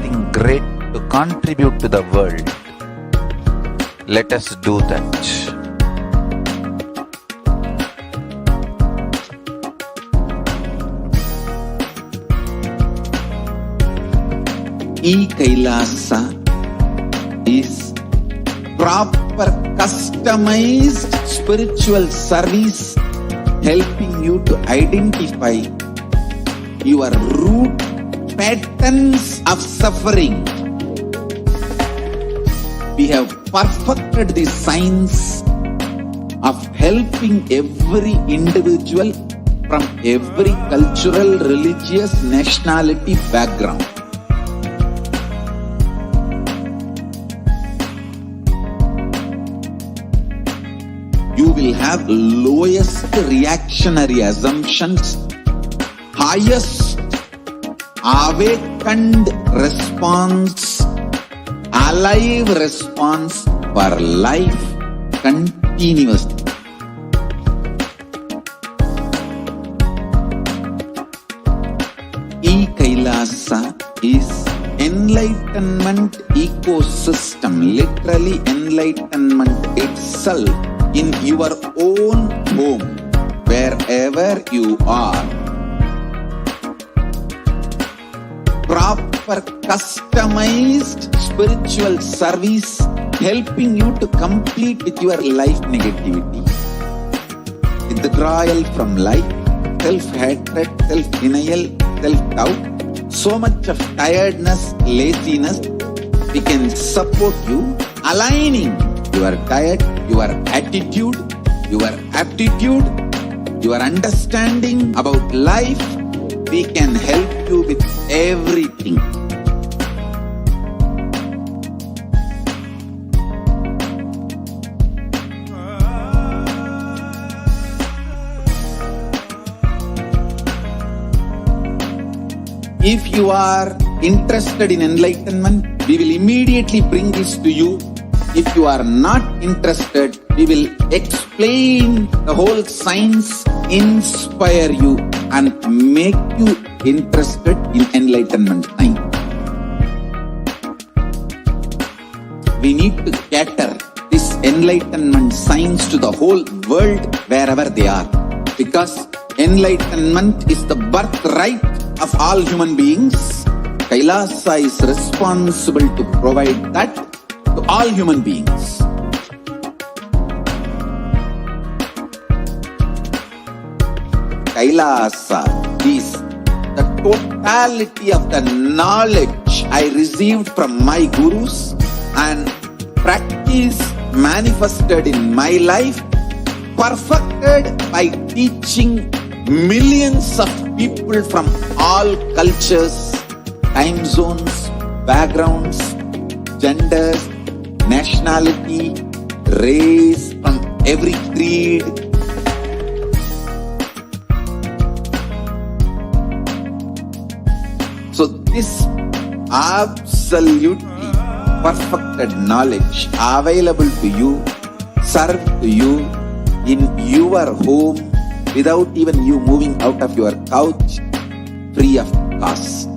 something great to contribute to the world. Let us do that. Kailasa is proper customized spiritual service helping you to identify your root patterns of suffering. We have perfected the science of helping every individual from every cultural, religious, nationality background. You will have lowest reactionary assumptions, highest awakened response, alive response for life continuously. Kailasa is enlightenment ecosystem, literally enlightenment itself in your own home, wherever you are. Proper customized spiritual service helping you to complete with your life negativity, withdrawal from life, self-hatred, self-denial, self-doubt, so much of tiredness, laziness. We can support you aligning your diet, your attitude, your aptitude, your understanding about life. We can help you with everything. If you are interested in enlightenment, we will immediately bring this to you. If you are not interested, we will explain the whole science, inspire you and make you interested in enlightenment time. We need to cater this enlightenment science to the whole world wherever they are, because enlightenment is the birthright of all human beings. Kailasa is responsible to provide that to all human beings. Kailasa is the totality of the knowledge I received from my gurus and practice manifested in my life, perfected by teaching millions of people from all cultures, time zones, backgrounds, genders, nationality, race, from every creed. So this absolutely perfected knowledge available to you, served to you in your home without even you moving out of your couch, free of cost.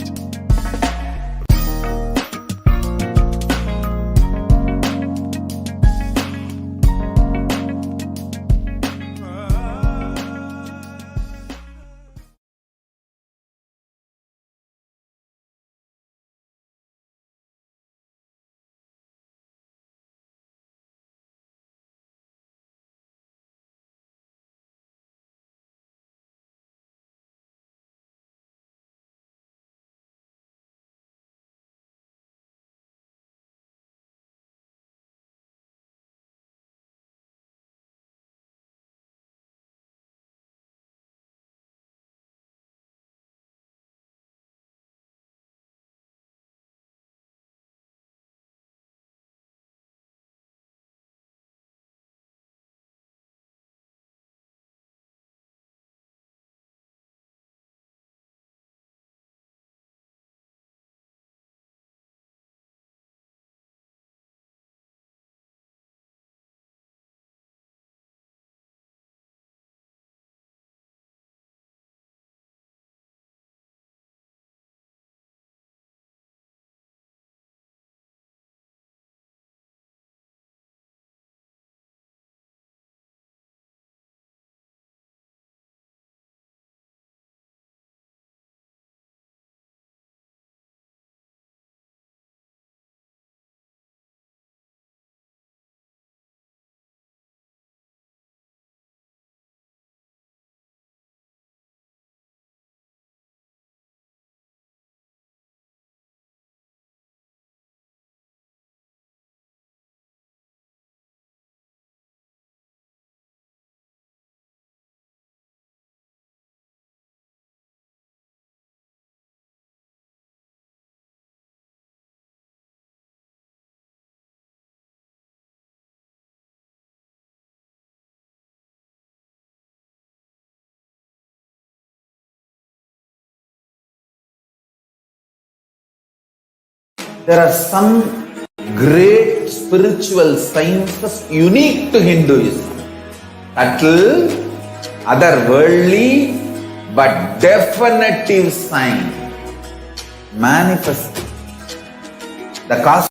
There are some great spiritual sciences unique to Hinduism. Subtle, otherworldly, but definitive sign. Manifest. The cosmos.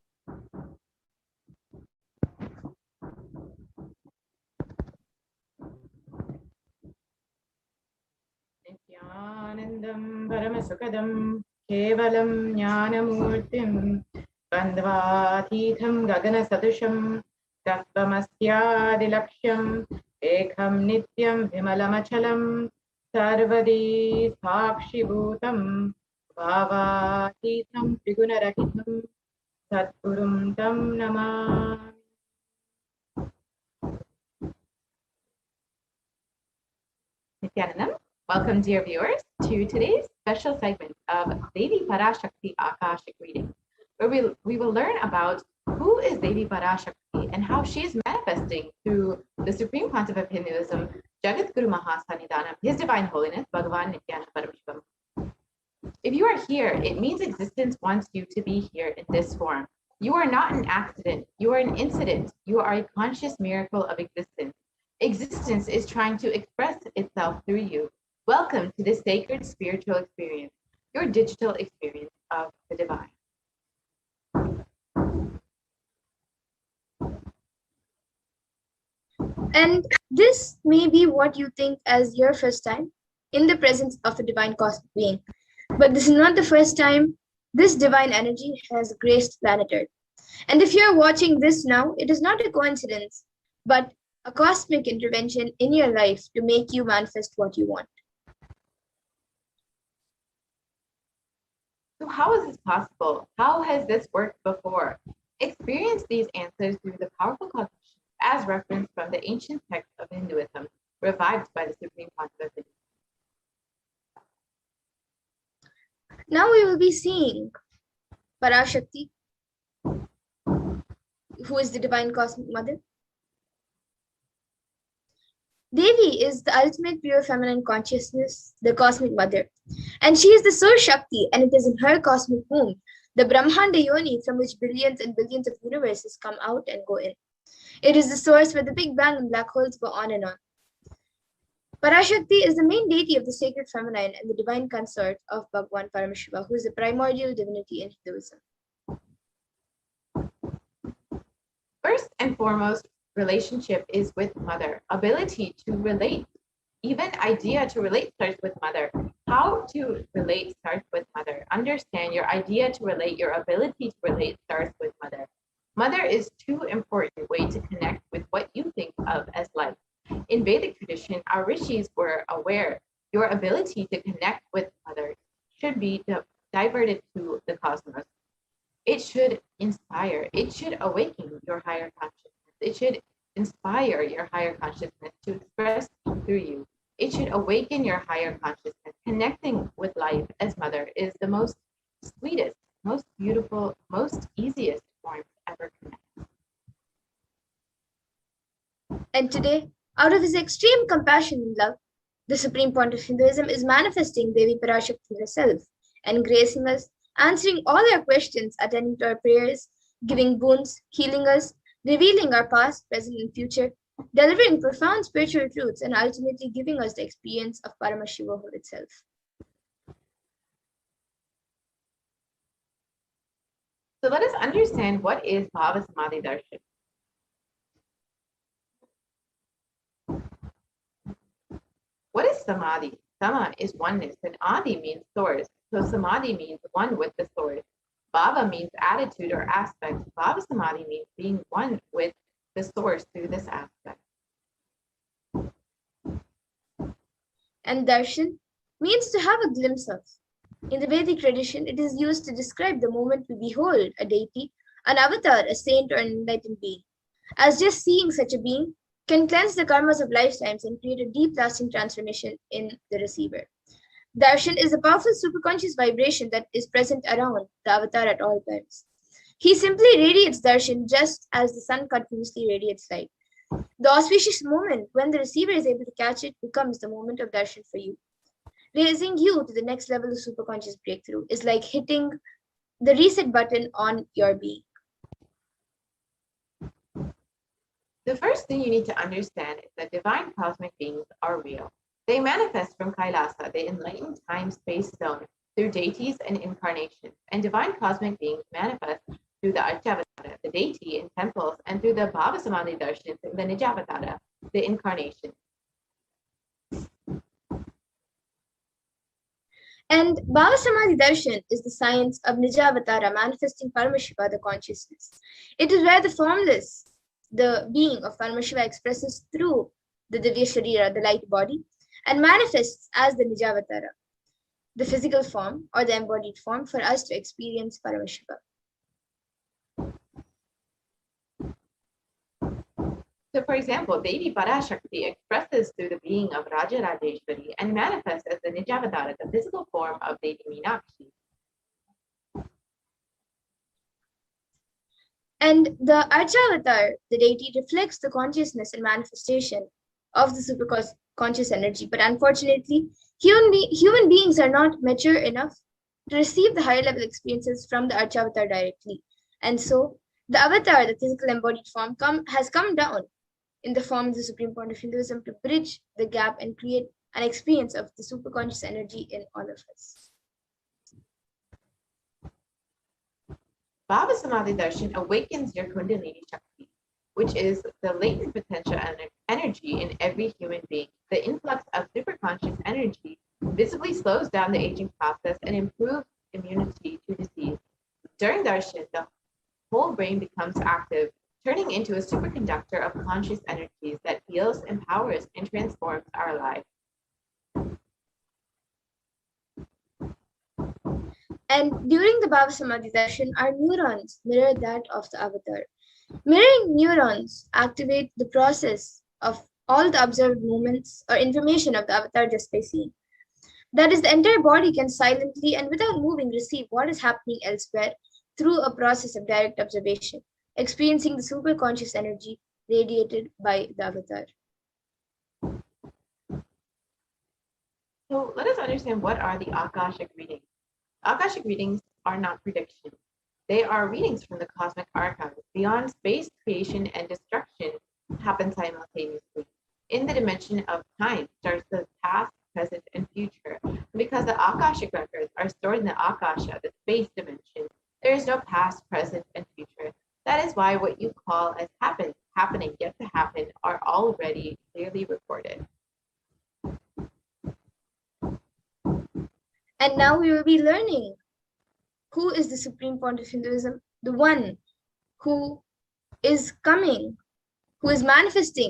Nithyanandam Paramasukadam Kevalam Jnanamurtim Bandhavadhitham Gaganasadusham Tatvamasyadilaksham Ekham Nityam Vimalamachalam Sarvadi Sakshibhutam Bhavadhitham Trigunarahitam Satgurum Tam Namami. Nithyanandam. Welcome, dear viewers, to today's special segment of Devi Parashakti Akashic Reading, where we will learn about who is Devi Parashakti and how she is manifesting through the Supreme Pontiff of Hinduism, Jagat Guru Mahasannidhanam, His Divine Holiness, Bhagavan Nithyananda Paramashivam. If you are here, it means existence wants you to be here in this form. You are not an accident. You are an incident. You are a conscious miracle of existence. Existence is trying to express itself through you. Welcome to this sacred spiritual experience, your digital experience of the divine. And this may be what you think as your first time in the presence of a divine cosmic being. But this is not the first time this divine energy has graced planet Earth. And if you're watching this now, it is not a coincidence, but a cosmic intervention in your life to make you manifest what you want. So how is this possible? How has this worked before? Experience these answers through the powerful cognition as referenced from the ancient text of Hinduism, revived by the Supreme Pontiff of Hinduism. Now we will be seeing Parashakti, who is the divine cosmic mother. Devi is the ultimate pure feminine consciousness, the cosmic mother. And she is the source Shakti, and it is in her cosmic womb, the Brahmanda Yoni, from which billions and billions of universes come out and go in. It is the source where the Big Bang and black holes go on and on. Parashakti is the main deity of the sacred feminine and the divine consort of Bhagavan Paramashiva, who is the primordial divinity in Hinduism. First and foremost, relationship is with mother. Ability to relate, even idea to relate starts with mother. How to relate starts with mother. Understand your idea to relate, your ability to relate starts with mother. Mother is too important way to connect with what you think of as life. In Vedic tradition, our rishis were aware your ability to connect with mother should be diverted to the cosmos. It should inspire, it should awaken your higher consciousness. It should inspire your higher consciousness to express through you. It should awaken your higher consciousness. Connecting with life as mother is the most sweetest, most beautiful, most easiest form to ever connect. And today, out of his extreme compassion and love, the Supreme Pontiff of Hinduism is manifesting Devi Parashakti herself and gracing us, answering all our questions, attending to our prayers, giving boons, healing us, revealing our past, present, and future, delivering profound spiritual truths, and ultimately giving us the experience of Paramashivoham itself. So let us understand what is BHAVASAMADHI Darshan. What is Samadhi? Sama is oneness, and Adi means source. So Samadhi means one with the source. Bhava means attitude or aspect. BHAVASAMADHI means being one with the source through this aspect. And Darshan means to have a glimpse of. In the Vedic tradition, it is used to describe the moment we behold a deity, an avatar, a saint, or an enlightened being, as just seeing such a being can cleanse the karmas of lifetimes and create a deep lasting transformation in the receiver. Darshan is a powerful superconscious vibration that is present around the avatar at all times. He simply radiates darshan just as the sun continuously radiates light. The auspicious moment when the receiver is able to catch it becomes the moment of darshan for you. Raising you to the next level of superconscious breakthrough is like hitting the reset button on your being. The first thing you need to understand is that divine cosmic beings are real. They manifest from Kailasa, the enlightened time-space zone, through deities and incarnations, and divine cosmic beings manifest through the Archavatara, the deity in temples, and through the BHAVASAMADHI darshan, the Nijavatara, the incarnation. And BHAVASAMADHI darshan is the science of Nijavatara manifesting Paramashiva, the consciousness. It is where the formless, the being of Paramashiva, expresses through the Divya Sharira, the light body, and manifests as the Nijavatara, the physical form or the embodied form for us to experience Paramashiva. So, for example, Devi Parashakti expresses through the being of Raja Rajeshwari and manifests as the Nijavatara, the physical form of Devi Meenakshi. And the Archavatar, the deity, reflects the consciousness and manifestation of the superconscious energy. But unfortunately, human beings are not mature enough to receive the higher level experiences from the Archavatar directly. And so, the avatar, the physical embodied form, has come down in the form of the supreme point of Hinduism to bridge the gap and create an experience of the superconscious energy in all of us. BHAVASAMADHI darshan awakens your Kundalini Shakti, which is the latent potential energy in every human being. The influx of superconscious energy visibly slows down the aging process and improves immunity to disease. During darshan, the whole brain becomes active, turning into a superconductor of conscious energies that heals, empowers, and transforms our lives. And during the BHAVASAMADHI darshan, our neurons mirror that of the avatar. Mirroring neurons activate the process of all the observed movements or information of the avatar just by seeing. That is, the entire body can silently and without moving receive what is happening elsewhere through a process of direct observation, experiencing the superconscious energy radiated by the avatar. So let us understand what are the Akashic readings. Akashic readings are not predictions. They are readings from the cosmic archives. Beyond space, creation, and destruction happen simultaneously. In the dimension of time starts the past, present, and future. And because the Akashic records are stored in the Akasha, the space dimension, there is no past, present, and future. That is why what you call as happening, yet to happen, are already clearly recorded. And now we will be learning who is the supreme point of Hinduism, the one who is coming, who is manifesting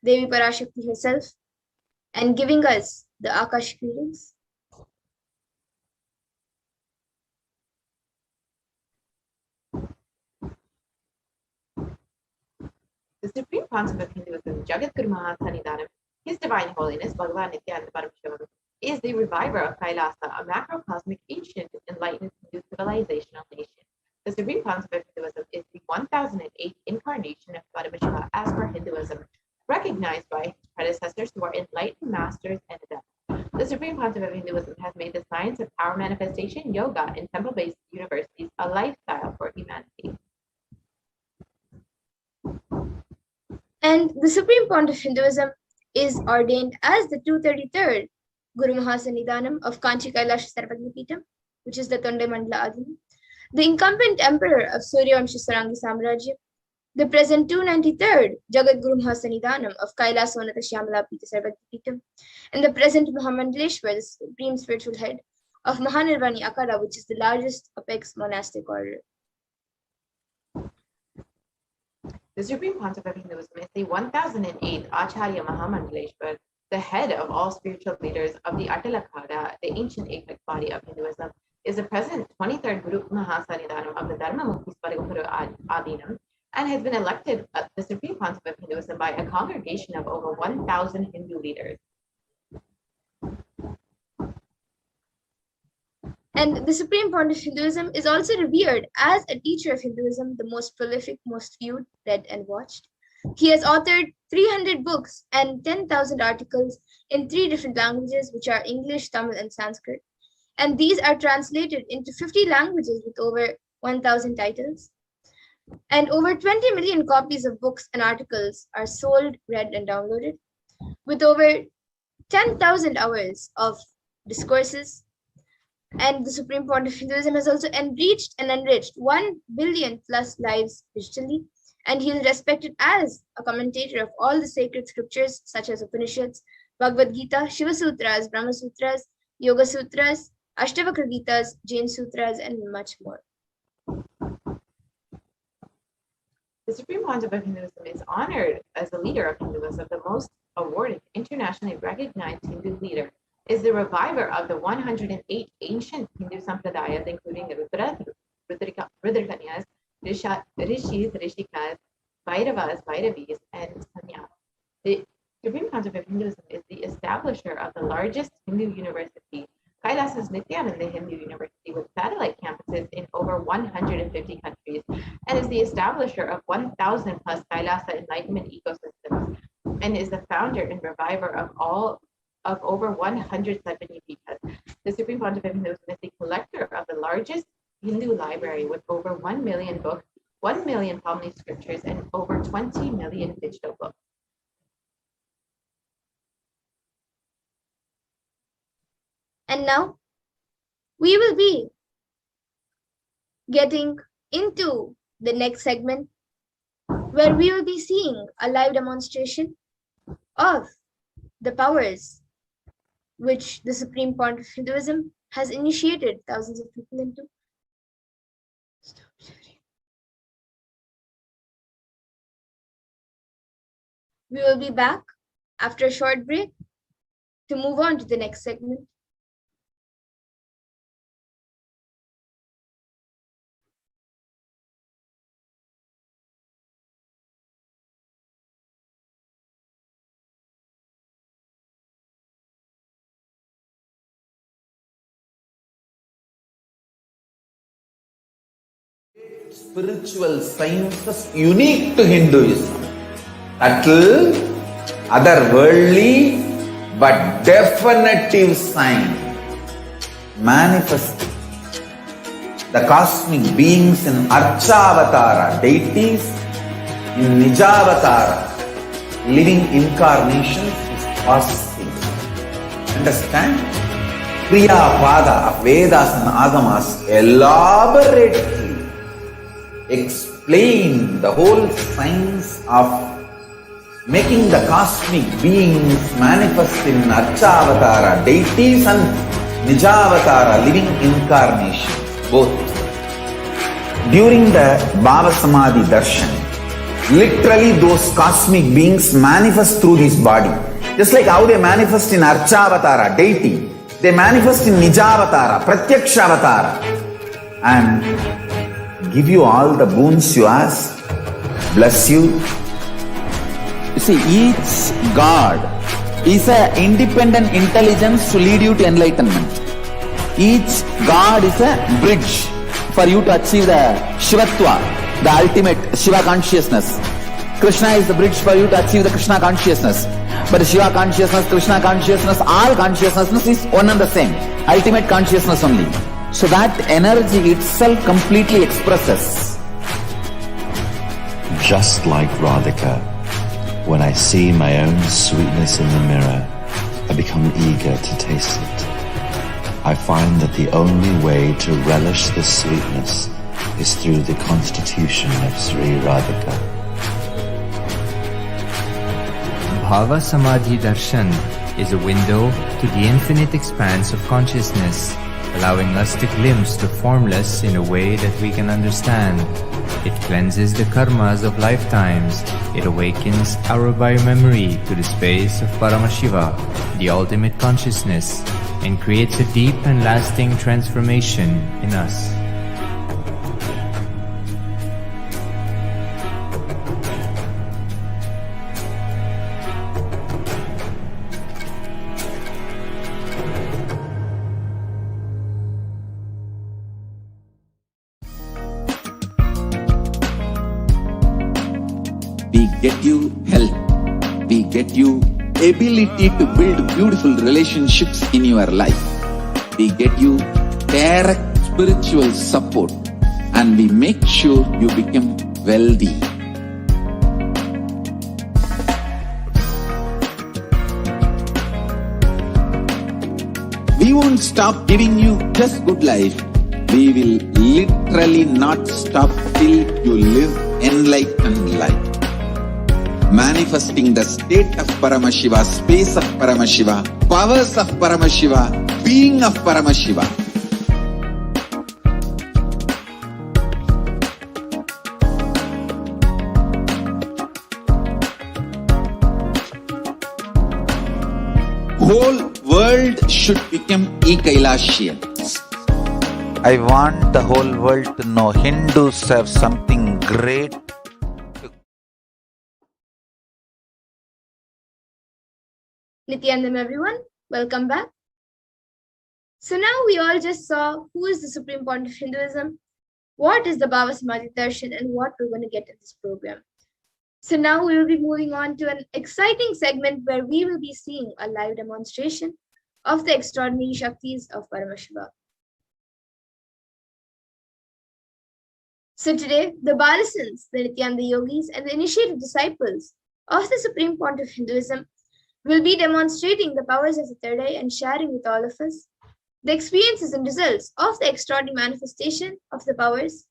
Devi Parashakti herself and giving us the Akashic readings. The Supreme Concept of Hinduism, Jagat Guru Mahasannidhanam, His Divine Holiness, Bhagavan Nithyananda Paramashivam, is the reviver of Kailasa, a macrocosmic ancient enlightened Hindu civilizational nation. The Supreme Concept of Hinduism is the 1008th incarnation of Paramashiva as per Hinduism, recognized by his predecessors who are enlightened masters and adepts. The Supreme Concept of Hinduism has made the science of power manifestation, yoga, and temple-based universities a lifestyle for humanity. And the supreme point of Hinduism is ordained as the 233rd Guru Mahasannidhanam of Kanchi Kailasa Sarvagnipitam, which is the Tonde Mandala Adhini, the incumbent emperor of Suryavamsha Sarangi Samrajya, the present 293rd Jagat Guru Mahasannidhanam of Kailasa Unnata Shyamala Pita Sarvagnipitam, and the present Mahamandaleshwar, the supreme spiritual head of Mahanirvani Akara, which is the largest apex monastic order. The Supreme Concept of Hinduism is the 1008th Acharya Mahamandaleshwar, the head of all spiritual leaders of the Atalakada, the ancient Agamic body of Hinduism, is the present 23rd Guru Mahasannidhanam of the Dharma Mukti Spariguru Adinam, and has been elected the Supreme Concept of Hinduism by a congregation of over 1,000 Hindu leaders. And the supreme point of Hinduism is also revered as a teacher of Hinduism, the most prolific, most viewed, read, and watched. He has authored 300 books and 10,000 articles in 3 different languages, which are English, Tamil, and Sanskrit. and these are translated into 50 languages with over 1,000 titles. And over 20 million copies of books and articles are sold, read, and downloaded, with over 10,000 hours of discourses. And the Supreme Pontiff of Hinduism has also enriched and enriched 1 billion plus lives digitally, and he is respected as a commentator of all the sacred scriptures such as Upanishads, Bhagavad Gita, Shiva Sutras, Brahma Sutras, Yoga Sutras, Ashtavakra Gitas, Jain Sutras, and much more. The Supreme Pontiff of Hinduism is honored as the leader of Hinduism, the most awarded, internationally recognized Hindu leader, is the reviver of the 108 ancient Hindu sampradayas, including Rudrakanyas, Rishis, Rishikas, Bhairavas, Bhairavis, and Sanyas. The Supreme Pontiff of Hinduism is the establisher of the largest Hindu university, Kailasa Nithyananda Hindu University, with satellite campuses in over 150 countries, and is the establisher of 1,000 plus Kailasa enlightenment ecosystems, and is the founder and reviver of over 100 Satpanipitas. The Supreme Pontiff of Hinduism is the collector of the largest Hindu library with over 1 million books, 1 million Palmani scriptures, and over 20 million digital books. And now we will be getting into the next segment, where we will be seeing a live demonstration of the powers which the Supreme Pontiff of Hinduism has initiated thousands of people into. We will be back after a short break to move on to the next segment. Spiritual sciences unique to Hinduism. Subtle, otherworldly, but definitive sign. Manifesting the cosmic beings in Archavatara, deities in Nijavatara, living incarnations is possible. Understand? Kriya Pada of Vedas and Agamas elaborately explain the whole science of making the cosmic beings manifest in Archavatara, deities, and Nijavatara, living incarnations, both. During the BHAVASAMADHI darshan, literally those cosmic beings manifest through this body. Just like how they manifest in Archavatara, deity, they manifest in Nijavatara, Pratyakshavatara, and give you all the boons you ask, bless you. You see, each God is an independent intelligence to lead you to enlightenment. Each God is a bridge for you to achieve the Shivatva, the ultimate Shiva consciousness. Krishna is the bridge for you to achieve the Krishna consciousness. But Shiva consciousness, Krishna consciousness, all consciousness is one and the same. Ultimate consciousness only. So that energy itself completely expresses. Just like Radhika, when I see my own sweetness in the mirror, I become eager to taste it. I find that the only way to relish this sweetness is through the constitution of Sri Radhika. BHAVASAMADHI Darshan is a window to the infinite expanse of consciousness, allowing us to glimpse the formless in a way that we can understand. It cleanses the karmas of lifetimes. It awakens our biomemory to the space of Paramashiva, the ultimate consciousness, and creates a deep and lasting transformation in us. We get you health. We get you ability to build beautiful relationships in your life. we get you direct spiritual support, and we make sure you become wealthy. We won't stop giving you just good life. We will literally not stop till you live enlightened life. Manifesting the state of Paramashiva, space of Paramashiva, powers of Paramashiva, being of Paramashiva. Whole world should become Kailasians. I want the whole world to know Hindus have something great. Nithyanandam everyone, welcome back. So now we all just saw who is the Supreme Point of Hinduism, what is the BHAVASAMADHI Darshan, and what we're going to get in this program. So now we will be moving on to an exciting segment where we will be seeing a live demonstration of the extraordinary Shaktis of Paramashiva. So today, the Balasans, the Nityananda Yogis, and the initiated disciples of the Supreme Point of Hinduism will be demonstrating the powers of the third eye and sharing with all of us the experiences and results of the extraordinary manifestation of the powers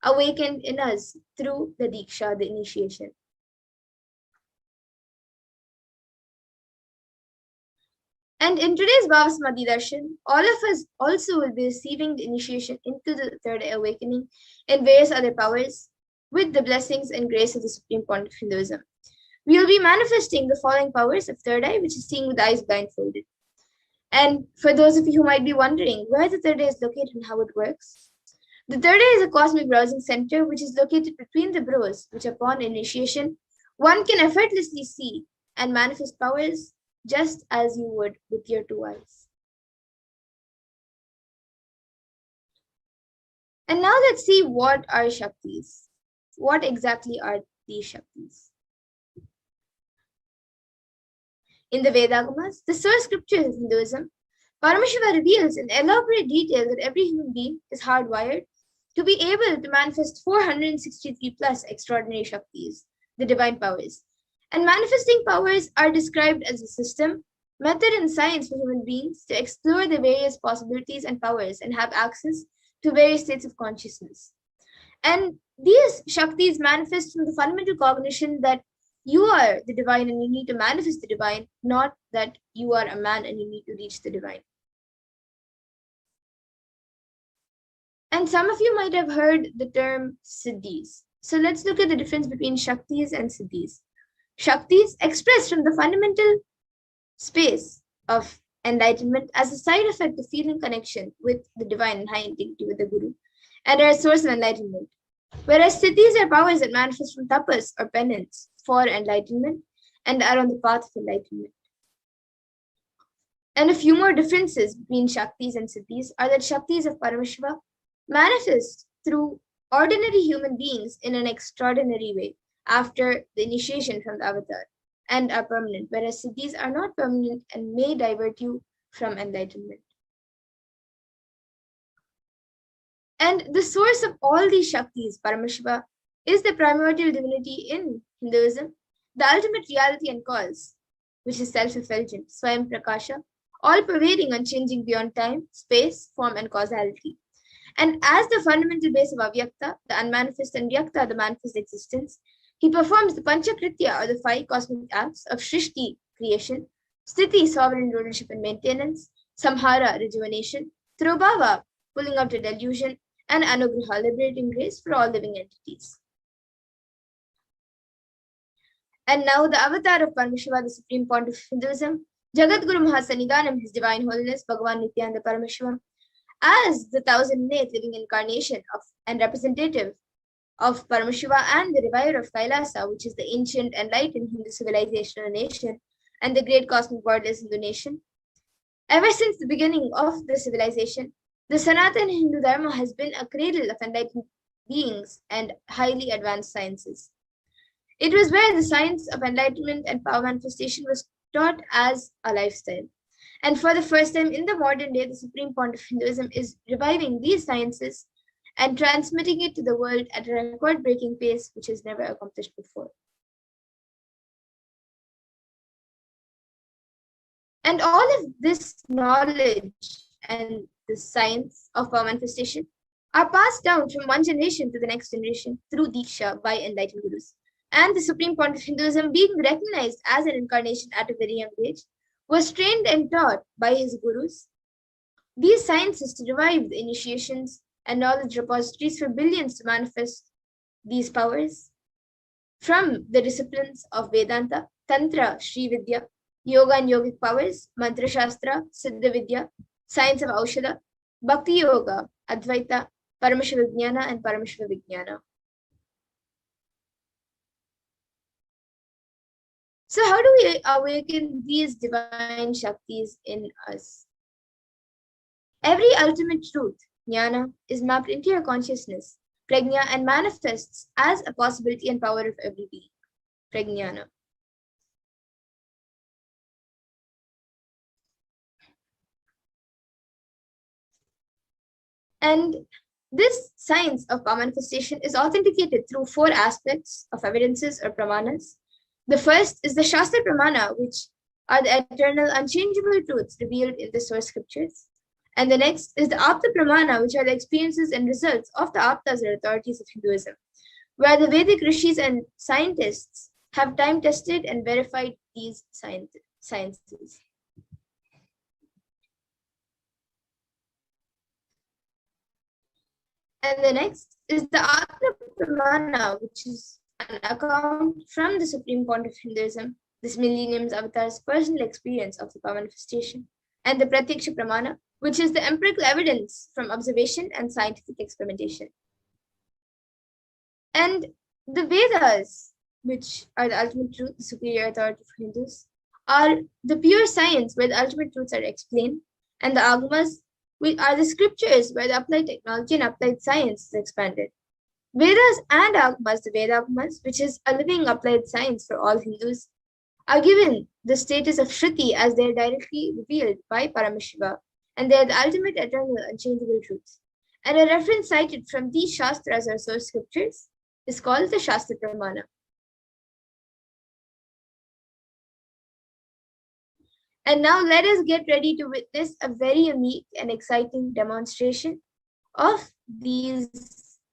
awakened in us through the Diksha, the initiation. And in today's BHAVASAMADHI Darshan, all of us also will be receiving the initiation into the third eye awakening and various other powers with the blessings and grace of the Supreme Point of Hinduism. We will be manifesting the following powers of third eye, which is seeing with eyes blindfolded. And for those of you who might be wondering where the third eye is located and how it works, the third eye is a cosmic browsing center which is located between the brows, which upon initiation, one can effortlessly see and manifest powers just as you would with your two eyes. And now let's see what are Shaktis. What exactly are these Shaktis? In the Vedagamas, the source scriptures of Hinduism, Paramashiva reveals in elaborate detail that every human being is hardwired to be able to manifest 463 plus extraordinary Shaktis, the divine powers. And manifesting powers are described as a system, method, and science for human beings to explore the various possibilities and powers and have access to various states of consciousness. And these Shaktis manifest from the fundamental cognition that you are the divine and you need to manifest the divine, not that you are a man and you need to reach the divine. And some of you might have heard the term Siddhis. So let's look at the difference between Shaktis and Siddhis. Shaktis expressed from the fundamental space of enlightenment as a side effect of feeling connection with the divine and high integrity with the Guru, and are a source of enlightenment. Whereas Siddhis are powers that manifest from tapas or penance for enlightenment and are on the path of enlightenment. And a few more differences between Shaktis and Siddhis are that Shaktis of Paramashiva manifest through ordinary human beings in an extraordinary way after the initiation from the avatar and are permanent, whereas Siddhis are not permanent and may divert you from enlightenment. And the source of all these Shaktis, Paramashiva, is the primordial divinity in Hinduism, the ultimate reality and cause, which is self-effulgent, Swayam Prakasha, all-pervading, unchanging beyond time, space, form, and causality. And as the fundamental base of Avyakta, the unmanifest, and Vyakta, the manifest existence, he performs the Panchakritya, or the 5 cosmic acts of Shrishti, creation, Sthiti, sovereign rulership and maintenance, Samhara, rejuvenation, Throbhava, pulling out the delusion, and Anugraha, liberating grace for all living entities. And now the avatar of Paramashiva, the Supreme Point of Hinduism, Jagadguru Mahasanidanam, His Divine Holiness, Bhagavan Nithyananda Paramashivam, as the 1008th living incarnation of and representative of Paramashiva and the reviver of Kailasa, which is the ancient enlightened Hindu civilization or nation, and the great cosmic borderless Hindu nation. Ever since the beginning of the civilization, the Sanatana Hindu Dharma has been a cradle of enlightened beings and highly advanced sciences. It was where the science of enlightenment and power manifestation was taught as a lifestyle. And for the first time in the modern day, the supreme point of Hinduism is reviving these sciences and transmitting it to the world at a record-breaking pace which is never accomplished before. And all of this knowledge and the science of power manifestation are passed down from one generation to the next generation through Diksha by enlightened gurus. And the supreme point of Hinduism, being recognized as an incarnation at a very young age, was trained and taught by his gurus these sciences to revive the initiations and knowledge repositories for billions to manifest these powers from the disciplines of Vedanta, Tantra, Sri Vidya, Yoga and Yogic powers, Mantra Shastra, Siddha Vidya, Science of Aushadha, Bhakti Yoga, Advaita, Paramashivoham and Paramashivoham. So how do we awaken these divine Shaktis in us? Every ultimate truth, jnana, is mapped into your consciousness, prajna, and manifests as a possibility and power of every being, prajnana. And this science of power manifestation is authenticated through 4 aspects of evidences or pramanas. The first is the Shastra Pramana, which are the eternal, unchangeable truths revealed in the source scriptures. And the next is the Apta Pramana, which are the experiences and results of the Aptas or authorities of Hinduism, where the Vedic rishis and scientists have time-tested and verified these sciences. And the next is the Atma Pramana, which is an account from the supreme point of Hinduism, this millennium's avatar's personal experience of the power manifestation, and the Pratyaksha Pramana, which is the empirical evidence from observation and scientific experimentation. And the Vedas, which are the ultimate truth, the superior authority for Hindus, are the pure science where the ultimate truths are explained, and the Agamas, which are the scriptures where the applied technology and applied science is expanded. Vedas and Agamas, the Veda Agamas, which is a living applied science for all Hindus, are given the status of Shruti as they are directly revealed by Paramashiva, and they are the ultimate, eternal, unchangeable truths. And a reference cited from these Shastras or source scriptures is called the Shastra Pramana. And now let us get ready to witness a very unique and exciting demonstration of these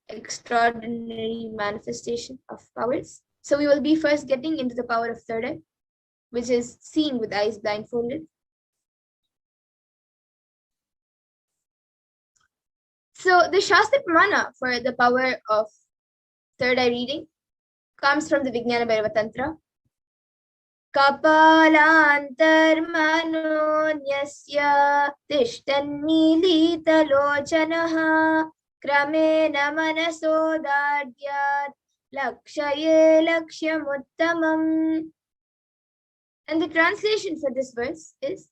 extraordinary manifestation of powers. So we will be first getting into the power of third eye, which is seeing with eyes blindfolded. So the Shastra Pramana for the power of third eye reading comes from the Vijnana Bhairava Tantra. Kapalantarmanonyasya tishtannilitalochanaha kramena manasodadyat lakshaye lakshyamuttamam. And the translation for this verse is,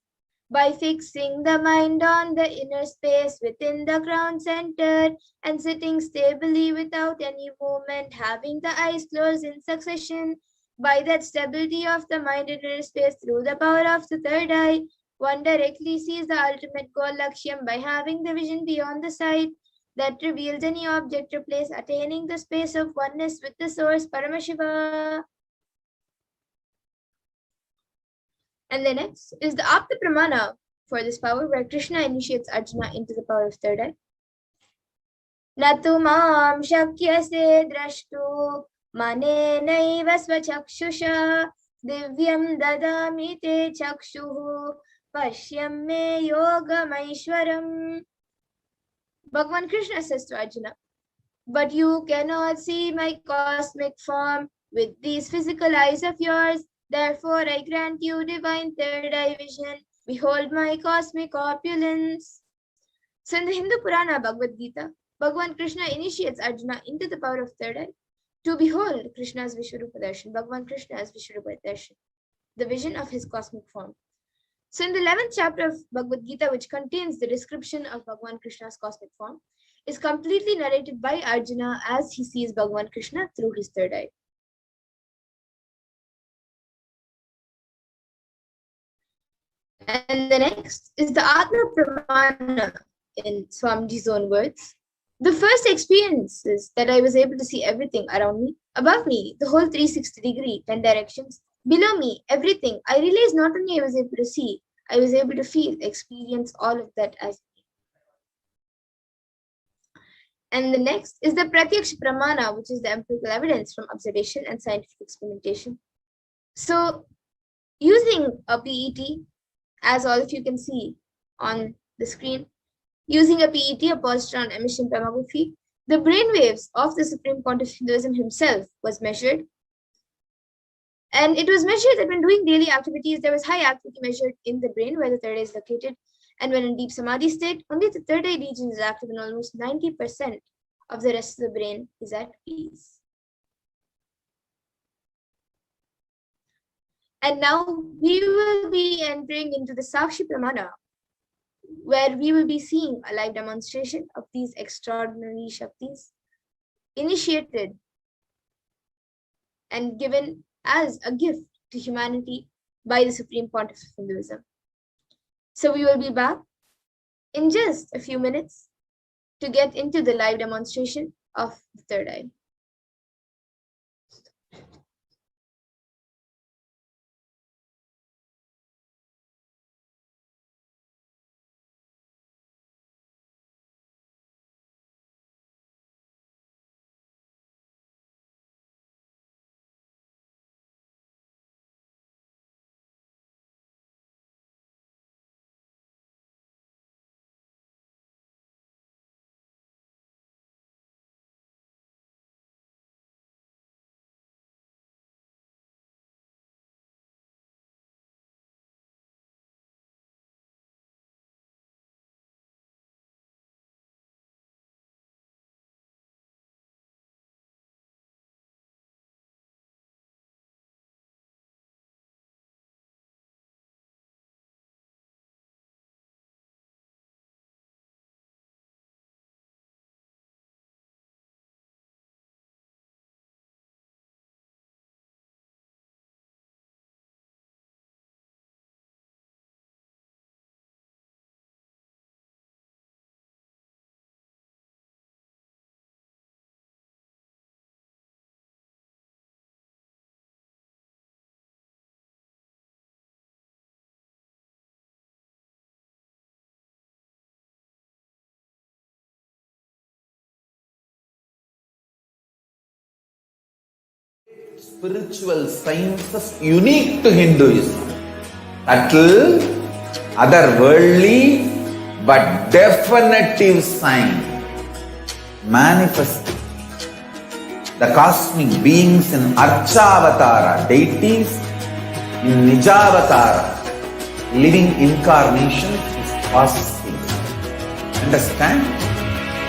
by fixing the mind on the inner space within the crown center and sitting stably without any movement, having the eyes closed in succession, by that stability of the mind in inner space through the power of the third eye, one directly sees the ultimate goal Lakshyam by having the vision beyond the sight that reveals any object or place, attaining the space of oneness with the source Paramashiva. And the next is the Apta Pramana for this power, where Krishna initiates Arjuna into the power of third eye. Natu mam shakyase drashtu manenaiva svachakshusha divyam dadami te chakshuhu pashyam me yogamaishwaram. Bhagavan Krishna says to Arjuna, but you cannot see my cosmic form with these physical eyes of yours. Therefore, I grant you divine third eye vision. Behold my cosmic opulence. So in the Hindu Purana Bhagavad Gita, Bhagavan Krishna initiates Arjuna into the power of third eye to behold Krishna's Vishwarupa Darshan, Bhagavan Krishna's Vishwarupa Darshan, the vision of his cosmic form. So in the 11th chapter of Bhagavad Gita, which contains the description of Bhagavan Krishna's cosmic form, is completely narrated by Arjuna as he sees Bhagavan Krishna through his third eye. And the next is the Atma Pramana in Swamiji's own words. The first experience is that I was able to see everything around me, above me, the whole 360-degree, 10 directions, below me, everything. I realized not only I was able to see, I was able to feel, experience all of that as me. And the next is the Pratyaksha Pramana, which is the empirical evidence from observation and scientific experimentation. So, using a PET, as all of you can see on the screen, using a PET, a positron emission tomography, the brainwaves of the Supreme Pontiff of Hinduism himself was measured. And it was measured that when doing daily activities, there was high activity measured in the brain where the third eye is located. And when in deep samadhi state, only the third eye region is active and almost 90% of the rest of the brain is at peace. And now we will be entering into the Sakshi Pramana, where we will be seeing a live demonstration of these extraordinary Shaktis initiated and given as a gift to humanity by the Supreme Pontiff of Hinduism. So we will be back in just a few minutes to get into the live demonstration of the third eye. Spiritual sciences unique to Hinduism. Subtle, otherworldly, but definitive sign. Manifesting the cosmic beings in Archavatara, deities in Nijavatara, living incarnations is possible. Understand?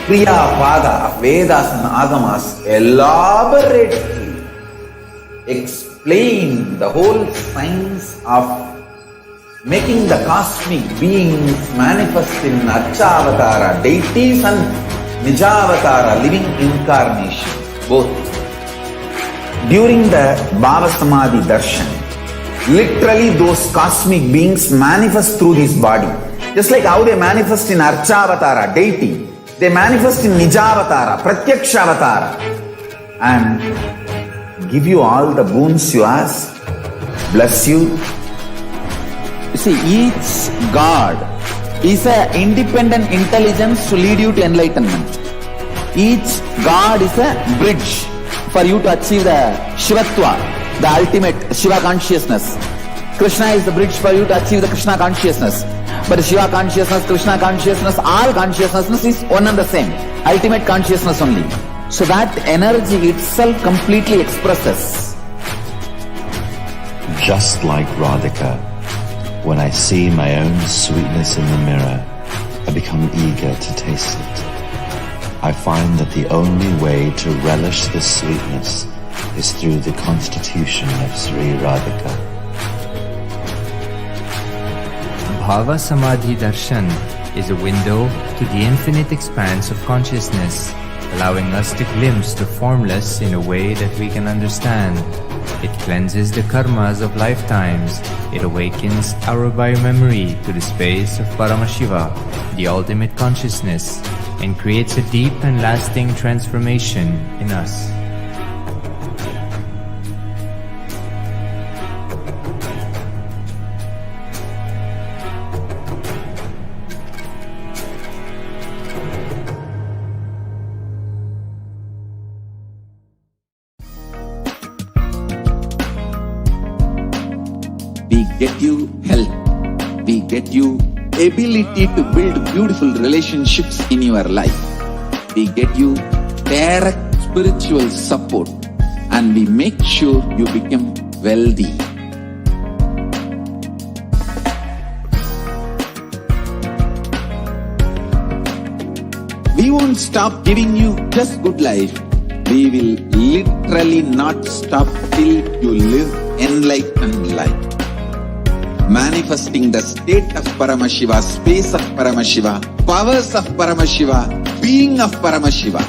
Kriya Pada of Vedas and Agamas elaborately explain the whole science of making the cosmic beings manifest in Archavatara, deities and Nijavatara, living incarnation, both. During the BHAVASAMADHI darshan, literally those cosmic beings manifest through this body. Just like how they manifest in Archavatara, deity, they manifest in Nijavatara, Pratyakshavatara, and give you all the boons you ask, bless you. You see, each God is an independent intelligence to lead you to enlightenment. Each God is a bridge for you to achieve the Shivatva, the ultimate Shiva consciousness. Krishna is the bridge for you to achieve the Krishna consciousness. But Shiva consciousness, Krishna consciousness, all consciousness is one and the same. Ultimate consciousness only. So that energy itself completely expresses. Just like Radhika, when I see my own sweetness in the mirror, I become eager to taste it. I find that the only way to relish the sweetness is through the constitution of Sri Radhika. BHAVASAMADHI Darshan is a window to the infinite expanse of consciousness, allowing us to glimpse the formless in a way that we can understand. It cleanses the karmas of lifetimes. It awakens our biomemory to the space of Paramashiva, the ultimate consciousness, and creates a deep and lasting transformation in us. We get you health. We get you ability to build beautiful relationships in your life. We get you direct spiritual support, and we make sure you become wealthy. We won't stop giving you just good life. We will literally not stop till you live enlightened life. Manifesting the state of Paramashiva, space of Paramashiva, powers of Paramashiva, being of Paramashiva.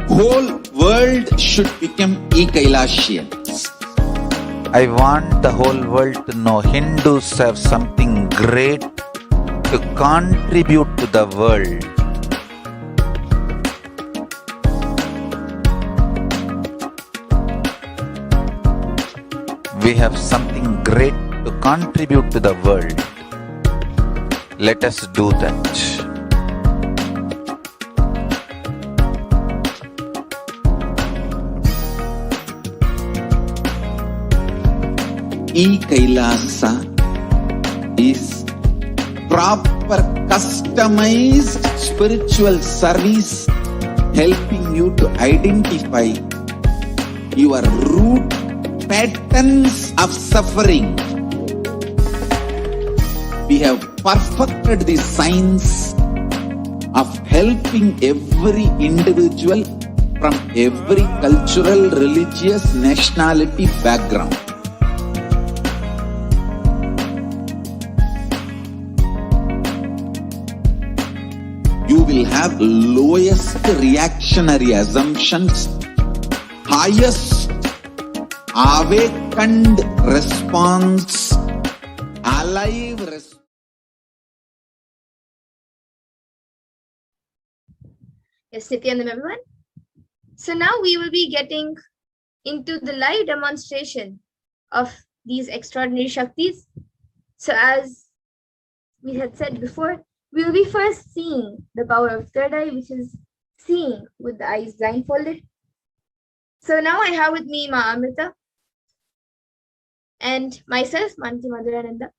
Whole world should become Kailasians. I want the whole world to know Hindus have something great to contribute to the world. We have something great to contribute to the world. Let us do that. Kailasa is proper customized spiritual service helping you to identify your root patterns of suffering. We have perfected the science of helping every individual from every cultural, religious, nationality background. You will have lowest reactionary assumptions, highest awakened response, alive response. Yes, Nithyananda, everyone. So now we will be getting into the live demonstration of these extraordinary Shaktis. So as we had said before, we will be first seeing the power of third eye, which is seeing with the eyes blindfolded. So now I have with me Ma Amrita and myself, Manti Madhurananda.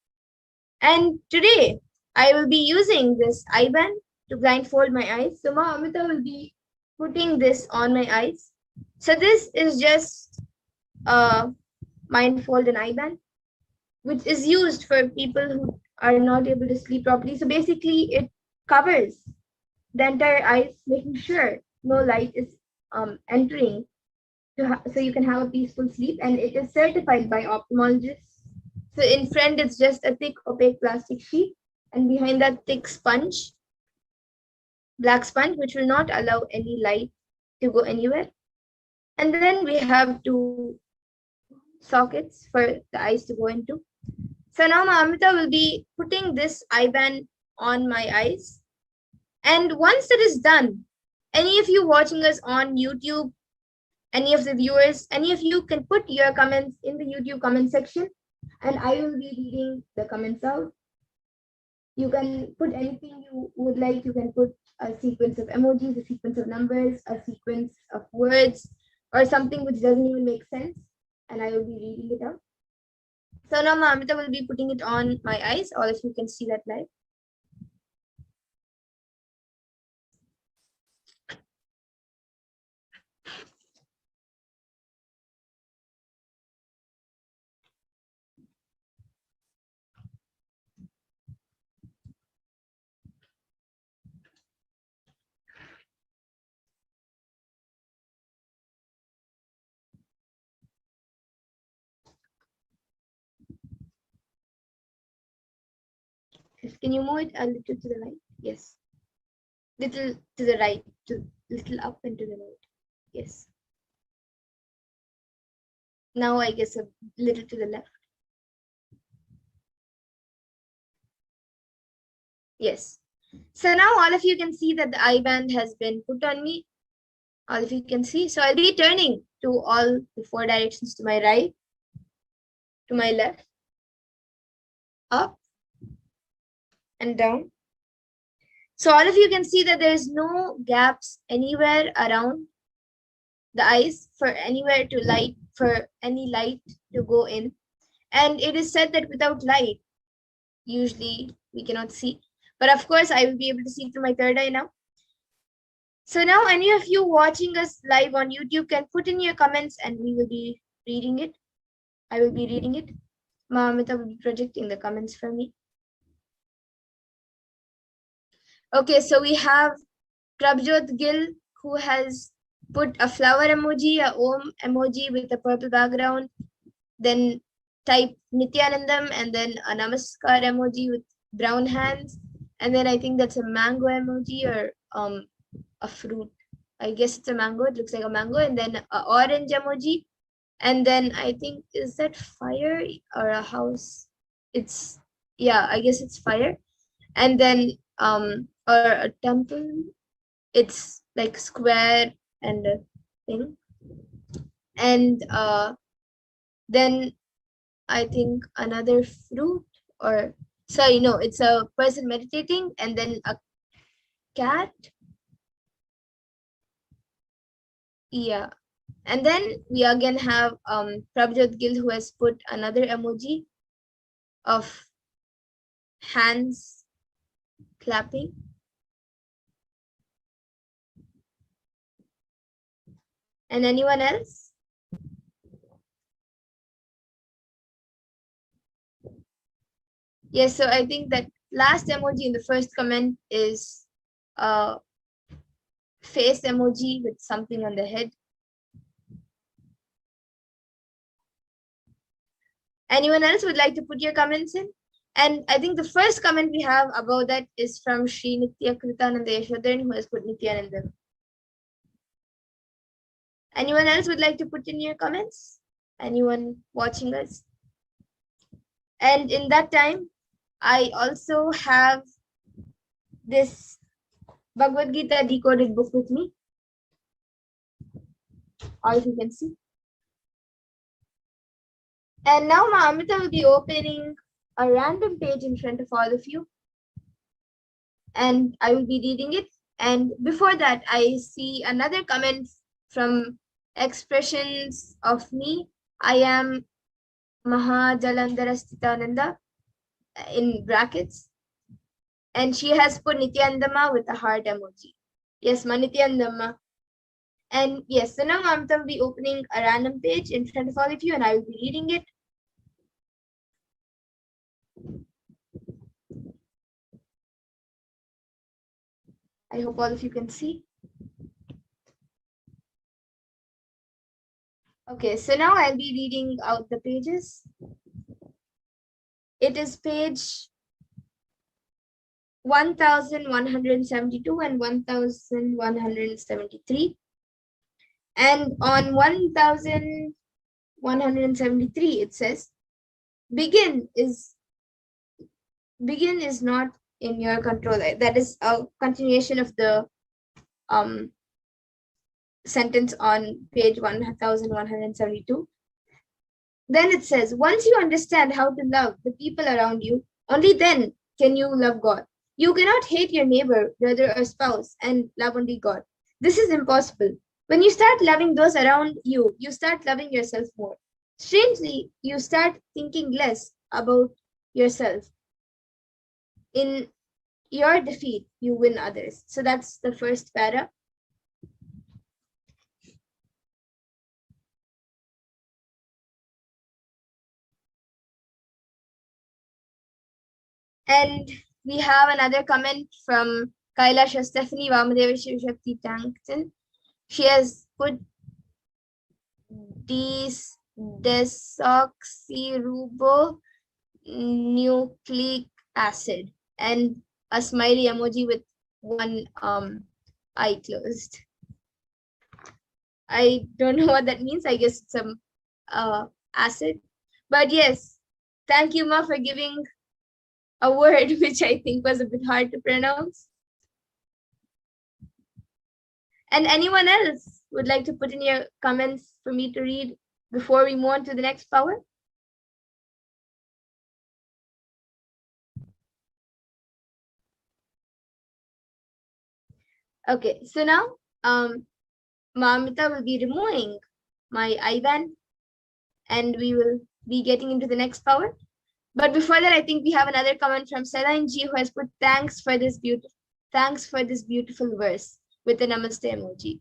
And today I will be using this eye band to blindfold my eyes. So Ma Amrita will be putting this on my eyes. So this is just a blindfold and eye band, which is used for people who are not able to sleep properly. So basically it covers the entire eyes, making sure no light is entering so you can have a peaceful sleep. And it is certified by ophthalmologists. So in front it's just a thick opaque plastic sheet, and behind that thick sponge, black sponge, which will not allow any light to go anywhere. And then we have two sockets for the eyes to go into. So now Ma Amrita will be putting this eye band on my eyes. And once that is done, any of you watching us on YouTube, any of the viewers, any of you can put your comments in the YouTube comment section, and I will be reading the comments out. You can put anything you would like. You can put a sequence of emojis, a sequence of numbers, a sequence of words, or something which doesn't even make sense, and I will be reading it out. So now Ma Amrita will be putting it on my eyes. All of you can see that live. Can you move it a little to the right? Yes. Little to the right, little up and to the right. Yes. Now I guess a little to the left. Yes. So now all of you can see that the eye band has been put on me. All of you can see. So I'll be turning to all the 4 directions, to my right, to my left, up and down. So all of you can see that there is no gaps anywhere around the eyes for anywhere to light, for any light to go in. And it is said that without light, usually we cannot see. But of course, I will be able to see through my third eye now. So now any of you watching us live on YouTube can put in your comments and we will be reading it. I will be reading it. Mahamita will be projecting the comments for me. Okay, so we have Prabjot Gill, who has put a flower emoji, a Om emoji with a purple background, then type Nithyanandam, and then a Namaskar emoji with brown hands, and then I think that's a mango emoji or a fruit. I guess it's a mango. It looks like a mango, and then an orange emoji, and then I think, is that fire or a house? It's, yeah, I guess it's fire, and then or a temple. It's like square and a thing, and then I think another fruit, or sorry, no, it's a person meditating, and then a cat. Yeah. And then we again have Prabjot Gill, who has put another emoji of hands clapping. And anyone else? Yes, so I think that last emoji in the first comment is a face emoji with something on the head. Anyone else would like to put your comments in? And I think the first comment we have about that is from Sri Nitya Kritananda Yashodharan, who has put Nithyananda. Anyone else would like to put in your comments? Anyone watching us? And in that time, I also have this Bhagavad Gita decoded book with me. All of you can see. And now Amrita will be opening a random page in front of all of you. And I will be reading it. And before that, I see another comment from expressions of me. I am Mahajalandhara Sthitananda in brackets. And she has put Nityandama with a heart emoji. Yes, Nityandama. And yes, so now Amrita will be opening a random page in front of all of you and I will be reading it. I hope all of you can see. Okay, so now I'll be reading out the pages. It is page 1172 and 1173. And on 1173, it says, begin is not in your control. That is a continuation of the sentence on page 1172. Then it says, once you understand how to love the people around you, only then can you love God. You cannot hate your neighbor, brother, or spouse and love only God. This is impossible. When you start loving those around you, you start loving yourself more. Strangely, you start thinking less about yourself. In your defeat, you win others. So that's the first para. And we have another comment from Kailasa Stephanie Vamadeva Shivshakti Tankton. She has put desoxyribonucleic acid. and a smiley emoji with one eye closed. I don't know what that means. I guess it's some acid. But yes, thank you, Ma, for giving a word which I think was a bit hard to pronounce. And anyone else would like to put in your comments for me to read before we move on to the next power? Okay, so now Mamita will be removing my IBAN and we will be getting into the next power. But before that, I think we have another comment from Selain Ji, who has put thanks for this beautiful verse with a namaste emoji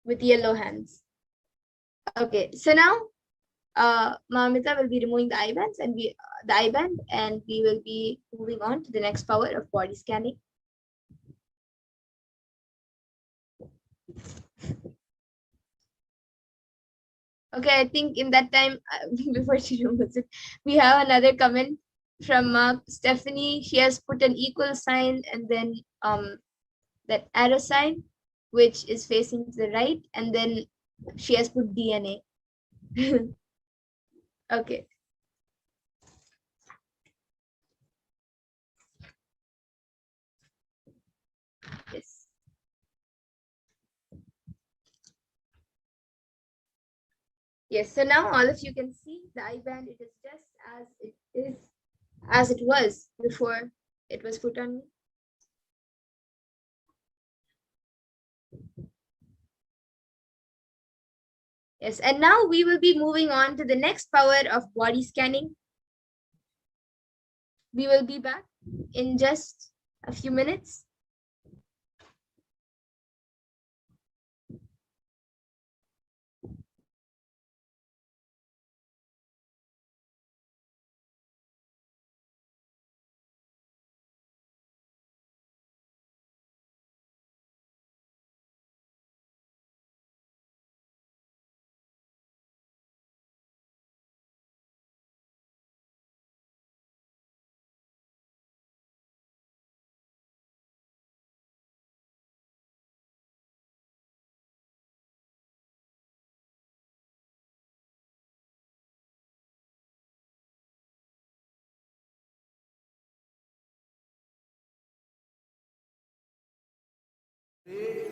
with yellow hands. Okay, so now Mamita will be removing the IBANs and we will be moving on to the next power of body scanning. Okay, I think in that time, before she removes it, we have another comment from Stephanie. She has put an equal sign and then that arrow sign, which is facing to the right, and then she has put DNA. Okay. Yes. Yes, so now all of you can see the IBAN. It is just as it was before it was put on me. Yes, and now we will be moving on to the next power of body scanning. We will be back in just a few minutes.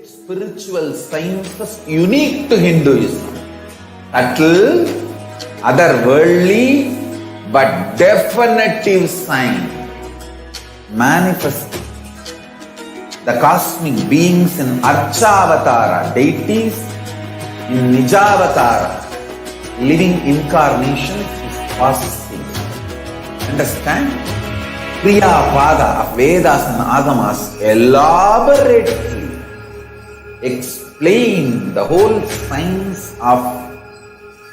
Spiritual sciences unique to Hinduism. Subtle, otherworldly, but definitive sign. Manifesting the cosmic beings in Archavatara, deities in Nijavatara, living incarnations is possible. Understand? Kriya Pada of Vedas and Agamas elaborately explain the whole science of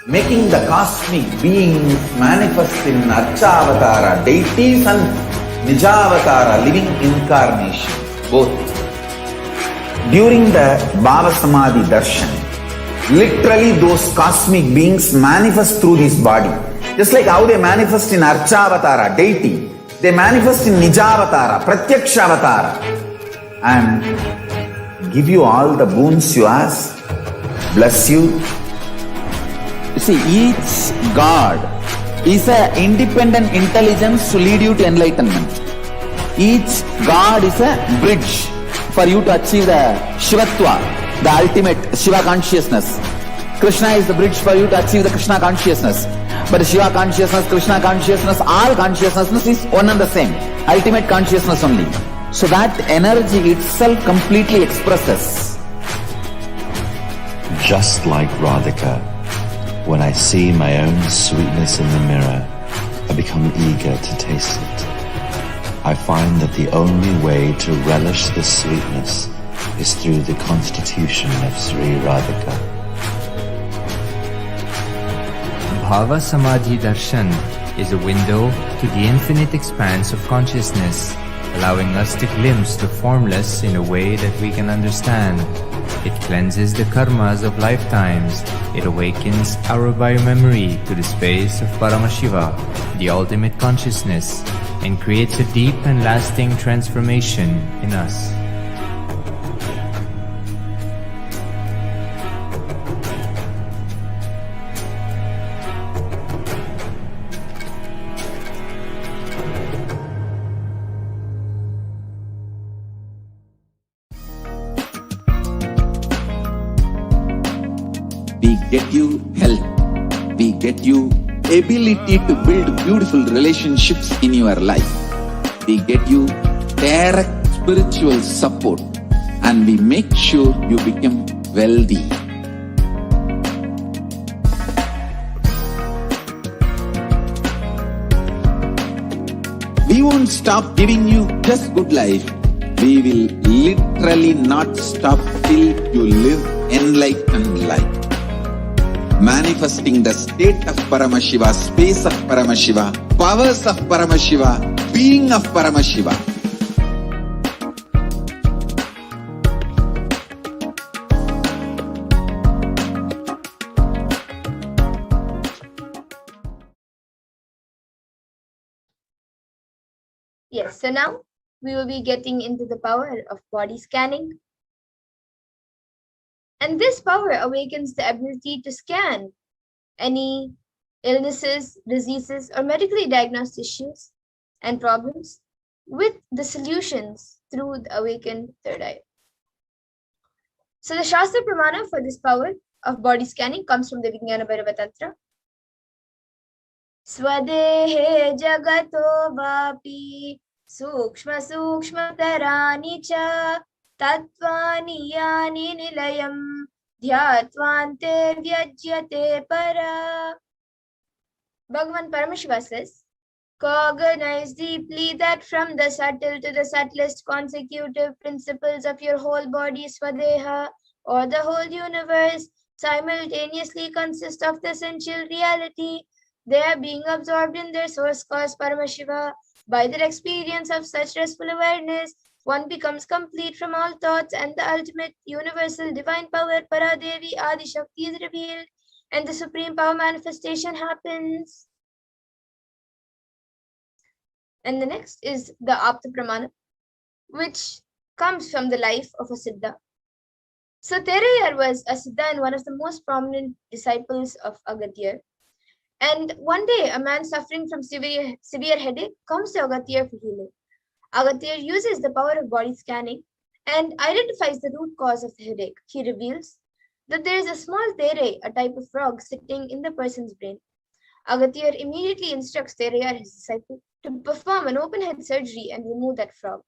making the cosmic beings manifest in Archavatara, deities and Nijavatara, living incarnation, both. During the BHAVASAMADHI darshan, literally those cosmic beings manifest through this body. Just like how they manifest in Archavatara, deity, they manifest in Nijavatara, Pratyakshavatara, and give you all the boons you ask, bless you. You see, each God is an independent intelligence to lead you to enlightenment. Each God is a bridge for you to achieve the Shivatva, the ultimate Shiva consciousness. Krishna is the bridge for you to achieve the Krishna consciousness. But Shiva consciousness, Krishna consciousness, all consciousness is one and the same. Ultimate consciousness only. So that energy itself completely expresses. Just like Radhika, when I see my own sweetness in the mirror, I become eager to taste it. I find that the only way to relish the sweetness is through the constitution of Sri Radhika. BHAVASAMADHI Darshan is a window to the infinite expanse of consciousness, allowing us to glimpse the formless in a way that we can understand. It cleanses the karmas of lifetimes. It awakens our biomemory to the space of Paramashiva, the ultimate consciousness. and creates a deep and lasting transformation in us. We get you health. We get you ability to build beautiful relationships in your life. We get you direct spiritual support, and we make sure you become wealthy. We won't stop giving you just good life. We will literally not stop till you live enlightened life. Manifesting the state of Paramashiva, space of Paramashiva, powers of Paramashiva, being of Paramashiva. Yes, so now we will be getting into the power of body scanning. And this power awakens the ability to scan any illnesses, diseases, or medically diagnosed issues and problems with the solutions through the awakened third eye. So the Shastra Pramana for this power of body scanning comes from the Vijnana Bhairava Tantra. Swadehe jagato vapi sukshma sukshma tarani cha tattvani yani nilayam dhyatvante vyajyate para. Bhagavan Paramashiva says, cognize deeply that from the subtle to the subtlest consecutive principles of your whole body, Swadeha, or the whole universe, simultaneously consist of the essential reality. They are being absorbed in their source cause, Paramashiva. By their experience of such restful awareness, one becomes complete from all thoughts, and the ultimate universal divine power, Paradevi Adi Shakti, is revealed, and the supreme power manifestation happens. And the next is the Apta Pramana, which comes from the life of a Siddha. So Terayar was a Siddha and one of the most prominent disciples of Agatyar. And one day, a man suffering from severe headache comes to Agatyar for healing. Agatyar uses the power of body scanning and identifies the root cause of the headache. He reveals that there is a small tere, a type of frog, sitting in the person's brain. Agatyar immediately instructs Terayar, his disciple, to perform an open head surgery and remove that frog.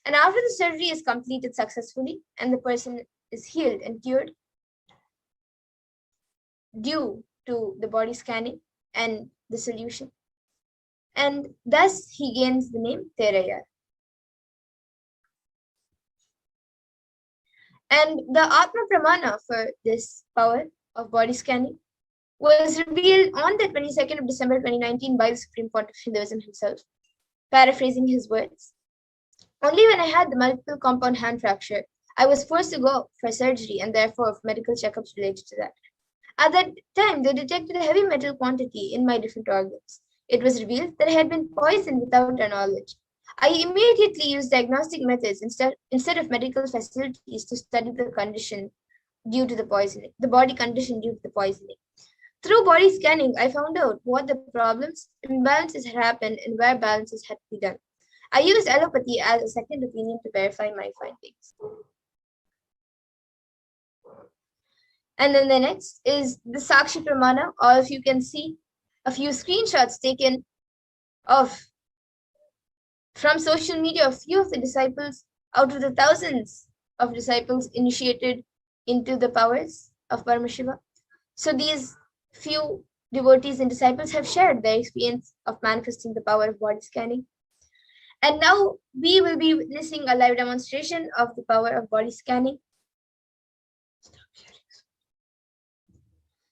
And after the surgery is completed successfully and the person is healed and cured due to the body scanning and the solution. And thus he gains the name Terayar. And the Atma Pramana for this power of body scanning was revealed on the 22nd of December 2019 by the Supreme Court of Hinduism himself. Paraphrasing his words, only when I had the multiple compound hand fracture, I was forced to go for surgery and therefore for medical checkups related to that. At that time, they detected a heavy metal quantity in my different organs. It was revealed that I had been poisoned without our knowledge. I immediately used diagnostic methods instead of medical facilities to study the condition due to the poisoning, the body condition due to the poisoning. Through body scanning, I found out what the problems, imbalances had happened, and where balances had to be done. I used allopathy as a second opinion to verify my findings. And then the next is the Sakshi Pramana. All of you can see a few screenshots taken from social media. A few of the disciples out of the thousands of disciples initiated into the powers of Paramashiva. So these few devotees and disciples have shared their experience of manifesting the power of body scanning. And now we will be witnessing a live demonstration of the power of body scanning.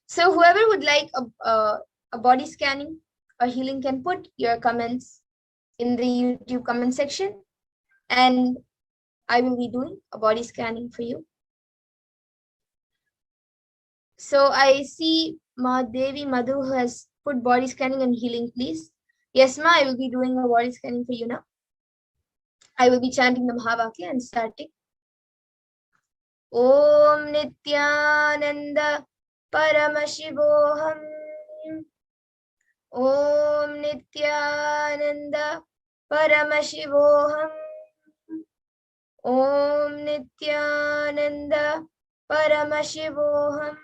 So whoever would like a body scanning or healing can put your comments in the YouTube comment section, and I will be doing a body scanning for you. So I see Devi Madhu has put body scanning and healing, please. Yes, ma, I will be doing a body scanning for you now. I will be chanting the Mahavakya and starting. Om Nithyananda Paramashivoham. Om Nithyananda Paramashivoham. Om Nithyananda Paramashivoham.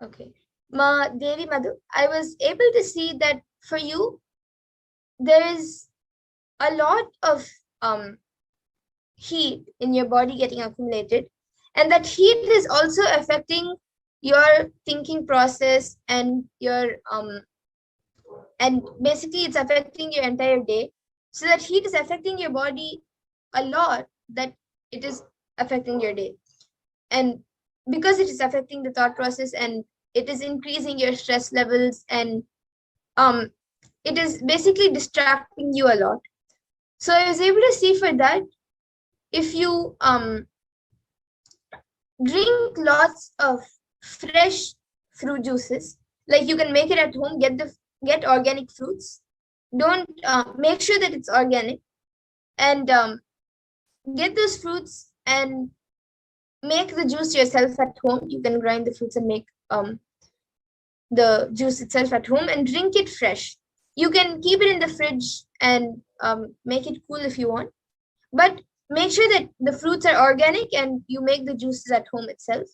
Okay. Ma Devi Madhu, I was able to see that for you, there is a lot of heat in your body getting accumulated, and that heat is also affecting your thinking process and your and basically it's affecting your entire day. So that heat is affecting your body a lot, that it is affecting your day. And because it is affecting the thought process and it is increasing your stress levels, and it is basically distracting you a lot. So I was able to see for that, if you drink lots of fresh fruit juices, like you can make it at home, get organic fruits. Don't make sure that it's organic, and get those fruits and make the juice yourself at home. You can grind the fruits and make the juice itself at home and drink it fresh. You can keep it in the fridge and make it cool if you want, but make sure that the fruits are organic and you make the juices at home itself.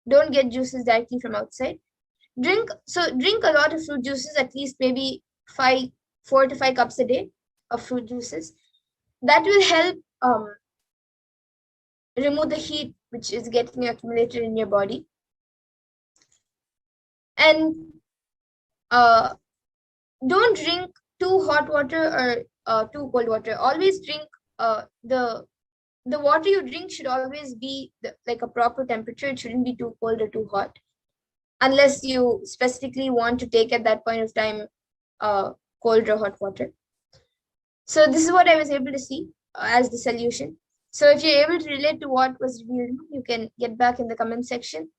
Don't get juices directly from outside. Drink a lot of fruit juices, at least maybe 4 to 5 cups a day of fruit juices. That will help remove the heat which is getting accumulated in your body. And don't drink too hot water or too cold water. Always drink the water you drink should always be like a proper temperature. It shouldn't be too cold or too hot, unless you specifically want to take at that point of time cold or hot water. So this is what I was able to see as the solution. So if you're able to relate to what was revealed, you can get back in the comment section.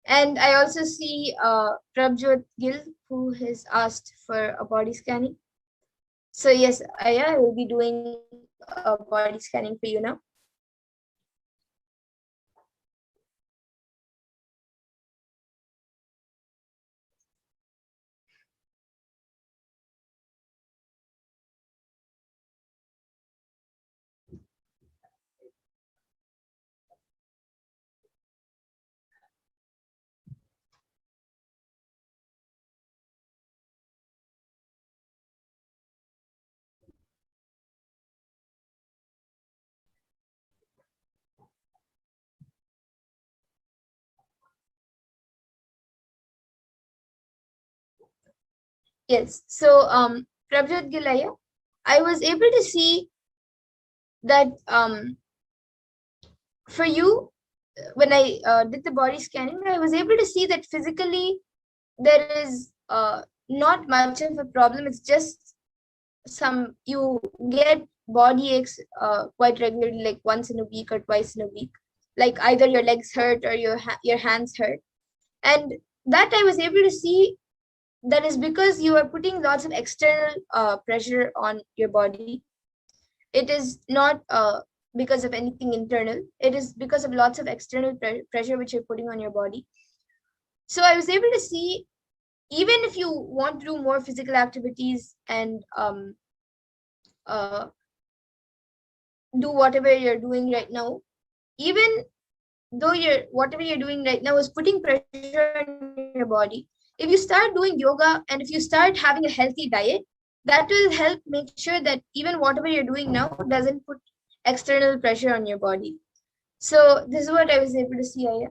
And I also see Prabjot Gill, who has asked for a body scanning. So yes, Aya, I will be doing a body scanning for you now. Yes, so Prabjot Gilaya, I was able to see that for you, when I did the body scanning, I was able to see that physically there is not much of a problem. It's just you get body aches quite regularly, like once in a week or twice in a week. Like either your legs hurt or your hands hurt. And that I was able to see, that is because you are putting lots of external pressure on your body. It is not because of anything internal. It is because of lots of external pressure which you're putting on your body. So I was able to see, even if you want to do more physical activities and do whatever you're doing right now, even though whatever you're doing right now is putting pressure on your body, if you start doing yoga and if you start having a healthy diet, that will help make sure that even whatever you're doing now doesn't put external pressure on your body. So this is what I was able to see, Aya.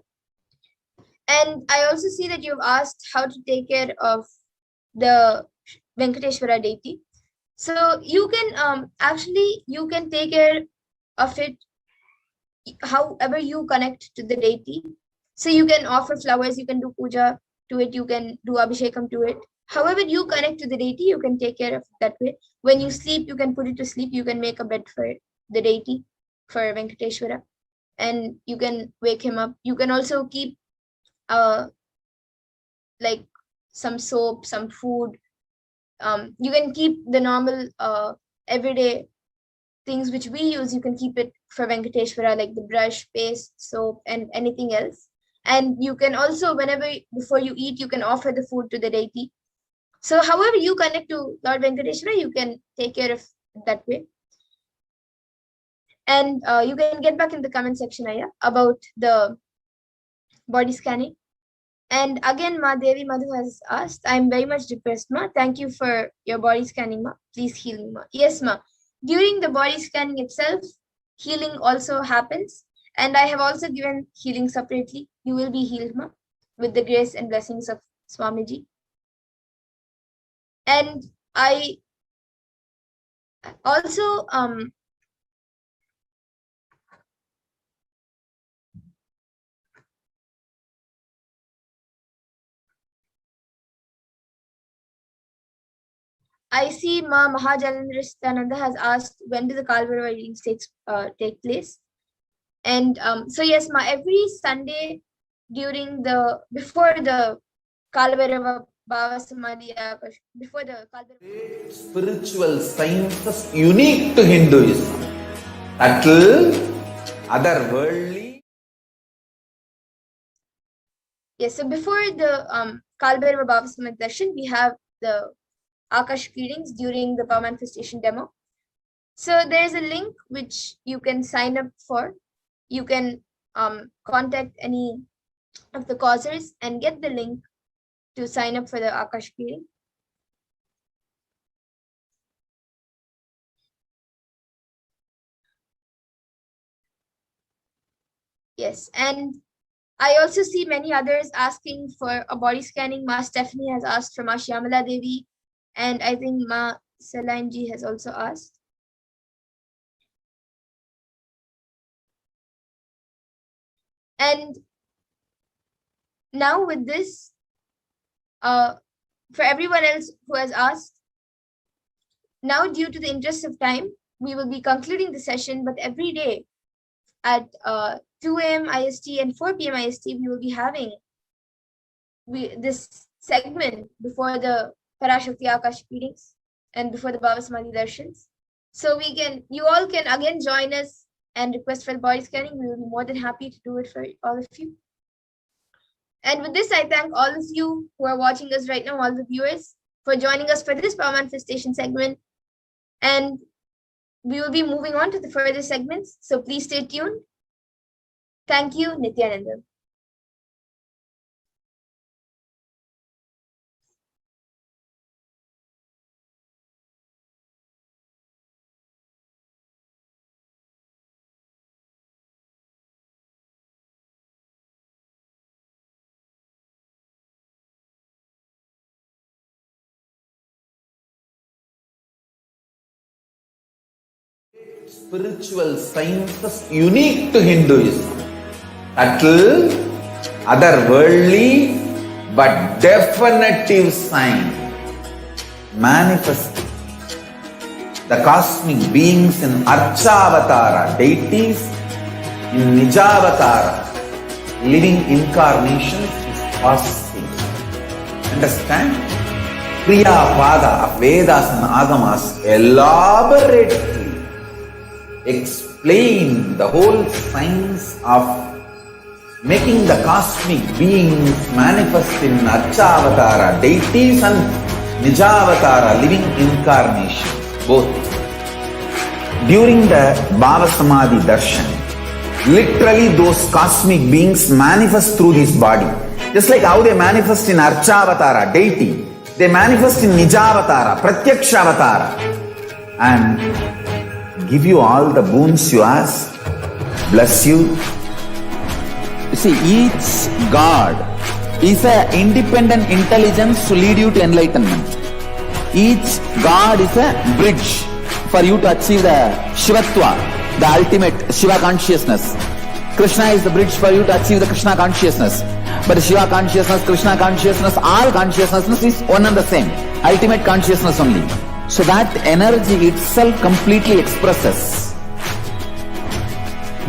And I also see that you've asked how to take care of the Venkateshwara deity. So you can actually, you can take care of it however you connect to the deity. So you can offer flowers, you can do puja to it, you can do abhishekam to it. However you connect to the deity, you can take care of it that way. When you sleep, you can put it to sleep, you can make a bed for the deity, for Venkateshwara, and you can wake him up. You can also keep like some soap, some food. You can keep the normal everyday things which we use, you can keep it for Venkateshwara, like the brush, paste, soap, and anything else. And you can also, before you eat, you can offer the food to the deity. So however you connect to Lord Venkateshwara, you can take care of it that way. And you can get back in the comment section, Aya, about the body scanning. And again, Ma Devi Madhu has asked, I'm very much depressed, Ma. Thank you for your body scanning, Ma. Please heal me, Ma. Yes, Ma. During the body scanning itself, healing also happens. And I have also given healing separately. You will be healed, Ma, with the grace and blessings of Swamiji. And I also I see Ma Mahajanendra Nithyananda has asked, when do the Kalvarava readings take place? And so yes, Ma, every Sunday before the Kalvarava BHAVASAMADHI, before the Kalvarava. Spiritual sciences unique to Hinduism. Subtle, otherworldly. Yes, so before the Kalvarava BHAVASAMADHI darshan, we have the Akash readings during the power manifestation demo. So there's a link which you can sign up for. You can contact any of the causers and get the link to sign up for the Akash reading. Yes, and I also see many others asking for a body scanning. Ma Stephanie has asked for Ma Shyamala Devi. And I think Ma Saline Ji has also asked. And now with this, for everyone else who has asked, now due to the interest of time, we will be concluding the session, but every day at 2 a.m. IST and 4 p.m. IST, we will be having this segment before the Parashakti Akash readings and before the BHAVASAMADHI darshans. So you all can again join us and request for the body scanning. We will be more than happy to do it for all of you. And with this, I thank all of you who are watching us right now, all the viewers, for joining us for this power manifestation segment. And we will be moving on to the further segments. So please stay tuned. Thank you, Nithyananda. Spiritual sciences unique to Hinduism. Subtle, otherworldly, but definitive sign. Manifesting the cosmic beings in Archavatara, deities in Nijavatara, living incarnations is possible. Understand? Kriya Pada of Vedas and Agamas elaborately explain the whole science of making the cosmic beings manifest in Archavatara, deities, and Nijavatara, living incarnations, both. During the BHAVASAMADHI darshan, literally those cosmic beings manifest through this body. Just like how they manifest in Archavatara, deity, they manifest in Nijavatara, Pratyakshavatara, and give you all the boons you ask, bless you. You see, each God is an independent intelligence to lead you to enlightenment. Each God is a bridge for you to achieve the Shivatva, the ultimate Shiva consciousness. Krishna is the bridge for you to achieve the Krishna consciousness. But Shiva consciousness, Krishna consciousness, all consciousness is one and the same. Ultimate consciousness only. So that energy itself completely expresses.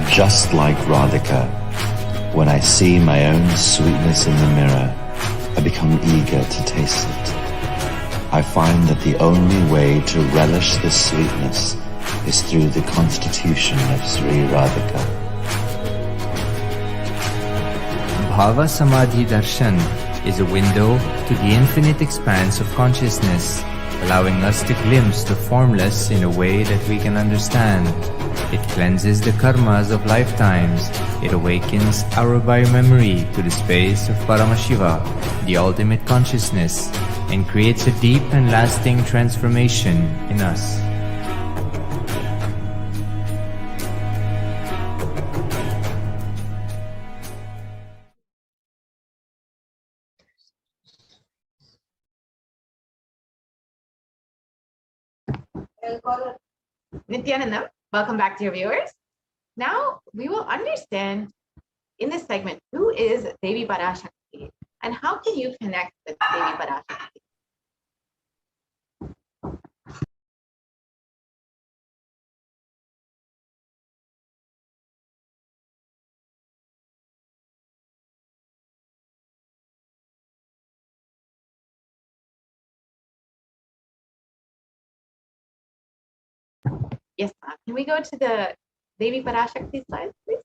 Just like Radhika, when I see my own sweetness in the mirror, I become eager to taste it. I find that the only way to relish this sweetness is through the constitution of Sri Radhika. BHAVASAMADHI darshan is a window to the infinite expanse of consciousness, allowing us to glimpse the formless in a way that we can understand. It cleanses the karmas of lifetimes. It awakens our biomemory to the space of Paramashiva, the ultimate consciousness, and creates a deep and lasting transformation in us. Nithyananda, welcome back, dear viewers. Now we will understand in this segment who is Devi Parashakti and how can you connect with Devi Parashakti. Yes, ma'am. Can we go to the Devi Parashakti slide, please?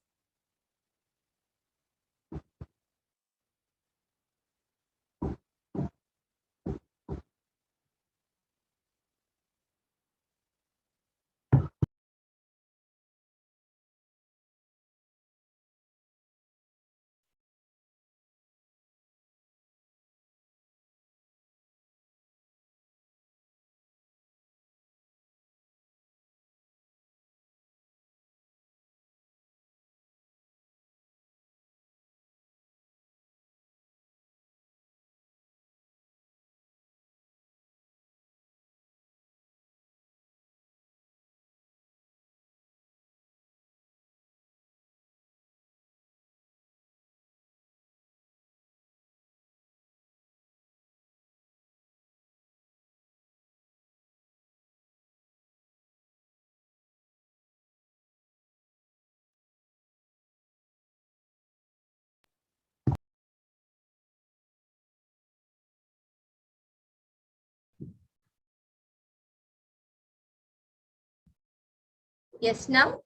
Yes, now?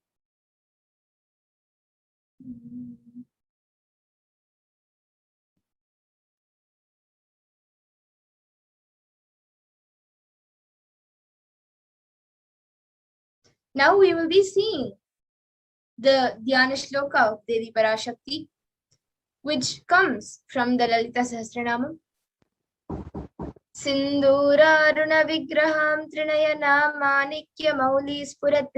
Now we will be seeing the Dhyana Shloka of Devi Parashakti, which comes from the Lalita Sahasranamam. Sindhuraruna vigraham trinayana manikya mauli spurat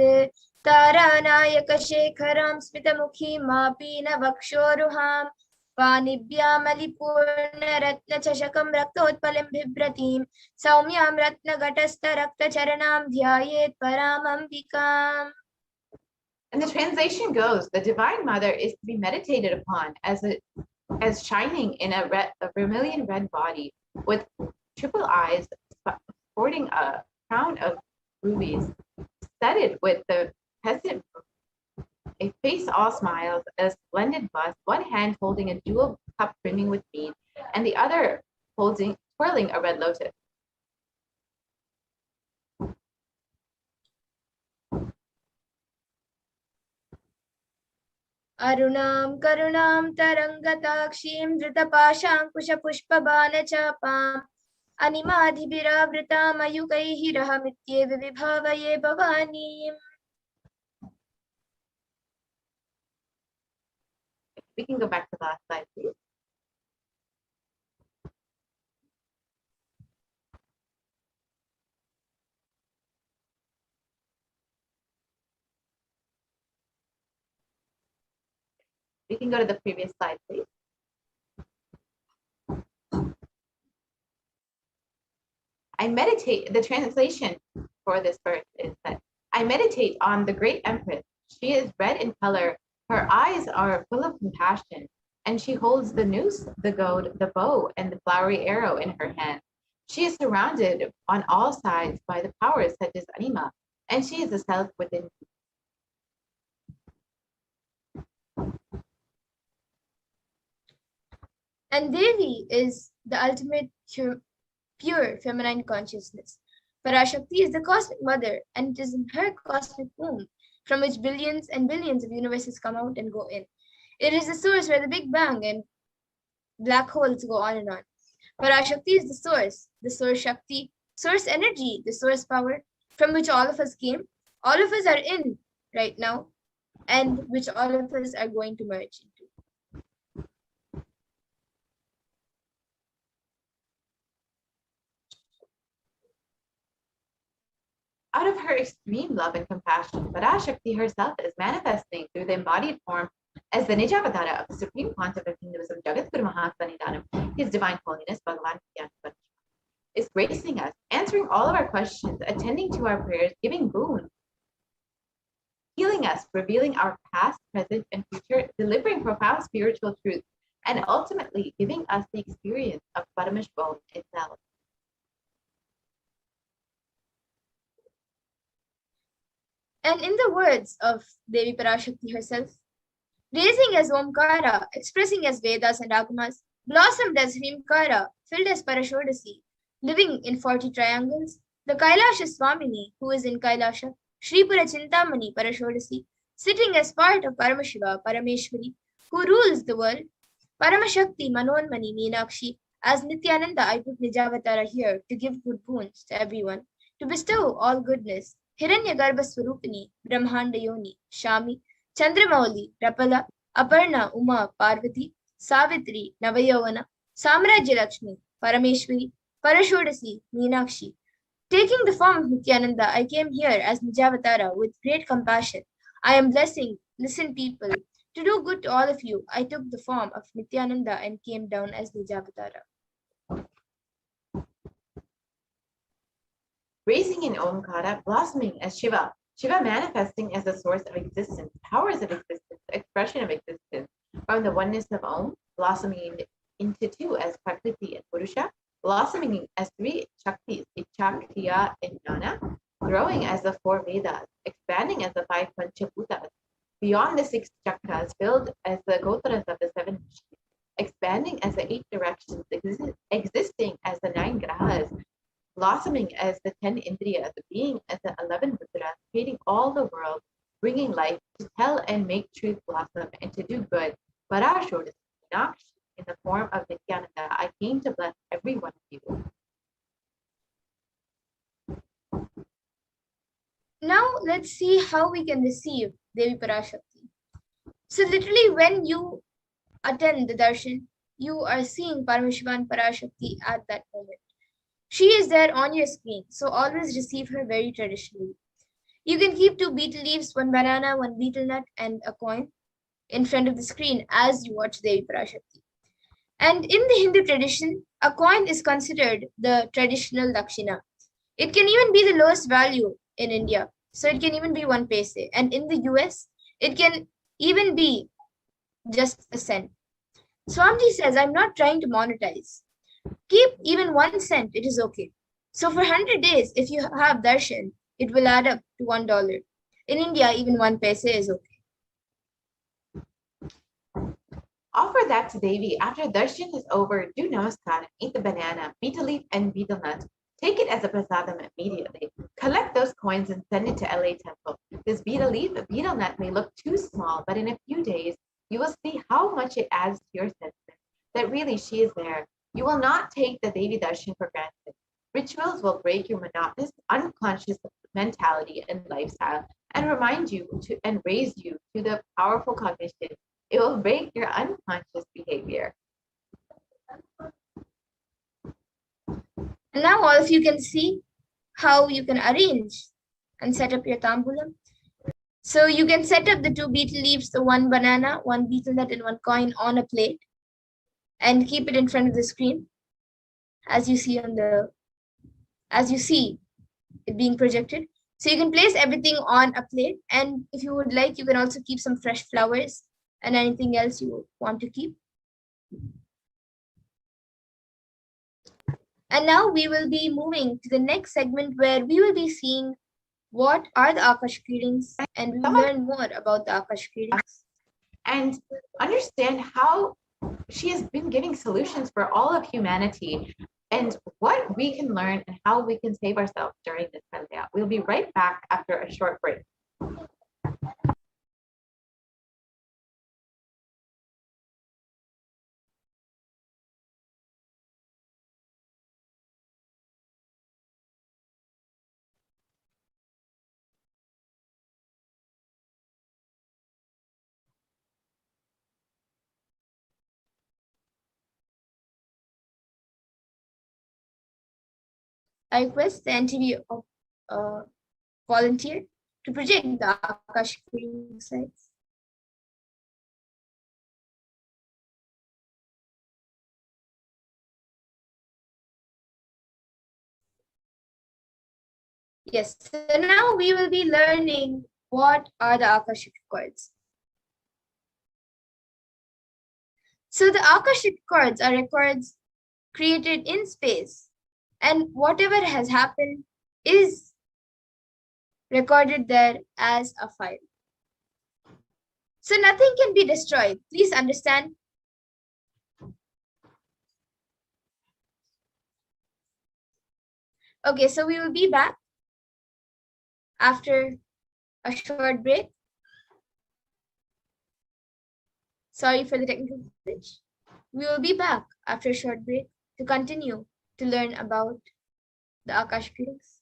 taranayaka shekharam smitamukhi mapina vakshoruham Panibhyamali ratna chashakam raktotpalim bhibratim saumyam ratna gatasta rakta charanam dhyayet paramambikam. And the translation goes, the Divine Mother is to be meditated upon as shining in a vermilion red body with triple eyes sporting a crown of rubies, studded with the peasant, a face all smiles, a splendid bust, one hand holding a jewel cup brimming with mead, and the other twirling a red lotus. Arunam karunam tarangatakshim dritapashankusha pushpabanachapam animadhibhiravritam ayukaihi rahamityeva vibhavaye bhavanim. We can go back to the last slide, please. We can go to the previous slide, please. I meditate, the translation for this verse is that I meditate on the great Empress. She is red in color Her eyes are full of compassion, and she holds the noose, the goad, the bow, and the flowery arrow in her hand. She is surrounded on all sides by the powers such as Anima, and she is a self within. And Devi is the ultimate pure feminine consciousness. Parashakti is the cosmic mother, and it is in her cosmic womb from which billions and billions of universes come out and go in. It is the source where the Big Bang and black holes go on and on. Parashakti is the source Shakti, source energy, the source power from which all of us came, all of us are in right now, and which all of us are going to merge into. Out of her extreme love and compassion, Parashakti herself is manifesting through the embodied form as the Nijavatara of the Supreme Pontiff of Hinduism, Jagadguru Mahasanidanam, His Divine Holiness, Bhagavan Nithyananda Paramashivam, is gracing us, answering all of our questions, attending to our prayers, giving boons, healing us, revealing our past, present, and future, delivering profound spiritual truths, and ultimately giving us the experience of Paramashivoham itself. And in the words of Devi Parashakti herself, raising as Omkara, expressing as Vedas and Agamas, blossomed as Hrimkara, filled as Parashodasi, living in 40 triangles, the Kailasa Swamini, who is in Kailasa, Shripura Chintamani Parashodasi, sitting as part of Paramashiva, Parameshwari, who rules the world, Paramashakti Manonmani Meenakshi, as Nithyananda, I put Nijavatara here to give good boons to everyone, to bestow all goodness. Hiranyagarbha Swarupini, Brahmanda Yoni, Shami, Chandramauli, Rapala, Aparna, Uma, Parvati, Savitri, Navayavana, Samrajya Lakshmi, Parameshwari, Parashodasi, Meenakshi. Taking the form of Nithyananda, I came here as Nijavatara with great compassion. I am blessing, listen people, to do good to all of you. I took the form of Nithyananda and came down as Nijavatara. Raising in Omkara, blossoming as Shiva, Shiva manifesting as the source of existence, powers of existence, expression of existence, from the oneness of Om, blossoming into two as Prakriti and Purusha, blossoming as three Shaktis, Ichakriya and Jnana, growing as the four Vedas, expanding as the five Panchabhutas, beyond the six chakras, filled as the Gotras of the seven Rishis, expanding as the eight directions, existing as the nine Grahas, blossoming as the 10 Indriyas, being as the 11 Rudras, creating all the world, bringing life to tell and make truth blossom and to do good. Parashodasi, Meenakshi, in the form of Nithyananda, I came to bless every one of you. Now let's see how we can receive Devi Parashakti. So literally when you attend the darshan, you are seeing Paramashivan Parashakti at that moment. She is there on your screen, so always receive her very traditionally. You can keep 2 betel leaves, 1 banana, 1 betel nut, and a coin in front of the screen as you watch Devi Parashakti. And in the Hindu tradition, a coin is considered the traditional dakshina. It can even be the lowest value in India. So it can even be 1 paise. And in the US, it can even be just a cent. Swamiji says, I'm not trying to monetize. Keep even 1 cent, it is okay. So for 100 days, if you have darshan, it will add up to $1. In India, even 1 paise is okay. Offer that to Devi. After darshan is over, do namaskar, eat the banana, betel leaf, and betel nut. Take it as a prasadam immediately. Collect those coins and send it to LA Temple. This betel leaf, betel nut may look too small, but in a few days, you will see how much it adds to your sentiment, that really she is there. You will not take the Devi darshan for granted. Rituals will break your monotonous, unconscious mentality and lifestyle and remind you to and raise you to the powerful cognition. It will break your unconscious behavior. And now all of you can see how you can arrange and set up your tambulam. So you can set up the 2 betel leaves, the 1 banana, 1 betel nut, and 1 coin on a plate and keep it in front of the screen as you see it being projected. So you can place everything on a plate, and if you would like, you can also keep some fresh flowers and anything else you want to keep. And now we will be moving to the next segment where we will be seeing what are the Akashic readings, and we will learn more about the Akashic readings. And understand how she has been giving solutions for all of humanity and what we can learn and how we can save ourselves during this pandemic. We'll be right back after a short break. I request the NTV volunteer to project the Akashic reading slides. Yes, so now we will be learning what are the Akashic records. So the Akashic records are records created in space, and whatever has happened is recorded there as a file. So nothing can be destroyed. Please understand. Okay, so we will be back after a short break. Sorry for the technical glitch. We will be back after a short break to continue to learn about the Akashic readings.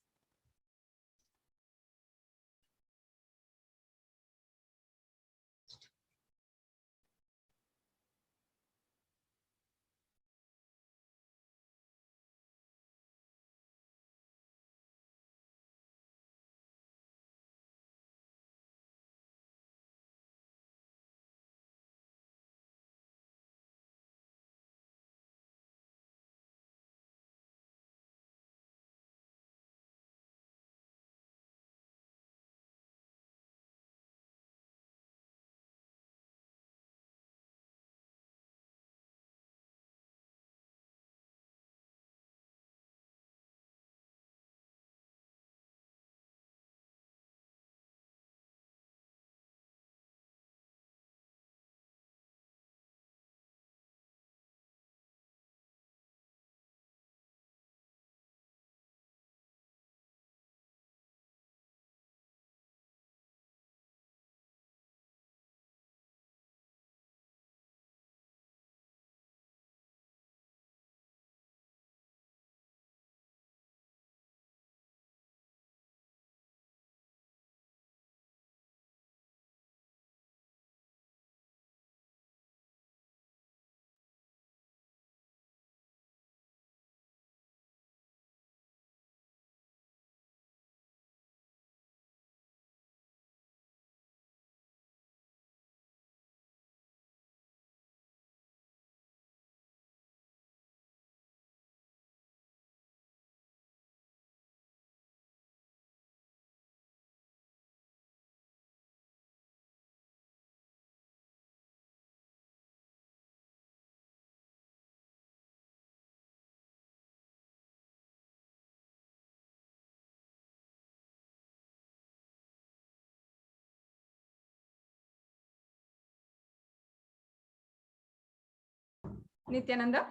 Nithyananda?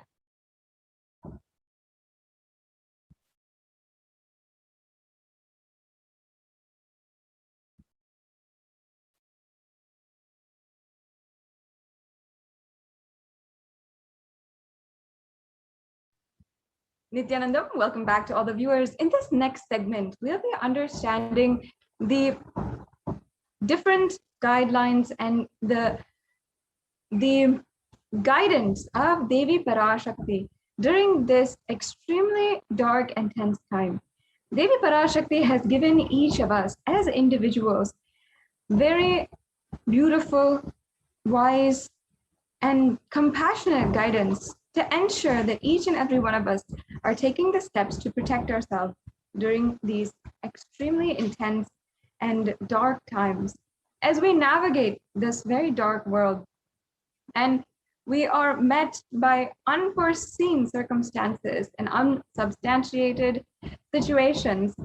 Nithyananda, welcome back to all the viewers. In this next segment, we'll be understanding the different guidelines and the guidance of Devi Parashakti during this extremely dark and tense time. Devi Parashakti has given each of us as individuals very beautiful, wise, and compassionate guidance to ensure that each and every one of us are taking the steps to protect ourselves during these extremely intense and dark times as we navigate this very dark world. And we are met by unforeseen circumstances and unsubstantiated situations.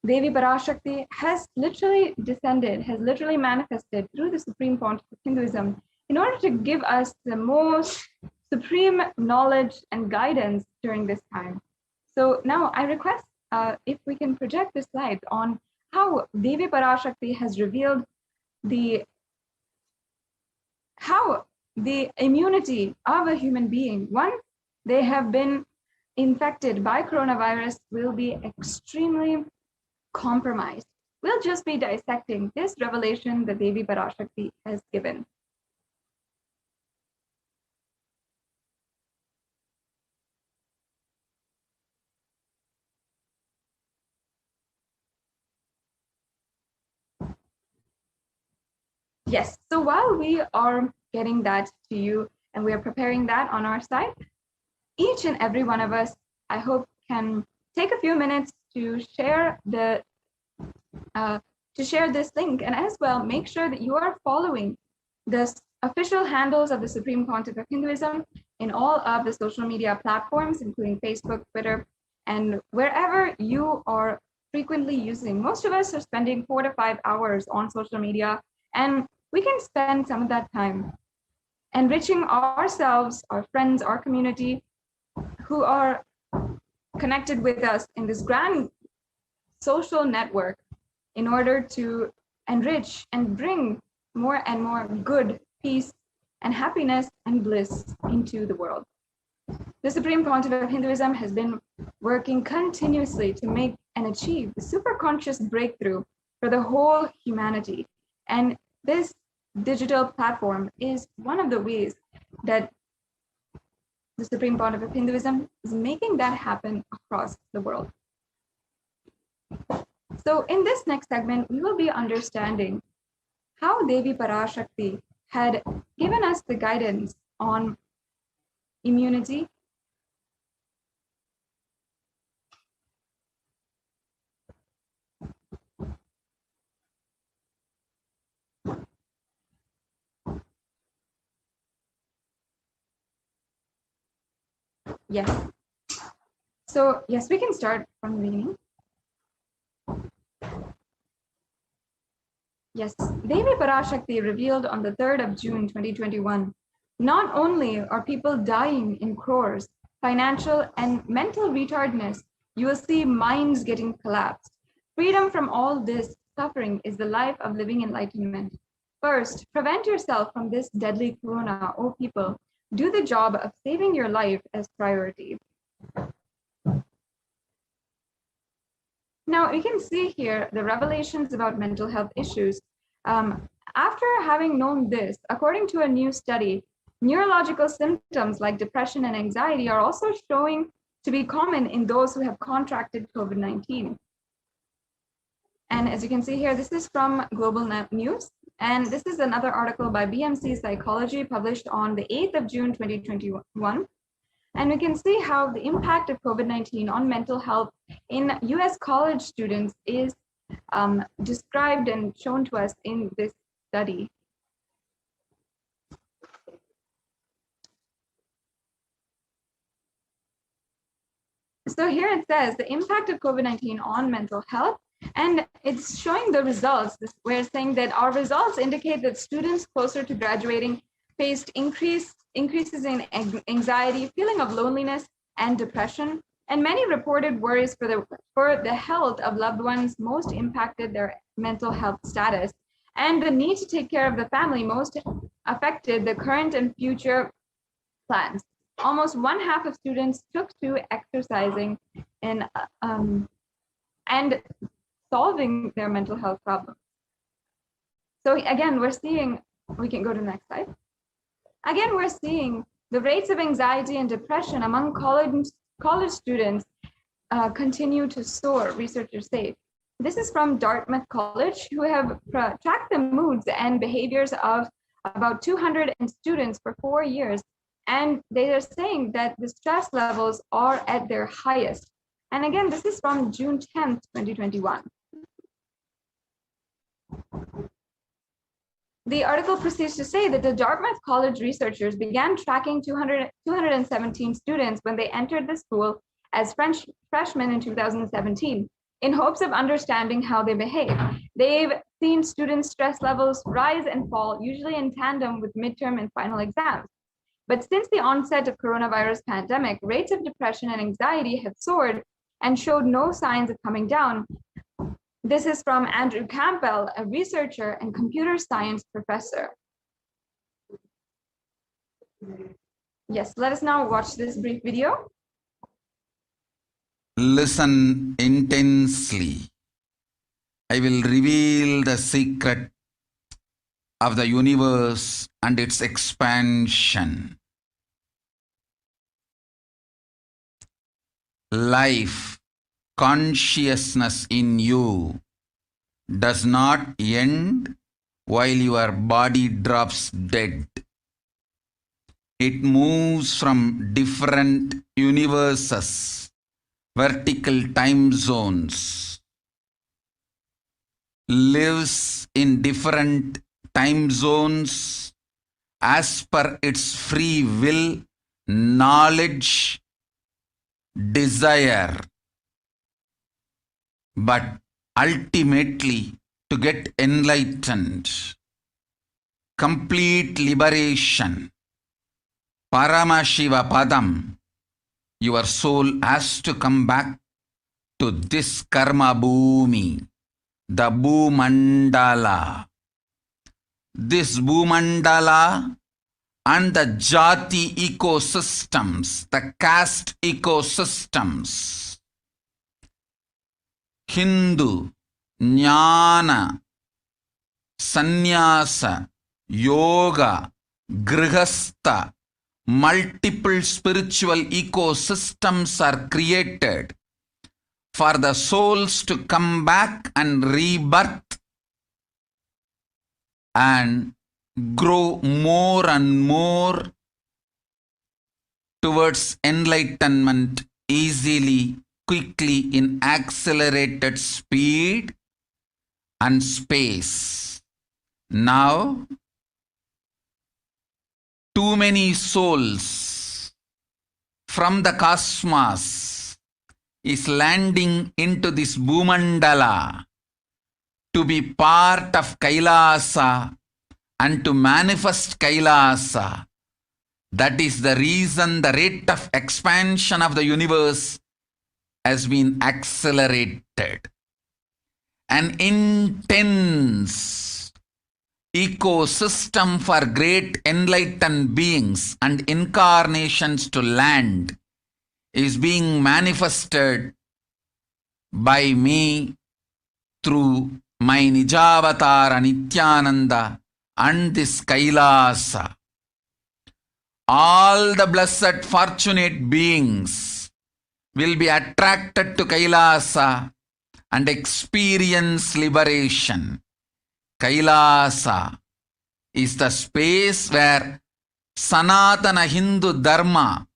Devi Parashakti has literally descended, has literally manifested through the Supreme Pontiff of Hinduism in order to give us the most supreme knowledge and guidance during this time. So now I request if we can project this slide on how Devi Parashakti has revealed how the immunity of a human being, once they have been infected by coronavirus, will be extremely compromised. We'll just be dissecting this revelation that Devi Parashakti has given. Yes, so while we are getting that to you and we are preparing that on our side, each and every one of us, I hope, can take a few minutes to share this link, and as well make sure that you are following the official handles of the Supreme Pontiff of Hinduism in all of the social media platforms, including Facebook, Twitter, and wherever you are frequently using. Most of us are spending 4 to 5 hours on social media, and we can spend some of that time enriching ourselves, our friends, our community who are connected with us in this grand social network in order to enrich and bring more and more good, peace, and happiness and bliss into the world. The Supreme Pontiff of Hinduism has been working continuously to make and achieve the superconscious breakthrough for the whole humanity. And this digital platform is one of the ways that the Supreme Pontiff of Hinduism is making that happen across the world. So in this next segment, we will be understanding how Devi Parashakti had given us the guidance on immunity, yes. So yes, we can start from the beginning. Yes, Devi Parashakti revealed on the 3rd of June 2021, not only are people dying in crores, financial and mental retardedness, you will see minds getting collapsed. Freedom from all this suffering is the life of living enlightenment. First, prevent yourself from this deadly corona, O people. Do the job of saving your life as priority. Now, you can see here the revelations about mental health issues. After having known this, according to a new study, neurological symptoms like depression and anxiety are also showing to be common in those who have contracted COVID-19. And as you can see here, this is from Global News. And this is another article by BMC Psychology published on the 8th of June, 2021. And we can see how the impact of COVID-19 on mental health in US college students is described and shown to us in this study. So here it says the impact of COVID-19 on mental health, and it's showing the results. We're saying that our results indicate that students closer to graduating faced increases in anxiety, feeling of loneliness, and depression, and many reported worries for the health of loved ones most impacted their mental health status, and the need to take care of the family most affected the current and future plans. Almost 1/2 of students took to exercising and solving their mental health problems. So again, we're seeing, we can go to the next slide. Again, we're seeing the rates of anxiety and depression among college students continue to soar, researchers say. This is from Dartmouth College, who have tracked the moods and behaviors of about 200 students for 4 years. And they are saying that the stress levels are at their highest. And again, this is from June 10th, 2021. The article proceeds to say that the Dartmouth College researchers began tracking 217 students when they entered the school as freshmen in 2017 in hopes of understanding how they behave. They've seen students' stress levels rise and fall, usually in tandem with midterm and final exams. But since the onset of coronavirus pandemic, rates of depression and anxiety have soared and showed no signs of coming down. This is from Andrew Campbell, a researcher and computer science professor. Yes, let us now watch this brief video. Listen intensely. I will reveal the secret of the universe and its expansion. Life, consciousness in you does not end while your body drops dead. It moves from different universes, vertical time zones, lives in different time zones as per its free will, knowledge, desire. But ultimately, to get enlightened, complete liberation, Paramashivoham, your soul has to come back to this karma bhumi, the Bhumandala. This Bhumandala and the Jati ecosystems, the caste ecosystems, Hindu, Jnana, Sannyasa, Yoga, Grihastha, multiple spiritual ecosystems are created for the souls to come back and rebirth and grow more and more towards enlightenment easily, quickly, in accelerated speed and space. Now, too many souls from the cosmos is landing into this Bhumandala to be part of Kailasa and to manifest Kailasa. That is the reason the rate of expansion of the universe has been accelerated. An intense ecosystem for great enlightened beings and incarnations to land is being manifested by me through my Nijavatara Nithyananda and this Kailasa. All the blessed fortunate beings will be attracted to Kailasa and experience liberation. Kailasa is the space where Sanatana Hindu Dharma,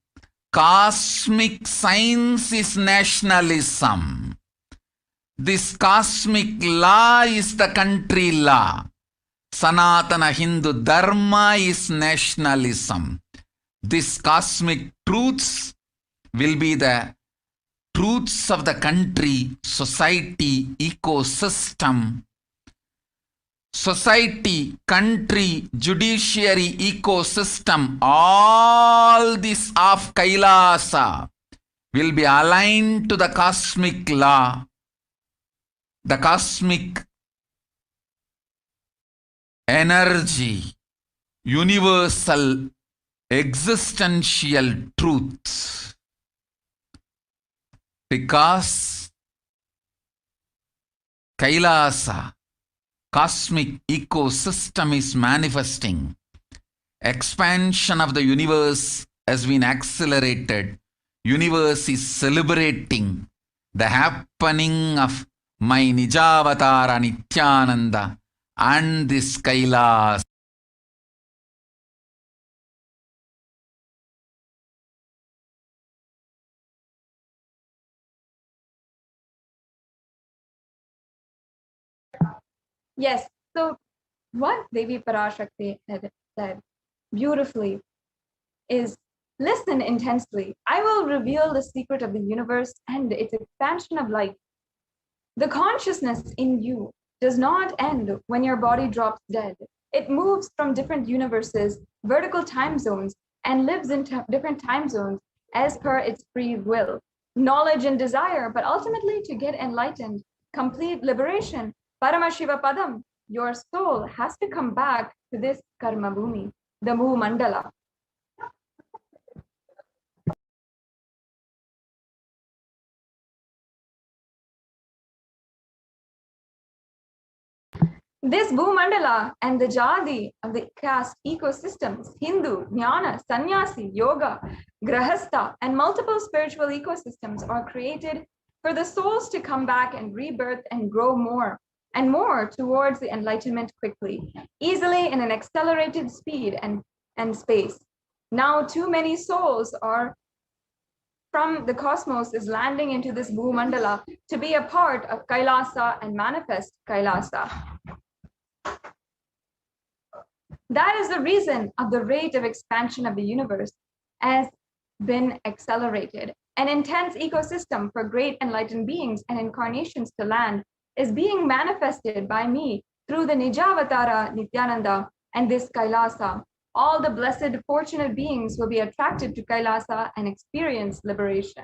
cosmic science is nationalism. This cosmic law is the country law. Sanatana Hindu Dharma is nationalism. These cosmic truths will be the truths of the country, society, ecosystem. Society, country, judiciary, ecosystem, all this of Kailasa will be aligned to the cosmic law, the cosmic energy, universal existential truth. Because Kailasa, cosmic ecosystem is manifesting. Expansion of the universe has been accelerated. Universe is celebrating the happening of my Nijavatara Nithyananda and this Kailasa. Yes, so what Devi Parashakti had said beautifully is, listen intensely. I will reveal the secret of the universe and its expansion of light. The consciousness in you does not end when your body drops dead. It moves from different universes, vertical time zones, and lives in different time zones as per its free will, knowledge and desire, but ultimately to get enlightened, complete liberation, Paramashiva Padam, your soul has to come back to this karma bhumi, the Bhu Mandala. This Bhumandala and the Jadi of the caste ecosystems, Hindu, Jnana, Sannyasi, Yoga, Grahastha, and multiple spiritual ecosystems are created for the souls to come back and rebirth and grow more and more towards the enlightenment quickly, easily in an accelerated speed and space. Now too many souls are from the cosmos is landing into this Bhumandala to be a part of Kailasa and manifest Kailasa. That is the reason of the rate of expansion of the universe has been accelerated. An intense ecosystem for great enlightened beings and incarnations to land is being manifested by me through the Nijavatara Nithyananda and this Kailasa. All the blessed, fortunate beings will be attracted to Kailasa and experience liberation.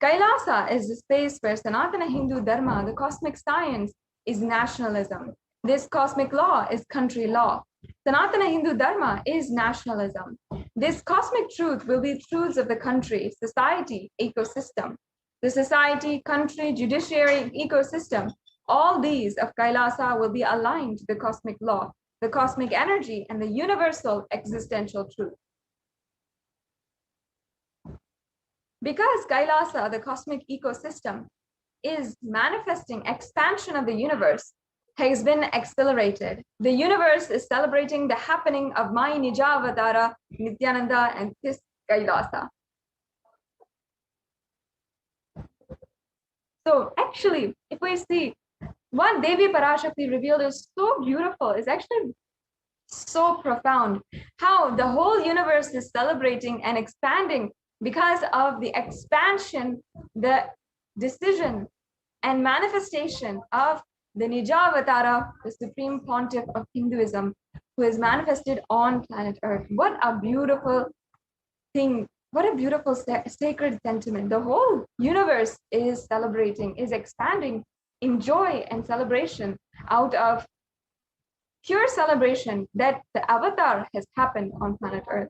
Kailasa is the space where Sanatana Hindu Dharma, the cosmic science, is nationalism. This cosmic law is country law. Sanatana Hindu Dharma is nationalism. This cosmic truth will be truths of the country, society, ecosystem. The society, country, judiciary, ecosystem, all these of Kailasa will be aligned to the cosmic law, the cosmic energy, and the universal existential truth. Because Kailasa, the cosmic ecosystem, is manifesting expansion of the universe, has been accelerated. The universe is celebrating the happening of my Nijavatara, Nithyananda, and this Kailasa. So actually, if we see what Devi Parashakti revealed is so beautiful, is actually so profound, how the whole universe is celebrating and expanding because of the expansion, the decision and manifestation of the Nijavatara, the supreme pontiff of Hinduism, who is manifested on planet Earth. What a beautiful thing, what a beautiful sacred sentiment. The whole universe is celebrating, is expanding in joy and celebration out of pure celebration that the avatar has happened on planet Earth.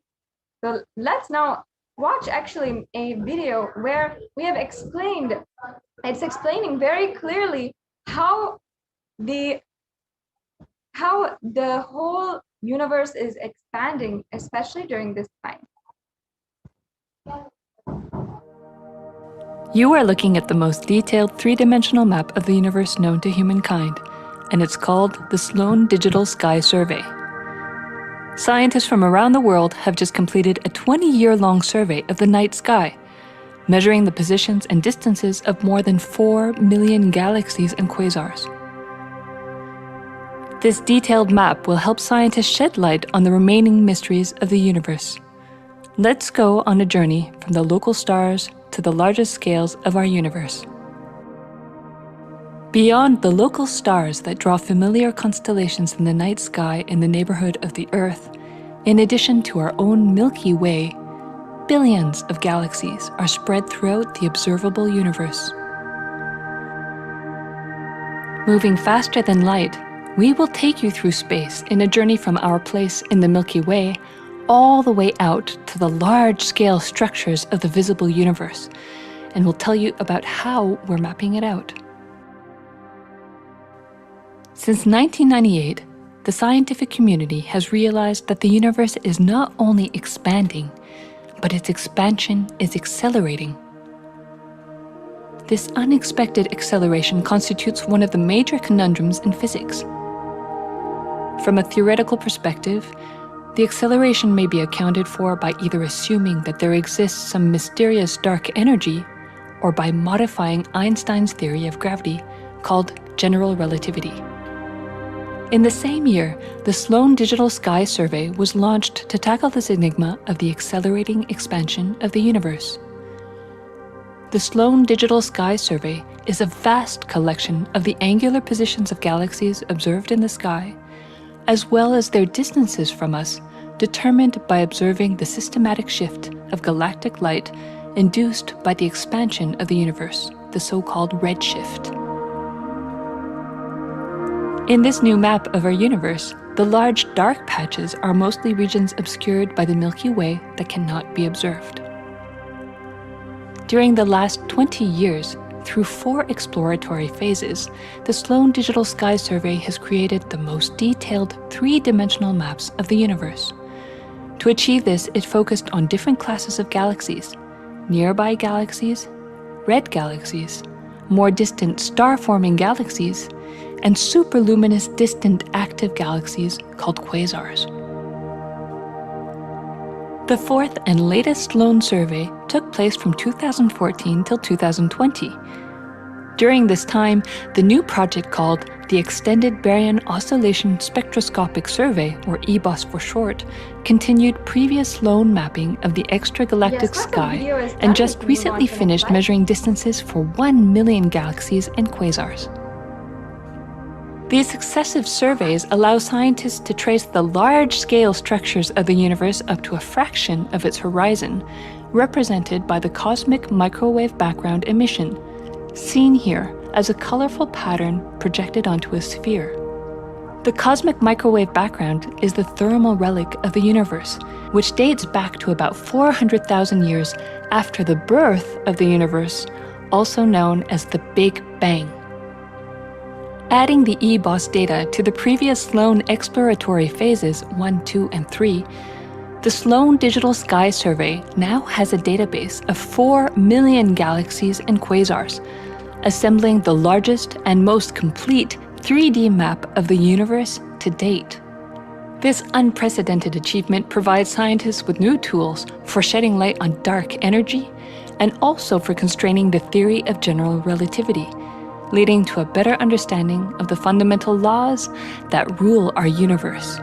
So let's now watch actually a video where we have explained, it's explaining very clearly how the whole universe is expanding, especially during this time. You are looking at the most detailed three-dimensional map of the universe known to humankind, and it's called the Sloan Digital Sky Survey. Scientists from around the world have just completed a 20-year-long survey of the night sky, measuring the positions and distances of more than 4 million galaxies and quasars. This detailed map will help scientists shed light on the remaining mysteries of the universe. Let's go on a journey from the local stars to the largest scales of our universe. Beyond the local stars that draw familiar constellations in the night sky in the neighborhood of the Earth, in addition to our own Milky Way, billions of galaxies are spread throughout the observable universe. Moving faster than light, we will take you through space in a journey from our place in the Milky Way all the way out to the large-scale structures of the visible universe, and we'll tell you about how we're mapping it out. Since 1998, the scientific community has realized that the universe is not only expanding, but its expansion is accelerating. This unexpected acceleration constitutes one of the major conundrums in physics. From a theoretical perspective, the acceleration may be accounted for by either assuming that there exists some mysterious dark energy, or by modifying Einstein's theory of gravity, called general relativity. In the same year, the Sloan Digital Sky Survey was launched to tackle this enigma of the accelerating expansion of the universe. The Sloan Digital Sky Survey is a vast collection of the angular positions of galaxies observed in the sky, as well as their distances from us, determined by observing the systematic shift of galactic light induced by the expansion of the universe, the so-called redshift. In this new map of our universe, the large dark patches are mostly regions obscured by the Milky Way that cannot be observed. During the last 20 years, through 4 exploratory phases, the Sloan Digital Sky Survey has created the most detailed 3-dimensional maps of the universe. To achieve this, it focused on different classes of galaxies: nearby galaxies, red galaxies, more distant star-forming galaxies, and superluminous distant active galaxies called quasars. The 4th and latest Sloan survey took place from 2014 till 2020. During this time, the new project called the Extended Baryon Oscillation Spectroscopic Survey, or EBOS for short, continued previous Sloan mapping of the extragalactic sky and just recently finished measuring distances for 1 million galaxies and quasars. These successive surveys allow scientists to trace the large-scale structures of the universe up to a fraction of its horizon, represented by the cosmic microwave background emission, seen here as a colorful pattern projected onto a sphere. The cosmic microwave background is the thermal relic of the universe, which dates back to about 400,000 years after the birth of the universe, also known as the Big Bang. Adding the EBOS data to the previous Sloan exploratory phases 1, 2, and 3, the Sloan Digital Sky Survey now has a database of 4 million galaxies and quasars, assembling the largest and most complete 3D map of the universe to date. This unprecedented achievement provides scientists with new tools for shedding light on dark energy and also for constraining the theory of general relativity, leading to a better understanding of the fundamental laws that rule our universe.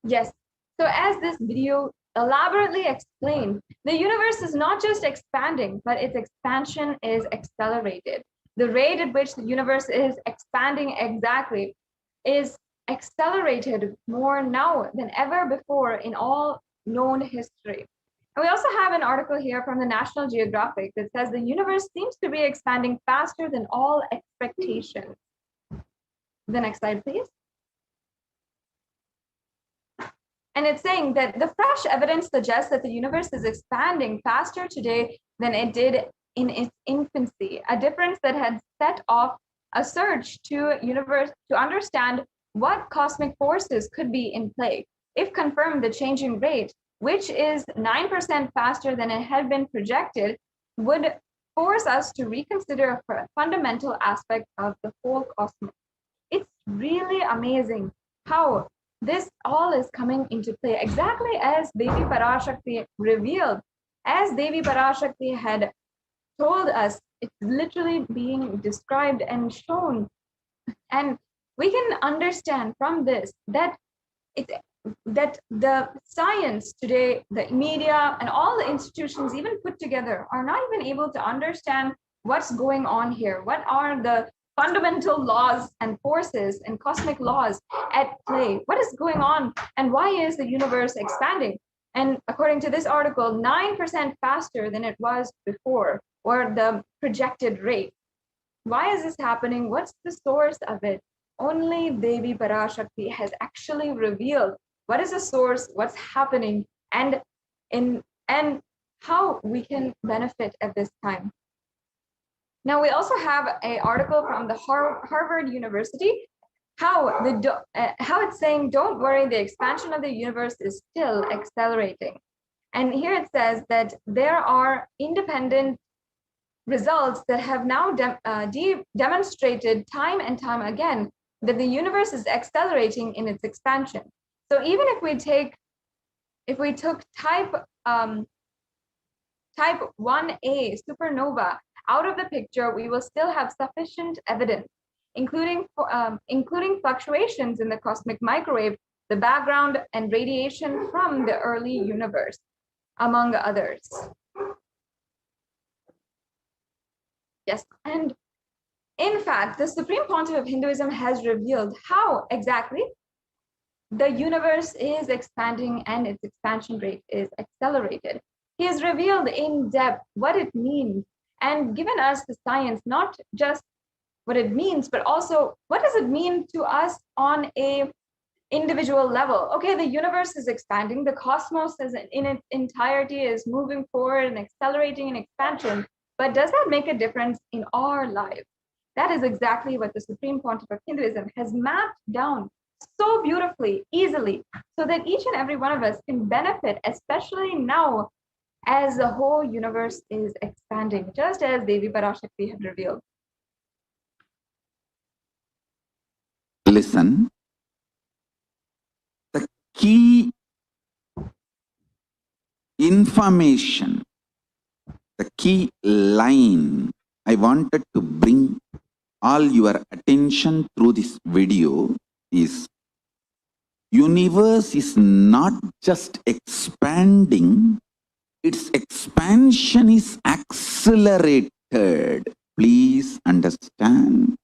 Yes, so as this video elaborately explained, the universe is not just expanding, but its expansion is accelerated. The rate at which the universe is expanding exactly is accelerated more now than ever before in all known history. And we also have an article here from the National Geographic that says the universe seems to be expanding faster than all expectations. The next slide, please. And it's saying that the fresh evidence suggests that the universe is expanding faster today than it did in its infancy, a difference that had set off a search to understand what cosmic forces could be in play. If confirmed, the changing rate, which is 9% faster than it had been projected, would force us to reconsider a fundamental aspect of the whole cosmos. It's really amazing how this all is coming into play, exactly as Devi Parashakti revealed. As Devi Parashakti had told us, it's literally being described and shown. And we can understand from this that the science today, the media, and all the institutions even put together are not even able to understand what's going on here. What are the fundamental laws and forces and cosmic laws at play? What is going on, and why is the universe expanding? And according to this article, 9% faster than it was before, or the projected rate. Why is this happening? What's the source of it? Only Devi Parashakti has actually revealed what is the source, what's happening, and how we can benefit at this time. Now, we also have an article from the Harvard University how it's saying, don't worry, the expansion of the universe is still accelerating. And here it says that there are independent results that have now demonstrated time and time again that the universe is accelerating in its expansion. So even if we took type 1a supernova out of the picture, we will still have sufficient evidence, including fluctuations in the cosmic microwave, the background and radiation from the early universe, among others. Yes, and in fact, the Supreme Pontiff of Hinduism has revealed how exactly the universe is expanding and its expansion rate is accelerated. He has revealed in depth what it means and given us the science, not just what it means, but also what does it mean to us on a individual level. Okay, the universe is expanding, the cosmos is in its entirety is moving forward and accelerating in expansion, but does that make a difference in our lives? That is exactly what the Supreme Pontiff of Hinduism has mapped down so beautifully, easily, so that each and every one of us can benefit, especially now as the whole universe is expanding, just as Devi Parashakti had revealed. Listen, the key information, the key line I wanted to bring all your attention through this video is universe is not just expanding, its expansion is accelerated. Please understand.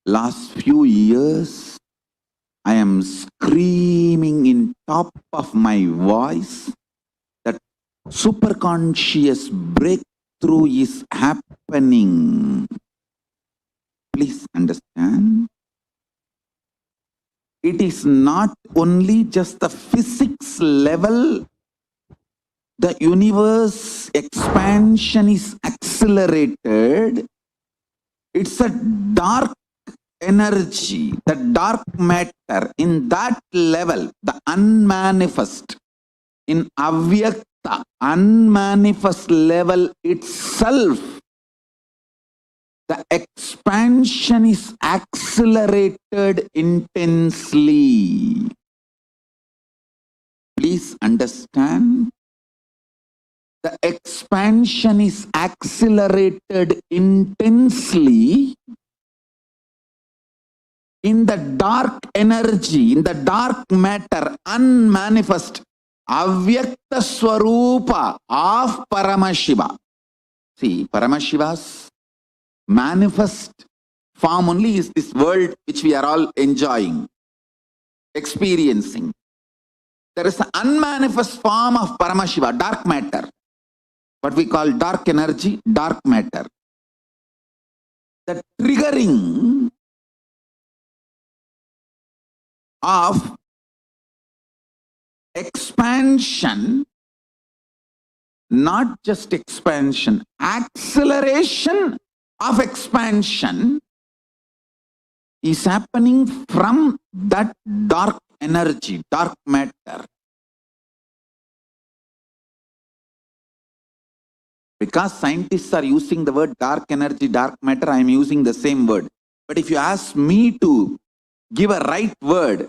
Last few years, I am screaming in top of my voice that superconscious breakthrough is happening. Please understand. It is not only just the physics level. The universe expansion is accelerated. It's a dark energy, the dark matter, in that level, the unmanifest, in avyakta, unmanifest level itself, the expansion is accelerated intensely. Please understand. The expansion is accelerated intensely in the dark energy, in the dark matter, unmanifest, avyakta swarupa of Paramashiva. See, Paramashiva's manifest form only is this world which we are all enjoying, experiencing. There is an unmanifest form of Paramashiva, dark matter, what we call dark energy, dark matter. The triggering of expansion, not just expansion, acceleration of expansion is happening from that dark energy, dark matter. Because scientists are using the word dark energy, dark matter, I am using the same word. But if you ask me to give a right word,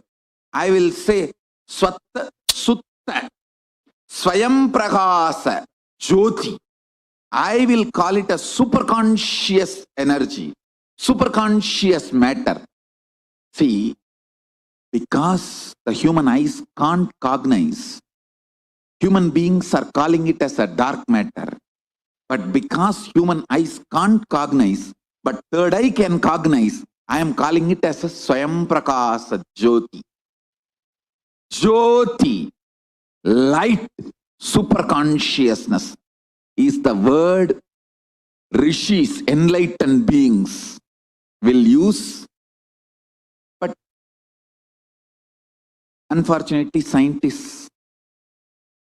I will say Swatta Sutta Swayam Prakasa Jyoti. I will call it a superconscious energy, superconscious matter. See, because the human eyes can't cognize, human beings are calling it as a dark matter. But because human eyes can't cognize, but third eye can cognize, I am calling it as a Swayam Prakasa Jyoti. Jyoti, light, superconsciousness is the word rishis, enlightened beings will use. But unfortunately, scientists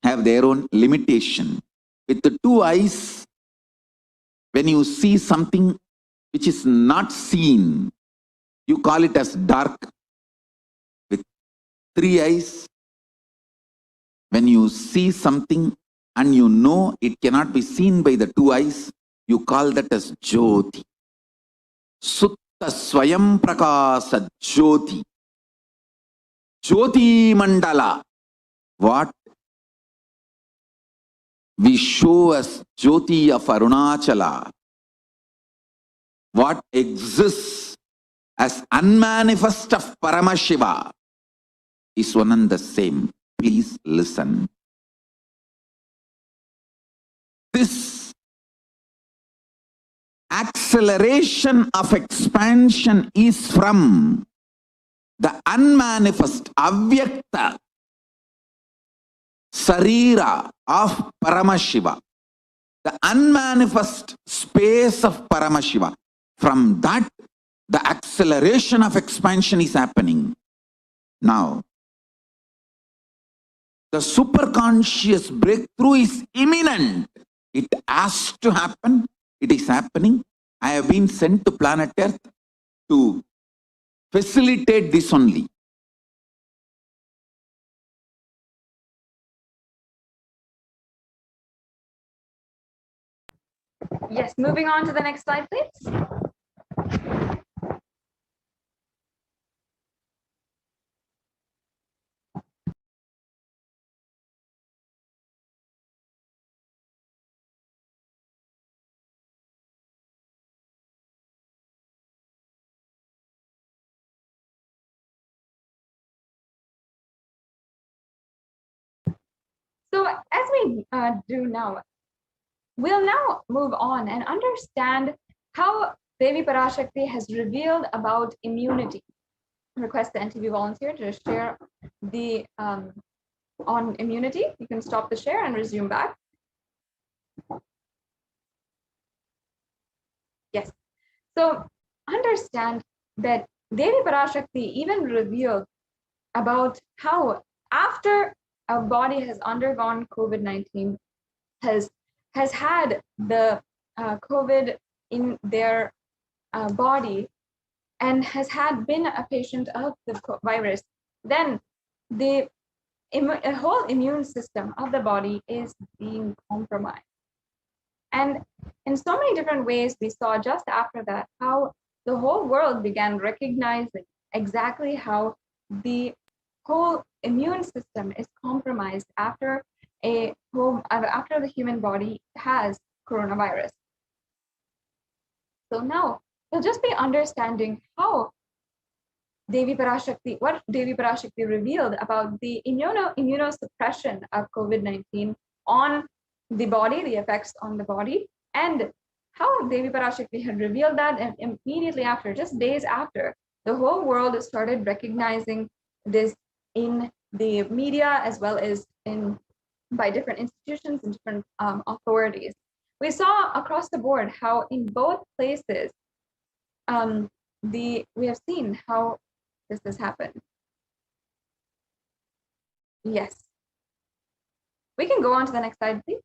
have their own limitation. With the two eyes, when you see something which is not seen, You call it as dark with 3 eyes. When you see something and you know it cannot be seen by the 2 eyes, you call that as Jyoti. Sutta Swayam Prakasa Jyoti. Jyoti Mandala. What we show as Jyoti of Arunachala, what exists as unmanifest of Paramashiva, is one and the same. Please listen. This acceleration of expansion is from the unmanifest, avyakta sarira of Paramashiva, the unmanifest space of Paramashiva. From that, the acceleration of expansion is happening. Now, the superconscious breakthrough is imminent. It has to happen. It is happening. I have been sent to planet Earth to facilitate this only. Yes, moving on to the next slide, please. So as we do now, we'll now move on and understand how Devi Parashakti has revealed about immunity. Request the NTV volunteer to share the on immunity. You can stop the share and resume back. Yes. So understand that Devi Parashakti even revealed about how after a body has undergone COVID-19, has had the COVID in their body and has been a patient of the virus, then the whole immune system of the body is being compromised. And in so many different ways, we saw just after that how the whole world began recognizing exactly how the whole immune system is compromised after the human body has coronavirus. So now we'll just be understanding how what Devi Parashakti revealed about the immunosuppression of COVID-19 on the body, the effects on the body, and how Devi Parashakti had revealed that, and immediately after, just days after, the whole world started recognizing this in the media as well as by different institutions and different authorities. We saw across the board how in both places we have seen how this has happened. Yes. We can go on to the next slide, please.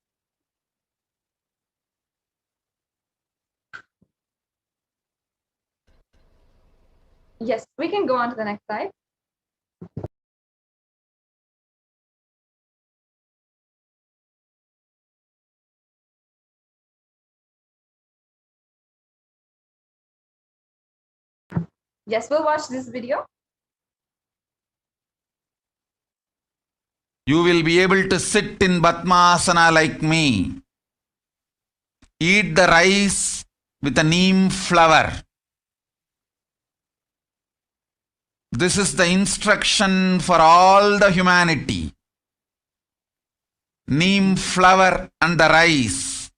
Yes, we can go on to the next slide. Yes, we'll watch this video. You will be able to sit in Padmasana like me. Eat the rice with a neem flower. This is the instruction for all the humanity. Neem flower and the rice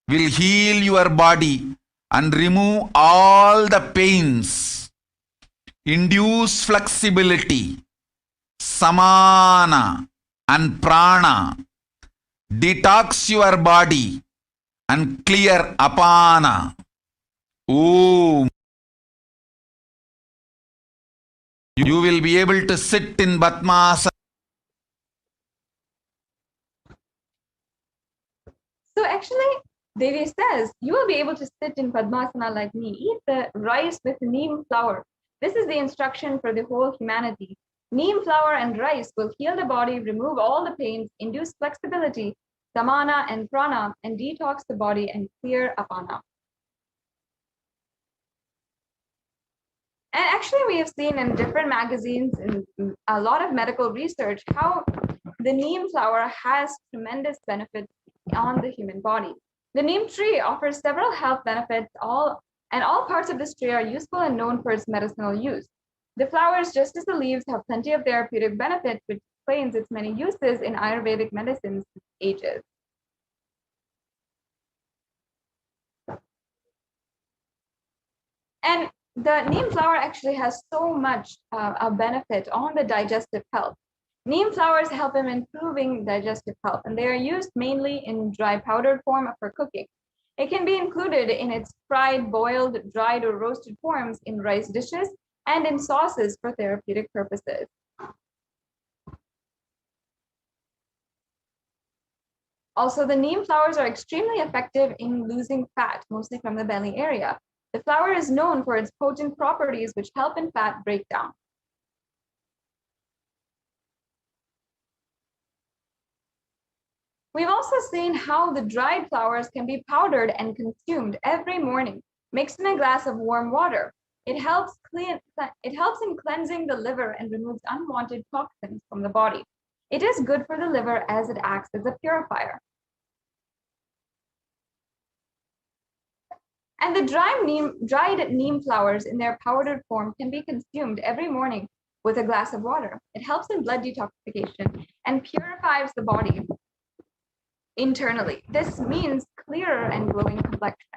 will heal your body and remove all the pains, induce flexibility, samana and prana, detox your body and clear apana. Om. You will be able to sit in Padmasana. So actually, Devi says, you will be able to sit in Padmasana like me, eat the rice with neem flour. This is the instruction for the whole humanity. Neem flower and rice will heal the body, remove all the pains, induce flexibility, samana and prana, and detox the body and clear apana. And actually, we have seen in different magazines and a lot of medical research how the neem flower has tremendous benefits on the human body. The neem tree offers several health benefits, all parts of this tree are useful and known for its medicinal use. The flowers, just as the leaves, have plenty of therapeutic benefits, which explains its many uses in Ayurvedic medicine since ages. And the neem flower actually has so much a benefit on the digestive health. Neem flowers help in improving digestive health, and they are used mainly in dry powdered form for cooking. It can be included in its fried, boiled, dried, or roasted forms in rice dishes and in sauces for therapeutic purposes. Also, the neem flowers are extremely effective in losing fat, mostly from the belly area. The flower is known for its potent properties, which help in fat breakdown. We've also seen how the dried flowers can be powdered and consumed every morning, mixed in a glass of warm water. It helps in cleansing the liver and removes unwanted toxins from the body. It is good for the liver as it acts as a purifier. And the dried neem flowers in their powdered form can be consumed every morning with a glass of water. It helps in blood detoxification and purifies the body internally. This means clearer and glowing complexion.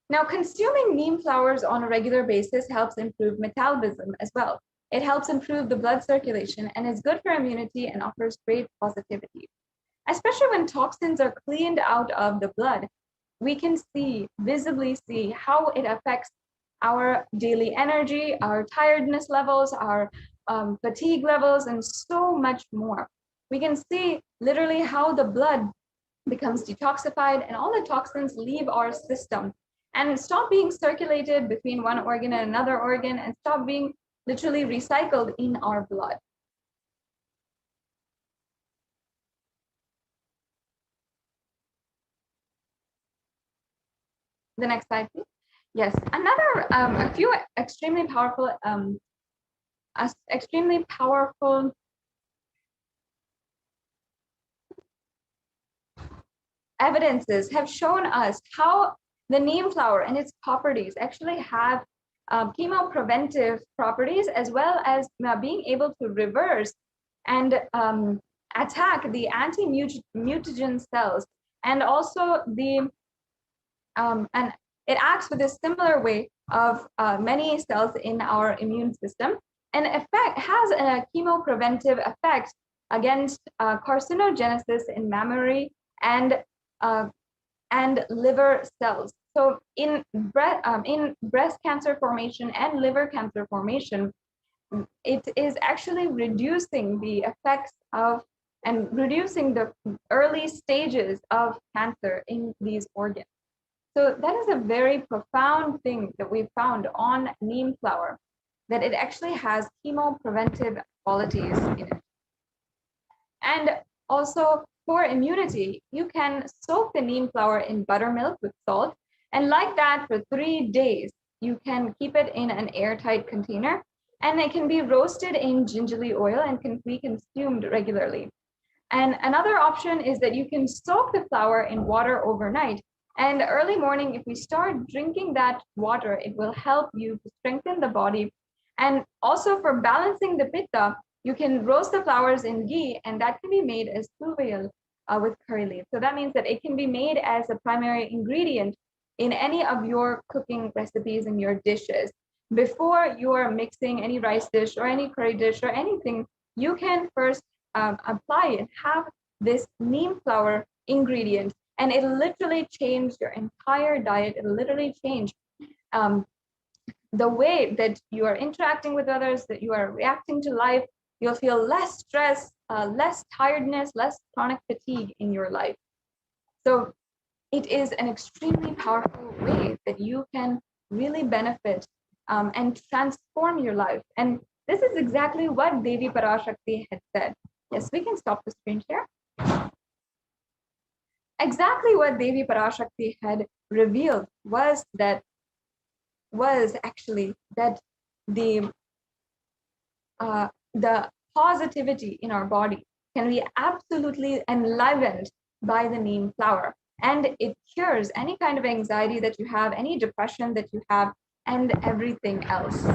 Now, consuming neem flowers on a regular basis helps improve metabolism as well. It helps improve the blood circulation and is good for immunity and offers great positivity. Especially when toxins are cleaned out of the blood, we can visibly see how it affects our daily energy, our tiredness levels, our fatigue levels, and so much more. We can see literally how the blood becomes detoxified and all the toxins leave our system and stop being circulated between one organ and another organ and stop being literally recycled in our blood. The next slide, please. Yes, a few extremely powerful evidences have shown us how the neem flower and its properties actually have chemopreventive properties, as well as being able to reverse and attack the anti-mutagen cells, and also and it acts with a similar way of many cells in our immune system, and has a chemopreventive effect against carcinogenesis in mammary and liver cells. So in breast cancer formation and liver cancer formation, it is actually reducing the effects of and reducing the early stages of cancer in these organs. So that is a very profound thing that we found on neem flower, that it actually has chemopreventive qualities in it. And also for immunity, you can soak the neem flower in buttermilk with salt, and like that for 3 days. You can keep it in an airtight container, and it can be roasted in gingerly oil and can be consumed regularly. And another option is that you can soak the flower in water overnight, and early morning, if we start drinking that water, it will help you to strengthen the body. And also for balancing the pitta, you can roast the flowers in ghee, and that can be made as tuvail with curry leaf. So that means that it can be made as a primary ingredient in any of your cooking recipes in your dishes. Before you are mixing any rice dish or any curry dish or anything, you can first apply and have this neem flower ingredient, and it'll literally change your entire diet. It'll literally change the way that you are interacting with others, that you are reacting to life. You'll feel less stress, less tiredness, less chronic fatigue in your life. So it is an extremely powerful way that you can really benefit and transform your life. And this is exactly what Devi Parashakti had said. Yes, we can stop the screen share. Exactly what Devi Parashakti had revealed was actually that the positivity in our body can be absolutely enlivened by the neem flower, and it cures any kind of anxiety that you have, any depression that you have, and everything else.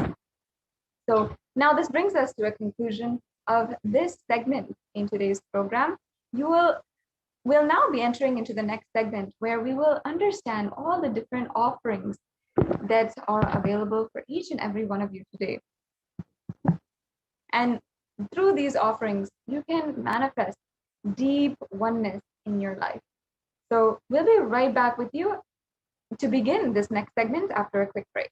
So now this brings us to a conclusion of this segment in today's program. We'll now be entering into the next segment, where we will understand all the different offerings that are available for each and every one of you today. And through these offerings, you can manifest deep oneness in your life. So we'll be right back with you to begin this next segment after a quick break.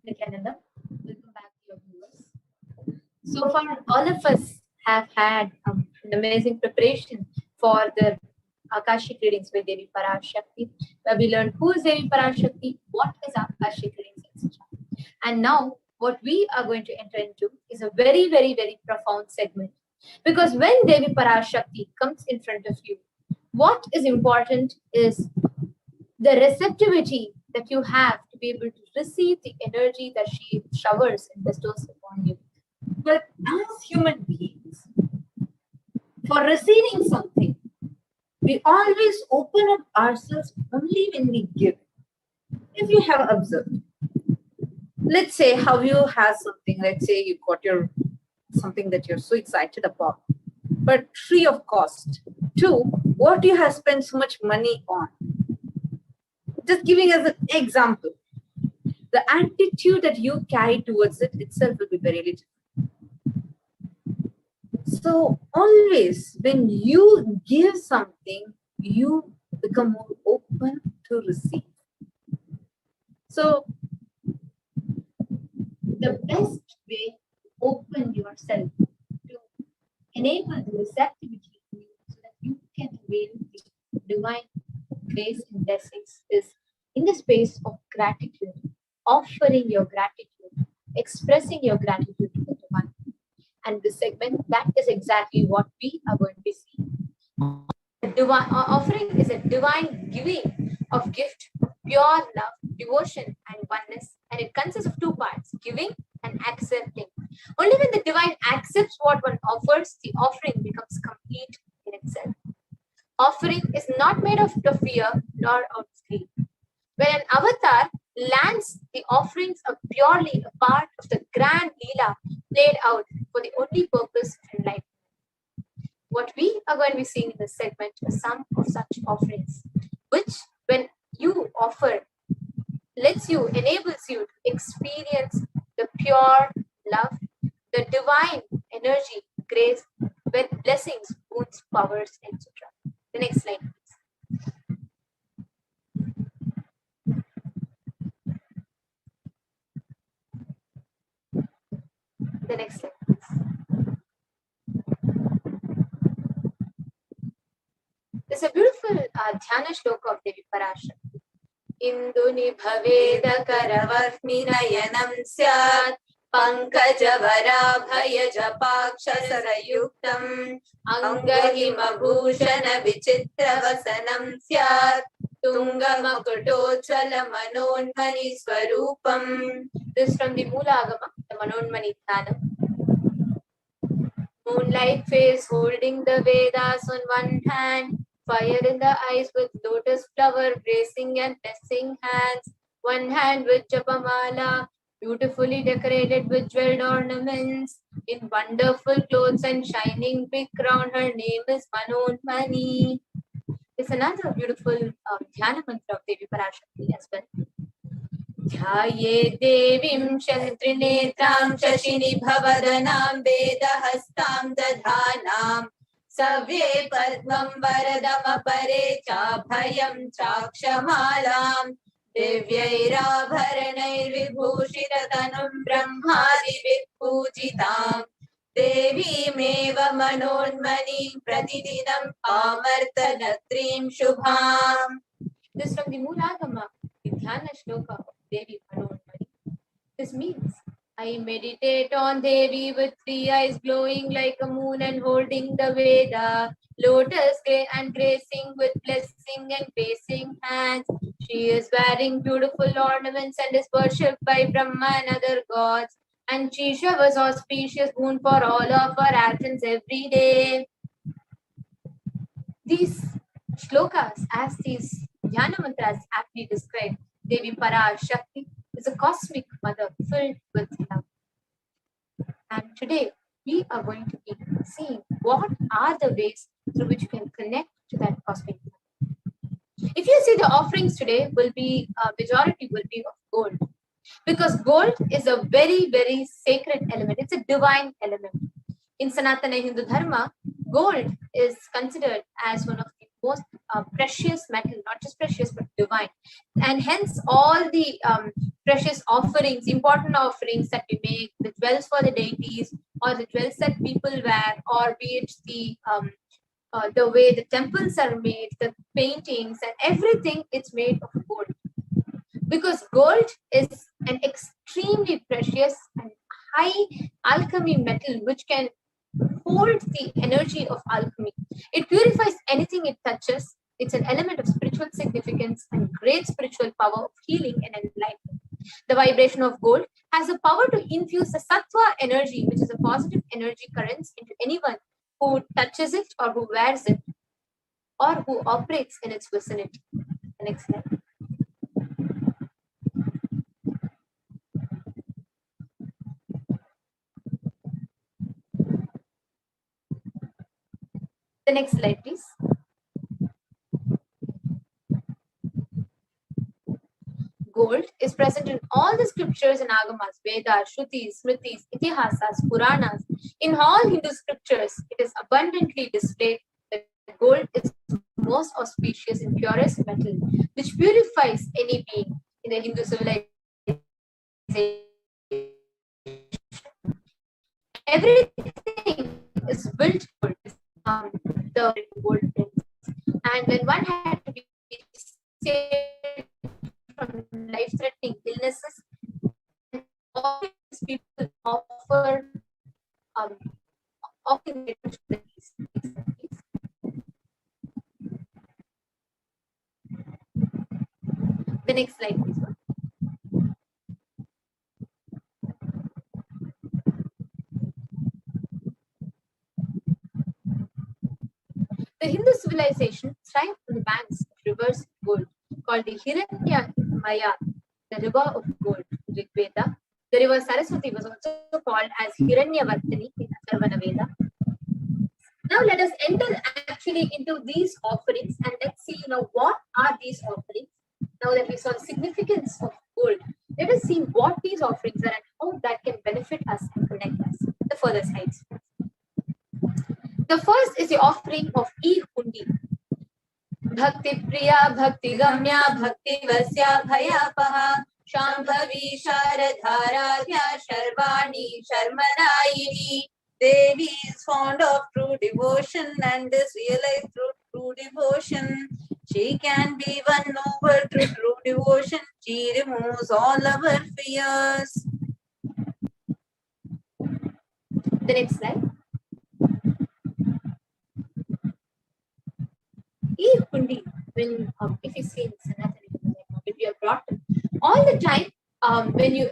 Nithyananda, welcome back to your viewers. So far, all of us have had an amazing preparation for the Akashic readings with Devi Parashakti, where we learned who is Devi Parashakti, what is Akashic readings, etc. And now, what we are going to enter into is a very, very, very profound segment. Because when Devi Parashakti comes in front of you, what is important is the receptivity that you have to be able to receive the energy that she showers and bestows upon you. But as human beings, for receiving something, we always open up ourselves only when we give. If you have observed, let's say how you have something, let's say you got your something that you're so excited about. but free of cost, to what you have spent so much money on. Just giving as an example, the attitude that you carry towards it itself will be very little. So always when you give something, you become more open to receive. So the best way to open yourself to enable the receptivity in you so that you can avail the divine grace and blessings is in the space of gratitude, offering your gratitude, expressing your gratitude to the divine. And this segment, that is exactly what we are going to be seeing. Divine offering is a divine giving of gift, pure love, devotion, and oneness. And it consists of two parts, giving and accepting. Only when the divine accepts what one offers, the offering becomes complete in itself. Offering is not made of fear nor of greed. When an avatar lands, the offerings are purely a part of the grand Leela played out for the only purpose of enlightenment. What we are going to be seeing in this segment is some of such offerings, which when you offer, enables you to experience the pure love, the divine energy, grace, with blessings, boons, powers, etc. The next slide, please. The next slide, please. There's a beautiful dhyana shloka of Devi Parashakti. Induni bhaveda karavahni nayanam syat pankajavara bhaya japakshasarayuktam angahima bhushana vichitra vasanam syat tungamakutochvala manonmani swarupam. This is from the Moola Agama, the Manonmani Dhyana. Moonlight face holding the Vedas on one hand, fire in the eyes with lotus flower gracing and blessing hands, one hand with Japamala, beautifully decorated with jeweled ornaments, in wonderful clothes and shining big crown. Her name is Manonmani. It's another beautiful dhyana mantra of Devi Parashakti as well. ध्याये देवीं शत्रिनेत्रां शशिनिभवदनां वेदहस्तां दधानां सव्ये पद्मं वरदमपरे चाभयं चाक्षमालां दिव्यैराभरणैर्विभूषिततनुं ब्रह्मादिभिः पूजितां देवीमेव मनोन्मनीं प्रतिदिनं पामर्तनत्रीं शुभाम्. This is from the Moolagama, the Dhyana Shloka of Devi Manonmani. This means, I meditate on Devi with three eyes glowing like a moon and holding the Veda, lotus and gracing with blessing and gracing hands. She is wearing beautiful ornaments and is worshipped by Brahma and other gods. And she showers auspicious boon for all of our actions every day. These shlokas, as these dhyana mantras aptly describe, Devi Parashakti is a cosmic mother filled with love. And today we are going to be seeing what are the ways through which you can connect to that cosmic mother. If you see the offerings today, will be majority will be of gold, because gold is a very, very sacred element. It's a divine element. In Sanatana Hindu Dharma, gold is considered as one of the most precious metal, not just precious but divine, and hence all the precious offerings, important offerings that we make, the jewels for the deities, or the jewels that people wear, or be it the way the temples are made, the paintings and everything, it's made of gold, because gold is an extremely precious and high alchemy metal which can hold the energy of alchemy. It purifies anything it touches. It's an element of spiritual significance and great spiritual power of healing and enlightenment. The vibration of gold has the power to infuse the sattva energy, which is a positive energy currents, into anyone who touches it or who wears it or who operates in its vicinity. The next slide. The next slide, please. Gold is present in all the scriptures and agamas, Vedas, Shrutis, Smritis, Itihasas, Puranas. In all Hindu scriptures, it is abundantly displayed that gold is most auspicious and purest metal, which purifies any being. In the Hindu civilization, everything is built on the gold prince. And when one had to be saved from life-threatening illnesses, all these people offer offering it to the peace. The next slide, please. The Hindu civilization thrived on the banks of rivers of gold, called the Hiranyamaya, the river of gold, Rig Veda. The river Saraswati was also called as Hiranyavartini in Atharvana Veda. Now let us enter actually into these offerings and let's see, what are these offerings? Now that we saw the significance of gold, let us see what these offerings are and how that can benefit us and connect us. The further slides. The first is the offering of e-hundi. Bhakti Priya, Bhakti Gamya, Bhakti Vasya, Bhayapaha, Shambhavi, Sharadharadhya, Sharvani, Sharmanayini. Devi is fond of true devotion and is realized through true devotion. She can be won over through true devotion. She removes all our fears. The next slide. E-hundi, when if you see in Sanatana, when you are brought all the time,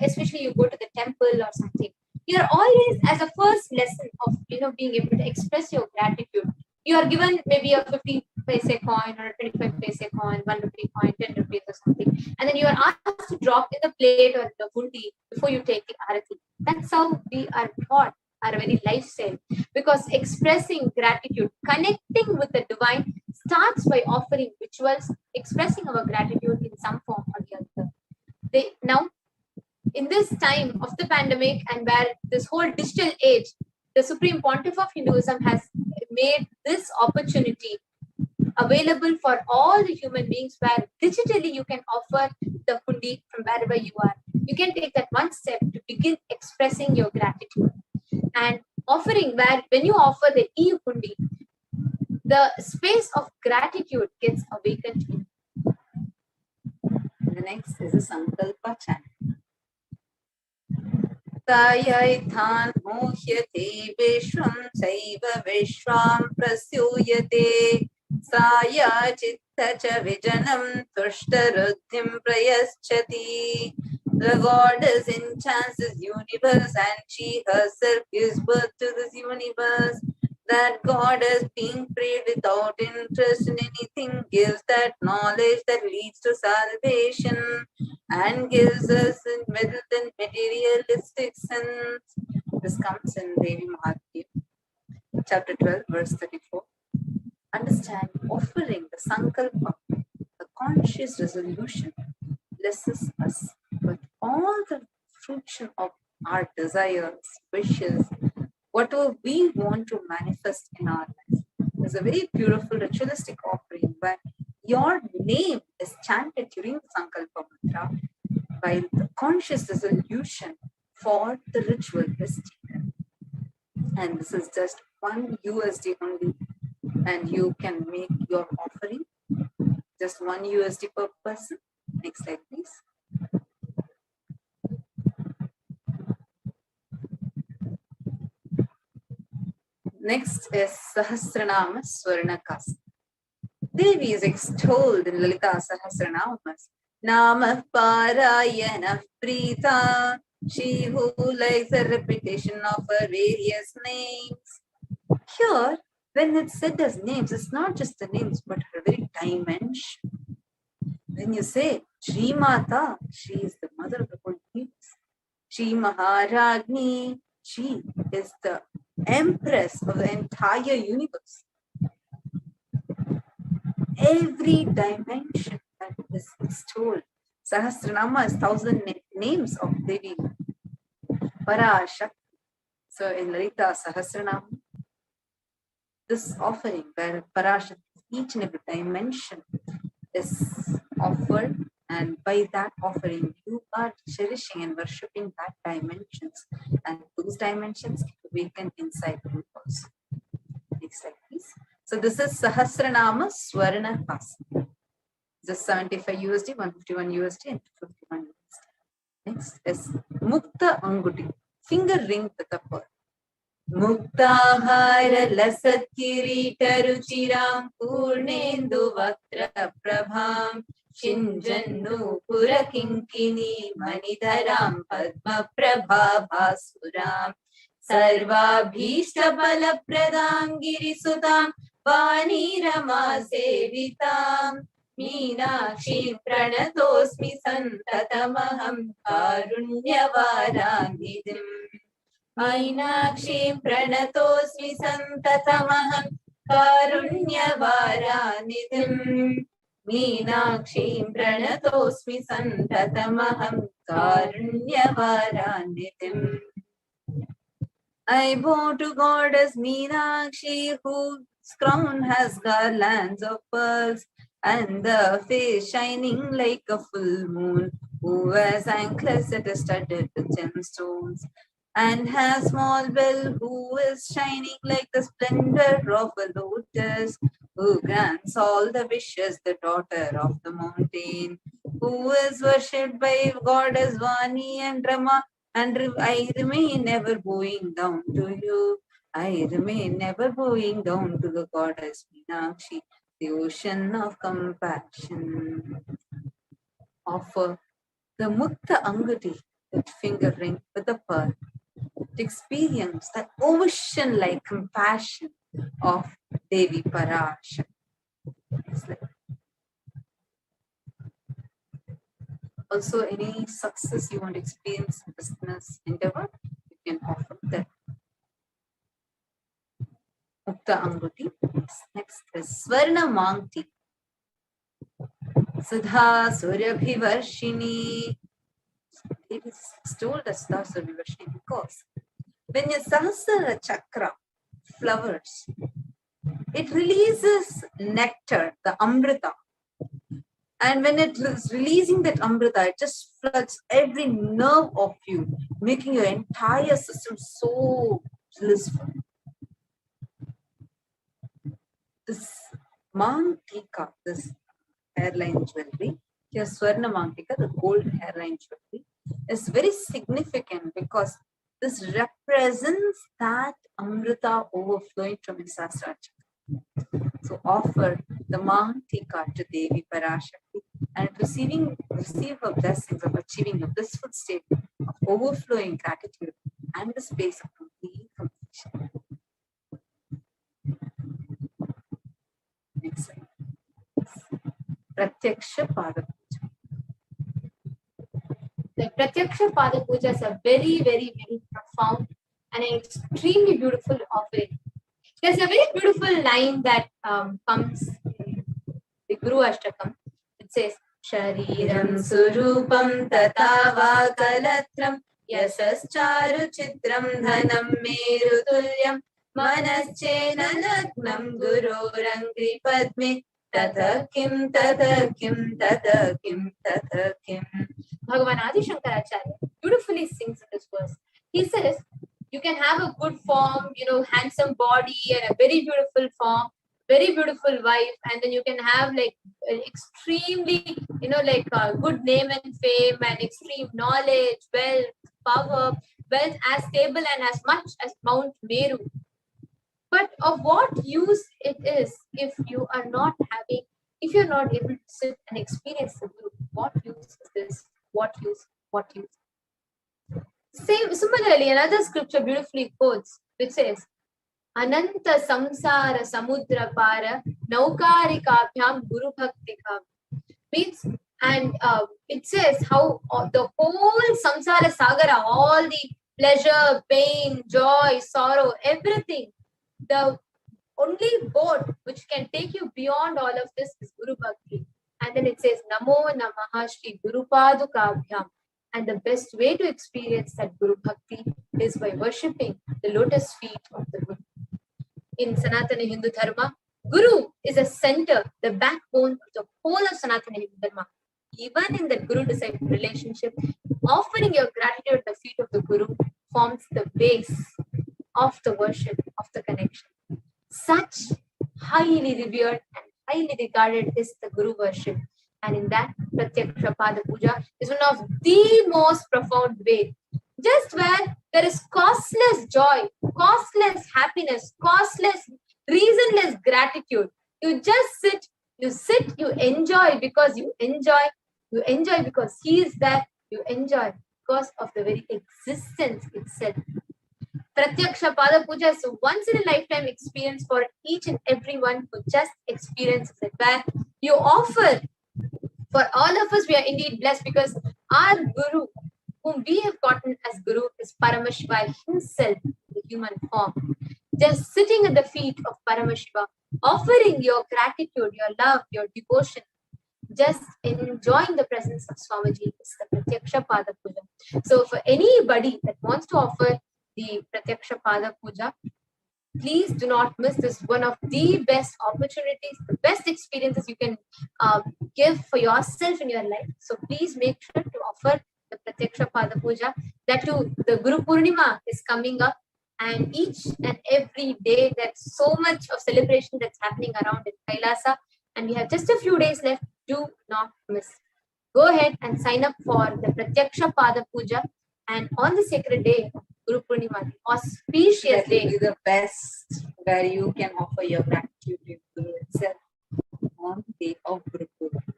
especially you go to the temple or something, you are always as a first lesson of being able to express your gratitude. You are given maybe a 50 paise coin or a 25 paise coin, 1 rupee coin, 10 rupees or something, and then you are asked to drop in the plate or the hundi before you take the arati. That's how we are taught our very lifestyle, because expressing gratitude, connecting with the divine, starts by offering rituals, expressing our gratitude in some form or the other. Now, in this time of the pandemic and where this whole digital age, the Supreme Pontiff of Hinduism has made this opportunity available for all the human beings, where digitally you can offer the hundi from wherever you are. You can take that one step to begin expressing your gratitude. And offering, where when you offer the e-hundi, the space of gratitude gets awakened. The next is a Sankalpa chant. Tayaithan mohyate vishvam saiva vishvam prasyuyate saya chitta cha vijanam tushtaruddhim prayaschati. The goddess enchants this universe and she herself gives birth to this universe. That goddess, being prayed without interest in anything, gives that knowledge that leads to salvation and gives us in wealth and materialistic sense. This comes in Devi Mahatmya, chapter 12, verse 34. Understand, offering the Sankalpa, the conscious resolution, blesses us with all the fruition of our desires, wishes, whatever we want to manifest in our life. There's a very beautiful ritualistic offering where your name is chanted during the Sankalpa mantra, while the conscious resolution for the ritual is taken. And this is just $1 USD only, and you can make your offering just $1 USD per person. Next slide, please. Next is Sahasranama Swarnakasa. Devi is extolled in Lalita Sahasranamas. Nama Parayana Prita, she who likes the repetition of her various names. Here, when it's said as names, it's not just the names, but her very dimension. When you say Shri Mata, she is the mother of the whole universe. Shri Maharagni, she is the empress of the entire universe. every dimension that is extolled. Sahasranama is 1,000 names of Devi Parashakti. So in Lalita Sahasranama, this offering where Parashakti, each and every dimension is offered, and by that offering you are cherishing and worshipping that dimensions, and those dimensions awaken inside you also. Next slide, please. So this is Sahasranama Swarna Pasa. Just 75 USD, 151 USD, and 251 USD. Next is Mukta Anguti, finger ring with a pearl. Muktahara lasat kirita ruchiram purnendu vaktra prabham shinjannu purakinkini manidharam padma prabha bhasuram sarvabhishta bala pradam girisutam vani rama sevitam meenakshi pranatosmi santatamaham karunyavaranidhim. Meenakshi pranatosmi santatamaham karunyavaranidhim. Meenakshi pranatosmi santatamaham karunyavaranidhim. I bow to goddess Meenakshi, whose crown has garlands of pearls, and the face shining like a full moon, who wears anklets that are studded with gemstones, and has small bell, who is shining like the splendor of a lotus, who grants all the wishes, the daughter of the mountain, who is worshipped by goddess Vani and Rama, and I remain ever bowing down to you. I remain ever bowing down to the goddess Meenakshi, the ocean of compassion. Offer the Mukta Anguti, that finger ring with a pearl, to experience that ocean-like compassion of Devi Parashakti. Also, any success you want to experience in business endeavor, you can offer that. Mukta Anguti. Next is Swarna Mangti. Sudha Surabhivarshini. It is told as Sudha Surabhivarshini because when your Sahasrara Chakra flowers, it releases nectar, the Amrita. And when it is releasing that Amrita, it just floods every nerve of you, making your entire system so blissful. This Mantika, this hairline jewelry, your Swarna Mantika, the gold hairline jewelry, is very significant because this represents that Amrita overflowing from your Sahasrara Chakra. So offer the Mantika to Devi Parashakti and receive her blessings of achieving a blissful state of overflowing gratitude and the space of complete completion. Next slide. Pratyaksha Pada Puja. The Pratyaksha Pada Pujas are very, very, very profound and an extremely beautiful offering. There's a very beautiful line that comes in the Guru Ashtakam. It says, Shariram Surupam Tatava Kalatram Yasascharu Chitram Dhanam Merutulyam Manaschena Lagnam Gurorangri Padme Tatakim Tatakim Tatakim Tatakim. Bhagavan Adi Shankaracharya beautifully sings in this verse. He says, you can have a good form, handsome body and a very beautiful form, very beautiful wife, and then you can have like an extremely, good name and fame and extreme knowledge, wealth, power, wealth as stable and as much as Mount Meru. But of what use it is if you are not able to sit and experience the truth? What use is this? What use? What use? Similarly, another scripture beautifully quotes, which says, Ananta samsara samudra para naukarikabhyam guru bhaktikam. Means, and it says how the whole samsara sagara, all the pleasure, pain, joy, sorrow, everything, the only boat which can take you beyond all of this is Guru Bhakti. And then it says, Namo Namaha Shri Guru Padukabhyam. And the best way to experience that Guru Bhakti is by worshipping the lotus feet of the Guru. In Sanatana Hindu Dharma, Guru is a center, the backbone of the whole of Sanatana Hindu Dharma. Even in the Guru-disciple relationship, offering your gratitude at the feet of the Guru forms the base of the worship, of the connection. Such highly revered and highly regarded is the Guru worship. And in that, Pratyaksha Pada Puja is one of the most profound way. Just where there is costless joy, costless happiness, costless, reasonless gratitude. You just sit, you enjoy because you enjoy because he is there, you enjoy because of the very existence itself. Pratyaksha Pada Puja is a once in a lifetime experience for each and everyone who just experiences it, where you offer. For all of us, we are indeed blessed because our Guru, whom we have gotten as Guru, is Paramashiva himself in the human form. Just sitting at the feet of Paramashiva, offering your gratitude, your love, your devotion, just enjoying the presence of Swamiji is the Pratyaksha Pada Puja. So for anybody that wants to offer the Pratyaksha Pada Puja, please do not miss this, one of the best opportunities, the best experiences you can give for yourself in your life. So please make sure to offer the Pratyaksha Pada Puja. That too, the Guru Purnima is coming up, and each and every day there's so much of celebration that's happening around in Kailasa, and we have just a few days left. Do not miss. Go ahead and sign up for the Pratyaksha Pada Puja, and on the sacred day of Guru Purnima, the auspicious day, will be the best where you can offer your gratitude to Guru itself on the day of Guru Purnima.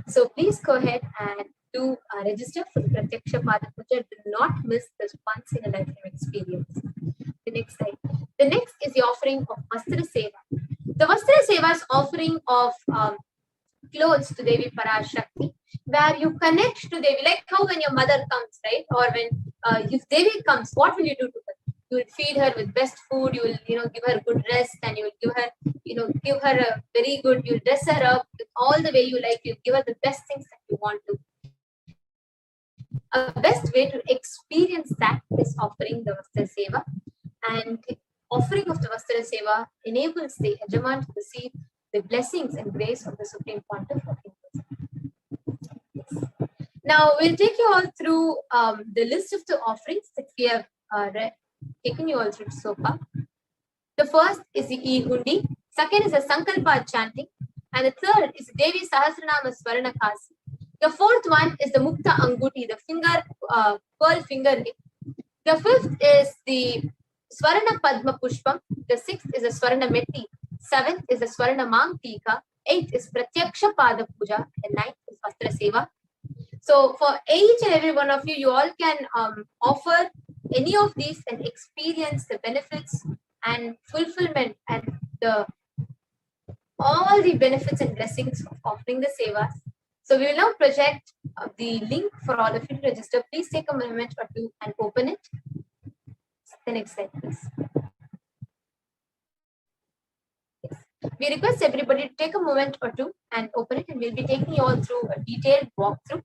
So please go ahead and do register for the Pratyaksha Pada Puja. Do not miss this once in a lifetime experience. The next slide. The next is the offering of Vastra Seva. The Vastra Seva is offering of clothes to Devi Parashakti, where you connect to Devi, like how when your mother comes, right? Or when if Devi comes, what will you do to her? You will feed her with best food, you will, give her good rest, and you will give her, a very good, you'll dress her up with all the way you like, you'll give her the best things that you want to. A best way to experience that is offering the Vastra Seva, and offering of the Vastra Seva enables the Yajaman to receive the blessings and grace of the Supreme Pontiff of Hinduism. Yes. Now, we'll take you all through the list of the offerings that we have taken you all through so far. The first is the E-Hundi, second is the Sankalpa chanting, and the third is Devi Sahasranama Swarana Kasi. The fourth one is the Mukta Anguti, the finger, pearl finger ring. The fifth is the Swarana Padma Pushpam. The sixth is the Swarana Metti. Seventh is the Swarana Mang Tika. Eighth is Pratyaksha Pada Puja. And ninth is Vastra Seva. So for each and every one of you, you all can offer any of these and experience the benefits and fulfillment and all the benefits and blessings of offering the Sevas. So we will now project the link for all of you to register. Please take a moment or two and open it. The next slide, please. Yes. We request everybody to take a moment or two and open it, and we'll be taking you all through a detailed walkthrough.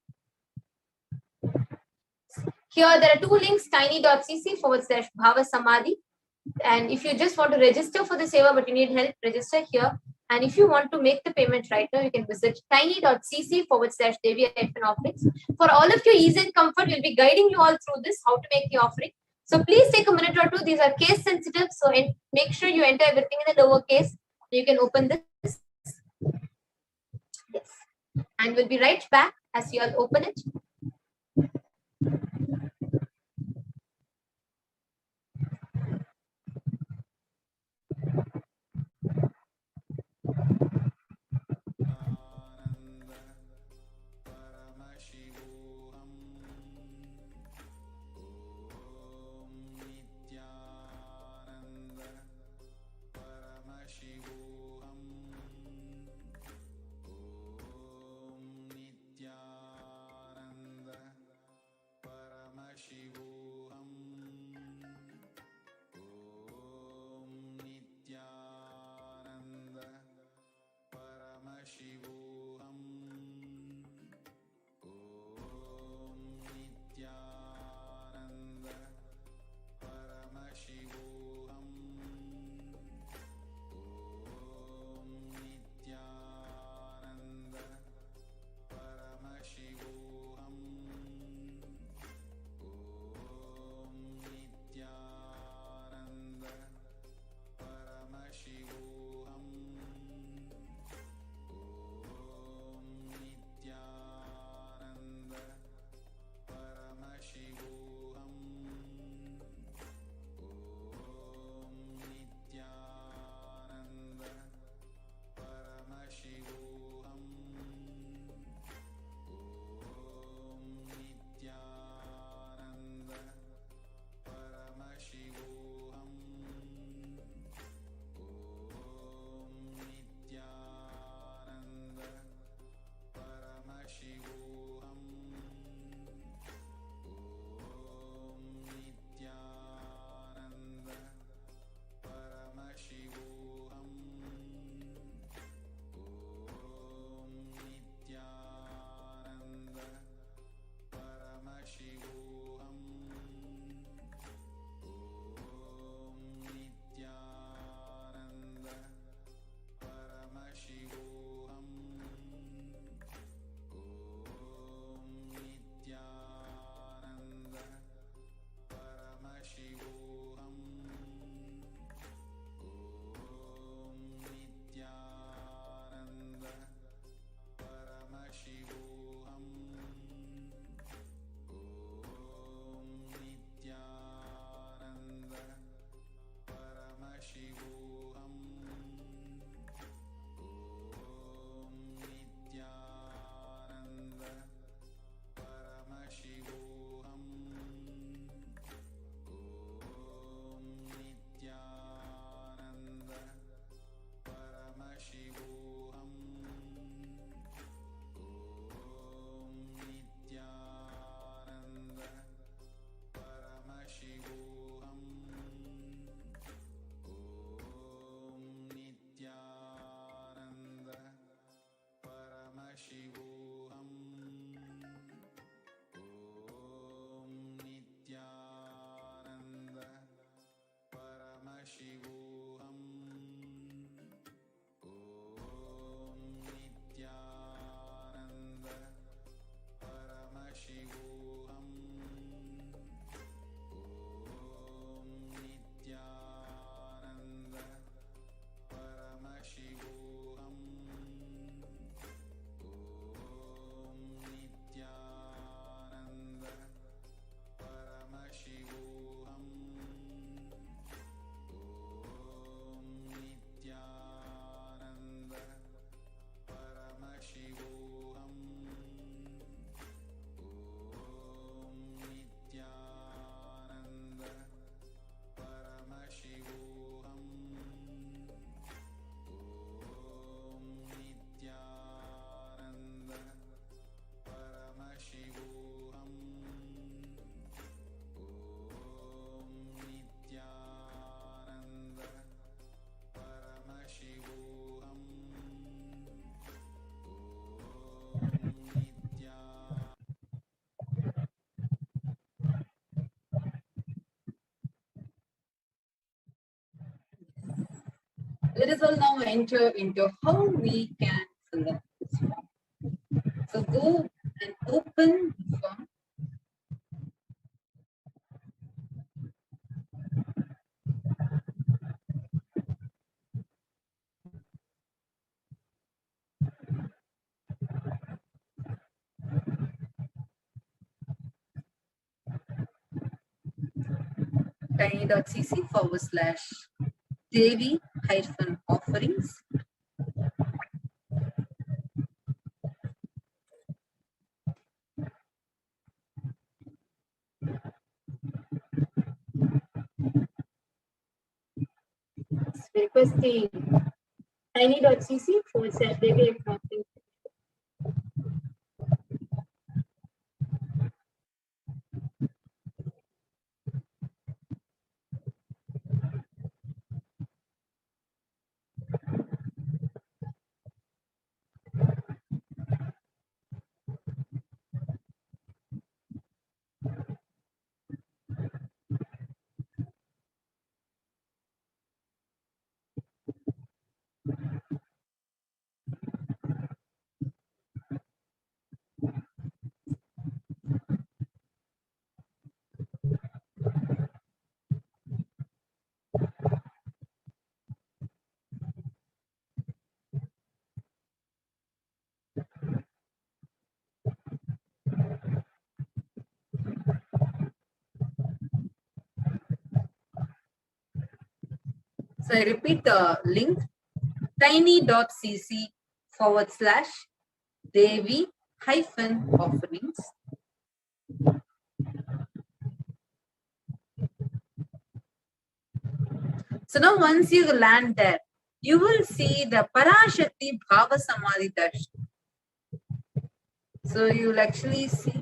Here there are two links, tiny.cc/BHAVASAMADHI. And if you just want to register for the Seva but you need help, register here. And if you want to make the payment right now, you can visit tiny.cc/Devi-offerings. For all of your ease and comfort, we'll be guiding you all through this, how to make the offering. So please take a minute or two. These are case sensitive, so make sure you enter everything in the lower case. You can open this. Yes. And we'll be right back as you all open it. Paramashivoham. Om Nithyananda Paramashivoham. Om Nithyananda Paramashivoham. Om Nithyananda let us all now enter into how we can fill up this form. So go and open the form. tiny.cc/Devi-offerings. Request the tiny.cc/Devi-offerings. So I repeat the link, tiny.cc/Devi-offerings. So now once you land there, you will see the Parashakti BHAVASAMADHI Darshan. So you will actually see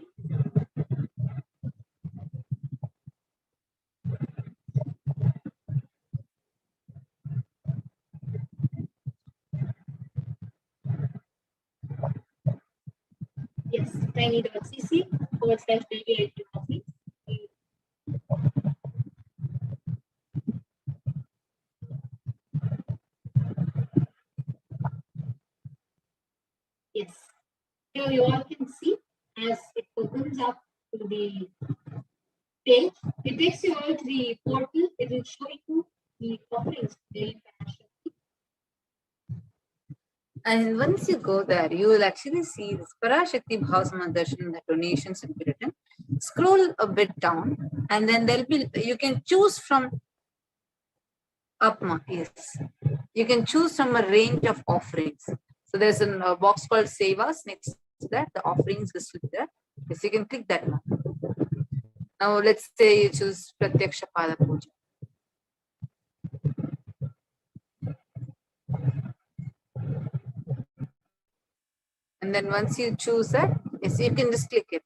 Yes, tiny.cc/Devi-offerings. Yes. Here you all can see as it opens up to the page, it takes you all to the portal. It will show you the offerings. And once you go there, you will actually see this Parashakti BHAVASAMADHI Darshan, the donations will be written. Scroll a bit down, and then there'll be, you can choose from yes. You can choose from a range of offerings. So there's a box called Sevas next to that, the offerings list will be there. Yes, you can click that one. Now let's say you choose Pratyaksha Pada Puja. And then once you choose that, yes, you can just click it.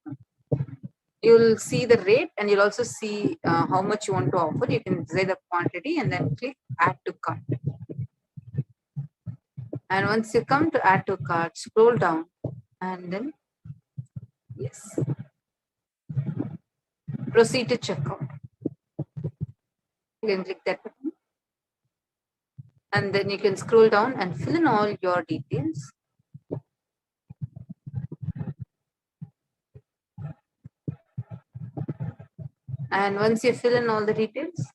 You'll see the rate and you'll also see how much you want to offer. You can decide the quantity and then click add to cart. And once you come to add to cart, scroll down and then, yes, proceed to checkout. You can click that button. And then you can scroll down and fill in all your details. And once you fill in all the details,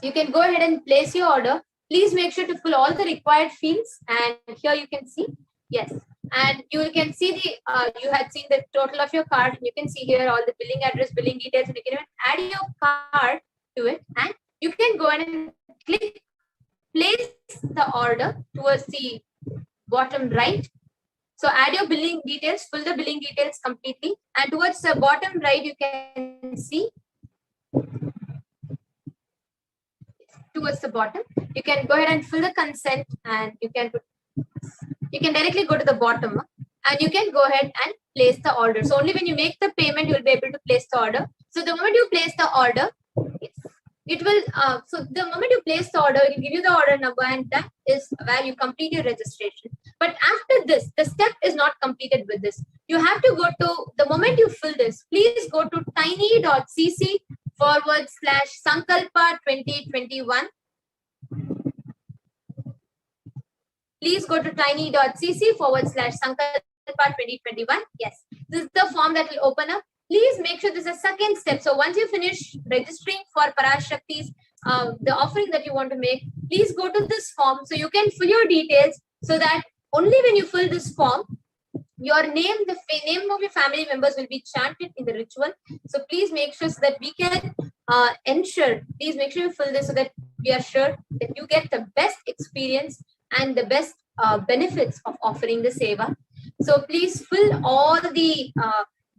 you can go ahead and place your order. Please make sure to fill all the required fields. And here you can see, yes. And you can see the, you had seen the total of your card. You can see here all the billing address, billing details, and you can even add your card to it. And you can go ahead and click place the order towards the bottom right. So add your billing details, fill the billing details completely. And towards the bottom right, you can see towards the bottom, you can go ahead and fill the consent and you can directly go to the bottom and you can go ahead and place the order. So only when you make the payment, you will be able to place the order. So the moment you place the order, it will, so the moment you place the order, it will give you the order number and that is where you complete your registration. But after this, the step is not completed with this. You have to go to, the moment you fill this, please go to tiny.cc/Sankalpa 2021. Please go to tiny.cc/Sankalpa 2021. Yes, this is the form that will open up. Please make sure this is a second step. So once you finish registering for Parashakti's, the offering that you want to make, please go to this form so you can fill your details, so that only when you fill this form, your name, the name of your family members will be chanted in the ritual. So please make sure so that we can ensure, please make sure you fill this so that we are sure that you get the best experience and the best benefits of offering the seva. So please fill all the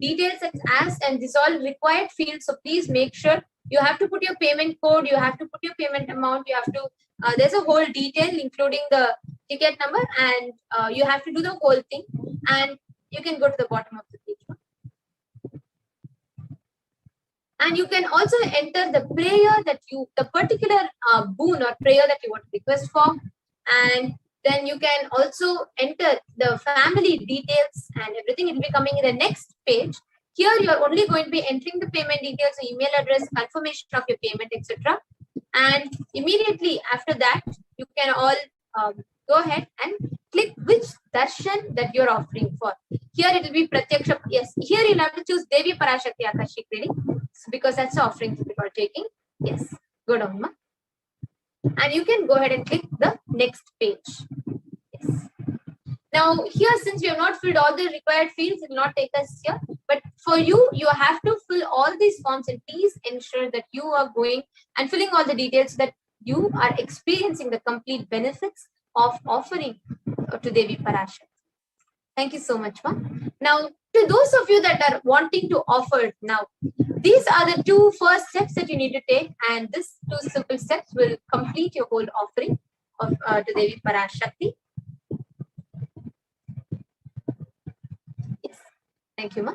details that's asked, and this all required fields. So please make sure you have to put your payment code, you have to put your payment amount, you have to, there's a whole detail including the ticket number, and you have to do the whole thing. And you can go to the bottom of the page. And you can also enter the prayer that you, the particular boon or prayer that you want to request for. And then you can also enter the family details and everything. It will be coming in the next page. Here you are only going to be entering the payment details, the email address, confirmation of your payment, etc. And immediately after that, you can all go ahead and click which darshan that you're offering for. Here it will be Pratyaksha. Yes, here you'll have to choose Devi Parashakti Akashic reading, because that's the offering that you are taking. Yes, go down, ma. And you can go ahead and click the next page. Yes. Now here, since we have not filled all the required fields, it will not take us here. But for you, you have to fill all these forms, and please ensure that you are going and filling all the details so that you are experiencing the complete benefits of offering to Devi Parashakti. Thank you so much, ma. Now, to those of you that are wanting to offer now, these are the two first steps that you need to take, and these two simple steps will complete your whole offering of to Devi Parashakti. Yes. Thank you, ma.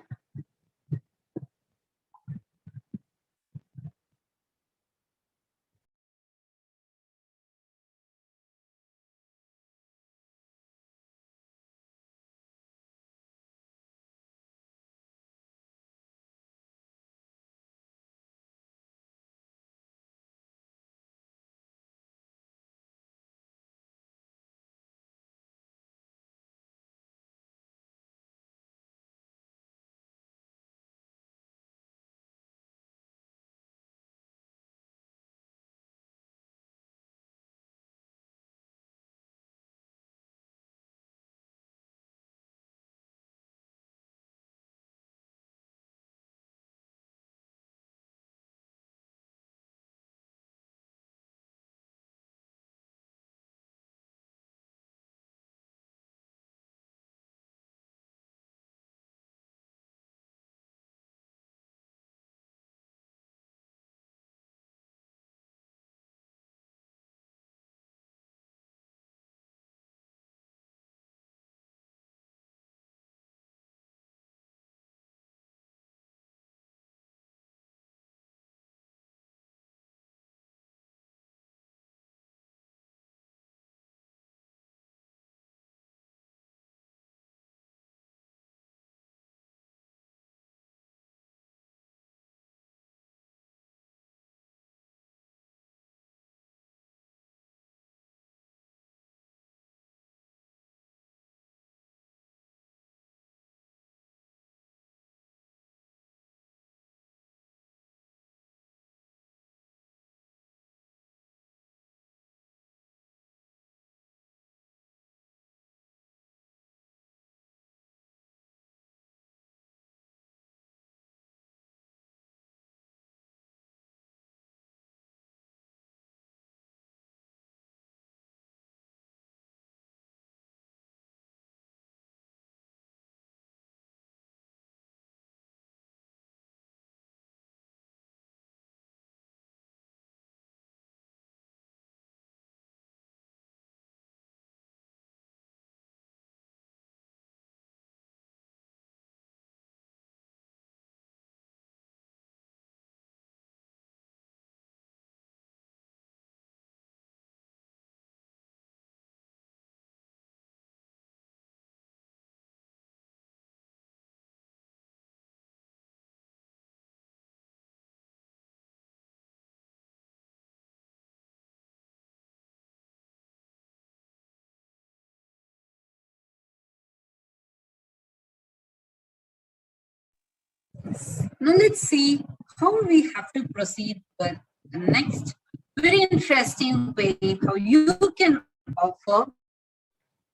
Now let's see how we have to proceed with the next very interesting way how you can offer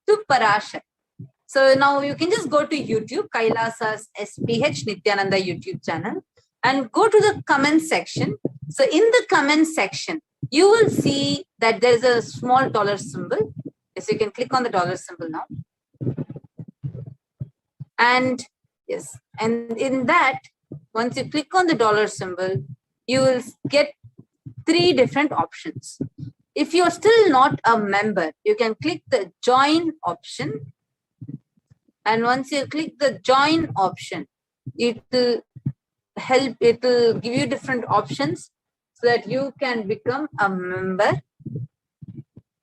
to Parashakti. So now you can just go to YouTube, Kailasa's HDH Nithyananda YouTube channel, and go to the comment section. So in the comment section, you will see that there is a small dollar symbol. Yes, you can click on the dollar symbol now. And yes, and in that, once you click on the dollar symbol, you will get 3 different options. If you're still not a member, you can click the join option. And once you click the join option, it will give you different options so that you can become a member.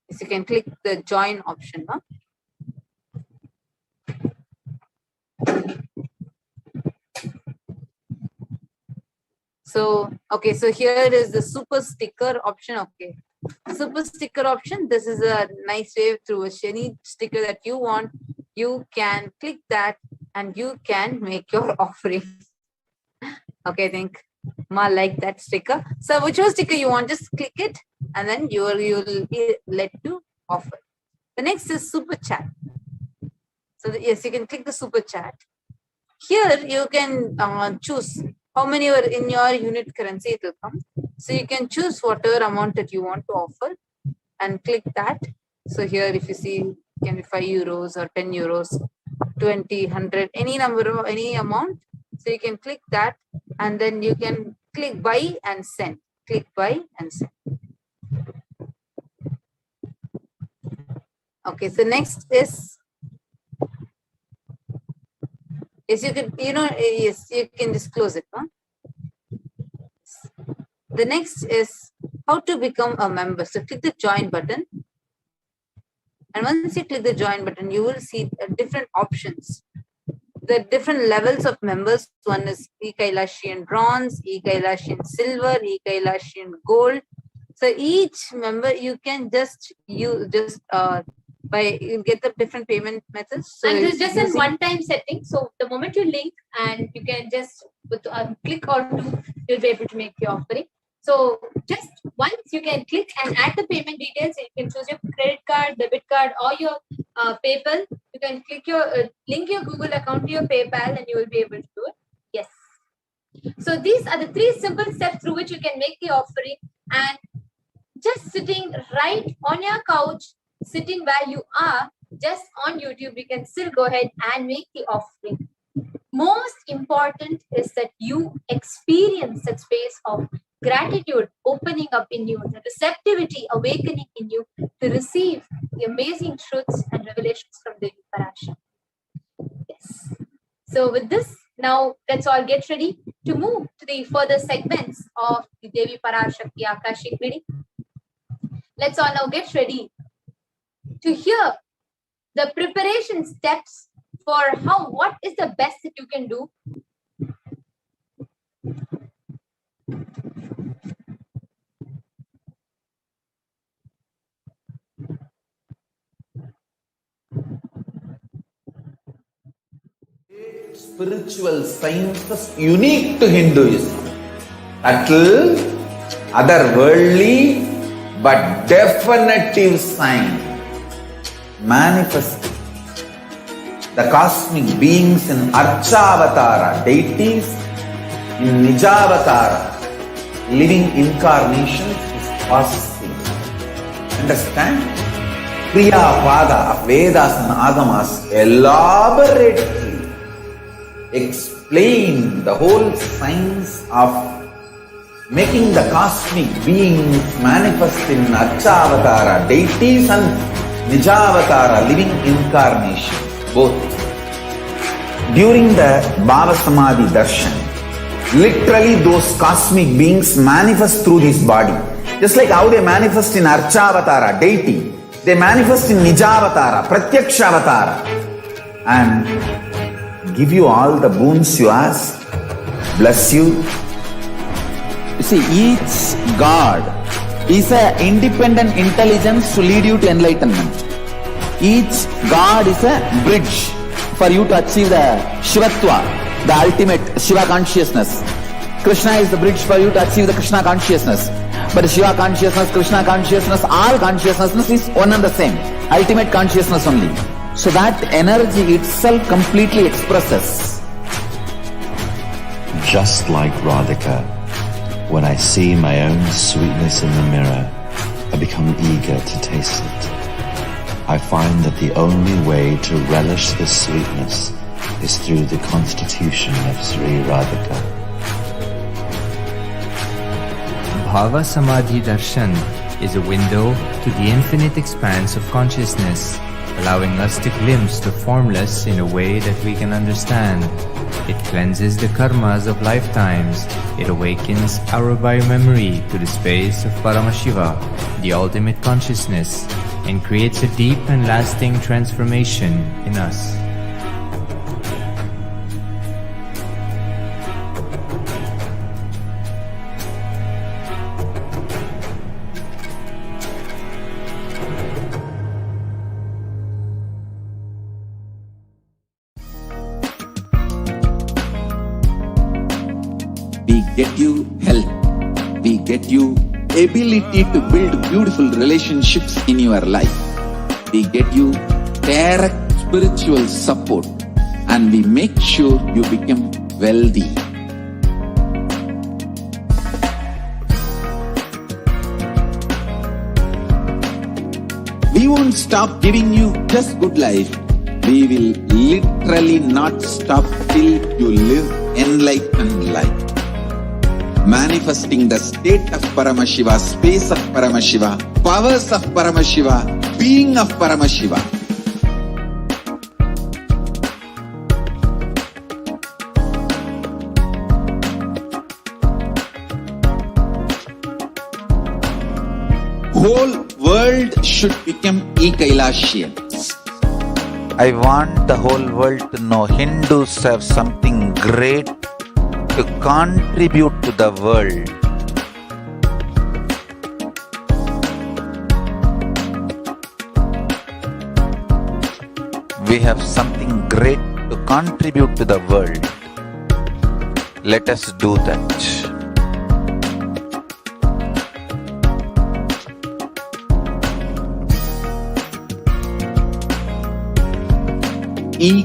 Yes, you can click the join option. Huh? So, okay, so here is the super sticker option. Okay, super sticker option. This is a nice way through any sticker that you want. You can click that and you can make your offering. Okay, I think Ma like that sticker. So whichever sticker you want, just click it and then you will be led to offer. The next is super chat. So yes, you can click the super chat. Here you can choose how many are in your unit currency it will come. So you can choose whatever amount that you want to offer and click that. So here if you see, it can be 5 euros or 10 euros, 20, 100, any number of any amount. So you can click that and then you can click buy and send. Click buy and send. Okay, so next is, yes, you can, yes, you can just close it. Huh? The next is how to become a member. So click the join button. And once you click the join button, you will see different options. The different levels of members. One is E-Kailashian Bronze, E-Kailashian Silver, E-Kailashian Gold. So each member you can just you get the different payment methods. So and it's just a one-time setting. So the moment you link and you can just click or two, you'll be able to make your offering. So just once you can click and add the payment details. You can choose your credit card, debit card, or your PayPal. You can click your link your Google account to your PayPal, and you will be able to do it. Yes. So these are the 3 simple steps through which you can make the offering, and just sitting right on your couch, sitting where you are, just on YouTube, you can still go ahead and make the offering. Most important is that you experience that space of gratitude opening up in you, the receptivity awakening in you to receive the amazing truths and revelations from Devi Parashakti. Yes. So with this, now let's all get ready to move to the further segments of the Devi Parashakti Akashic reading. Let's all now get ready to hear the preparation steps for what is the best that you can do spiritual sciences unique to Hinduism. Subtle, otherworldly, but definitive sign. Manifesting the cosmic beings in Archavatara, deities in Nijavatara, living incarnations is possible. Understand? Kriya Pada of Vedas and Agamas elaborately explain the whole science of making the cosmic beings manifest in Archavatara, deities and Nijavatara, living incarnation, both. During the BHAVASAMADHI DARSHAN, literally those cosmic beings manifest through this body. Just like how they manifest in Archavatara, deity, they manifest in Nijavatara, Pratyakshavatara, and give you all the boons you ask, bless you. You see, each God is an independent intelligence to lead you to enlightenment. Each God is a bridge for you to achieve the Shivatva. the ultimate Shiva consciousness. Krishna is the bridge for you to achieve the Krishna consciousness. But Shiva consciousness, Krishna consciousness, all consciousness is one and the same. Ultimate consciousness only. So that energy itself completely expresses. Just like Radhika, when I see my own sweetness in the mirror, I become eager to taste it. I find that the only way to relish this sweetness is through the constitution of Sri Radhika. BHAVASAMADHI Darshan is a window to the infinite expanse of consciousness, allowing us to glimpse the formless in a way that we can understand. It cleanses the karmas of lifetimes. It awakens our biomemory to the space of Paramashiva, the ultimate consciousness, and creates a deep and lasting transformation in us. We get you health. We get you ability to build beautiful relationships in your life. We get you direct spiritual support, and we make sure you become wealthy. We won't stop giving you just good life. We will literally not stop till you live enlightened life. Manifesting the state of Paramashiva, space of Paramashiva, powers of Paramashiva, being of Paramashiva. Whole world should become Kailasians. I want the whole world to know Hindus have something great to contribute to the world. We have something great to contribute to the world. Let us do that.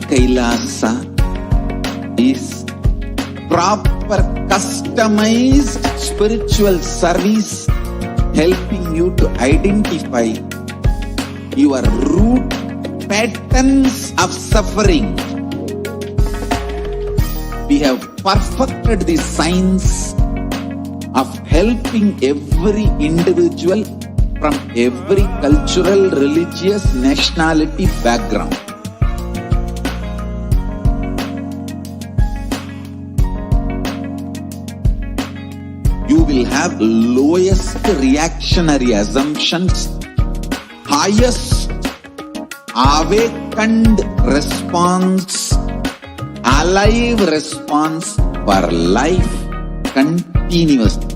Kailasa is proper customized spiritual service helping you to identify your root patterns of suffering. We have perfected the science of helping every individual from every cultural, religious, nationality background. You will have lowest reactionary assumptions, highest awakened response, alive response for life continuously.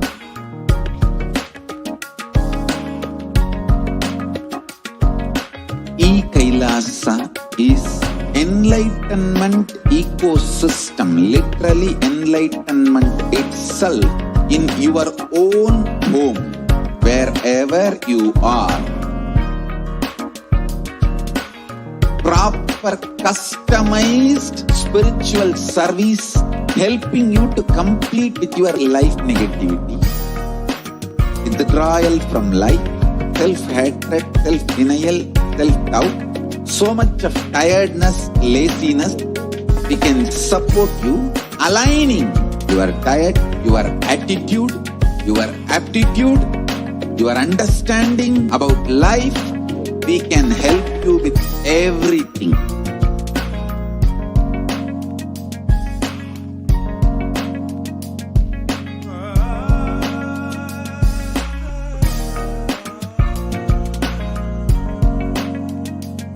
Kailasa is enlightenment ecosystem, literally enlightenment itself in your own home, wherever you are. Proper customized spiritual service helping you to complete with your life negativity. Withdrawal from life, self-hatred, self-denial, self-doubt, so much of tiredness, laziness. We can support you aligning your diet, your attitude, your aptitude, your understanding about life. We can help you with everything.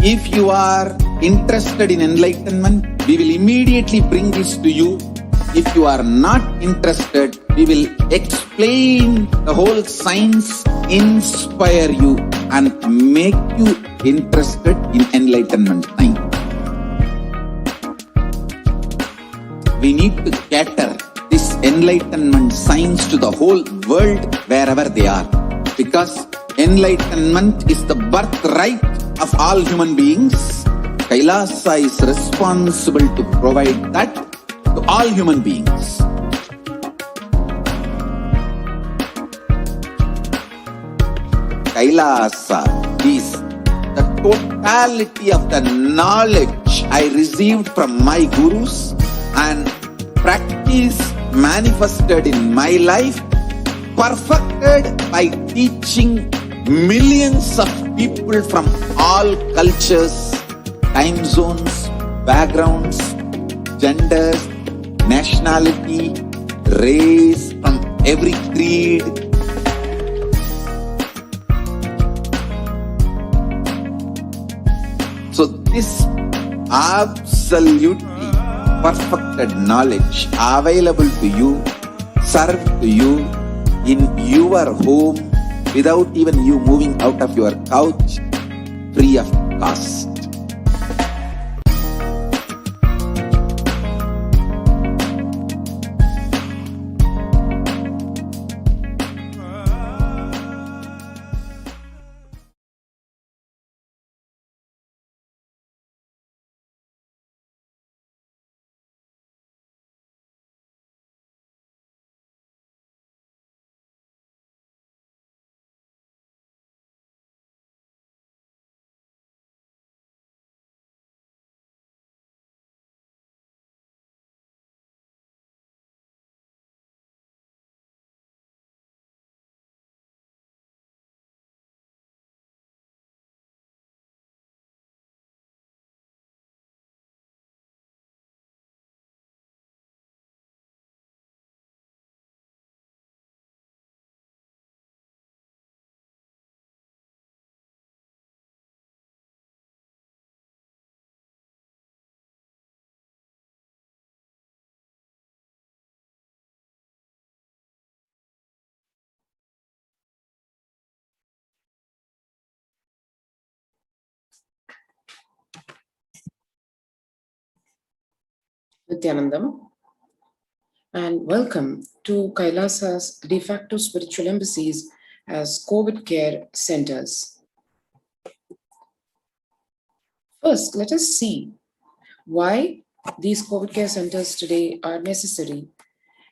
If you are interested in enlightenment, we will immediately bring this to you. If you are not interested, we will explain the whole science, inspire you and make you interested in enlightenment time. we need to cater this enlightenment science to the whole world wherever they are. Because enlightenment is the birthright of all human beings. Kailasa is responsible to provide that to all human beings. Kailasa is the totality of the knowledge I received from my gurus and practice manifested in my life, perfected by teaching millions of people from all cultures, time zones, backgrounds, genders, nationality, race, from every creed. So this absolutely perfected knowledge available to you, served to you in your home without even you moving out of your couch, free of cost. Nithyanandam, and welcome to Kailasa's de facto spiritual embassies as COVID care centers. First, let us see why these COVID care centers today are necessary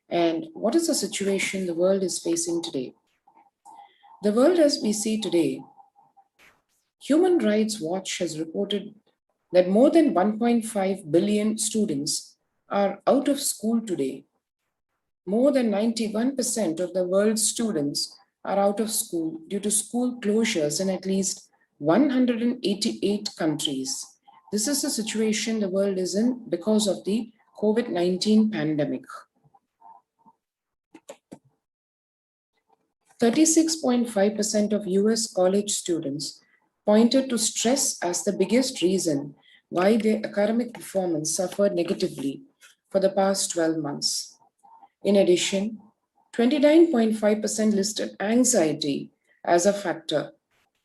and what is the situation the world is facing today. The world as we see today, Human Rights Watch has reported that more than 1.5 billion students are out of school today. More than 91% of the world's students are out of school due to school closures in at least 188 countries. This is the situation the world is in because of the COVID-19 pandemic. 36.5% of US college students pointed to stress as the biggest reason why their academic performance suffered negatively for the past 12 months. In addition, 29.5% listed anxiety as a factor.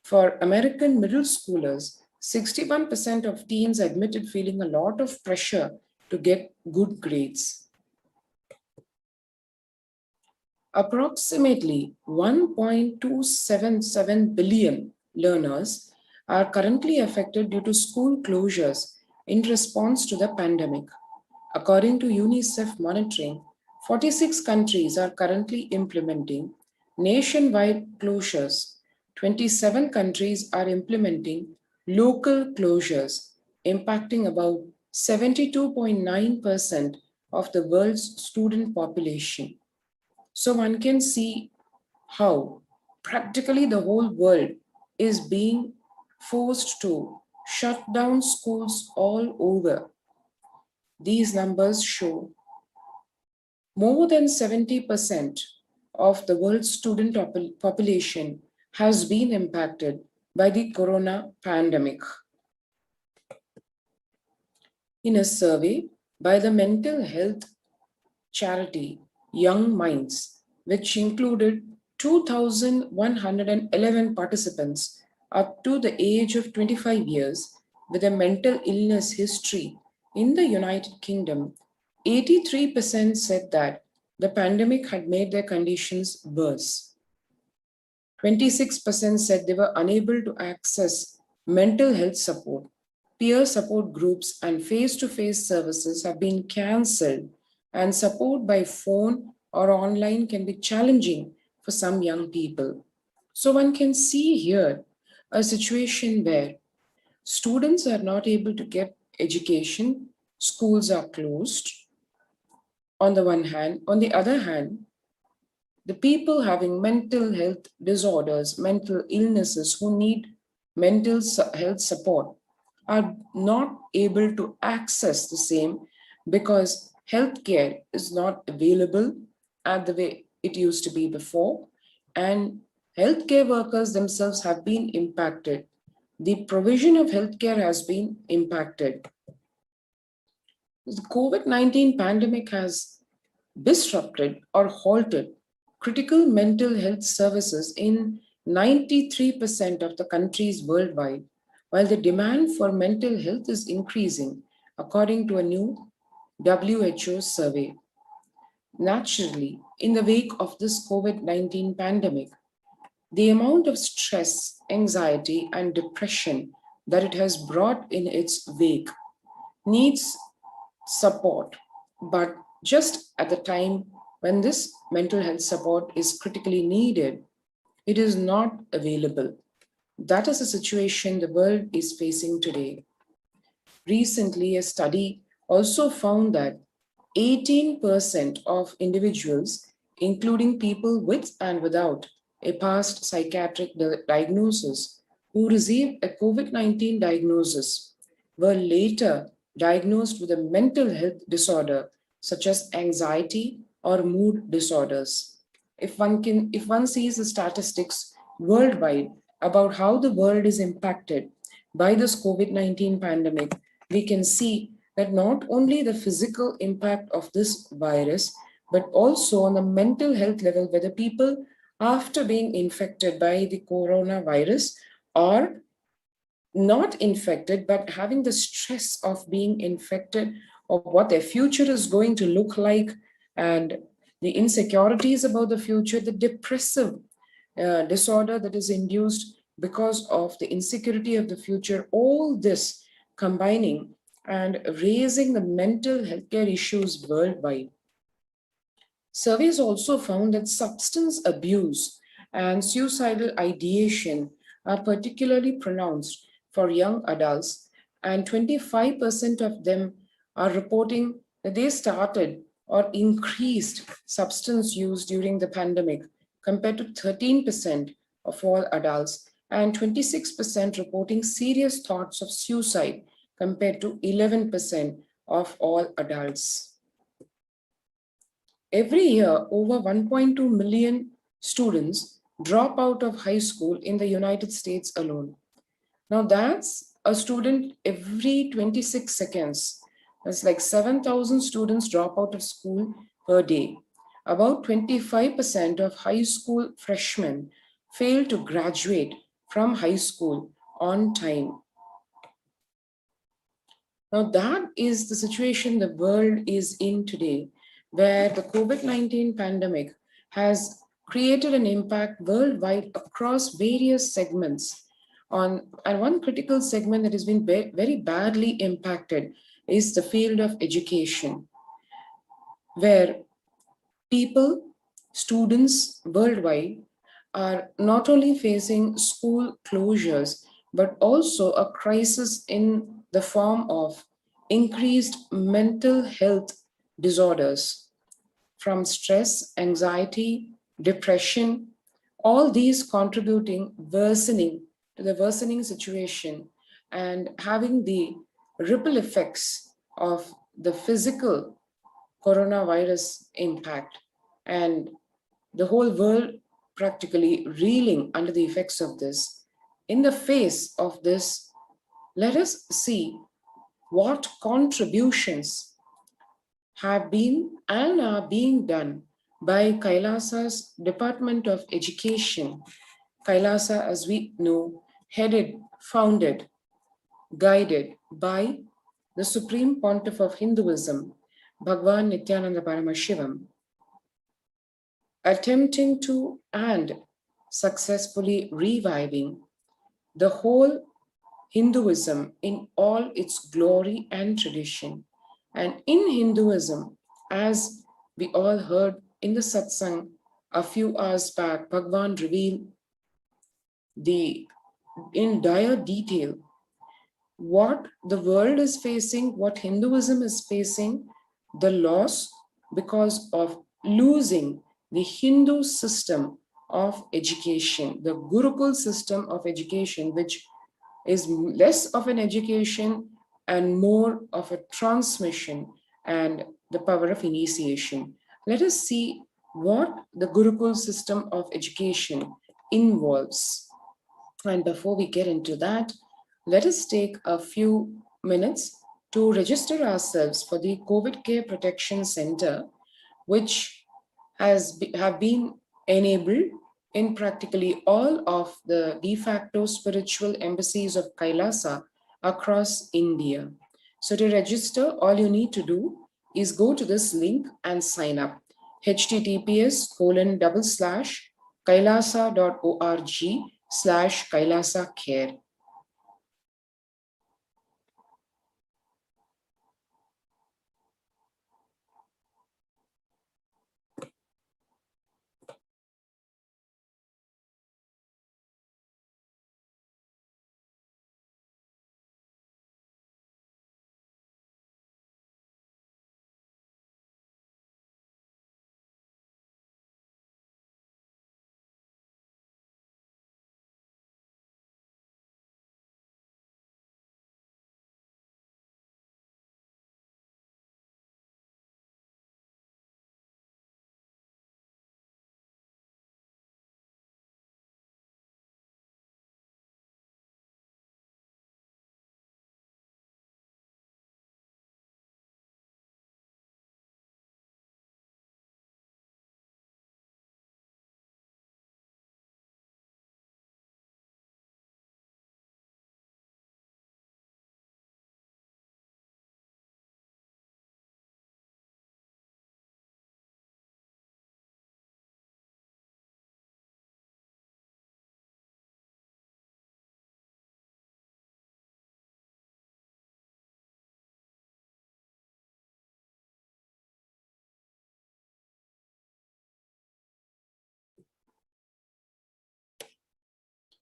For American middle schoolers, 61% of teens admitted feeling a lot of pressure to get good grades. Approximately 1.277 billion learners are currently affected due to school closures in response to the pandemic. According to UNICEF monitoring, 46 countries are currently implementing nationwide closures. 27 countries are implementing local closures, impacting about 72.9% of the world's student population. So one can see how practically the whole world is being forced to shut down schools all over. These numbers show more than 70% of the world's student population has been impacted by the corona pandemic. In a survey by the mental health charity Young Minds, which included 2,111 participants up to the age of 25 years with a mental illness history in the United Kingdom, 83% said that the pandemic had made their conditions worse. 26% said they were unable to access mental health support. Peer support groups and face-to-face services have been cancelled, and support by phone or online can be challenging for some young people. So one can see here a situation where students are not able to get education, schools are closed on the one hand. On the other hand, the people having mental health disorders, mental illnesses, who need mental health support are not able to access the same because healthcare is not available at the way it used to be before, and healthcare workers themselves have been impacted. The provision of healthcare has been impacted. The COVID-19 pandemic has disrupted or halted critical mental health services in 93% of the countries worldwide, while the demand for mental health is increasing, according to a new WHO survey. Naturally, in the wake of this COVID-19 pandemic, the amount of stress, anxiety, and depression that it has brought in its wake needs support, but just at the time when this mental health support is critically needed, it is not available. That is the situation the world is facing today. Recently, a study also found that 18% of individuals, including people with and without a past psychiatric diagnosis, who received a COVID-19 diagnosis, were later diagnosed with a mental health disorder such as anxiety or mood disorders. If one sees the statistics worldwide about how the world is impacted by this COVID-19 pandemic, we can see that not only the physical impact of this virus, but also on the mental health level, where the people after being infected by the coronavirus are not infected, but having the stress of being infected, of what their future is going to look like, and the insecurities about the future, the depressive disorder that is induced because of the insecurity of the future, all this combining and raising the mental health care issues worldwide. Surveys also found that substance abuse and suicidal ideation are particularly pronounced for young adults, and 25% of them are reporting that they started or increased substance use during the pandemic, compared to 13% of all adults, and 26% reporting serious thoughts of suicide, compared to 11% of all adults. Every year, over 1.2 million students drop out of high school in the United States alone. Now that's a student every 26 seconds. That's like 7,000 students drop out of school per day. About 25% of high school freshmen fail to graduate from high school on time. Now that is the situation the world is in today, where the COVID-19 pandemic has created an impact worldwide across various segments. And one critical segment that has been very badly impacted is the field of education, where people, students worldwide, are not only facing school closures, but also a crisis in the form of increased mental health disorders, from stress, anxiety, depression, all these contributing, worsening to the worsening situation and having the ripple effects of the physical coronavirus impact, and the whole world practically reeling under the effects of this. In the face of this, let us see what contributions have been and are being done by Kailasa's Department of Education. Kailasa, as we know, headed, founded, guided by the Supreme Pontiff of Hinduism, Bhagwan Nithyananda Paramashivam, attempting to and successfully reviving the whole Hinduism in all its glory and tradition. And in Hinduism, as we all heard in the satsang a few hours back, Bhagwan revealed in dire detail what the world is facing, what Hinduism is facing, the loss because of losing the Hindu system of education, the Gurukul system of education, which is less of an education and more of a transmission and the power of initiation. Let us see what the Gurukul system of education involves. And before we get into that, let us take a few minutes to register ourselves for the COVID Care Protection Center, which have been enabled in practically all of the de facto spiritual embassies of Kailasa across India. So to register, all you need to do is go to this link and sign up. https://kailasa.org/Kailasa Care.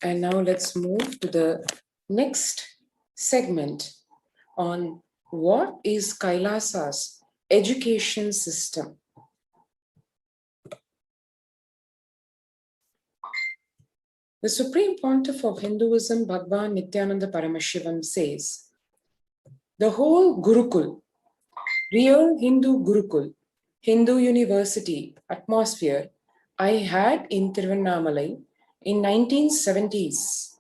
And now let's move to the next segment on what is Kailasa's education system. The Supreme Pontiff of Hinduism, Bhagwan Nithyananda Paramashivam, says, the whole Gurukul, real Hindu Gurukul, Hindu University atmosphere I had in Tiruvannamalai in 1970s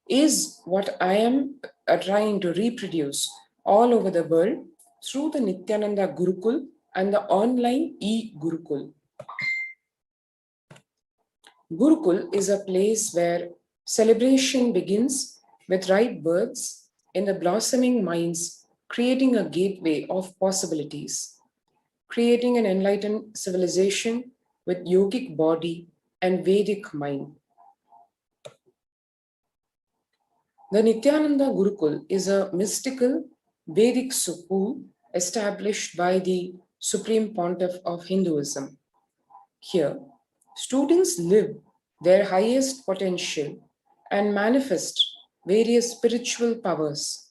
is what I am trying to reproduce all over the world through the Nithyananda Gurukul and the online e-Gurukul. Gurukul is a place where celebration begins with right birds in the blossoming minds, creating a gateway of possibilities, creating an enlightened civilization with yogic body and Vedic mind. The Nithyananda Gurukul is a mystical Vedic school established by the Supreme Pontiff of Hinduism. Here, students live their highest potential and manifest various spiritual powers.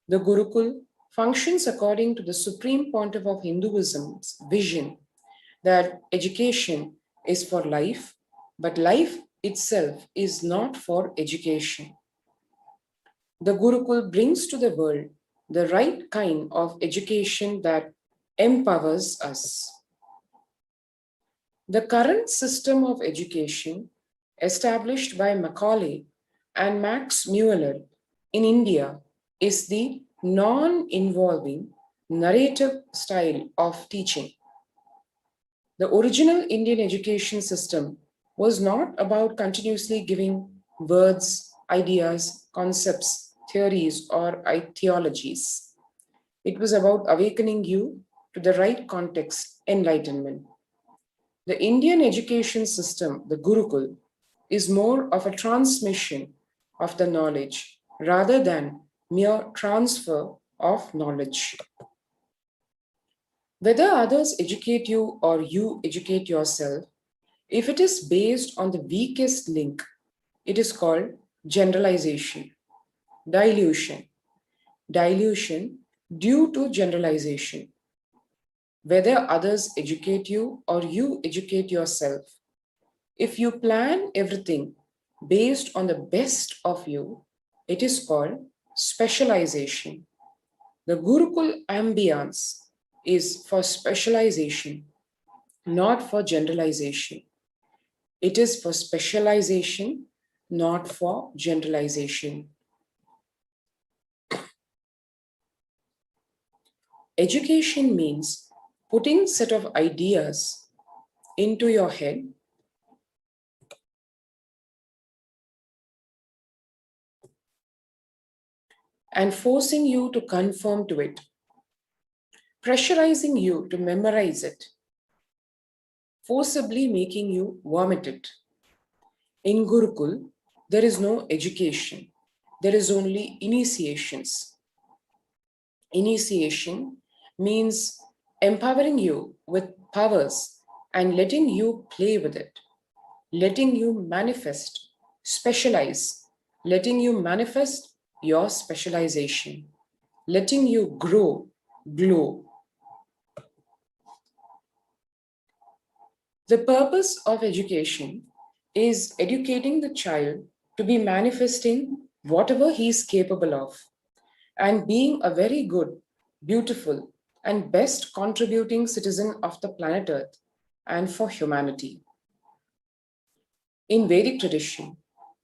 The Gurukul functions according to the Supreme Pontiff of Hinduism's vision that education is for life, but life itself is not for education. The Gurukul brings to the world the right kind of education that empowers us. The current system of education, established by Macaulay and Max Mueller in India, is the non-involving narrative style of teaching. The original Indian education system was not about continuously giving words, ideas, concepts, theories, or theologies. It was about awakening you to the right context, enlightenment. The Indian education system, the Gurukul, is more of a transmission of the knowledge rather than mere transfer of knowledge. Whether others educate you or you educate yourself, if it is based on the weakest link, it is called generalization, dilution due to generalization. Whether others educate you or you educate yourself, if you plan everything based on the best of you, it is called specialization. The Gurukul ambience is for specialization, not for generalization. It is for specialization, not for generalization. Education means putting set of ideas into your head and forcing you to conform to it, pressurizing you to memorize it, forcibly making you vomit it. In Gurukul, there is no education. There is only initiations. Initiation means empowering you with powers and letting you play with it, letting you manifest, specialize, letting you manifest your specialization, letting you grow, glow. The purpose of education is educating the child to be manifesting whatever he is capable of and being a very good, beautiful, and best contributing citizen of the planet Earth and for humanity. In Vedic tradition,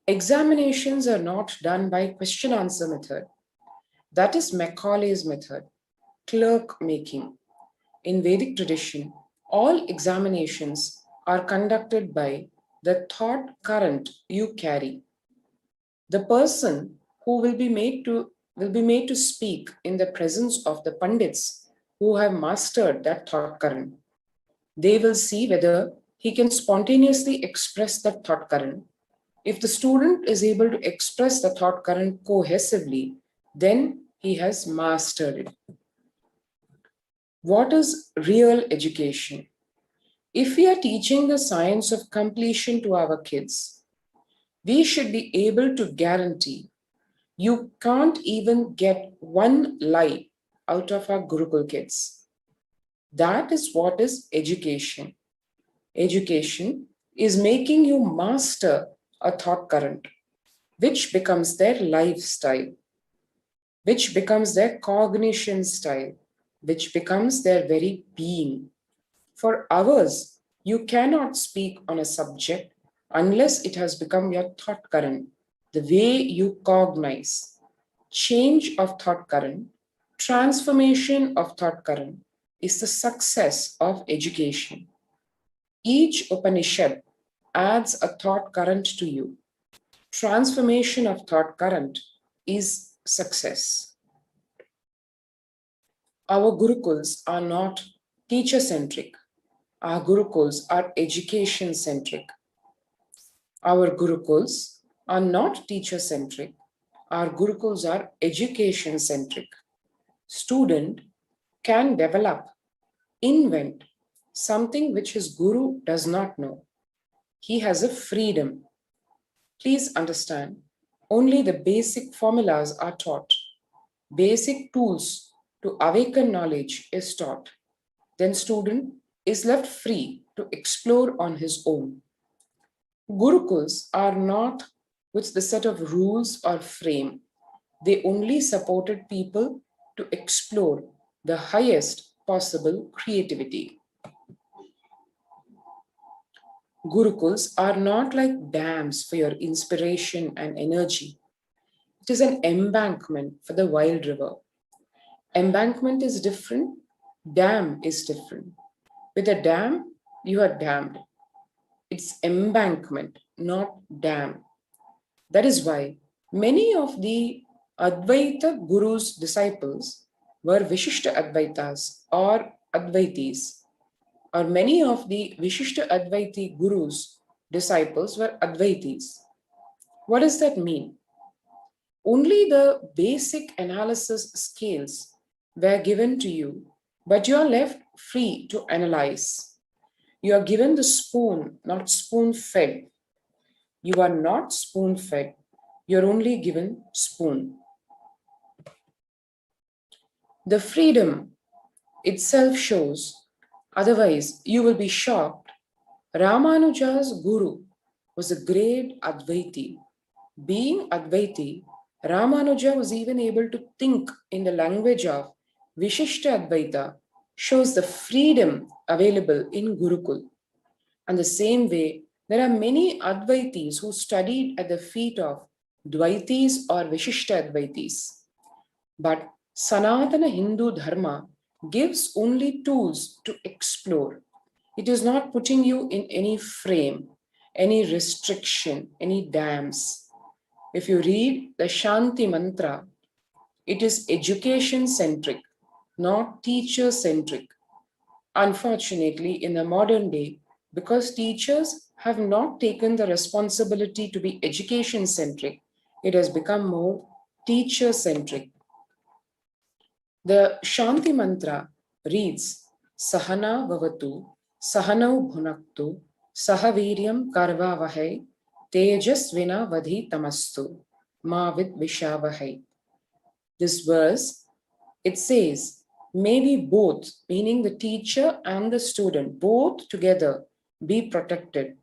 examinations are not done by question-answer method. That is Macaulay's method, clerk making. In Vedic tradition, all examinations are conducted by the thought current you carry. The person who will be made to speak in the presence of the Pandits who have mastered that thought current. They will see whether he can spontaneously express that thought current. If the student is able to express the thought current cohesively, then he has mastered it. What is real education? If we are teaching the science of completion to our kids, we should be able to guarantee you can't even get one lie out of our Gurukul kids. That is what is education. Education is making you master a thought current, which becomes their lifestyle, which becomes their cognition style, which becomes their very being. For hours, you cannot speak on a subject unless it has become your thought current, the way you cognize. Change of thought current, transformation of thought current is the success of education. Each Upanishad adds a thought current to you. Transformation of thought current is success. Our Gurukuls are not teacher-centric. Our Gurukuls are education-centric. Our Gurukuls are not teacher-centric. Our Gurukuls are education-centric. Student can develop, invent something which his Guru does not know. He has a freedom. Please understand, only the basic formulas are taught. Basic tools to awaken knowledge is taught. Then student is left free to explore on his own. Gurukuls are not with the set of rules or frame. They only supported people to explore the highest possible creativity. Gurukuls are not like dams for your inspiration and energy. It is an embankment for the wild river. Embankment is different, dam is different. With a dam, you are dammed. It's embankment, not dam. That is why many of the Advaita Guru's disciples were Vishishta Advaitas or Advaitis, or many of the Vishishta Advaiti Gurus' disciples were Advaitis. What does that mean? Only the basic analysis scales were given to you, but you are left free to analyze. You are given the spoon, not spoon-fed. You are not spoon-fed. You are only given spoon. The freedom itself shows, otherwise you will be shocked. Ramanuja's guru was a great Advaiti. Being Advaiti, Ramanuja was even able to think in the language of Vishishta Advaita, shows the freedom available in Gurukul. And the same way, there are many Advaitis who studied at the feet of Dvaitis or Vishishta Advaitis. But Sanatana Hindu Dharma gives only tools to explore. It is not putting you in any frame, any restriction, any dams. If you read the Shanti Mantra, it is education-centric, not teacher-centric. Unfortunately, in the modern day, because teachers have not taken the responsibility to be education-centric, it has become more teacher-centric. The Shanti Mantra reads, Sahana Vavatu, Sahanau Bhunaktu, Sahaviryam Karvavahai, Tejasvina Vadhi Tamastu, Mavid Vishavahai. This verse, it says, maybe both, meaning the teacher and the student, both together be protected.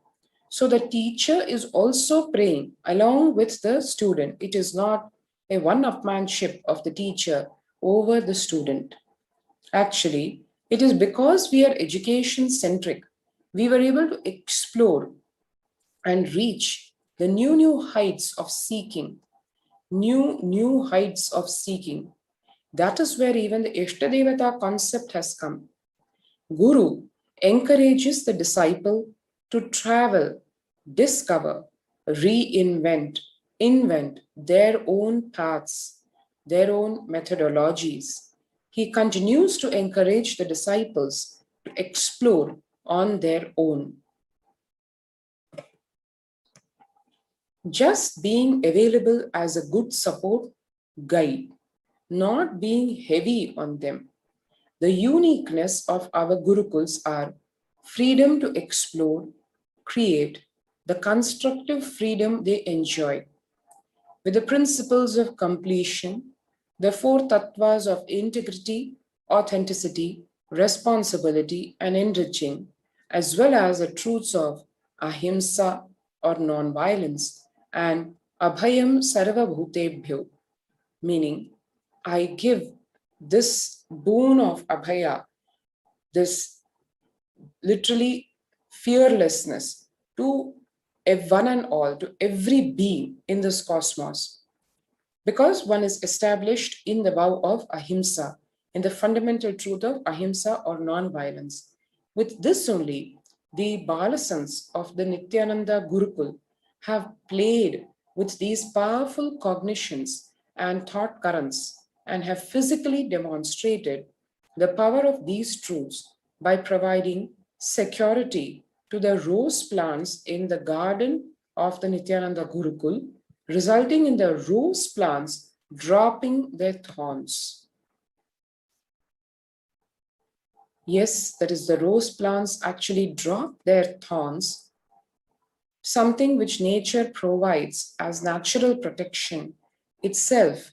So the teacher is also praying along with the student. It is not a one-upmanship of the teacher over the student. Actually, it is because we are education-centric, we were able to explore and reach the new heights of seeking, new heights of seeking. That is where even the Ishtadevata concept has come. Guru encourages the disciple to travel, discover, reinvent, invent their own paths, their own methodologies. He continues to encourage the disciples to explore on their own. Just being available as a good support guide, not being heavy on them. The uniqueness of our Gurukuls are freedom to explore, create, the constructive freedom they enjoy. With the principles of completion, the four tattvas of integrity, authenticity, responsibility, and enriching, as well as the truths of ahimsa or non-violence, and abhayam sarva bhutebhyo, meaning I give this boon of abhaya, this literally fearlessness to one and all, to every being in this cosmos. Because one is established in the vow of ahimsa, in the fundamental truth of ahimsa or non-violence. With this only, the Balasans of the Nithyananda Gurukul have played with these powerful cognitions and thought currents and have physically demonstrated the power of these truths by providing security to the rose plants in the garden of the Nithyananda Gurukul, resulting in the rose plants dropping their thorns. Yes, that is, the rose plants actually drop their thorns, something which nature provides as natural protection itself.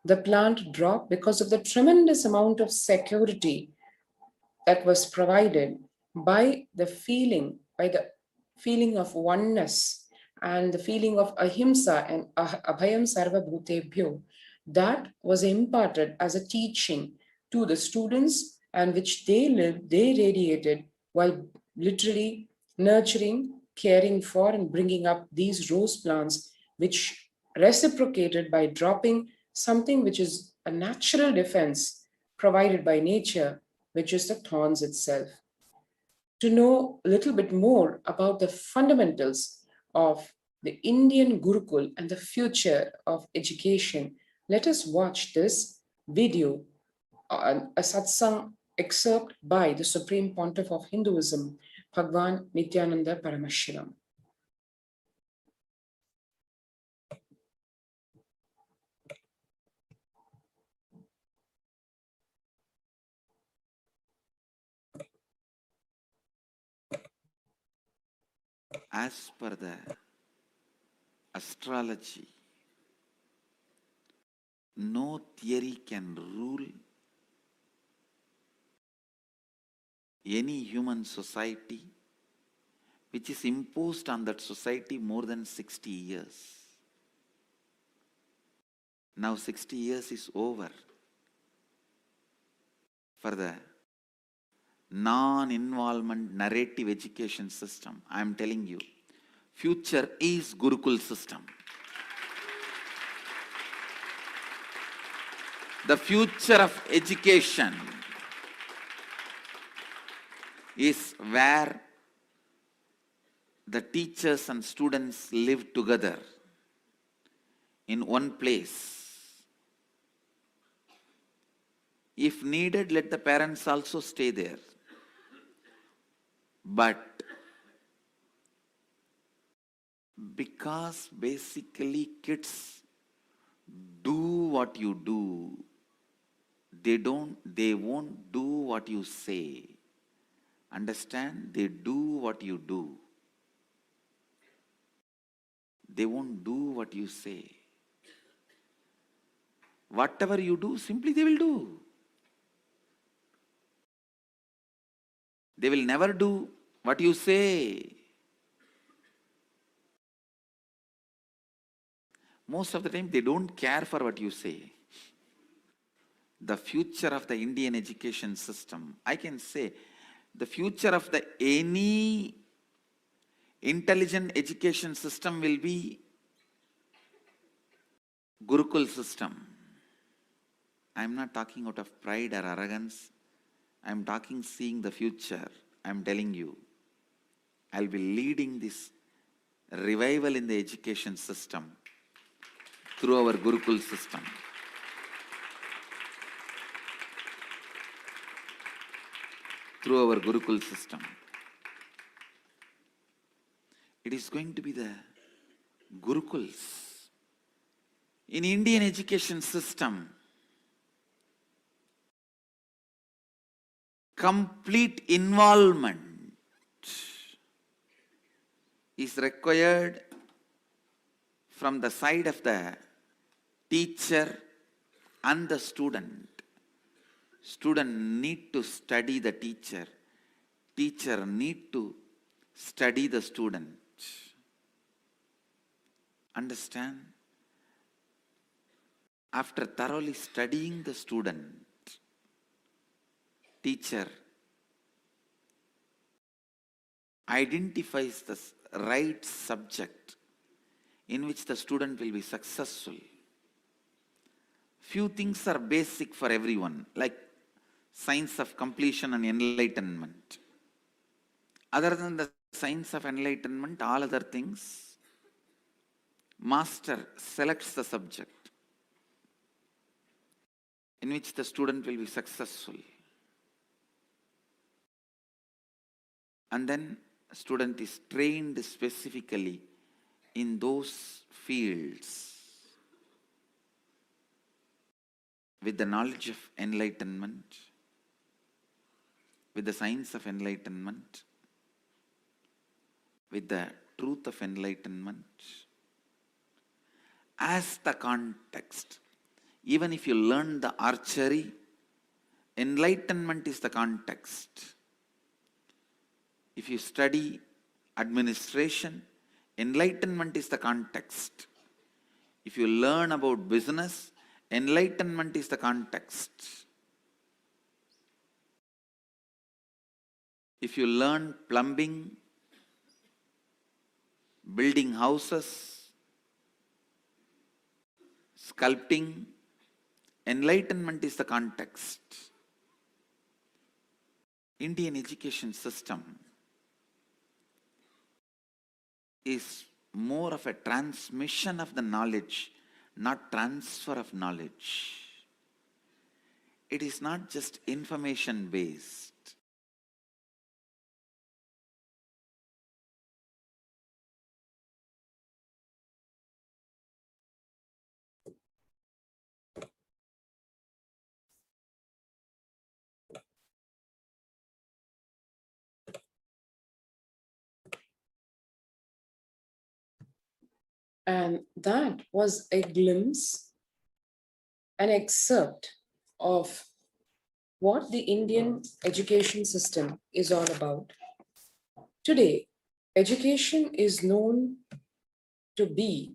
The plant dropped because of the tremendous amount of security that was provided by the feeling of oneness and the feeling of ahimsa and abhayam sarva bhutebhyo that was imparted as a teaching to the students, and which they radiated while literally nurturing, caring for, and bringing up these rose plants, which reciprocated by dropping something which is a natural defense provided by nature, which is the thorns itself. To know a little bit more about the fundamentals of the Indian Gurukul and the future of education, let us watch this video, a satsang excerpt by the Supreme Pontiff of Hinduism, Bhagwan Nithyananda Paramashivam. As per the astrology, no theory can rule any human society which is imposed on that society more than 60 years. Now 60 years is over for the non-involvement narrative education system. I am telling you, future is Gurukul system. The future of education is where the teachers and students live together in one place. If needed, let the parents also stay there. But because basically kids do what you do, they won't do what you say. Understand? They do what you do. They won't do what you say. Whatever you do, simply they will do. They will never do what you say. Most of the time, they don't care for what you say. The future of the Indian education system, I can say, the future of any intelligent education system will be Gurukul system. I am not talking out of pride or arrogance. I am talking seeing the future. I am telling you, I will be leading this revival in the education system through our Gurukul system. Through our Gurukul system. It is going to be the Gurukuls. In Indian education system, complete involvement is required from the side of the teacher and the student. Student need to study the teacher. Teacher need to study the student. Understand? After thoroughly studying the student, teacher identifies the right subject in which the student will be successful. Few things are basic for everyone, like science of completion and enlightenment. Other than the science of enlightenment, all other things, master selects the subject in which the student will be successful. And then student is trained specifically in those fields with the knowledge of enlightenment, with the science of enlightenment, with the truth of enlightenment as the context. Even if you learn the archery, enlightenment is the context. If you study administration, enlightenment is the context. If you learn about business, enlightenment is the context. If you learn plumbing, building houses, sculpting, enlightenment is the context. Indian education system is more of a transmission of the knowledge, not transfer of knowledge. it is not just information based. And that was a glimpse, an excerpt of what the Indian education system is all about. Today, education is known to be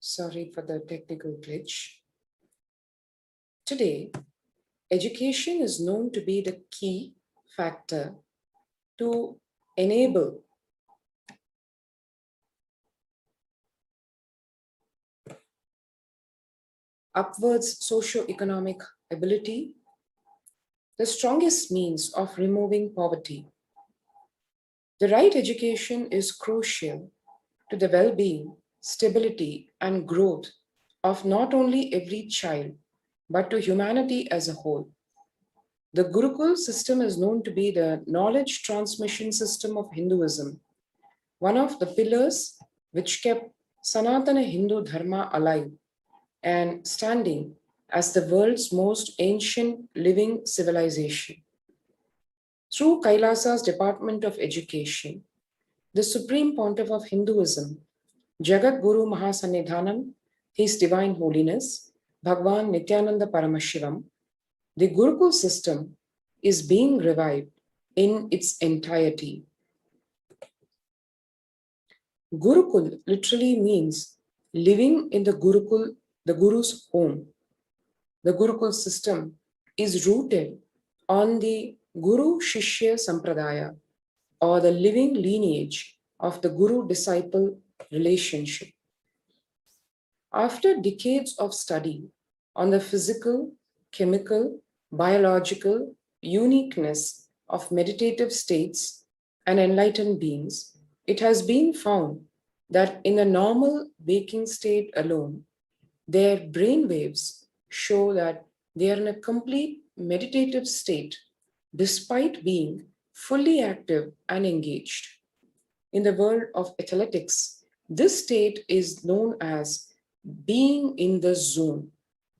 sorry for the technical glitch. Today, education is known to be the key factor to enable upwards socio-economic ability, the strongest means of removing poverty. The right education is crucial to the well-being, stability, and growth of not only every child, but to humanity as a whole. The Gurukul system is known to be the knowledge transmission system of Hinduism, one of the pillars which kept Sanatana Hindu Dharma alive and standing as the world's most ancient living civilization. Through Kailasa's Department of Education, the Supreme Pontiff of Hinduism, Jagat Guru Mahasannidhanam, His Divine Holiness, Bhagwan Nithyananda Paramashivam, the Gurukul system is being revived in its entirety. Gurukul literally means living in the Gurukul, the Guru's home. The Gurukul system is rooted on the Guru Shishya Sampradaya, or the living lineage of the Guru-disciple relationship. After decades of study on the physical, chemical, biological uniqueness of meditative states and enlightened beings, it has been found that in a normal waking state alone, their brain waves show that they are in a complete meditative state despite being fully active and engaged. In the world of athletics, this state is known as being in the zone,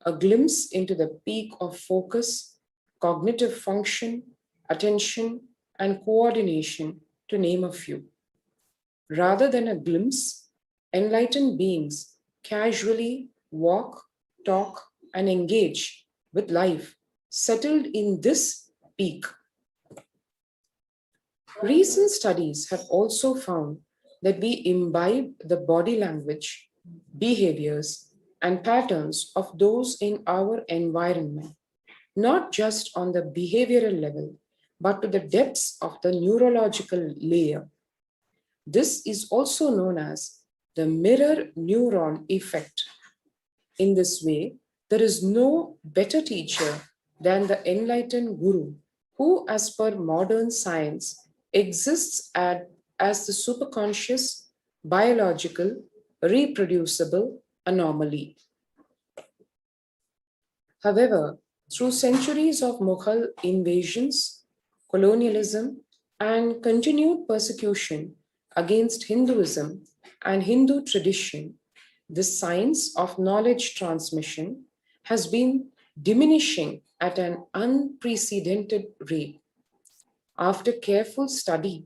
a glimpse into the peak of focus, cognitive function, attention, and coordination, to name a few. Rather than a glimpse, enlightened beings casually walk, talk, and engage with life, settled in this peak. Recent studies have also found that we imbibe the body language, behaviors, and patterns of those in our environment, not just on the behavioral level, but to the depths of the neurological layer. This is also known as the mirror neuron effect. In this way, there is no better teacher than the enlightened Guru, who, as per modern science, exists at as the superconscious, biological, reproducible anomaly. However, through centuries of Mughal invasions, colonialism, and continued persecution against Hinduism and Hindu tradition, the science of knowledge transmission has been diminishing at an unprecedented rate. After careful study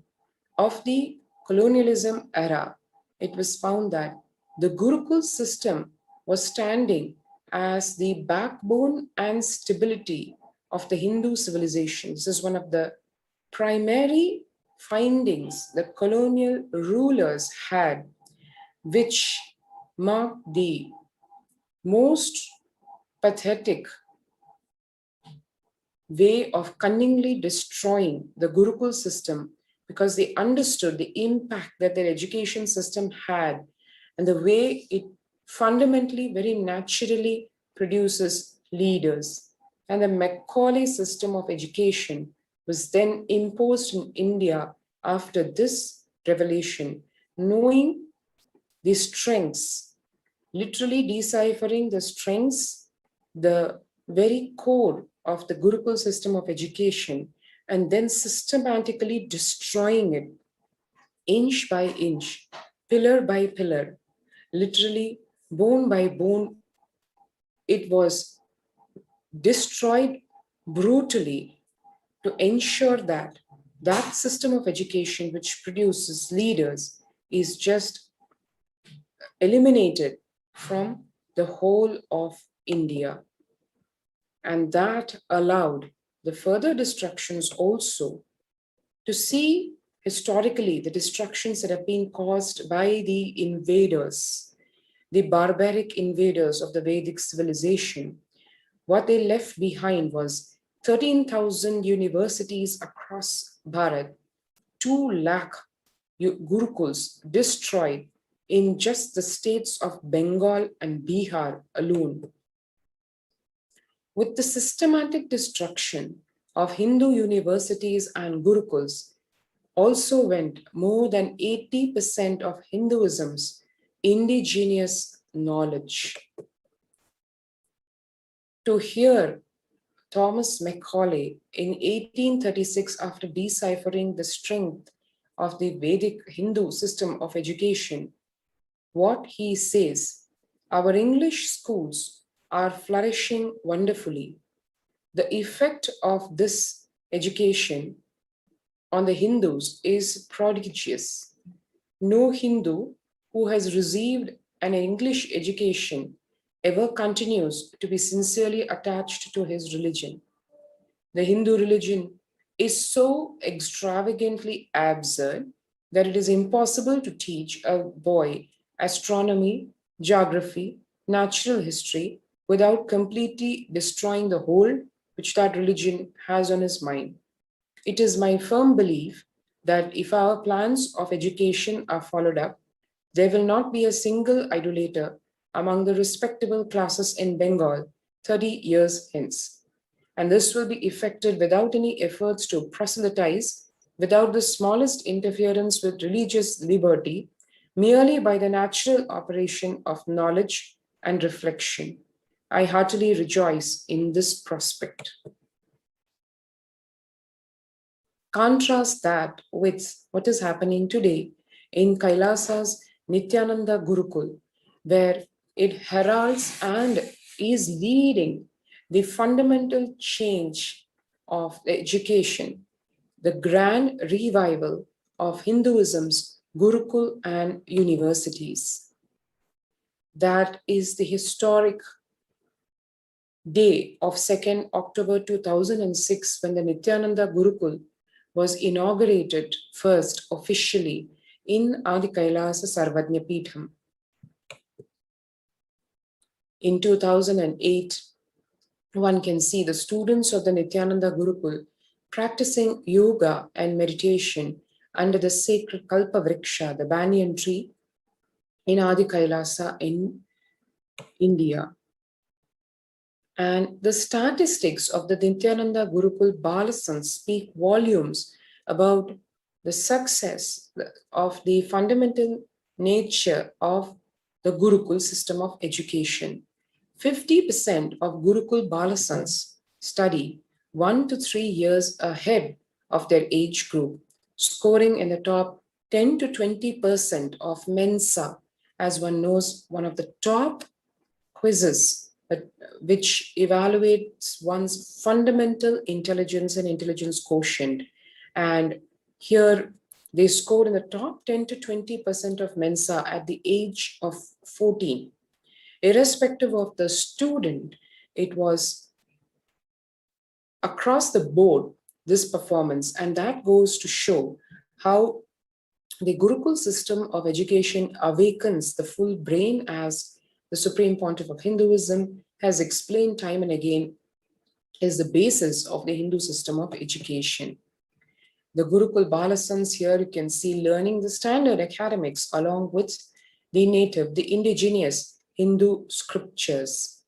of the colonialism era, it was found that the Gurukul system was standing as the backbone and stability of the Hindu civilization. This is one of the primary findings the colonial rulers had, which marked the most pathetic way of cunningly destroying the Gurukul system, because they understood the impact that their education system had and the way it fundamentally, very naturally produces leaders. And the Macaulay system of education was then imposed in India after this revelation, knowing the strengths, literally deciphering the strengths, the very core of the Gurukul system of education, and then systematically destroying it inch by inch, pillar by pillar, literally bone by bone. It was destroyed brutally to ensure that that system of education which produces leaders is just eliminated from the whole of India. And that allowed the further destructions also to see historically the destructions that have been caused by the invaders, the barbaric invaders of the Vedic civilization. What they left behind was 13,000 universities across Bharat, 2 lakh Gurukuls destroyed in just the states of Bengal and Bihar alone. With the systematic destruction of Hindu universities and Gurukuls, also went more than 80% of Hinduism's indigenous knowledge. To hear Thomas Macaulay in 1836, after deciphering the strength of the Vedic Hindu system of education, what he says, our English schools are flourishing wonderfully. The effect of this education on the Hindus is prodigious. No Hindu who has received an English education ever continues to be sincerely attached to his religion. The Hindu religion is so extravagantly absurd that it is impossible to teach a boy astronomy, geography, natural history without completely destroying the hold which that religion has on his mind. It is my firm belief that if our plans of education are followed up, there will not be a single idolater among the respectable classes in Bengal 30 years hence. And this will be effected without any efforts to proselytize, without the smallest interference with religious liberty, merely by the natural operation of knowledge and reflection. I heartily rejoice in this prospect. Contrast that with what is happening today in Kailasa's Nithyananda Gurukul, where it heralds and is leading the fundamental change of the education, the grand revival of Hinduism's Gurukul and universities. That is the historic day of 2nd October 2006, when the Nithyananda Gurukul was inaugurated first officially in Adi Kailasa Sarvajna Peetham. In 2008, one can see the students of the Nithyananda Gurukul practicing yoga and meditation under the sacred Kalpa Vriksha, the banyan tree, in Adi Kailasa in India. And the statistics of the Nithyananda Gurukul Balasans speak volumes about the success of the fundamental nature of the Gurukul system of education. 50% of Gurukul Balasans study 1 to 3 years ahead of their age group, scoring in the top 10 to 20% of Mensa, as one knows, one of the top quizzes which evaluates one's fundamental intelligence and intelligence quotient. And here they scored in the top 10 to 20% of Mensa at the age of 14. Irrespective of the student, it was across the board, this performance, and that goes to show how the Gurukul system of education awakens the full brain, as the Supreme Pontiff of Hinduism has explained time and again, is the basis of the Hindu system of education. The Gurukul Balasans here, you can see learning the standard academics along with the native, the indigenous Hindu scriptures.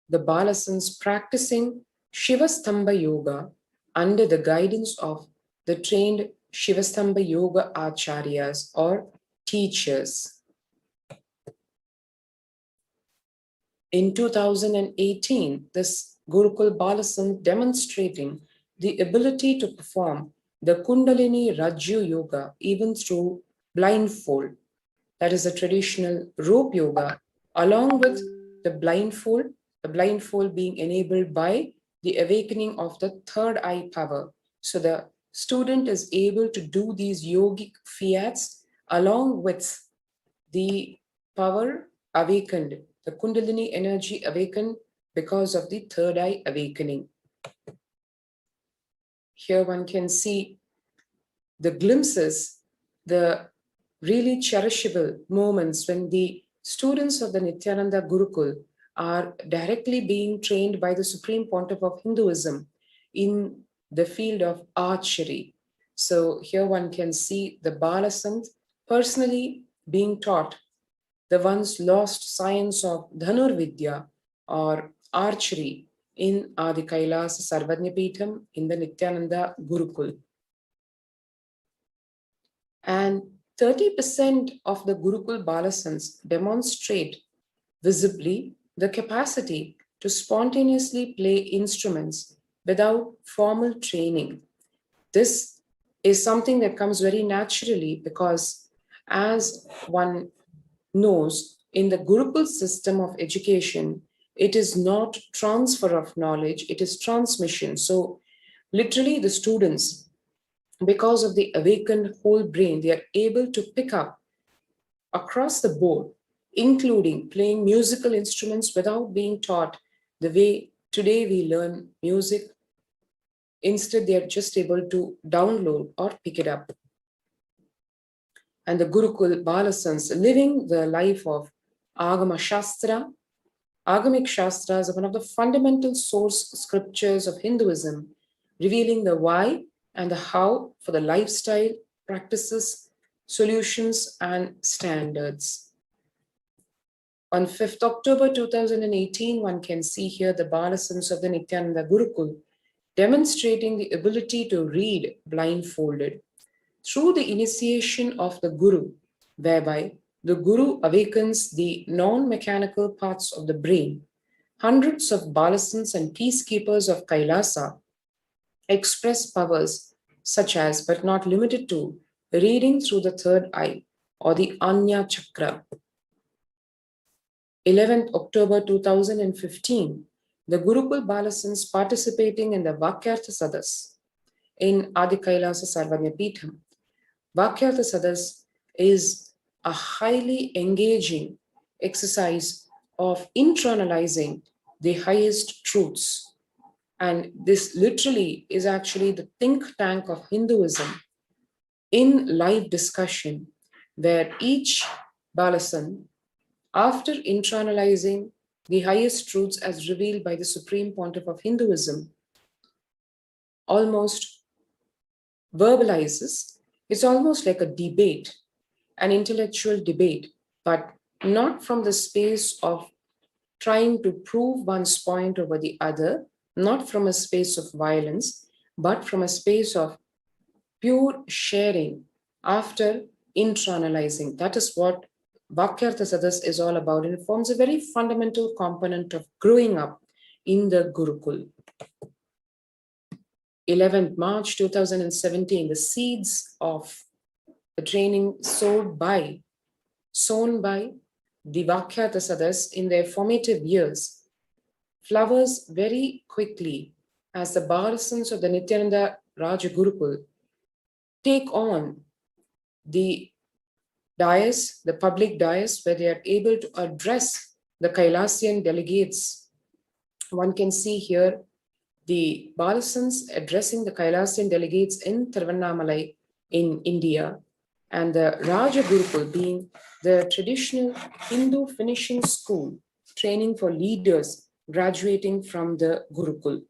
The Balasans practicing Shivastambha Yoga under the guidance of the trained Shivastambha Yoga Acharyas or teachers. In 2018, this Gurukul Balasan demonstrating the ability to perform the Kundalini Rajyu Yoga even through blindfold. That is a traditional rope yoga, along with the blindfold being enabled by the awakening of the third eye power. So the student is able to do these yogic fiats along with the power awakened, the Kundalini energy awakened because of the third eye awakening. Here one can see the glimpses, the really cherishable moments when the students of the Nithyananda Gurukul are directly being trained by the Supreme Pontiff of Hinduism in the field of archery. So here one can see the Balasant personally being taught the once lost science of Dhanurvidya or archery in Adi Kailasa Sarvajñapitham in the Nithyananda Gurukul. And 30% of the Gurukul Balasans demonstrate visibly the capacity to spontaneously play instruments without formal training. This is something that comes very naturally because, as one knows, in the Gurukul system of education, it is not transfer of knowledge, it is transmission. So literally the students, because of the awakened whole brain, they are able to pick up across the board, including playing musical instruments without being taught the way today we learn music. Instead, they are just able to download or pick it up. And the Gurukul Balasans living the life of Agama Shastra. Agamic Shastras are one of the fundamental source scriptures of Hinduism, revealing the why and the how for the lifestyle, practices, solutions, and standards. On 5th October 2018, one can see here the Balasans of the Nithyananda Gurukul demonstrating the ability to read blindfolded through the initiation of the Guru, whereby the Guru awakens the non-mechanical parts of the brain. Hundreds of Balasans and peacekeepers of Kailasa express powers such as, but not limited to, reading through the third eye or the Anya Chakra. 11th October 2015, the Gurukul Balasans participating in the Vakyartha Sadas in Adi Kailasa Sarvajñapitham. Vakyartha Sadas is a highly engaging exercise of internalizing the highest truths. And this literally is actually the think tank of Hinduism in live discussion, where each Balasan, after internalizing the highest truths as revealed by the Supreme Pontiff of Hinduism, almost verbalizes. It's almost like a debate, an intellectual debate, but not from the space of trying to prove one's point over the other, not from a space of violence, but from a space of pure sharing after internalizing. That is what Vakyartha Sadas is all about, and it forms a very fundamental component of growing up in the Gurukul. 11th March 2017, the seeds of the training sown by the Vakyartha Sadas in their formative years flowers very quickly as the Bharasans of the Nithyananda Raja Gurukul take on the dais, the public dais, where they are able to address the Kailasian delegates. One can see here the Balasans addressing the Kailasian delegates in Tiruvannamalai in India, and the Raja Gurukul being the traditional Hindu finishing school training for leaders graduating from the Gurukul.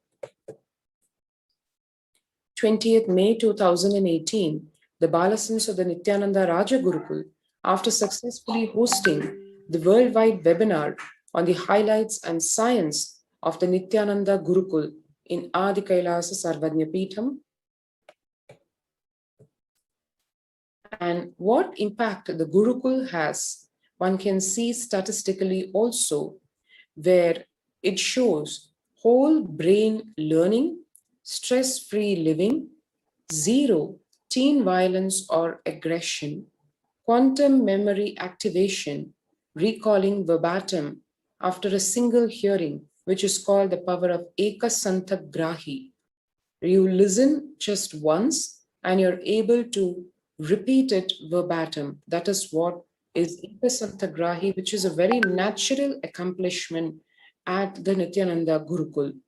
20th May 2018, the Balasans of the Nithyananda Raja Gurukul, after successfully hosting the worldwide webinar on the highlights and science of the Nithyananda Gurukul in Adi Kailasa Sarvajñapitham, and what impact the Gurukul has, one can see statistically also, where it shows whole brain learning, stress-free living, zero teen violence or aggression, quantum memory activation, recalling verbatim after a single hearing, which is called the power of Ekasantagrahi. You listen just once and you're able to repeat it verbatim. That is what is Ekasantagrahi, which is a very natural accomplishment at the Nithyananda Gurukul.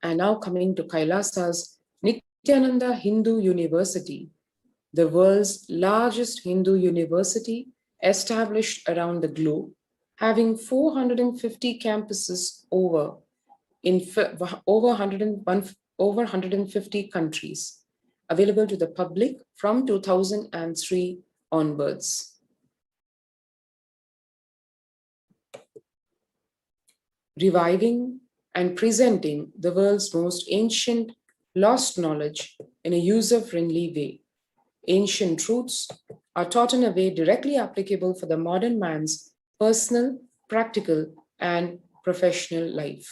And now coming to Kailasa's Nithyananda Hindu University, the world's largest Hindu university established around the globe, having 450 campuses over 150 countries, available to the public from 2003 onwards. Reviving and presenting the world's most ancient lost knowledge in a user-friendly way. Ancient truths are taught in a way directly applicable for the modern man's personal, practical, and professional life.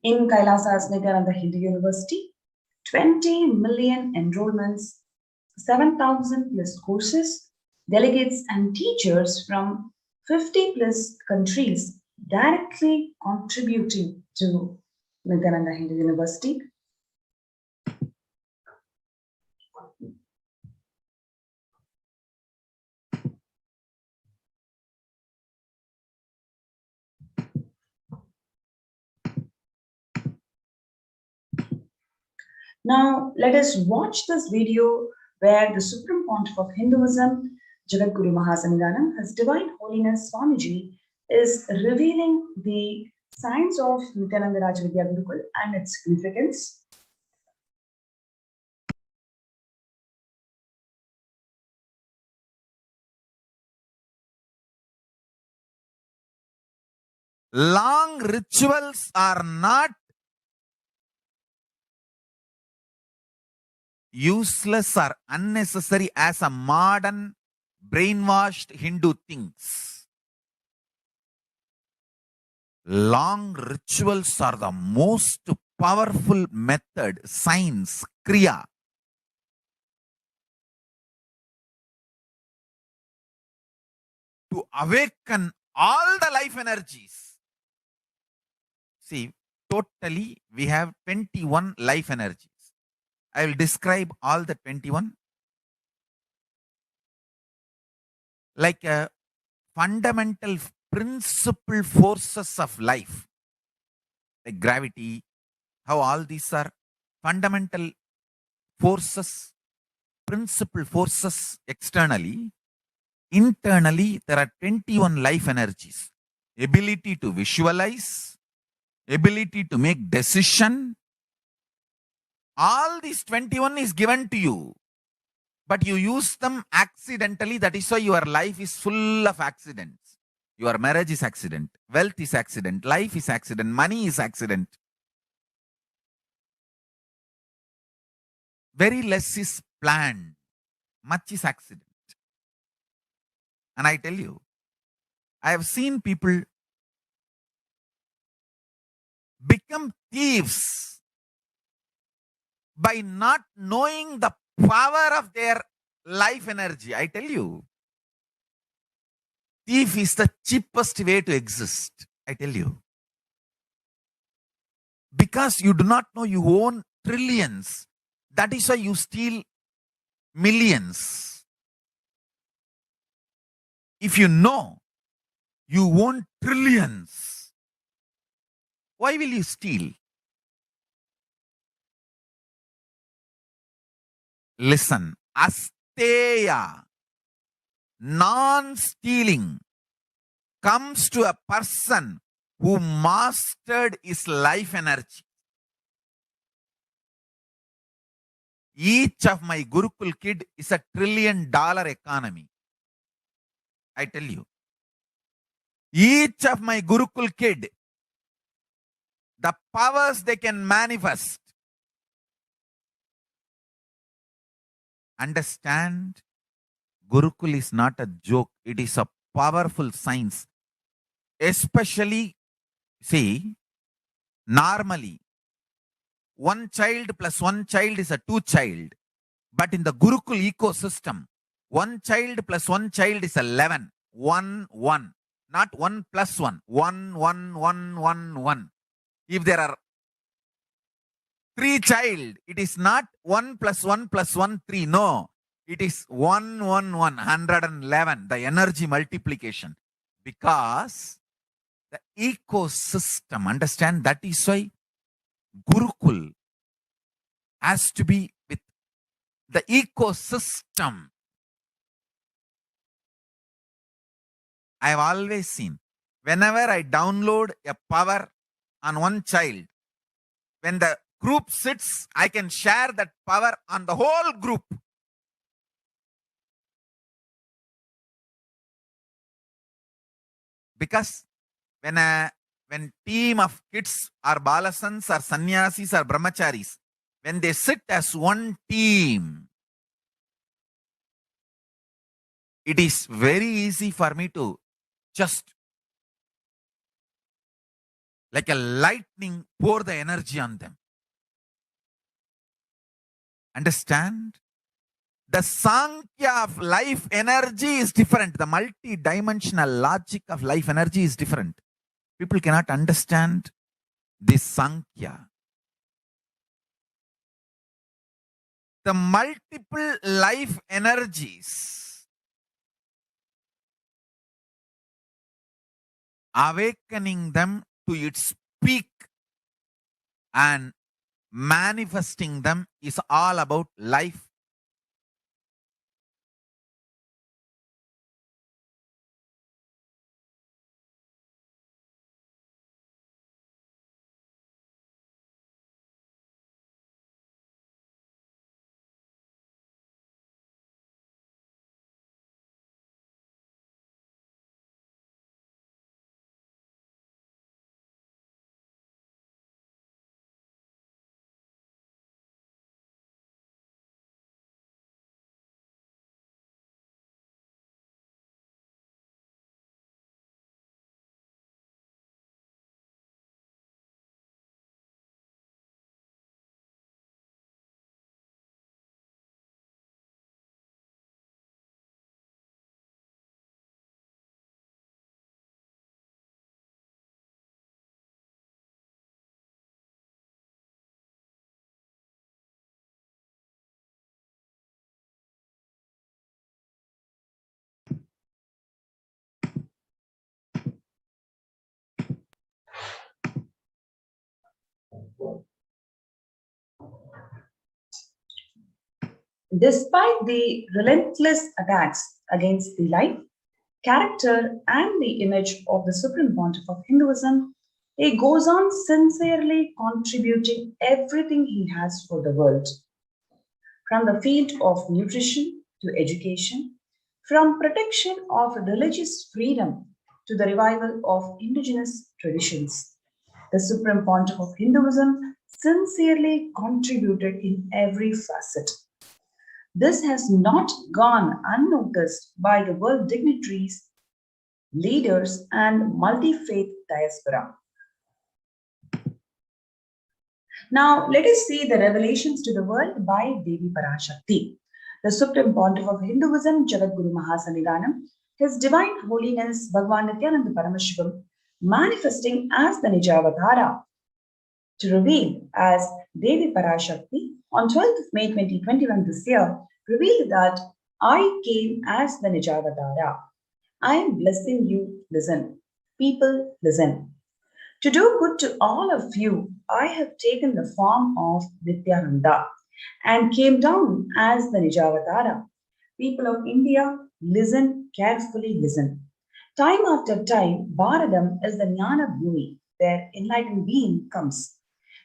In Kailasa's Nithyananda Hindu University, 20 million enrollments, 7,000 plus courses, delegates and teachers from 50 plus countries directly contributing to Nithyananda Hindu University. Now, let us watch this video where the Supreme Pontiff of Hinduism, Jagadguru Mahasannidhanam, His Divine Holiness Swamiji, is revealing the science of Nithyananda Raja Vidya Gurukul and its significance. Long rituals are not useless or unnecessary as a modern brainwashed Hindu thinks. Long rituals are the most powerful method, science, kriya, to awaken all the life energies. See, totally we have 21 life energies. I will describe all the 21 like a fundamental principle forces of life, like gravity, how all these are fundamental forces, principle forces externally. Internally, there are 21 life energies. Ability to visualize, ability to make decision. All these 21 is given to you, but you use them accidentally. That is why your life is full of accidents. Your marriage is accident, wealth is accident, life is accident, money is accident. Very less is planned, much is accident. And I tell you, I have seen people become thieves by not knowing the power of their life energy. I tell you, thief is the cheapest way to exist. I tell you. Because you do not know you own trillions. That is why you steal millions. If you know you own trillions, why will you steal? Listen, asteya, non-stealing, comes to a person who mastered his life energy. Each of my Gurukul kid is a $1 trillion economy. I tell you. Each of my Gurukul kid, the powers they can manifest. Understand, Gurukul is not a joke. It is a powerful science. Especially, see, normally, one child plus one child is a two child. But in the Gurukul ecosystem, one child plus one child is 11. 1, 1. Not 1 plus 1. 1, 1, 1, 1, 1. If there are 3 child, it is not 1 plus 1 plus 1, 3. No. It is 1, 1, 1. 111. The energy multiplication. Because the ecosystem, understand, that is why Gurukul has to be with the ecosystem. I have always seen, whenever I download a power on one child, when the group sits, I can share that power on the whole group. Because when team of kids or balasans or sannyasis or brahmacharis, when they sit as one team, it is very easy for me to just like a lightning pour the energy on them. Understand? The Sankhya of life energy is different. The multi-dimensional logic of life energy is different. People cannot understand this Sankhya. The multiple life energies, awakening them to its peak and manifesting them is all about life Despite the relentless attacks against the life, character, and the image of the Supreme Pontiff of Hinduism, he goes on sincerely contributing everything he has for the world. From the field of nutrition to education, from protection of religious freedom to the revival of indigenous traditions, the Supreme Pontiff of Hinduism sincerely contributed in every facet. This has not gone unnoticed by the world dignitaries, leaders, and multi-faith diaspora. Now, let us see the revelations to the world by Devi Parashakti. The Supreme Pontiff of Hinduism, Jagadguru Mahasannidhanam, His Divine Holiness Bhagavan Nithyananda Paramashivam, manifesting as the Nijavatara, to reveal as Devi Parashakti on 12th of May 2021 this year, revealed that I came as the Nijavatara. I am blessing you, listen. People, listen. To do good to all of you, I have taken the form of Nithyananda and came down as the Nijavatara. People of India, listen, carefully listen. Time after time, Bharadam is the Jnana Bhumi, where enlightened being comes.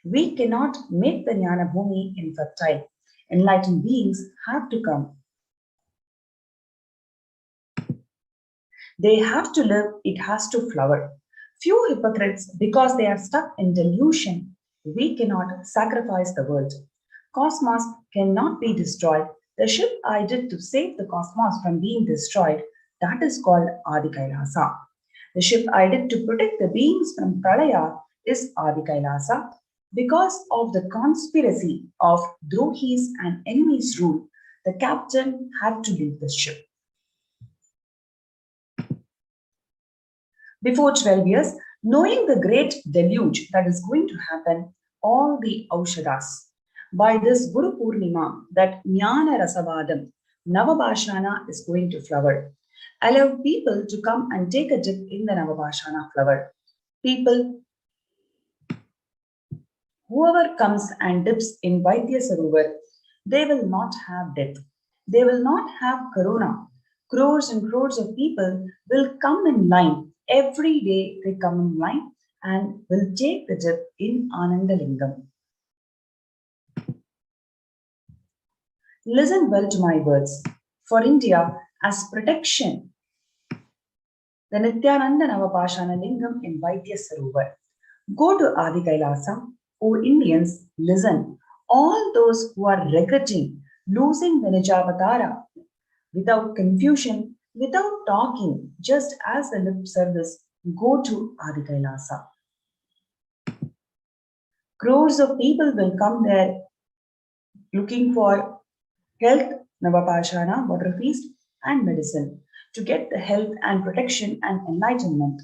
We cannot make the Jnana Bhumi infertile. Enlightened beings have to come. They have to live, it has to flower. Few hypocrites, because they are stuck in delusion, we cannot sacrifice the world. Cosmos cannot be destroyed. The ship I did to save the cosmos from being destroyed, that is called Adi Kailasa. The ship I did to protect the beings from Pralaya is Adi Kailasa. Because of the conspiracy of Drohis and enemies' rule, the captain had to leave the ship. Before 12 years, knowing the great deluge that is going to happen, all the Aushadas, by this Guru Purnima, that Jnana Rasavadam, Navabhashana is going to flower. Allow people to come and take a dip in the Navabhashana flower. People, whoever comes and dips in Vaidya Sarovar, they will not have death. They will not have corona. Crores and crores of people will come in line. Every day they come in line and will take the dip in Anandalingam. Listen well to my words. For India, as protection, the Nithyananda Navapashana Lingam in Vaidya Sarovar. Go to Adi Kailasa. O Indians, listen. All those who are regretting losing the Nijavatara, without confusion, without talking, just as the lip service, go to Adi Kailasa. Crores of people will come there looking for health, Navapashana, water feast, and medicine to get the health and protection and enlightenment.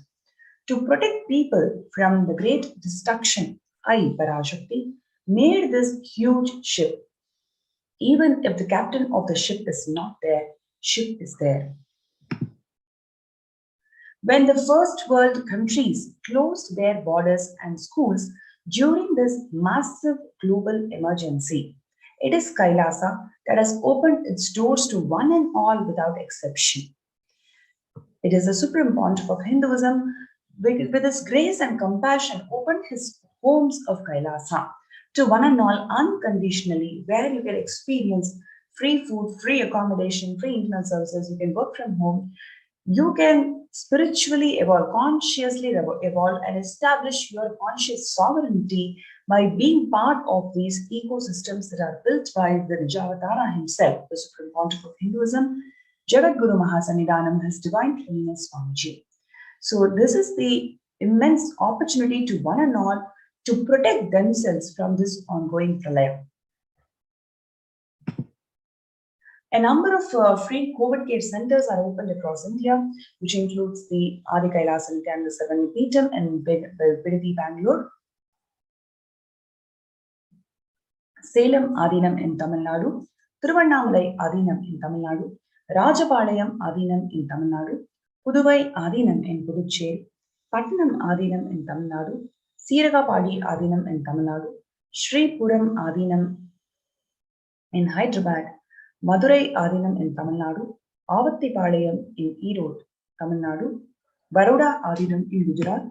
To protect people from the great destruction, I, Parashakti, made this huge ship. Even if the captain of the ship is not there, ship is there. When the first world countries closed their borders and schools during this massive global emergency, it is Kailasa that has opened its doors to one and all without exception. It is the Supreme Pontiff of Hinduism, with his grace and compassion, opened his homes of Kailasa to one and all unconditionally, where you can experience free food, free accommodation, free internet services, you can work from home, you can spiritually evolve, consciously evolve, and establish your conscious sovereignty by being part of these ecosystems that are built by the Nijavatara himself, the Supreme Pontiff of Hinduism, Jagadguru Mahasannidhanam, His Divine Holiness Swamiji. So this is the immense opportunity to one and all to protect themselves from this ongoing pralaya. A number of free COVID care centers are opened across India, which includes the Adi Kailasa Nithyananda Paramashivam in Bidadi, Bangalore, Salem Adinam in Tamil Nadu, Thiruvannamalai Adinam in Tamil Nadu, Rajapalayam Adinam in Tamil Nadu, Puduvai Adinam in Puducherry, Pattanam Adinam in Tamil Nadu, Siragapadi Adinam in Tamil Nadu, Sri Puram Adinam in Hyderabad, Madurai Adinam in Tamil Nadu, Avattipalayam in Erode, Tamil Nadu, Baroda Adinam in Gujarat,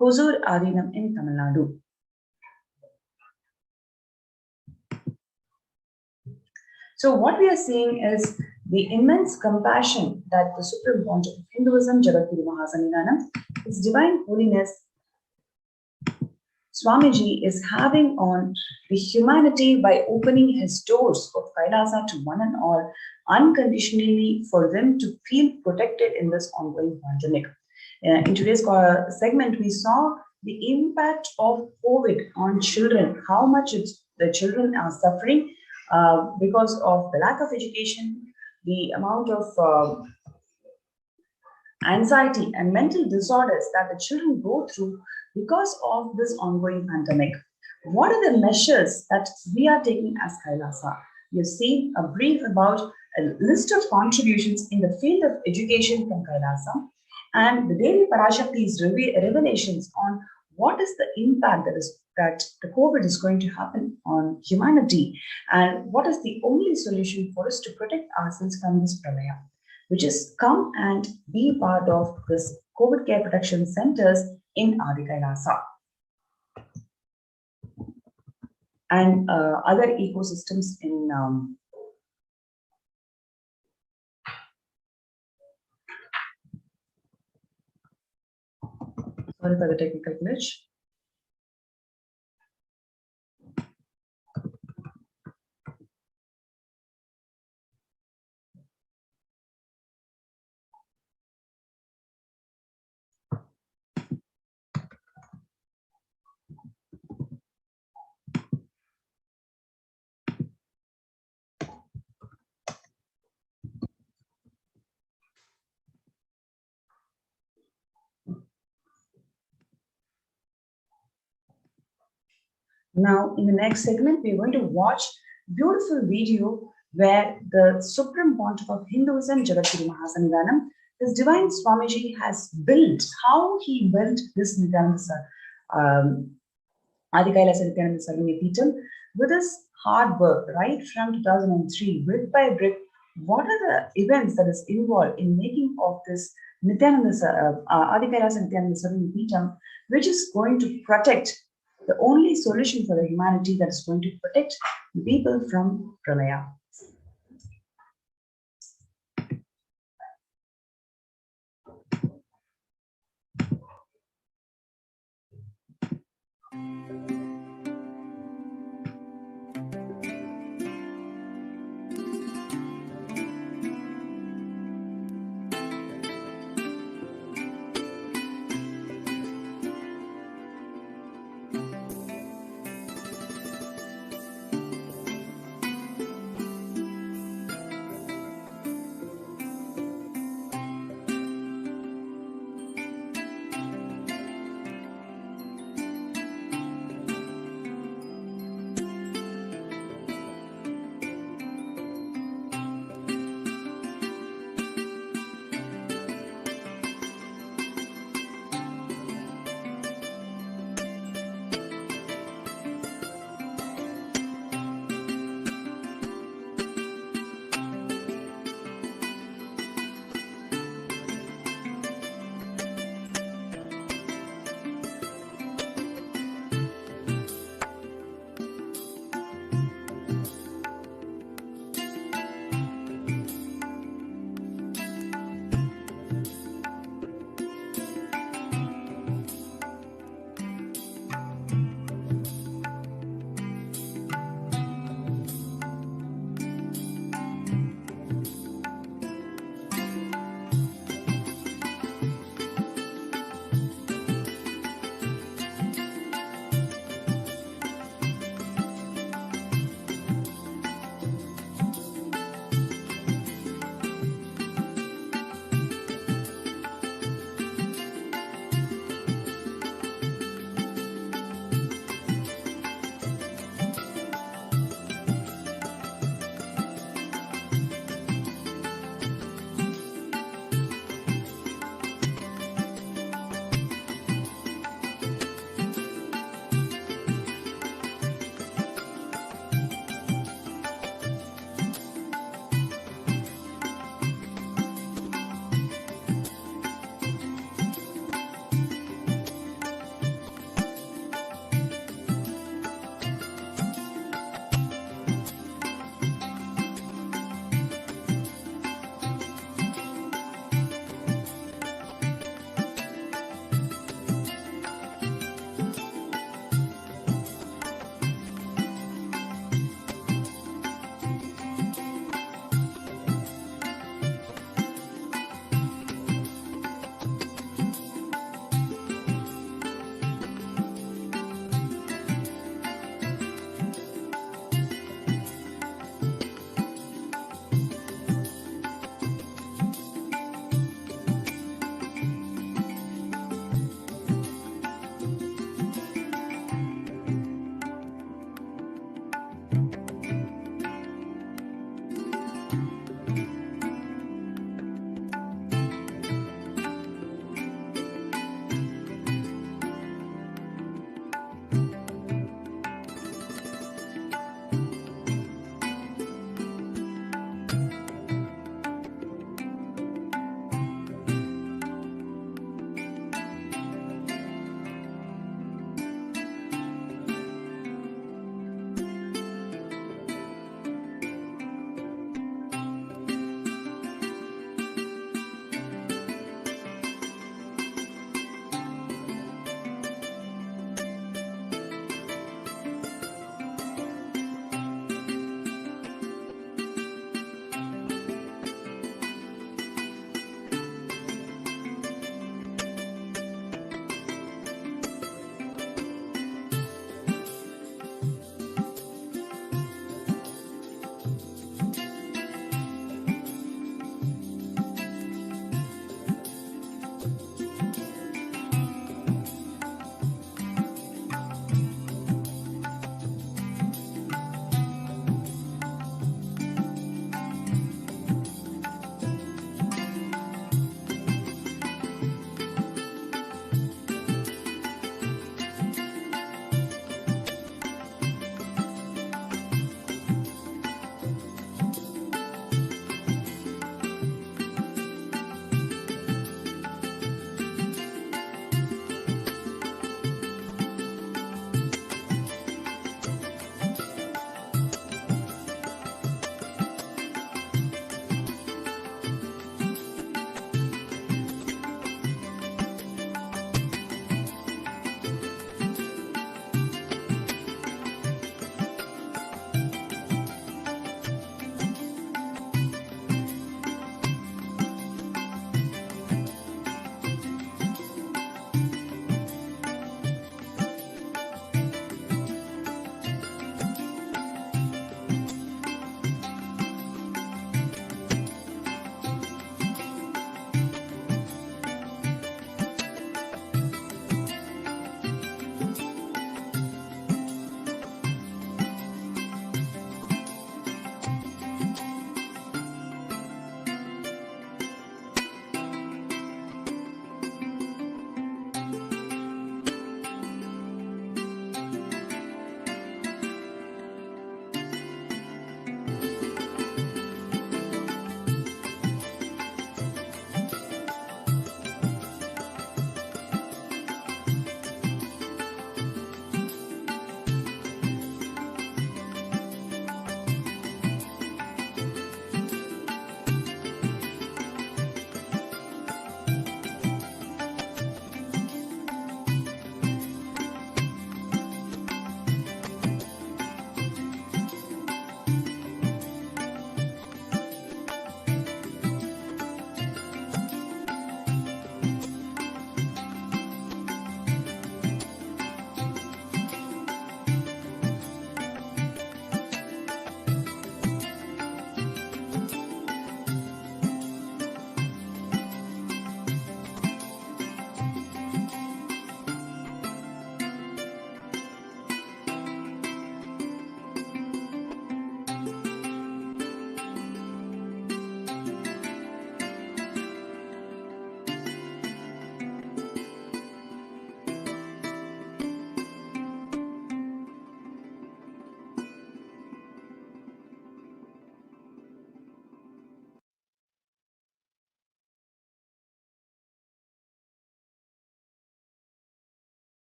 Hosur Adinam in Tamil Nadu. So what we are seeing is the immense compassion that the Supreme Pontiff of Hinduism, Jagadguru Mahasannidhanam, His Divine Holiness Swamiji is having on the humanity by opening his doors of Kailasa to one and all unconditionally for them to feel protected in this ongoing pandemic. In today's segment, we saw the impact of COVID on children, how much the children are suffering because of the lack of education, the amount of anxiety and mental disorders that the children go through because of this ongoing pandemic. What are the measures that we are taking as Kailasa? You've seen a brief about a list of contributions in the field of education from Kailasa and the Devi Parashakti's revelations on what is the impact that the COVID is going to happen on humanity and what is the only solution for us to protect ourselves from this pralaya, which is come and be part of this COVID care protection centers in Adi Kailasa and other ecosystems in sorry for the technical glitch. Now, in the next segment, we're going to watch a beautiful video where the Supreme Pontiff of Hinduism, Jagadguru Mahasannidhanam, His Divine Swamiji has built, how he built this Nithyananda Adi Kailasa Nithyananda Sarvanya Peetham with his hard work right from 2003, brick by brick. What are the events that is involved in making of this Nithyananda Adi Kailasa Nithyananda Sarvanya Peetham, which is going to protect the only solution for the humanity that is going to protect the people from pralaya.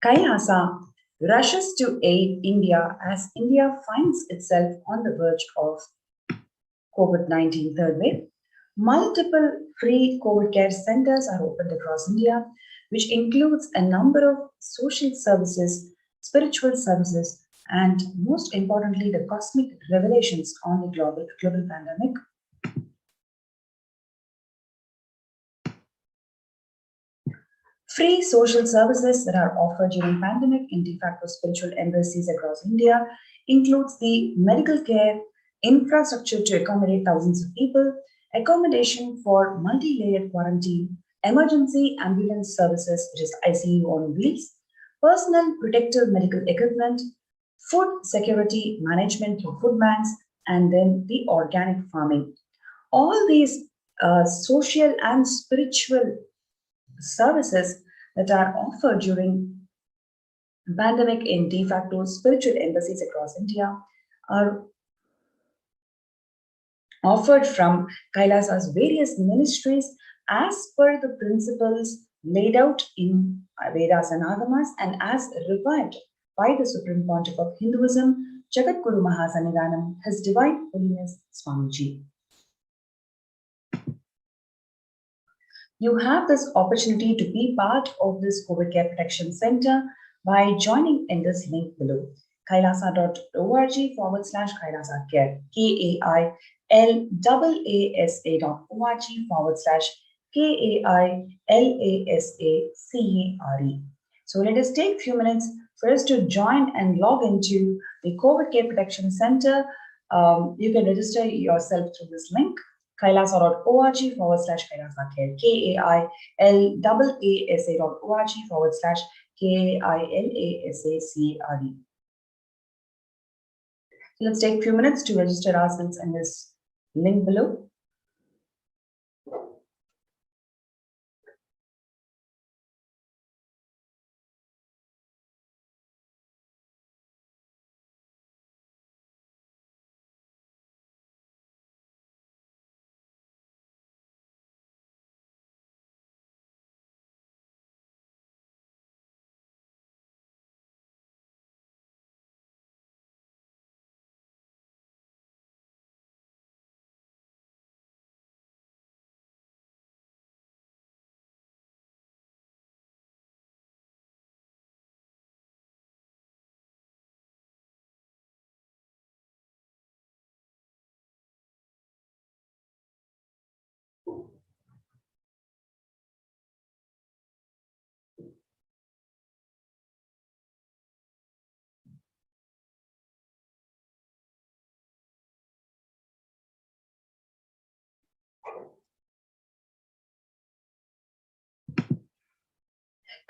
Kailasa rushes to aid India as India finds itself on the verge of COVID-19 third wave. Multiple free COVID care centers are opened across India, which includes a number of social services, spiritual services, and most importantly, the cosmic revelations on the global pandemic. Free social services that are offered during pandemic in de facto spiritual embassies across India includes the medical care, infrastructure to accommodate thousands of people, accommodation for multi-layered quarantine, emergency ambulance services, which is ICU on wheels, personal protective medical equipment, food security management through food banks, and then the organic farming. All these social and spiritual services that are offered during pandemic in de facto spiritual embassies across India are offered from Kailasa's various ministries as per the principles laid out in Vedas and Agamas and as revived by the Supreme Pontiff of Hinduism, Jagadguru Mahasannidhanam, His Divine Holiness Swamiji. You have this opportunity to be part of this COVID Care Protection Center by joining in this link below, kailasa.org/Kailasa Care, KAILASA.org/KAILASACARE. So let us take a few minutes first to join and log into the COVID Care Protection Center. You can register yourself through this link, kailasa.org/Kailasa Care, KAILASA.org/KAILASACARE. Let's take a few minutes to register ourselves in this link below.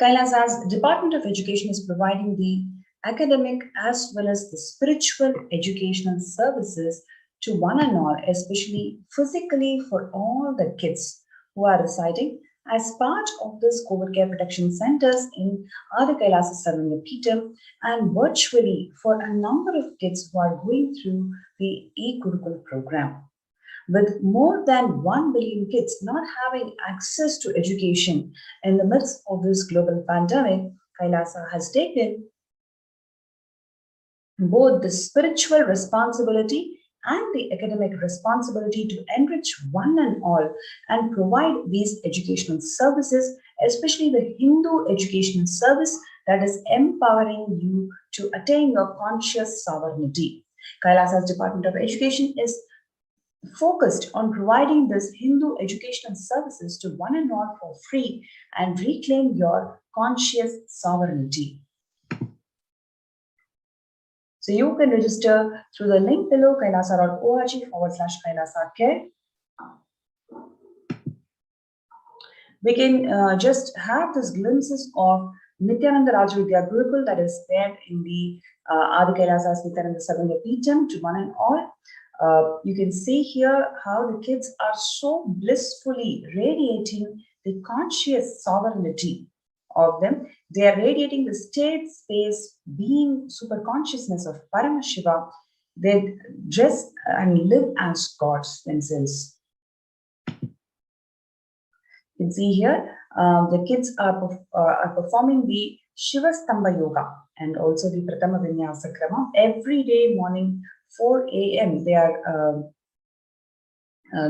Kailasa's Department of Education is providing the academic as well as the spiritual educational services to one and all, especially physically for all the kids who are residing as part of this COVID Care Protection Centers in Adi Kailasa Sarvanya Peetham and virtually for a number of kids who are going through the e-Gurukul program. With more than 1 billion kids not having access to education in the midst of this global pandemic, Kailasa has taken both the spiritual responsibility and the academic responsibility to enrich one and all and provide these educational services, especially the Hindu educational service that is empowering you to attain your conscious sovereignty. Kailasa's Department of Education is focused on providing this Hindu educational services to one and all for free and reclaim your conscious sovereignty. So you can register through the link below, kailasa.org/Kailasa Care. We can just have these glimpses of Nithyananda Rajavidya Gurukul that is there in the Adi Kailasa's Nithyananda Sarvanya Peetham to one and all. You can see here how the kids are so blissfully radiating the conscious sovereignty of them. They are radiating the state, space, being, super consciousness of Paramashiva. They dress and live as gods themselves. You can see here, the kids are performing the Shivastamba Yoga and also the Pratama Vinyasa Krama. Every day morning, 4 a.m.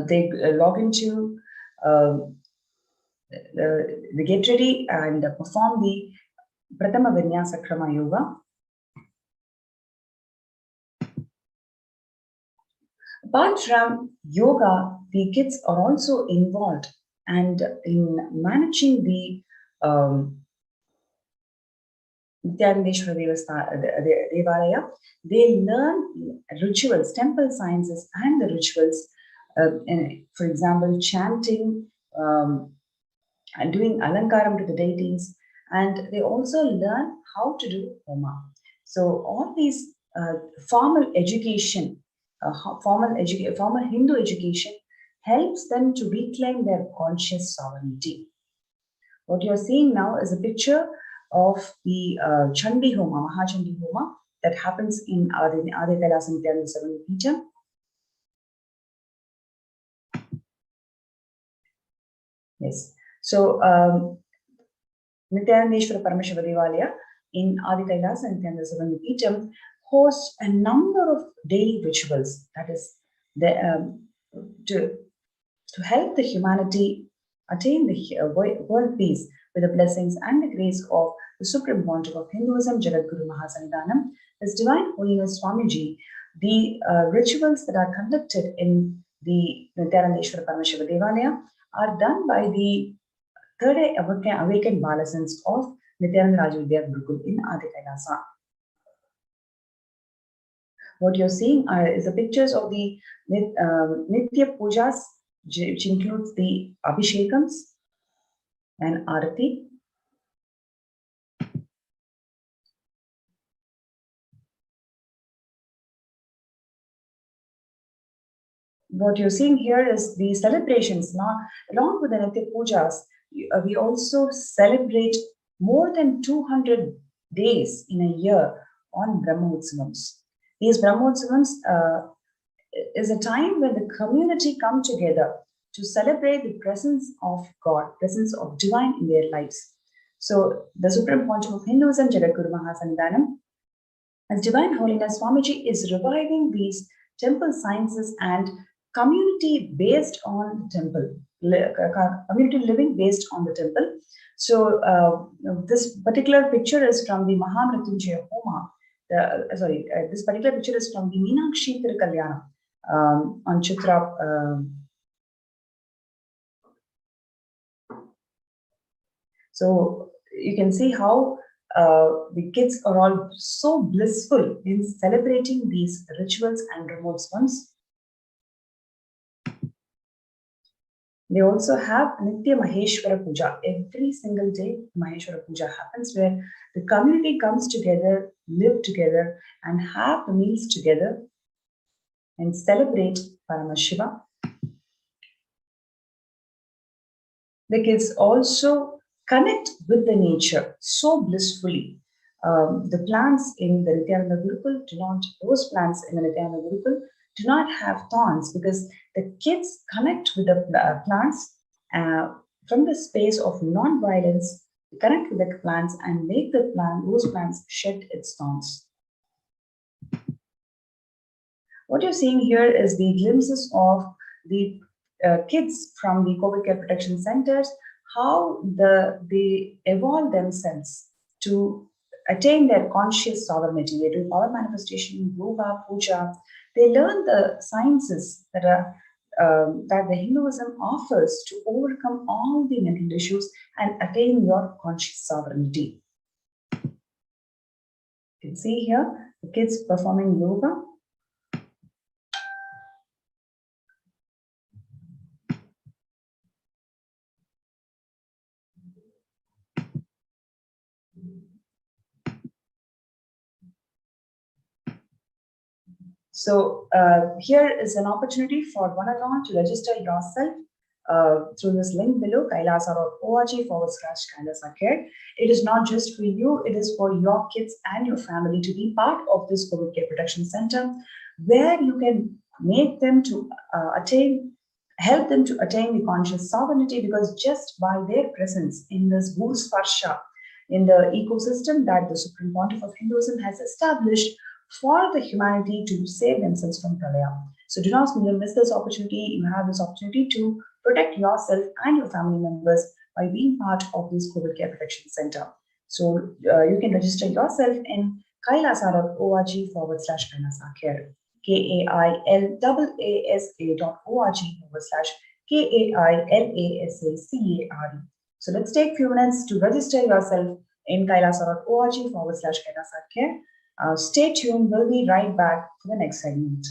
they log into they get ready and perform the Pratama Vinyasa Krama Yoga. Apart from yoga, the kids are also involved and in managing the Nithyananda Devalaya. They learn rituals, temple sciences and the rituals, for example, chanting, and doing alankaram to the deities, and they also learn how to do homa. So all these formal education, formal Hindu education helps them to reclaim their conscious sovereignty. What you're seeing now is a picture of the Chandi Homa, Mahachandi Homa, that happens in Adi Kailasa Nithyananda Paramashivam. Yes. So, Nithyananda Paramashivam in Adi Kailasa Nithyananda Paramashivam hosts a number of daily rituals, that is, to help the humanity attain the world peace with the blessings and the grace of the Supreme Pontiff of Hinduism, Jagadguru Mahasannidhanam, His Divine Holiness Swamiji. The rituals that are conducted in the Nithyananda Paramashivam Devalaya are done by the third eye awakened Balasans of Nithyananda Rajvidya Gurukul in Adi Kailasa. What you're seeing is the pictures of the Nitya Pujas, which includes the Abhishekams and Arati. What you're seeing here is the celebrations. Now, along with the Nitya Pujas, we also celebrate more than 200 days in a year on Brahmotsavams. These Brahmotsavams is a time when the community come together to celebrate the presence of God, presence of divine in their lives. So the Supreme Pontiff of Hinduism, Jagadguru Mahasannidhanam, as Divine Holiness Swamiji is reviving these temple sciences and community based on the temple, community living based on the temple. So this particular picture is from the Mahamrityunjaya Homa. This particular picture is from the Meenakshi Tirukkalyanam on Chitra. So you can see how the kids are all so blissful in celebrating these rituals and remote ones. They also have Nitya Maheshwara Puja. Every single day, Maheshwara Puja happens where the community comes together, live together, and have the meals together and celebrate Paramashiva. The kids also connect with the nature so blissfully. The plants in the Nithyananda Gurukul those plants in the Nithyananda Gurukul do not have thorns because the kids connect with the plants from the space of non-violence, connect with the plants and make those plants shed its thorns. What you're seeing here is the glimpses of the kids from the COVID care protection centers, how they evolve themselves to attain their conscious sovereignty. They do power manifestation, yoga, puja. They learn the sciences that the Hinduism offers to overcome all the mental issues and attain your conscious sovereignty. You can see here the kids performing yoga. So here is an opportunity for one and all to register yourself through this link below, kailasa.org/Kailasa Care. It is not just for you, it is for your kids and your family to be part of this COVID Care Protection Center, where you can make them to help them to attain the conscious sovereignty, because just by their presence in this Guru Sparsha, in the ecosystem that the Supreme Pontiff of Hinduism has established for the humanity to save themselves from pralaya. So do not miss this opportunity. You have this opportunity to protect yourself and your family members by being part of this COVID Care Protection Center. So you can register yourself in kailasa.org/Kailasa Care. KAILASA.org/KAILASACARE. So let's take a few minutes to register yourself in kailasa.org/Kailasa Care. Stay tuned. We'll be right back for the next segment.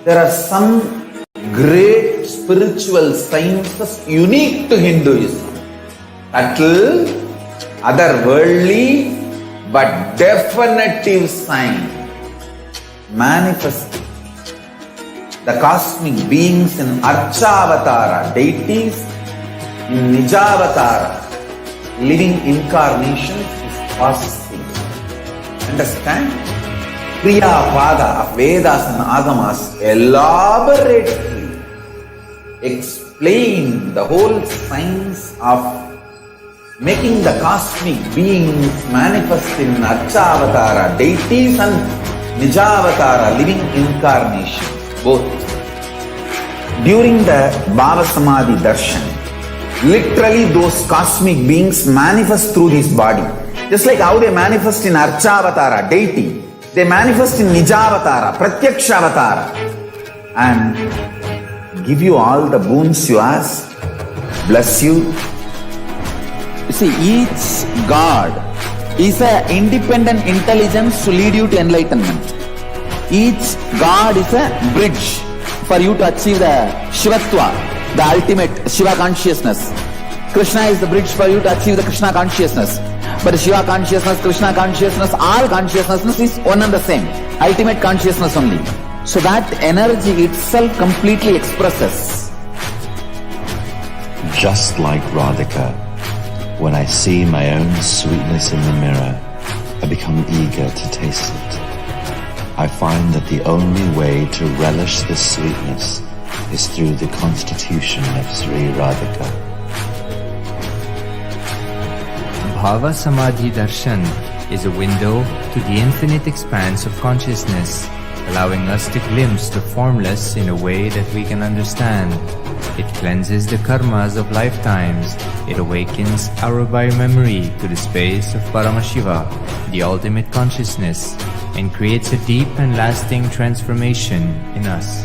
There are some great spiritual sciences unique to Hinduism. Subtle, otherworldly, but definitive sign. Manifesting the cosmic beings in Archavatara, deities in Nijavatara, living incarnations is possible. Understand? Kriya Pada of Vedas and Agamas elaborately explain the whole science of making the cosmic beings manifest in Archavatara, deities and Nijavatara, living incarnations, both. During the BHAVASAMADHI Darshan, literally those cosmic beings manifest through this body. Just like how they manifest in Archavatara, deity, they manifest in Nijavatara, Pratyakshavatara, and give you all the boons you ask, bless you. You see, each God is an independent intelligence to lead you to enlightenment. Each God is a bridge for you to achieve the Shivatva, the ultimate Shiva consciousness. Krishna is the bridge for you to achieve the Krishna consciousness. But Shiva consciousness, Krishna consciousness, all consciousness is one and the same. Ultimate consciousness only. So that energy itself completely expresses. Just like Radhika, when I see my own sweetness in the mirror, I become eager to taste it. I find that the only way to relish this sweetness is through the constitution of Sri Radhika. BHAVASAMADHI Darshan is a window to the infinite expanse of consciousness, allowing us to glimpse the formless in a way that we can understand. It cleanses the karmas of lifetimes. It awakens our biomemory to the space of Paramashiva, the ultimate consciousness, and creates a deep and lasting transformation in us.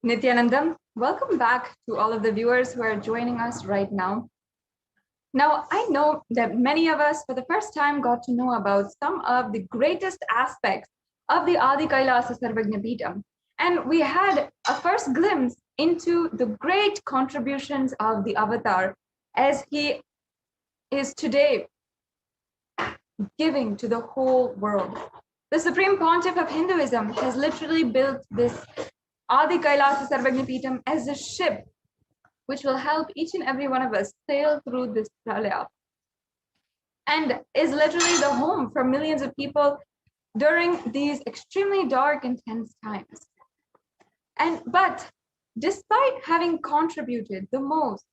Nithyanandam, welcome back to all of the viewers who are joining us right now. Now, I know that many of us for the first time got to know about some of the greatest aspects of the Adi Kailasa Sarvagna Peetham. And we had a first glimpse into the great contributions of the Avatar as he is today giving to the whole world. The Supreme Pontiff of Hinduism has literally built this Adi Kailasa Sarvagna Peetham as a ship which will help each and every one of us sail through this pralaya, and is literally the home for millions of people during these extremely dark and tense times. But despite having contributed the most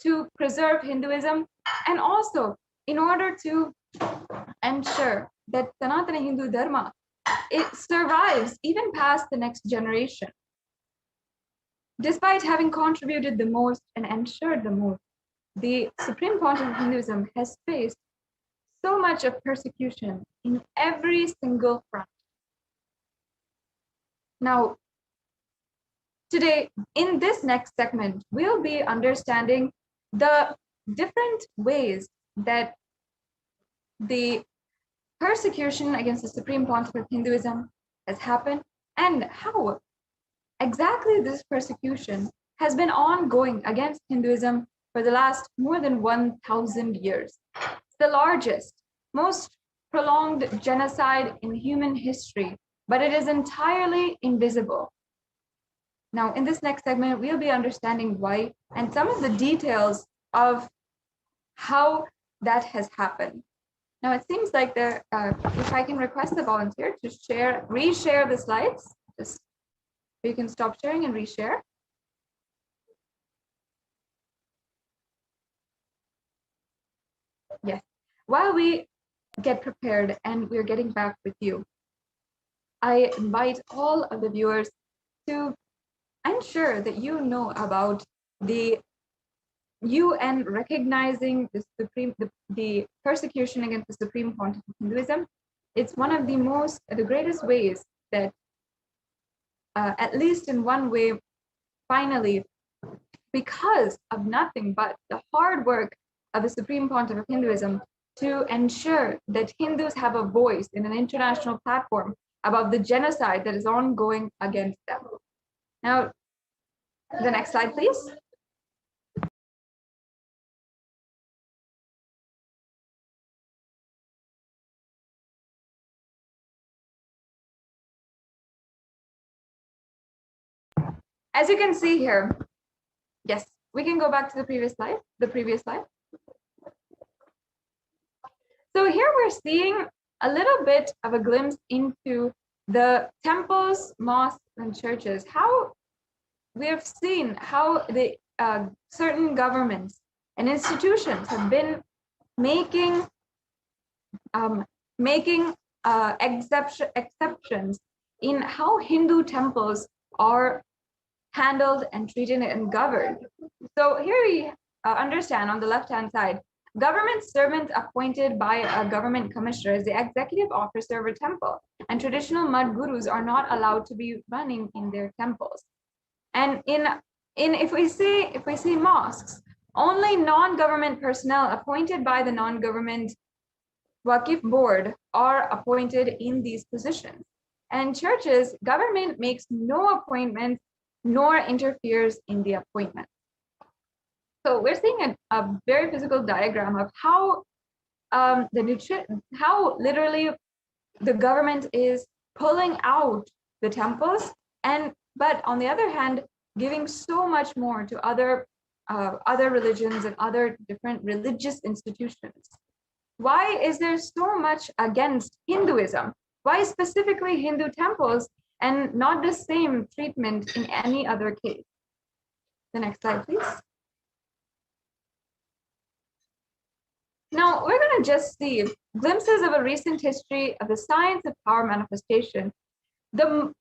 to preserve Hinduism, and also in order to ensure that Sanatana Hindu Dharma, it survives even past the next generation, despite having contributed the most and ensured the most, the Supreme Pontiff of Hinduism has faced so much of persecution in every single front. Now, today, in this next segment, we'll be understanding the different ways that the persecution against the Supreme Pontiff of Hinduism has happened, and how exactly this persecution has been ongoing against Hinduism for the last more than 1,000 years. It's the largest most prolonged genocide in human history, but it is entirely invisible. Now, in this next segment, we'll be understanding why and some of the details of how that has happened. Now, it seems like there, if I can request the volunteer to reshare the slides, just you can stop sharing and reshare. Yes. While we get prepared and we're getting back with you, I invite all of the viewers to ensure that you know about the UN recognizing the persecution against the Supreme Pontiff of Hinduism. It's one of the greatest ways that, at least in one way, finally, because of nothing but the hard work of the Supreme Pontiff of Hinduism to ensure that Hindus have a voice in an international platform about the genocide that is ongoing against them. Now, the next slide, please. As you can see here, yes, we can go back to the previous slide. So here we're seeing a little bit of a glimpse into the temples, mosques, and churches. How we have seen how the certain governments and institutions have been making exceptions in how Hindu temples are handled and treated and governed. So here we understand on the left-hand side, government servants appointed by a government commissioner is the executive officer of a temple, and traditional mud gurus are not allowed to be running in their temples. And if we see mosques, only non-government personnel appointed by the non-government Waqif board are appointed in these positions. And churches, government makes no appointments nor interferes in the appointment. So we're seeing a very physical diagram of how how literally the government is pulling out the temples, but on the other hand, giving so much more to other religions and other different religious institutions. Why is there so much against Hinduism? Why specifically Hindu temples and not the same treatment in any other case? The next slide, please. Now, we're going to just see glimpses of a recent history of the science of power manifestation. The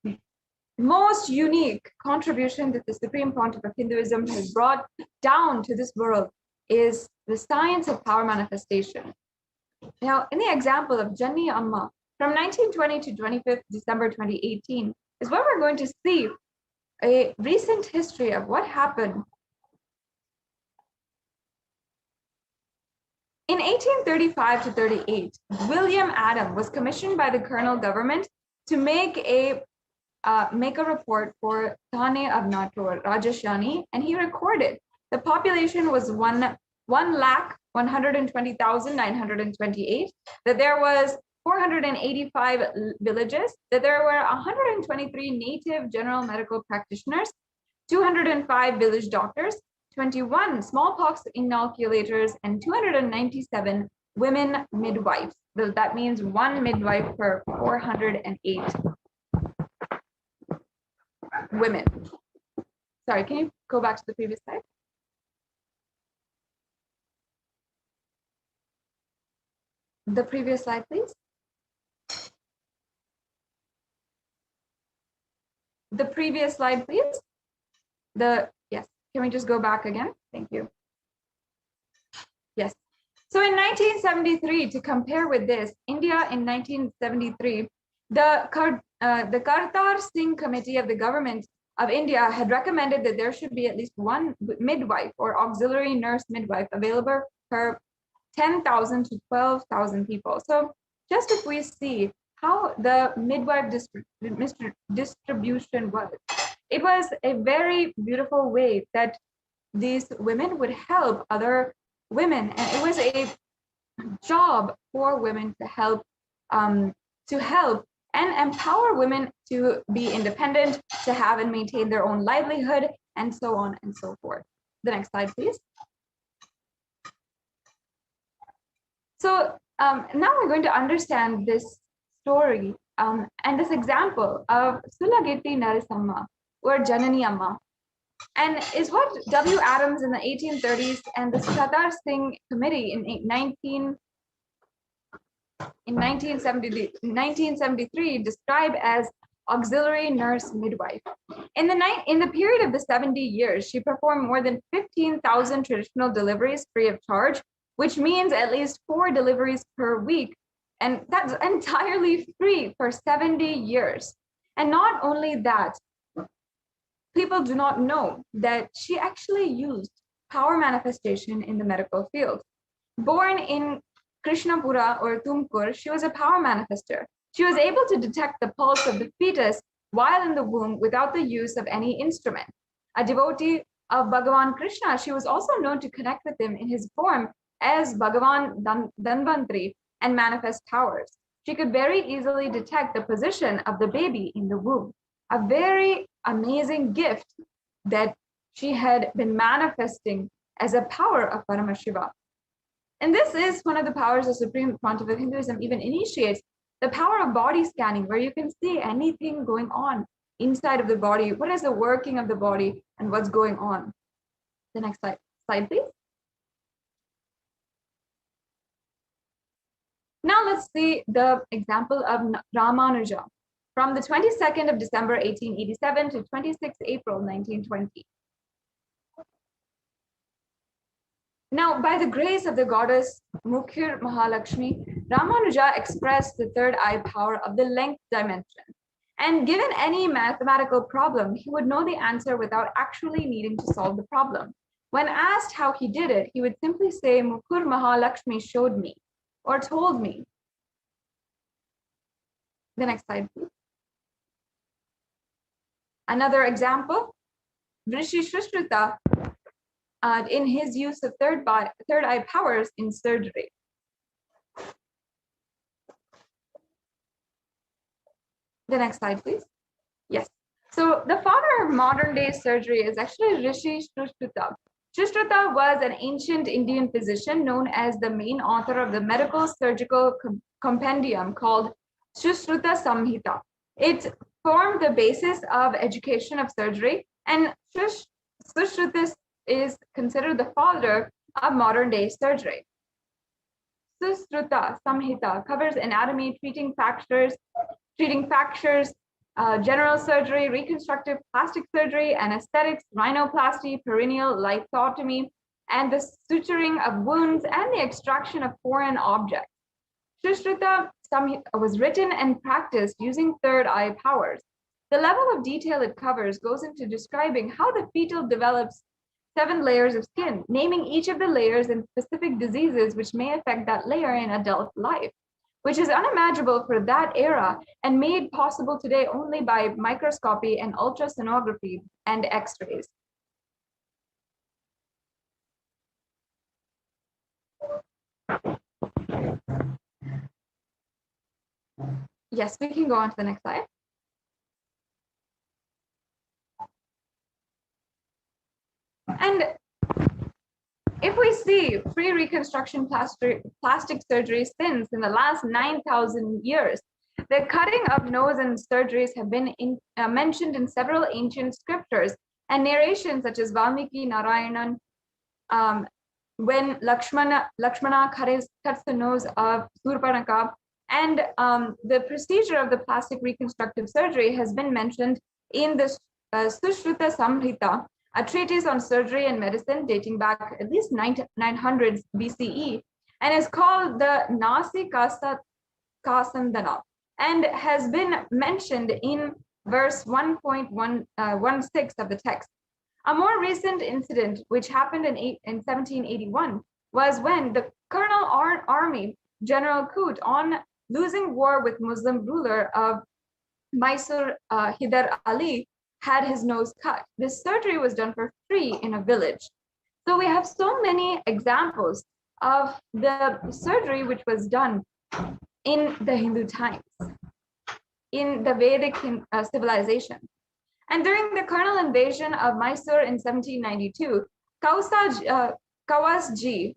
most unique contribution that the Supreme Pontiff of Hinduism has brought down to this world is the science of power manifestation. Now, in the example of Janni Amma, from 1920 to 25th December 2018, is where we're going to see a recent history of what happened. In 1835 to 38, William Adam was commissioned by the colonial government to make a report for Thane of Natur, Rajasthani, and he recorded the population was 1,120,928, that there was 485 villages, that there were 123 native general medical practitioners, 205 village doctors, 21 smallpox inoculators, and 297 women midwives. So that means one midwife per 408 women. Sorry, can you go back to the previous slide? The previous slide, please. The previous slide, please. Yes, can we just go back again? Thank you. Yes. So in 1973, to compare with this, India in 1973, the Kartar Singh Committee of the government of India had recommended that there should be at least one midwife or auxiliary nurse midwife available per 10,000 to 12,000 people. So just if we see how the midwife distribution was, it was a very beautiful way that these women would help other women. And it was job for women to help and empower women to be independent, to have and maintain their own livelihood, and so on and so forth. The next slide, please. So now we're going to understand this story and this example of Sulageti Narasamma, or Janani Amma, and is what W. Adams in the 1830s and the Sadar Singh Committee in 1973 described as auxiliary nurse midwife. In the period of the 70 years, she performed more than 15,000 traditional deliveries free of charge, which means at least 4 deliveries per week. And that's entirely free for 70 years. And not only that, people do not know that she actually used power manifestation in the medical field. Born in Krishnapura or Tumkur, she was a power manifester. She was able to detect the pulse of the fetus while in the womb without the use of any instrument. A devotee of Bhagavan Krishna, she was also known to connect with him in his form as Bhagavan Dhanvantri and manifest powers. She could very easily detect the position of the baby in the womb. A very amazing gift that she had been manifesting as a power of Paramashiva. And this is one of the powers the Supreme Pontiff of Hinduism even initiates, the power of body scanning, where you can see anything going on inside of the body. What is the working of the body and what's going on? The next slide, please. Now let's see the example of Ramanuja from the 22nd of December 1887 to 26th April 1920. Now, by the grace of the goddess Mukhir Mahalakshmi, Ramanuja expressed the third eye power of the length dimension. And given any mathematical problem, he would know the answer without actually needing to solve the problem. When asked how he did it, he would simply say, Mukhir Mahalakshmi showed me or told me. The next slide, please. Another example, Vrishi Shrishruta in his use of third eye powers in surgery. The next slide, please. Yes. So the father of modern day surgery is actually Rishi Shrishruta. Shrishruta was an ancient Indian physician known as the main author of the medical surgical compendium called Shrishruta Samhita. It formed the basis of education of surgery, and Shrishruta is considered the father of modern day surgery. Shrishruta Samhita covers anatomy, treating fractures, general surgery, reconstructive plastic surgery, anesthetics, rhinoplasty, perineal lithotomy, and the suturing of wounds and the extraction of foreign objects. Shrishruta Samhita was written and practiced using third eye powers. The level of detail it covers goes into describing how the fetal develops 7 layers of skin, naming each of the layers and specific diseases which may affect that layer in adult life, which is unimaginable for that era and made possible today only by microscopy and ultrasonography and X-rays. Yes, we can go on to the next slide. And if we see free reconstruction plastic surgery since in the last 9,000 years, the cutting of nose and surgeries have been mentioned in several ancient scriptures and narrations such as Valmiki Narayanan, when Lakshmana cuts the nose of Surpanaka, and the procedure of the plastic reconstructive surgery has been mentioned in the Sushruta Samhita, a treatise on surgery and medicine dating back at least 900s BCE, and is called the Nasi Kasandana, and has been mentioned in verse 1.16 of the text. A more recent incident, which happened in 1781, was when the Colonel Army, General Coote, on losing war with Muslim ruler of Mysore, Hyder Ali, had his nose cut. This surgery was done for free in a village. So we have so many examples of the surgery which was done in the Hindu times, in the Vedic civilization. And during the colonial invasion of Mysore in 1792, Kawasji,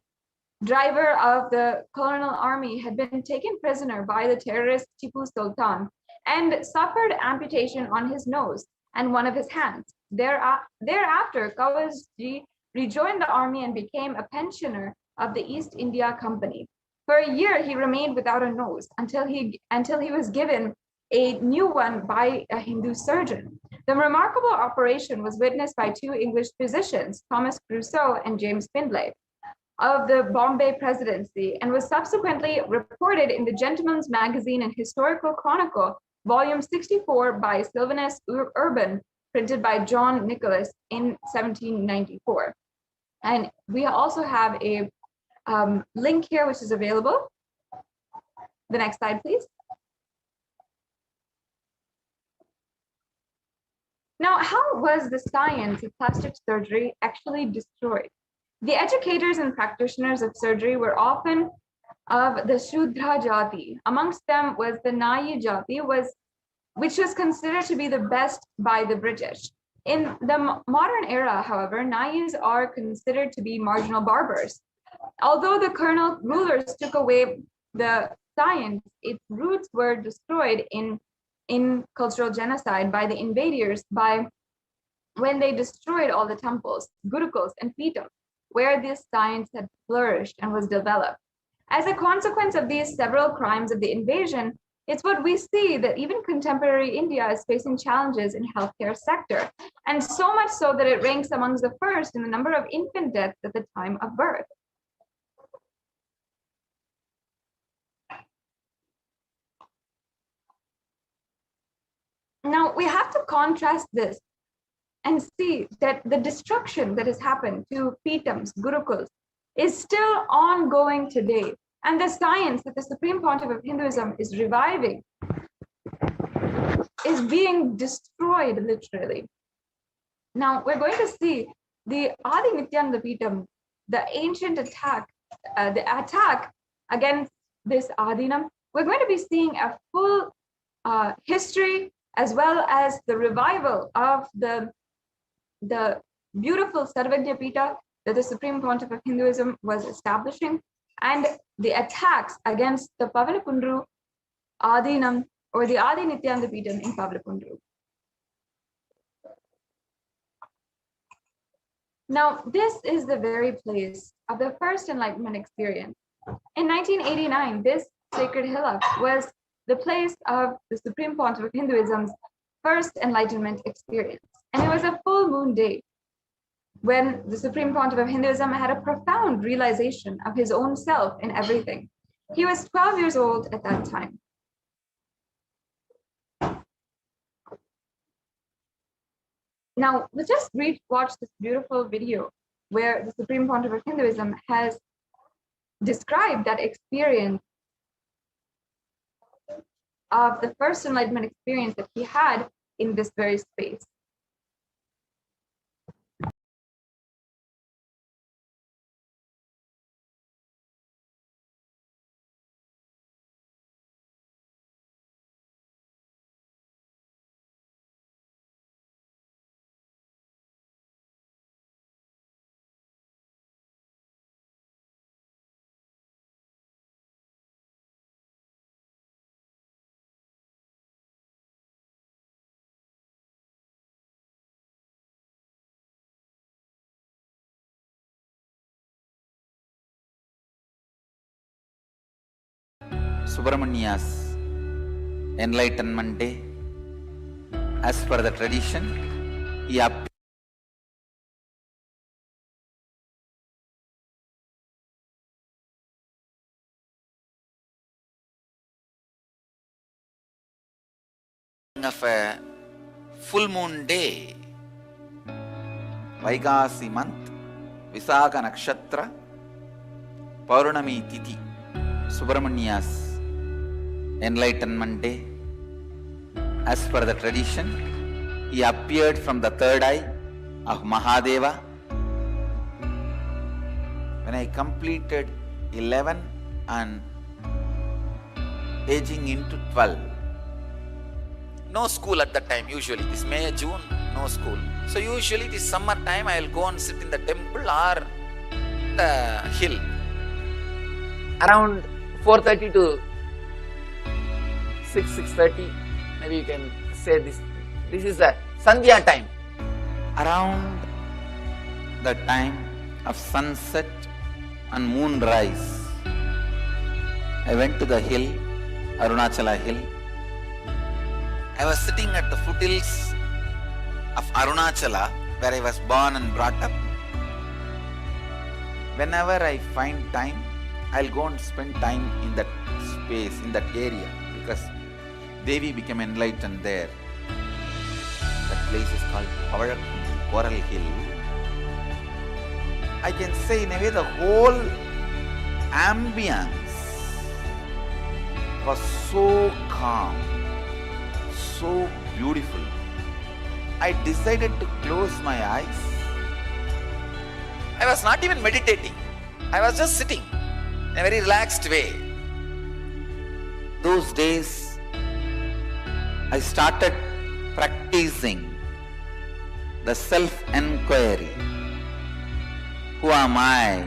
driver of the colonial army, had been taken prisoner by the terrorist Tipu Sultan and suffered amputation on his nose and one of his hands. Thereafter, Kawasji rejoined the army and became a pensioner of the East India Company. For a year, he remained without a nose until he was given a new one by a Hindu surgeon. The remarkable operation was witnessed by two English physicians, Thomas Crusoe and James Findlay, of the Bombay Presidency, and was subsequently reported in the Gentleman's Magazine and Historical Chronicle, volume 64 by Sylvanus Urban, printed by John Nicholas in 1794. And we also have a link here which is available. The next slide, please. Now, how was the science of plastic surgery actually destroyed? The educators and practitioners of surgery were often of the Shudra Jati. Amongst them was the Nayi Jati, which was considered to be the best by the British. In the modern era, however, Nayis are considered to be marginal barbers. Although the colonial rulers took away the science, its roots were destroyed in cultural genocide by the invaders when they destroyed all the temples, gurukuls, and peetams, where this science had flourished and was developed. As a consequence of these several crimes of the invasion, it's what we see that even contemporary India is facing challenges in healthcare sector, and so much so that it ranks amongst the first in the number of infant deaths at the time of birth. Now, we have to contrast this and see that the destruction that has happened to peetams, gurukuls, is still ongoing today. And the science that the Supreme Pontiff of Hinduism is reviving is being destroyed, literally. Now, we're going to see the Adi Nithyananda Peetam, the ancient attack, the attack against this Adinam. We're going to be seeing a full history, as well as the revival of the beautiful Sarvagya Pita that the Supreme Pontiff of Hinduism was establishing, and the attacks against the Pavanapundru Adinam, or the Adi Nithyananda Peetam in Pavanapundru. Now, this is the very place of the first enlightenment experience. In 1989, this sacred hillock was the place of the Supreme Pontiff of Hinduism's first enlightenment experience. And it was a full moon day when the Supreme Pontiff of Hinduism had a profound realization of his own self in everything. He was 12 years old at that time. Now, let's just watch this beautiful video where the Supreme Pontiff of Hinduism has described that experience of the first enlightenment experience that he had in this very space. Subramania's Enlightenment Day. As per the tradition, he appeared of a full moon day, Vaikasi month, Visakha Nakshatra, Paurnami Tithi, Subramania's Enlightenment Day. As per the tradition, he appeared from the third eye of Mahadeva. When I completed 11 and aging into 12. No school at that time usually. This May, June, no school. So usually this summer time I will go and sit in the temple or the hill. Around 4:30 to 6:30, maybe you can say this is the Sandhya time. Around the time of sunset and moonrise, I went to the hill, Arunachala hill. I was sitting at the foothills of Arunachala, where I was born and brought up. Whenever I find time, I'll go and spend time in that space, in that area, because Devi became enlightened there. That place is called Coral Hill. I can say in a way the whole ambience was so calm, so beautiful. I decided to close my eyes. I was not even meditating. I was just sitting in a very relaxed way. Those days, I started practicing the self-enquiry. Who am I?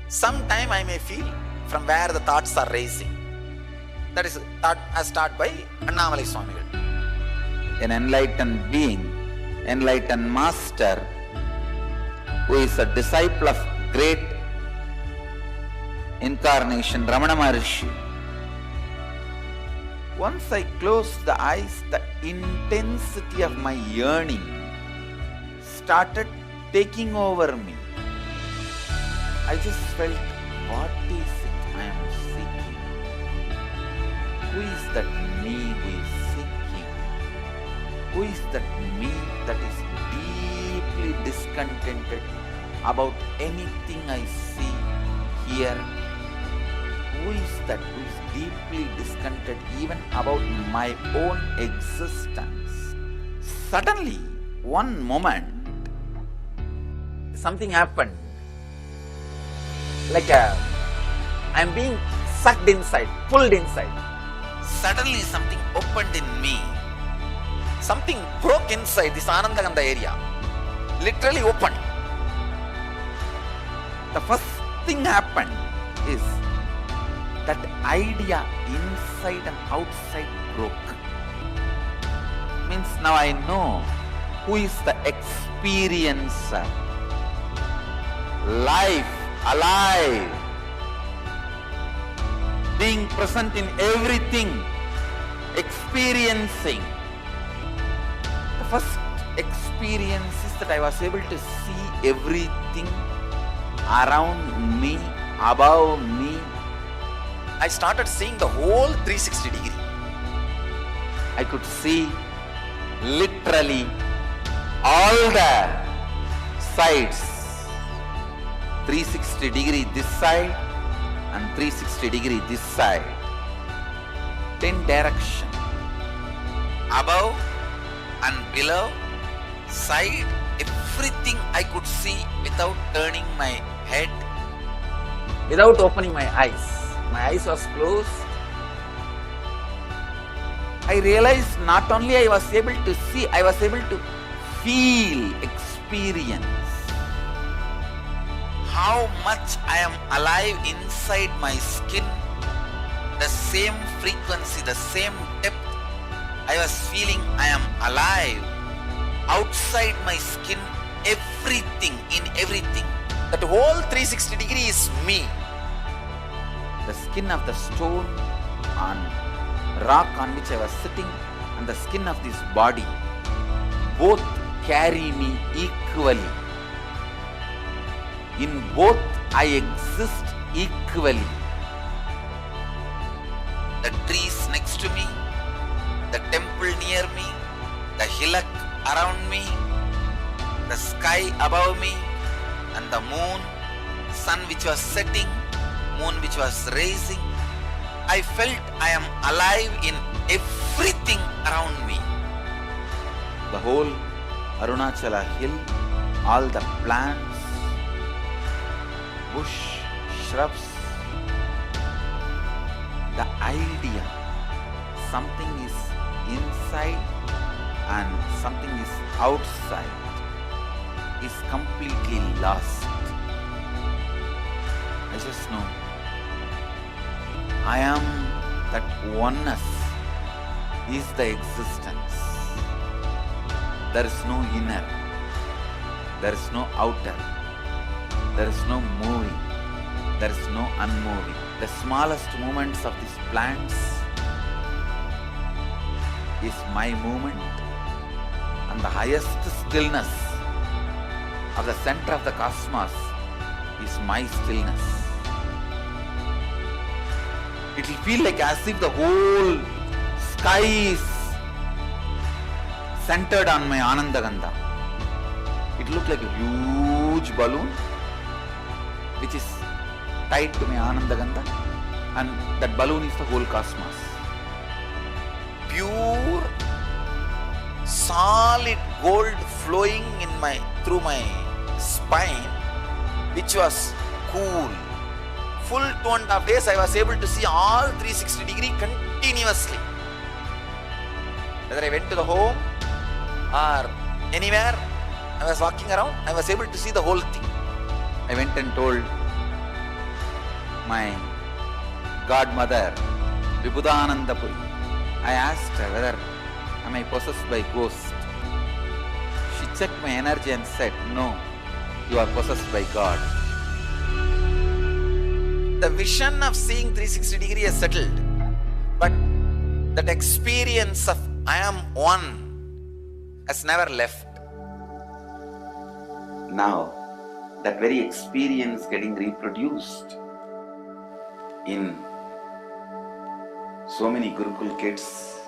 Sometime I may feel from where the thoughts are raising. That is thought as taught by Annamalai Swamigal. An enlightened being, enlightened master, who is a disciple of great incarnation, Ramana Maharshi. Once I closed the eyes, the intensity of my yearning started taking over me. I just felt, what is it I am seeking? Who is that me who is seeking? Who is that me that is deeply discontented about anything I see, hear? Who is that who is deeply discontented even about my own existence? Suddenly, one moment, something happened. Like I'm being sucked inside, pulled inside. Suddenly something opened in me. Something broke inside this Anandaganda area. Literally opened. The first thing happened is that idea inside and outside broke. Means now I know who is the experiencer. Life, alive, being present in everything, experiencing. The first experience is that I was able to see everything around me, above me. I started seeing the whole 360 degree. I could see literally all the sides. 360 degree this side and 360 degree this side. 10 direction. Above and below, side, everything I could see without turning my head, without opening my eyes. My eyes was closed. I realized not only I was able to see, I was able to feel, experience how much I am alive inside my skin, the same frequency, the same depth. I was feeling I am alive outside my skin, everything, in everything. That whole 360 degree is me. The skin of the stone on rock on which I was sitting and the skin of this body both carry me equally. In both I exist equally. The trees next to me, the temple near me, the hillock around me, the sky above me, and the moon, sun which was setting, moon which was rising. I felt I am alive in everything around me. The whole Arunachala hill, all the plants, bush, shrubs, the idea something is inside and something is outside is completely lost. I just know I am that oneness is the existence. There is no inner, there is no outer, there is no moving, there is no unmoving. The smallest movements of these plants is my movement, and the highest stillness of the center of the cosmos is my stillness. It will feel like as if the whole sky is centered on my Anandagandha. It looked like a huge balloon which is tied to my Anandagandha, and that balloon is the whole cosmos. Pure solid gold flowing through my spine, which was cool. Full 2.5 days I was able to see all 360 degree continuously. Whether I went to the home or anywhere I was walking around, I was able to see the whole thing. I went and told my godmother, Vibhudananda Puri. I asked her whether am I possessed by ghost. She checked my energy and said, no, you are possessed by God. The vision of seeing 360 degree is settled, but that experience of I am one has never left. Now, that very experience getting reproduced in so many Gurukul kids,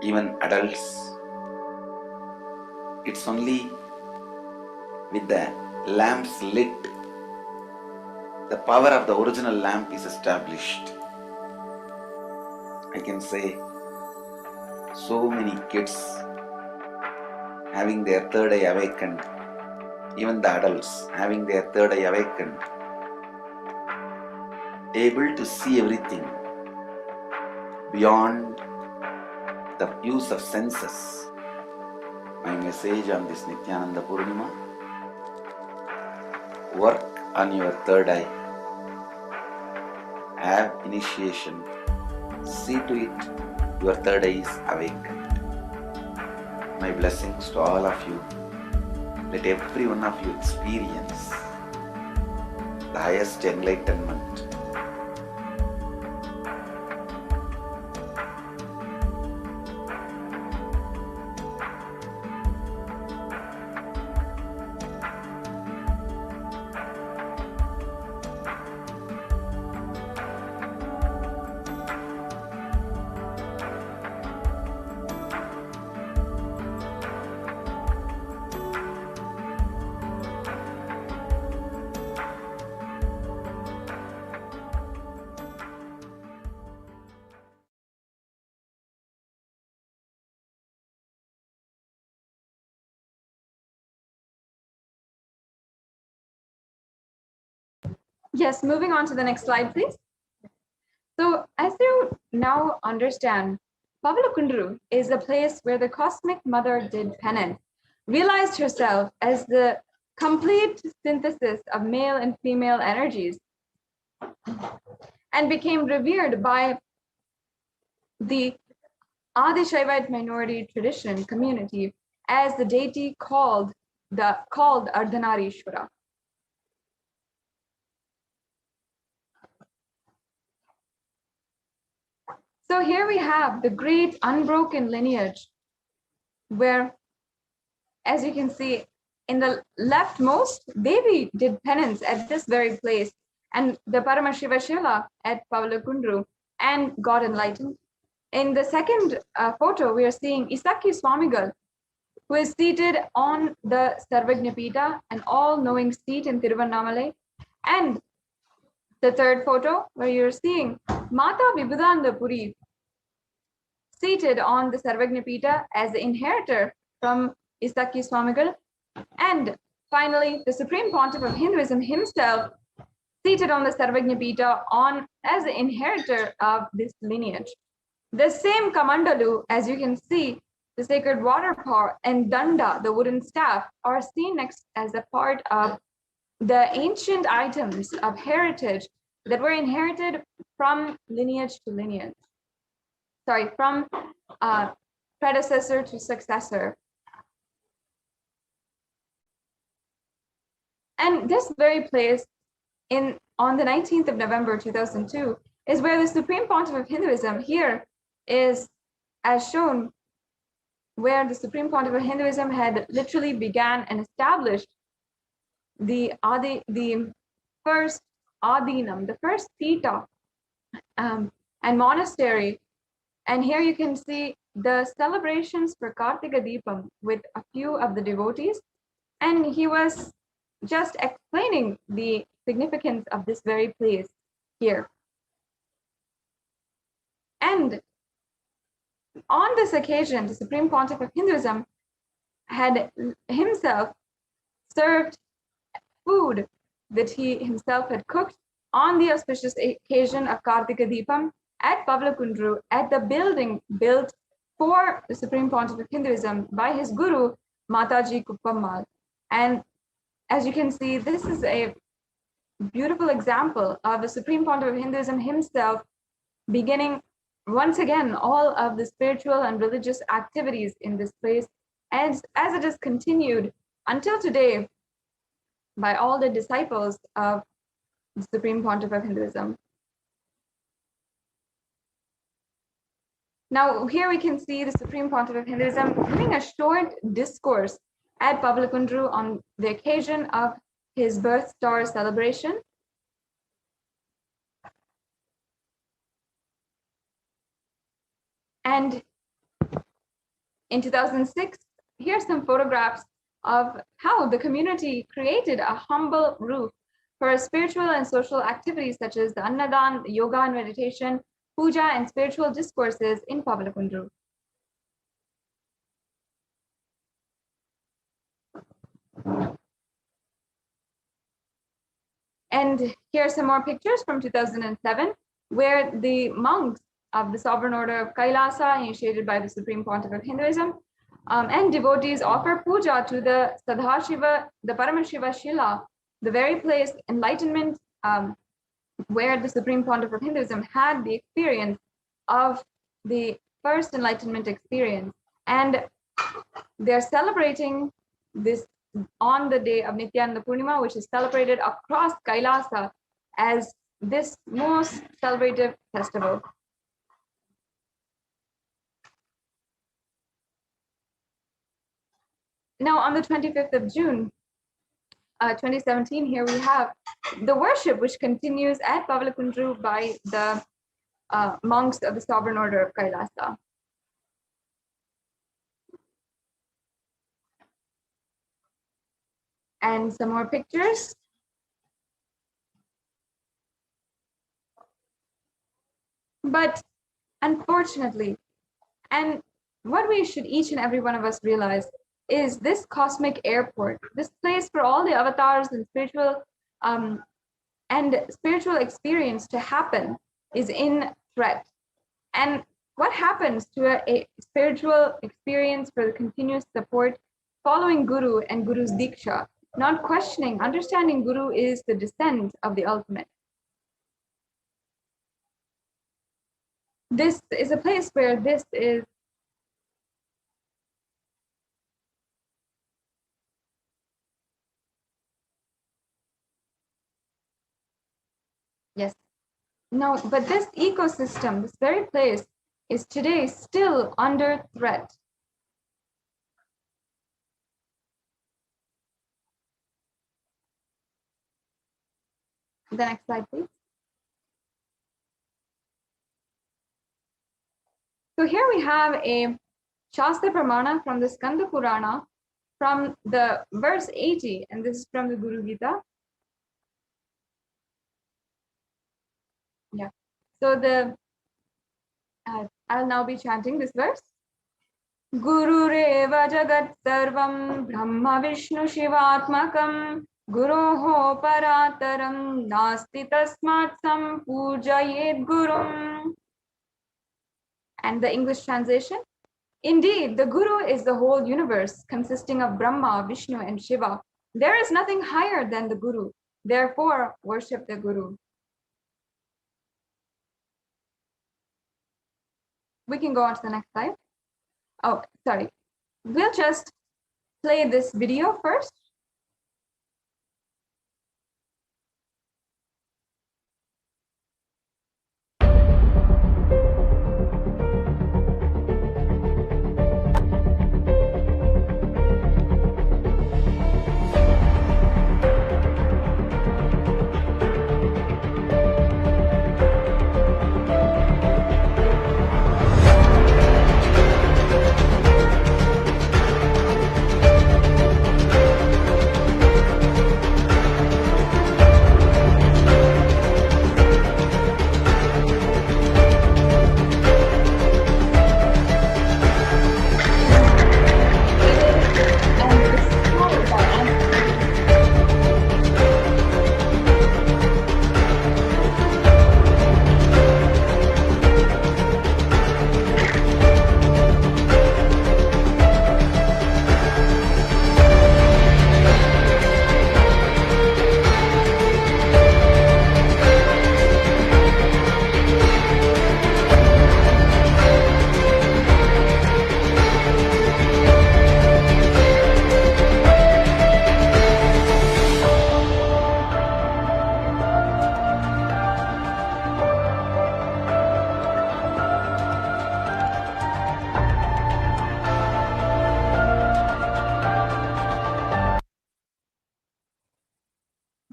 even adults. It's only with the lamps lit, the power of the original lamp is established. I can say so many kids having their third eye awakened, even the adults having their third eye awakened, able to see everything beyond the use of senses. My message on this Nithyananda Purnima: work on your third eye, have initiation, see to it your third eye is awakened. My blessings to all of you. Let every one of you experience the highest enlightenment. Yes, moving on to the next slide, please. So as you now understand, Pavalakundru is a place where the cosmic mother did penance, realized herself as the complete synthesis of male and female energies, and became revered by the Adi Shaivite minority tradition community as the deity called Ardhanarishwara. So here we have the great unbroken lineage where, as you can see, in the leftmost, Devi did penance at this very place, and the Paramashivoham at Pavalakundru, and got enlightened. In the second photo, we are seeing Isaki Swamigal, who is seated on the Sarvajñapita, an all-knowing seat in Tiruvannamalai. And the third photo, where you're seeing Mata Vibhudananda Puri, seated on the Sarvajñapita as the inheritor from Isaki Swamigal. And finally, the Supreme Pontiff of Hinduism himself seated on the Sarvajñapita on as the inheritor of this lineage. The same Kamandalu, as you can see, the sacred water pot and Danda, the wooden staff, are seen next as a part of the ancient items of heritage that were inherited from lineage to lineage. Sorry, from predecessor to successor. And this very place on the 19th of November 2002 is where the Supreme Pontiff of Hinduism here is, as shown, where the Supreme Pontiff of Hinduism had literally began and established the first Adinam, the first Pita and monastery. And here you can see the celebrations for Kartika Deepam with a few of the devotees. And he was just explaining the significance of this very place here. And on this occasion, the Supreme Pontiff of Hinduism had himself served food that he himself had cooked on the auspicious occasion of Kartika Deepam at Pavlakundru, at the building built for the Supreme Pontiff of Hinduism by his guru, Mataji Kuppammal. And as you can see, this is a beautiful example of the Supreme Pontiff of Hinduism himself beginning once again all of the spiritual and religious activities in this place, as it is continued until today by all the disciples of the Supreme Pontiff of Hinduism. Now here we can see the Supreme Pontiff of Hinduism giving a short discourse at Pavlakundru on the occasion of his birth star celebration. And in 2006, here's some photographs of how the community created a humble roof for spiritual and social activities such as the Annadan, yoga and meditation, puja and spiritual discourses in Pavlakundru. And here are some more pictures from 2007, where the monks of the Sovereign Order of Kailasa, initiated by the Supreme Pontiff of Hinduism, and devotees offer puja to the Sadhashiva, the Paramashiva Shila, the very place, enlightenment, where the Supreme Pontiff of Hinduism had the experience of the first enlightenment experience. And they're celebrating this on the day of Nithyananda Purnima, which is celebrated across Kailasa as this most celebrative festival. Now, on the 25th of June, 2017, here we have the worship, which continues at Pavlakundru by the monks of the Sovereign Order of Kailasa. And some more pictures. But unfortunately, and what we should each and every one of us realize is this cosmic airport, this place for all the avatars and spiritual experience to happen, is in threat. And what happens to a spiritual experience for the continuous support following Guru and Guru's Diksha, not questioning, understanding Guru is the descent of the ultimate. This is a place where this is yes. No, but this ecosystem, this very place, is today still under threat. The next slide, please. So here we have a Shastra Pramana from the Skanda Purana, from the verse 80, and this is from the Guru Gita. Yeah. So I'll now be chanting this verse. Guru Reva Jagat Sarvam Brahma Vishnu Shivatmakam Guroho parataram nasti tasmat sampujayet gurum. And the English translation? Indeed, the Guru is the whole universe consisting of Brahma, Vishnu, and Shiva. There is nothing higher than the Guru. Therefore, worship the Guru. We can go on to the next slide. Oh, sorry. We'll just play this video first.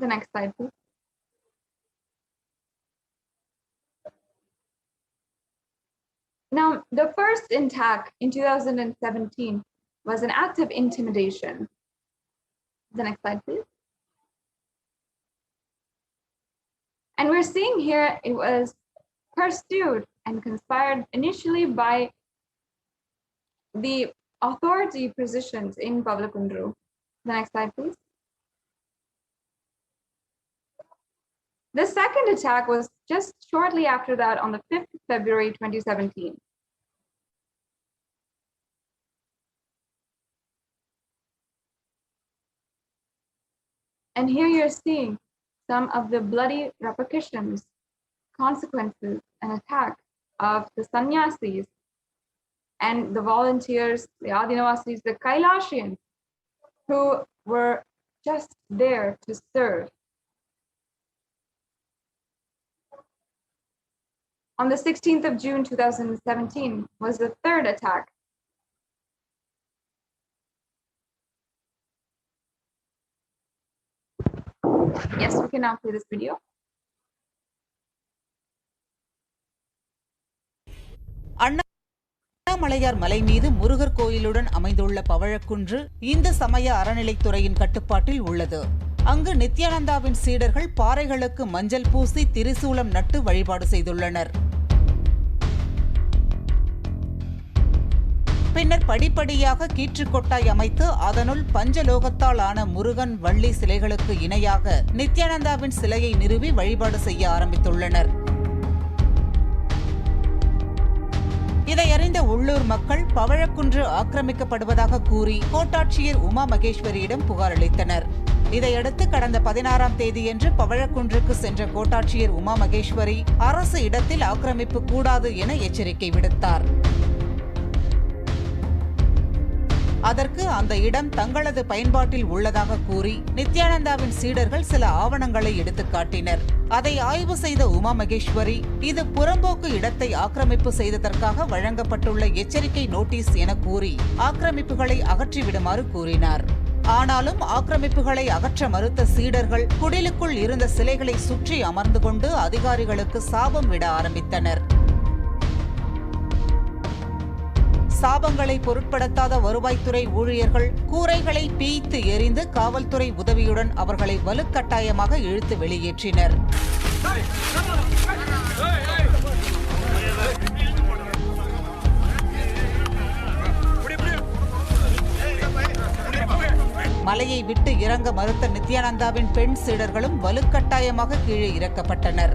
The next slide, please. Now, the first attack in 2017 was an act of intimidation. The next slide, please. And we're seeing here it was pursued and conspired initially by the authority positions in Pavlakundru. The next slide, please. The second attack was just shortly after that on the 5th of February 2017. And here you're seeing some of the bloody repercussions, consequences, and attack of the sannyasis and the volunteers, the Adinavasis, the Kailasians, who were just there to serve. On the 16th of June 2017 was the third attack. Yes, we can now play this video. Annamalaiyar மலை மீது முருகர் கோயிலுடன் அமைந்துள்ள பவழக்குன்று இந்து சமய அறநிலைத்துறையின் கட்டுப்பாட்டில் உள்ளது. அங்கு நித்யானந்தாவின் சீடர்கள் பாறைகளுக்கு மஞ்சள் பூசி திரிசூலம் நட்டு வழிபாடு செய்துள்ளனர். பின்னர் படிப்படியாக கீற்றுக்கொட்டாய் அமைத்து அதனுள் பஞ்சலோகத்தால் ஆன முருகன் வள்ளி சிலைகளுக்கு இணையாக நித்யானந்தாவின் சிலையை நிறுவி வழிபாடு செய்ய ஆரம்பித்துள்ளனர். இதை அறிந்த உள்ளூர் மக்கள் பவழக்குன்று ஆக்கிரமிக்கப்படுவதாக கூறி கோட்டாட்சியர் உமா மகேஸ்வரியிடம் புகார் அளித்தனர். இதையடுத்து கடந்த 16ஆம் தேதியன்று பவழக்குன்றுக்கு சென்ற கோட்டாட்சியர் உமா மகேஸ்வரி அரசு இடத்தில் ஆக்கிரமிப்பு கூடாது என எச்சரிக்கை விடுத்தார். அதற்கு அந்த இடம் தங்களது பயன்பாட்டில் உள்ளதாக கூறி நித்யானந்தாவின் சீடர்கள் சில ஆவணங்களை எடுத்துக் காட்டினர். அதை ஆய்வு செய்த உமா மகேஸ்வரி இது புறம்போக்கு இடத்தை ஆக்கிரமிப்பு செய்ததற்காக வழங்கப்பட்டுள்ள எச்சரிக்கை நோட்டீஸ் என கூறி ஆக்கிரமிப்புகளை அகற்றிவிடுமாறு கூறினார். ஆனாலும் ஆக்கிரமிப்புகளை அகற்ற மறுத்த சீடர்கள் குடிலுக்குள் இருந்த சிலைகளை சுற்றி அமர்ந்து கொண்டு அதிகாரிகளுக்கு சாபம் விட ஆரம்பித்தனர். சாபங்களை பொருட்படுத்தாத வருவாய்த்துறை ஊழியர்கள் கூரைகளை பீய்த்து எறிந்து காவல்துறை உதவியுடன் அவர்களை வலுக்கட்டாயமாக இழுத்து வெளியேற்றினர். மலையை விட்டு இறங்க மறுத்த நித்யானந்தாவின் பெண் சீடர்களும் வலுக்கட்டாயமாக கீழே இறக்கப்பட்டனர்.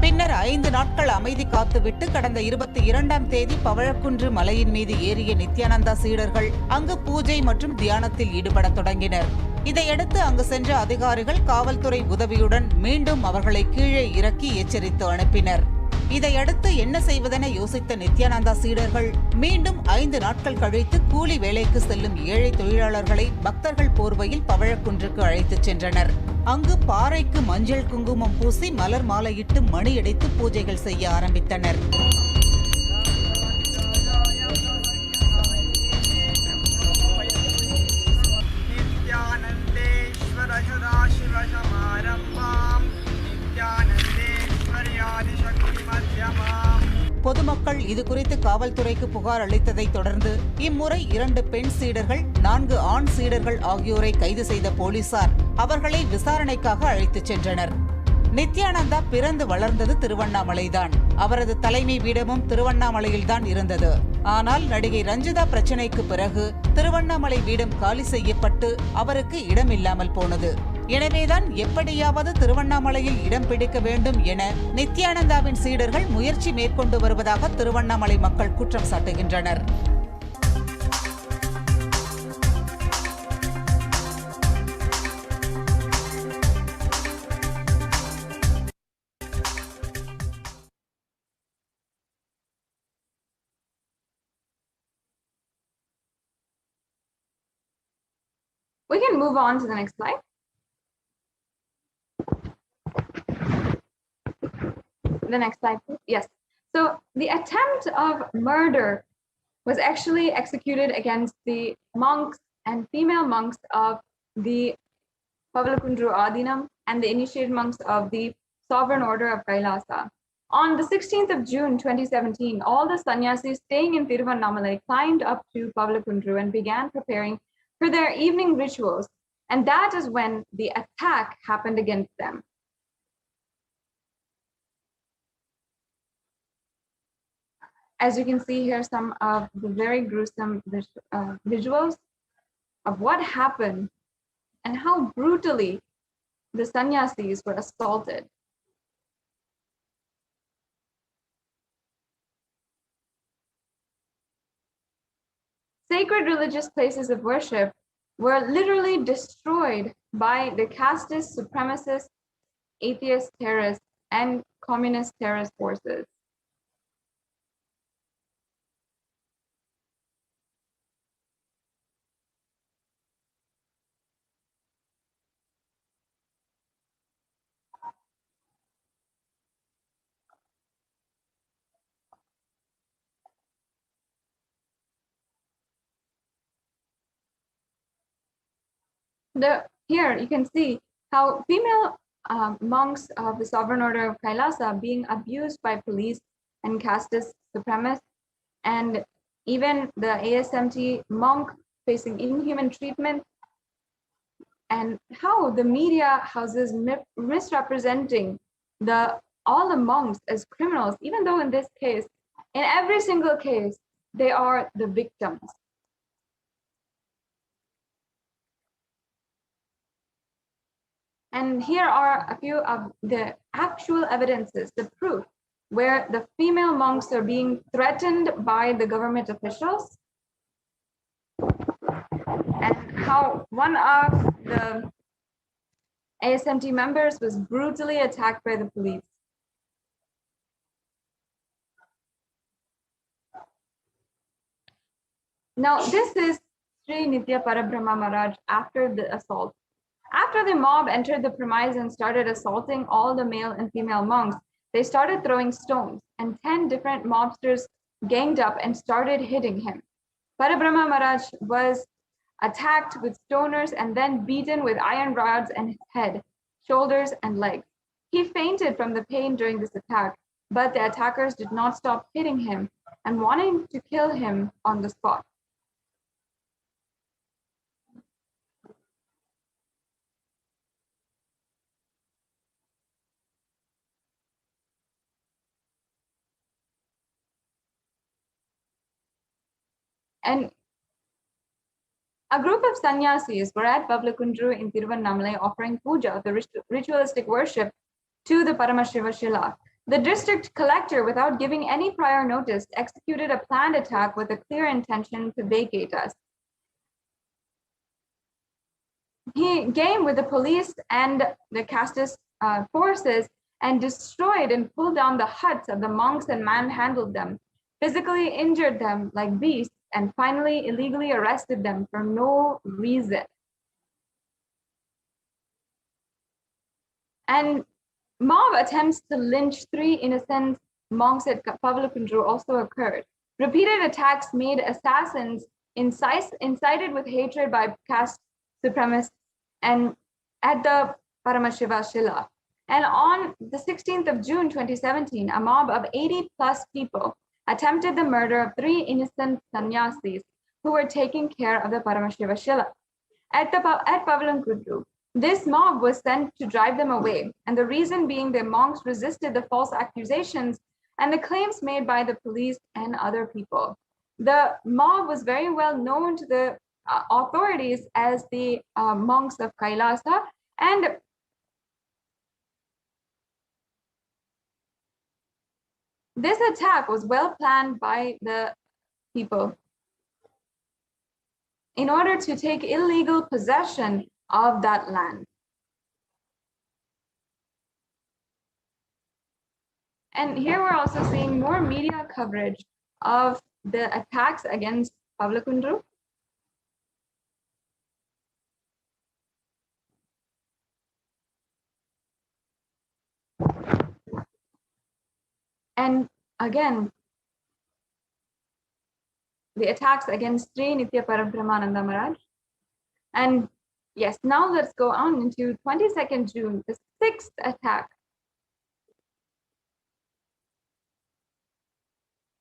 பின்னர் 5 நாட்கள் அமைதி காத்துவிட்டு கடந்த 22ஆம் தேதி பவழக்குன்று மலையின் மீது ஏறிய நித்யானந்தா சீடர்கள் அங்கு பூஜை மற்றும் தியானத்தில் ஈடுபடத் தொடங்கினர். இதையடுத்து அங்கு சென்ற அதிகாரிகள் காவல்துறை உதவியுடன் மீண்டும் அவர்களை கீழே இறக்கி எச்சரித்து அனுப்பினர். இதையடுத்து என்ன செய்வதென யோசித்த நித்யானந்தா சீடர்கள் மீண்டும் 5 நாட்கள் கழித்து கூலி வேலைக்கு செல்லும் ஏழை தொழிலாளர்களை பக்தர்கள் போர்வையில் பவழக்குன்றுக்கு அழைத்துச் சென்றனர். அங்கு பாறைக்கு மஞ்சள் குங்குமம் பூசி மலர் மாலையிட்டு மணியடித்து பூஜைகள் செய்ய ஆரம்பித்தனர். பொதுமக்கள் இது குறித்து காவல்துறைக்கு புகார் அளித்ததை தொடர்ந்து இம்முறை 2 பெண் சீடர்கள் 4 ஆண் சீடர்கள் ஆகியோரை கைது செய்த போலீசார் அவர்களை விசாரணைக்காக அழைத்துச் சென்றனர். நித்யானந்தா பிறந்து வளர்ந்தது திருவண்ணாமலைதான். அவரது தலைமை பீடமும் திருவண்ணாமலையில்தான் இருந்தது. ஆனால் நடிகை ரஞ்சிதா பிரச்சனைக்கு பிறகு திருவண்ணாமலை பீடம் காலி செய்யப்பட்டு அவருக்கு இடமில்லாமல் போனது. எனவேதான் எப்படியாவது திருவண்ணாமலையில் இடம் பிடிக்க வேண்டும் என நித்யானந்தாவின் சீடர்கள் முயற்சி மேற்கொண்டு வருவதாக திருவண்ணாமலை மக்கள் குற்றம் சாட்டுகின்றனர். We can move on to the next slide. The next slide, please. Yes. So the attempt of murder was actually executed against the monks and female monks of the Pavlakundru Adinam and the initiated monks of the Sovereign Order of Kailasa. On the 16th of June 2017, all the sannyasis staying in Tiruvannamalai climbed up to Pavlakundru and began preparing for their evening rituals, and that is when the attack happened against them. As you can see here, some of the very gruesome visuals of what happened and how brutally the sannyasis were assaulted. Sacred religious places of worship were literally destroyed by the casteist, supremacist, atheist terrorists and communist terrorist forces. Here you can see how female monks of the Sovereign Order of Kailasa being abused by police and casteist supremacists, and even the ASMT monk facing inhuman treatment, and how the media houses misrepresenting all the monks as criminals, even though in this case, in every single case, they are the victims. And here are a few of the actual evidences, the proof, where the female monks are being threatened by the government officials, and how one of the ASMT members was brutally attacked by the police. Now, this is Sri Nitya Parabrahma Maharaj after the assault. After the mob entered the premise and started assaulting all the male and female monks, they started throwing stones, and 10 different mobsters ganged up and started hitting him. Parabrahma Maharaj was attacked with stoners and then beaten with iron rods on his head, shoulders, and legs. He fainted from the pain during this attack, but the attackers did not stop hitting him and wanting to kill him on the spot. And a group of sannyasis were at Pavlakundru in Tiruvannamalai offering puja, the ritualistic worship, to the Paramashiva Shila. The district collector, without giving any prior notice, executed a planned attack with a clear intention to vacate us. He came with the police and the casteist forces and destroyed and pulled down the huts of the monks and manhandled them, physically injured them like beasts, and finally illegally arrested them for no reason. And mob attempts to lynch 3 innocent monks at Pavlakundru also occurred. Repeated attacks made assassins incited with hatred by caste supremacists and at the Paramashiva Shila. And on the 16th of June 2017, a mob of 80 plus people attempted the murder of 3 innocent sannyasis who were taking care of the Paramashiva Shila. At Pavlakundru, this mob was sent to drive them away, and the reason being the monks resisted the false accusations and the claims made by the police and other people. The mob was very well known to the authorities as the monks of Kailasa, and this attack was well planned by the people in order to take illegal possession of that land. And here we're also seeing more media coverage of the attacks against Pavlakundru. And again, the attacks against Sri Nithya Parabrahmananda Maharaj. And yes, now let's go on into 22nd June, the 6th attack.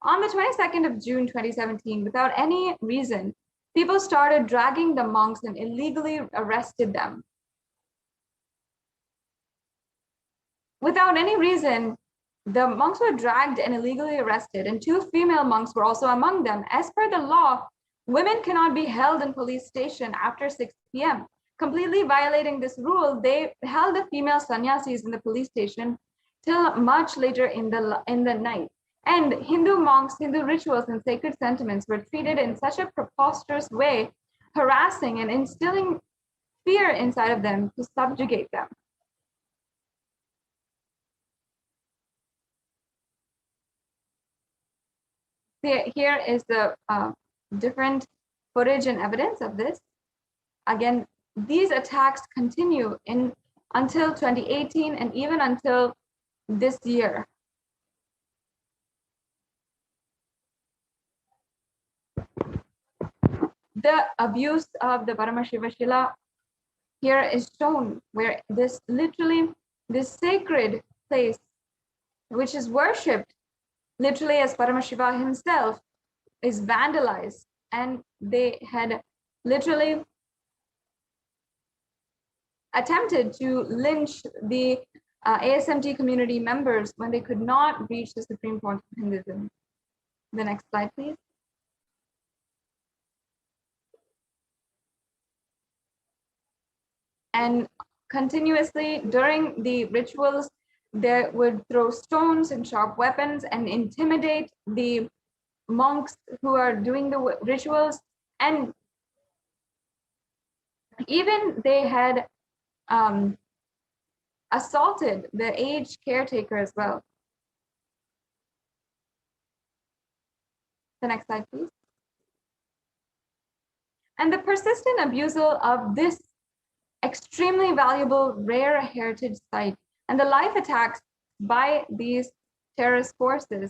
On the 22nd of June 2017, without any reason, people started dragging the monks and illegally arrested them. Without any reason, the monks were dragged and illegally arrested, and 2 female monks were also among them. As per the law, women cannot be held in police station after 6 p.m. Completely violating this rule, they held the female sannyasis in the police station till much later in the night. And Hindu monks, Hindu rituals and sacred sentiments were treated in such a preposterous way, harassing and instilling fear inside of them to subjugate them. Here is the different footage and evidence of this. Again, these attacks continue until 2018 and even until this year. The abuse of the Paramashiva Shila here is shown, where this sacred place, which is worshipped literally as Paramashiva himself, is vandalized, and they had literally attempted to lynch the ASMT community members when they could not reach the Supreme Court of Hinduism. The next slide, please. And continuously during the rituals, they would throw stones and sharp weapons and intimidate the monks who are doing the rituals. And even they had assaulted the aged caretaker as well. The next slide, please. And the persistent abusal of this extremely valuable, rare heritage site and the life attacks by these terrorist forces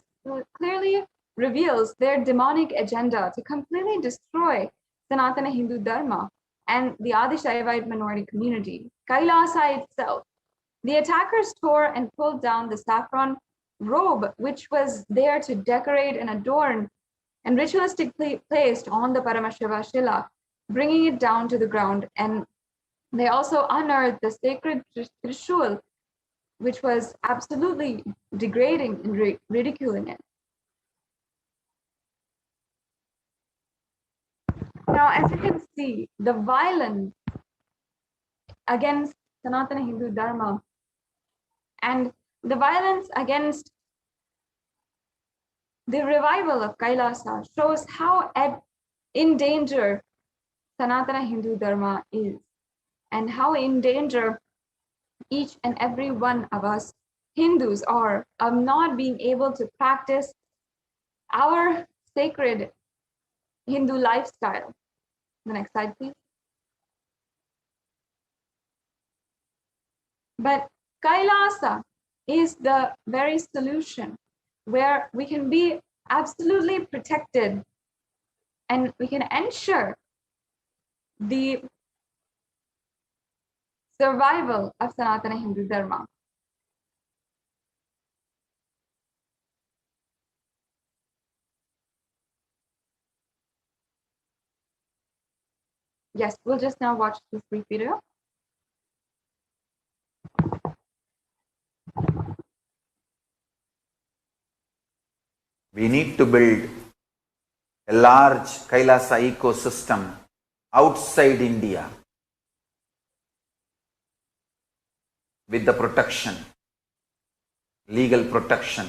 clearly reveals their demonic agenda to completely destroy Sanatana Hindu Dharma and the Adi Shaivite minority community. Kailasa itself. The attackers tore and pulled down the saffron robe, which was there to decorate and adorn and ritualistically placed on the Paramashiva Shila, bringing it down to the ground. And they also unearthed the sacred Trishul, which was absolutely degrading and ridiculing it. Now, as you can see, the violence against Sanatana Hindu Dharma and the violence against the revival of Kailasa shows how in danger Sanatana Hindu Dharma is, and how in danger each and every one of us Hindus are of not being able to practice our sacred Hindu lifestyle. The next slide, please. But Kailasa is the very solution where we can be absolutely protected and we can ensure the survival of Sanatana Hindu Dharma. Yes, we'll just now watch this brief video. We need to build a large Kailasa ecosystem outside India with the protection, legal protection.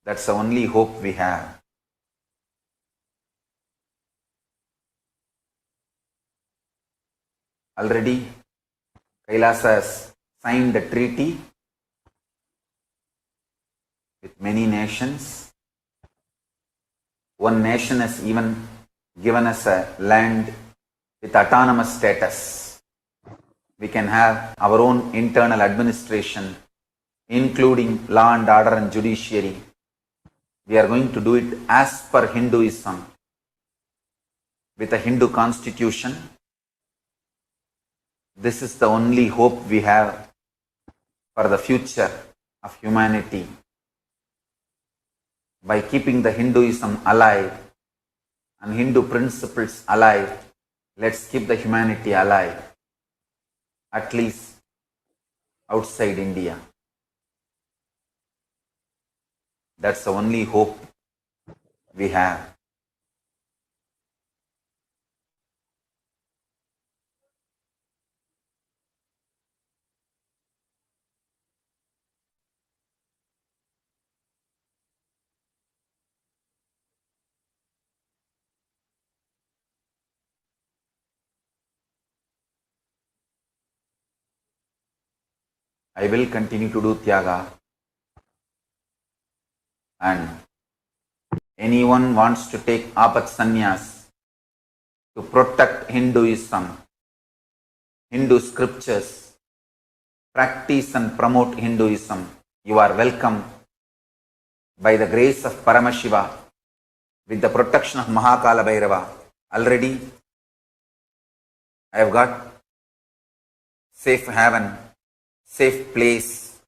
That's the only hope we have. Already, Kailasa has signed a treaty with many nations. One nation has even given us a land with autonomous status. We can have our own internal administration, including law and order and judiciary. We are going to do it as per Hinduism, with a Hindu constitution. This is the only hope we have for the future of humanity. By keeping the Hinduism alive and Hindu principles alive, let's keep the humanity alive, at least outside India. That's the only hope we have. I will continue to do Tyaga, and anyone wants to take Apat Sannyas to protect Hinduism, Hindu scriptures, practice and promote Hinduism, you are welcome by the grace of Paramashiva, with the protection of Mahakala Bhairava. Already I have got safe haven, safe place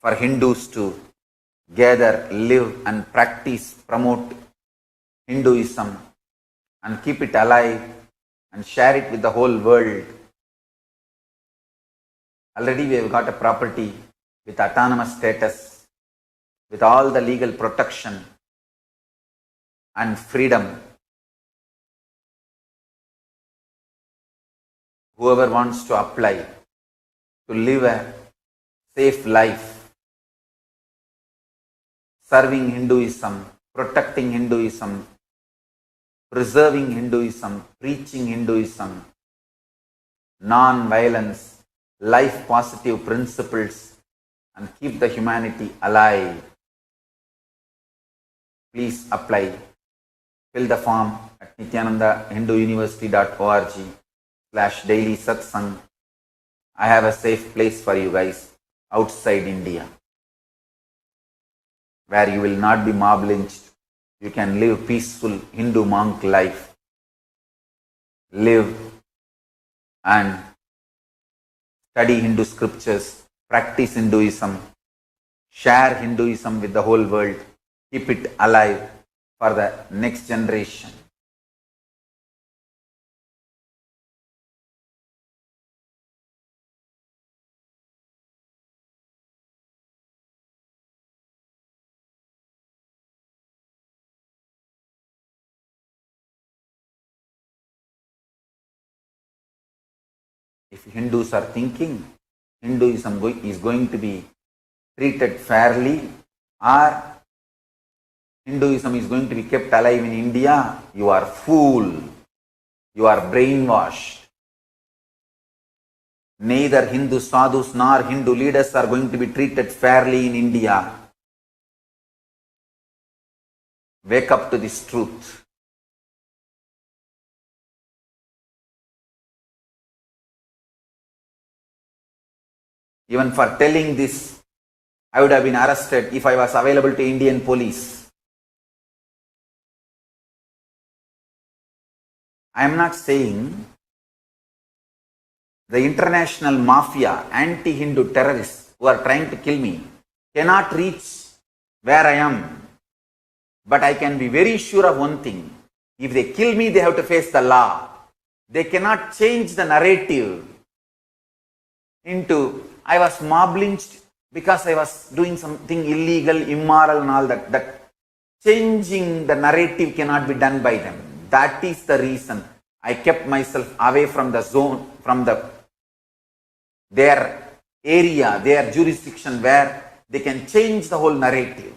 for Hindus to gather, live and practice, promote Hinduism and keep it alive and share it with the whole world. Already we have got a property with autonomous status, with all the legal protection and freedom. Whoever wants to apply to live a safe life, serving Hinduism, protecting Hinduism, preserving Hinduism, preaching Hinduism, non-violence, life positive principles, and keep the humanity alive. Please apply. Fill the form at nithyanandahinduuniversity.org/daily satsang. I have a safe place for you guys outside India, where you will not be mob lynched. You can live peaceful Hindu monk life. Live and study Hindu scriptures, practice Hinduism, share Hinduism with the whole world, keep it alive for the next generation. If Hindus are thinking Hinduism is going to be treated fairly, or Hinduism is going to be kept alive in India, you are fool. You are brainwashed. Neither Hindu sadhus nor Hindu leaders are going to be treated fairly in India. Wake up to this truth. Even for telling this, I would have been arrested if I was available to Indian police. I am not saying the international mafia, anti-Hindu terrorists who are trying to kill me cannot reach where I am. But I can be very sure of one thing. If they kill me, they have to face the law. They cannot change the narrative into I was mob lynched because I was doing something illegal, immoral and all that. That changing the narrative cannot be done by them. That is the reason I kept myself away from the zone, from their area, their jurisdiction where they can change the whole narrative.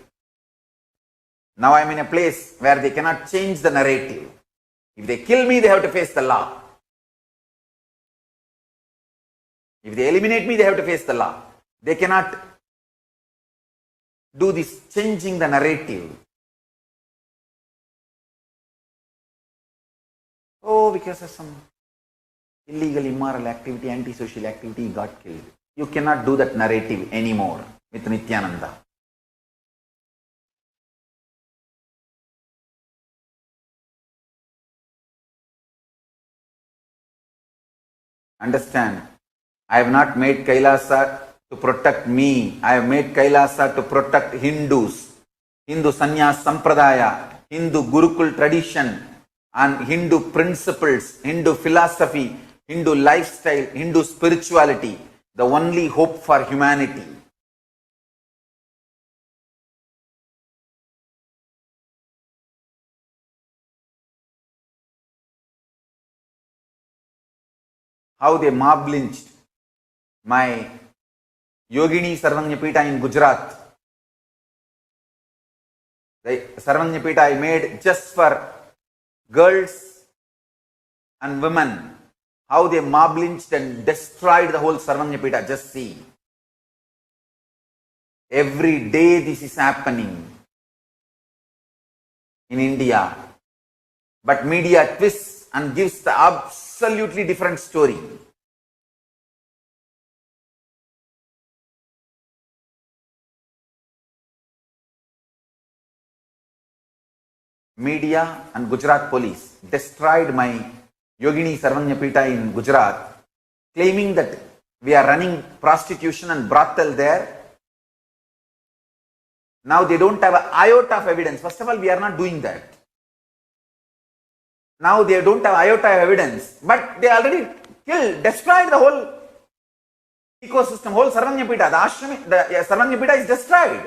Now I am in a place where they cannot change the narrative. If they kill me, they have to face the law. If they eliminate me, they have to face the law. They cannot do this changing the narrative. Oh, because of some illegal, immoral activity, antisocial activity, he got killed. You cannot do that narrative anymore with Nithyananda. Understand, I have not made Kailasa to protect me. I have made Kailasa to protect Hindus, Hindu Sannyas Sampradaya, Hindu Gurukul tradition, and Hindu principles, Hindu philosophy, Hindu lifestyle, Hindu spirituality, the only hope for humanity. How they mob lynched my Yogini Sarvanyapita in Gujarat. The Sarvanyapita I made just for girls and women. How they mob lynched and destroyed the whole Sarvanyapita. Just see. Every day this is happening in India. But media twists and gives the absolutely different story. Media and Gujarat police destroyed my Yogini Sarvanyapita in Gujarat, claiming that we are running prostitution and brothel there. Now they don't have an iota of evidence. First of all, we are not doing that. Now they don't have iota of evidence, but they already killed, destroyed the whole ecosystem, whole Sarvanyapita. The Sarvanyapita is destroyed.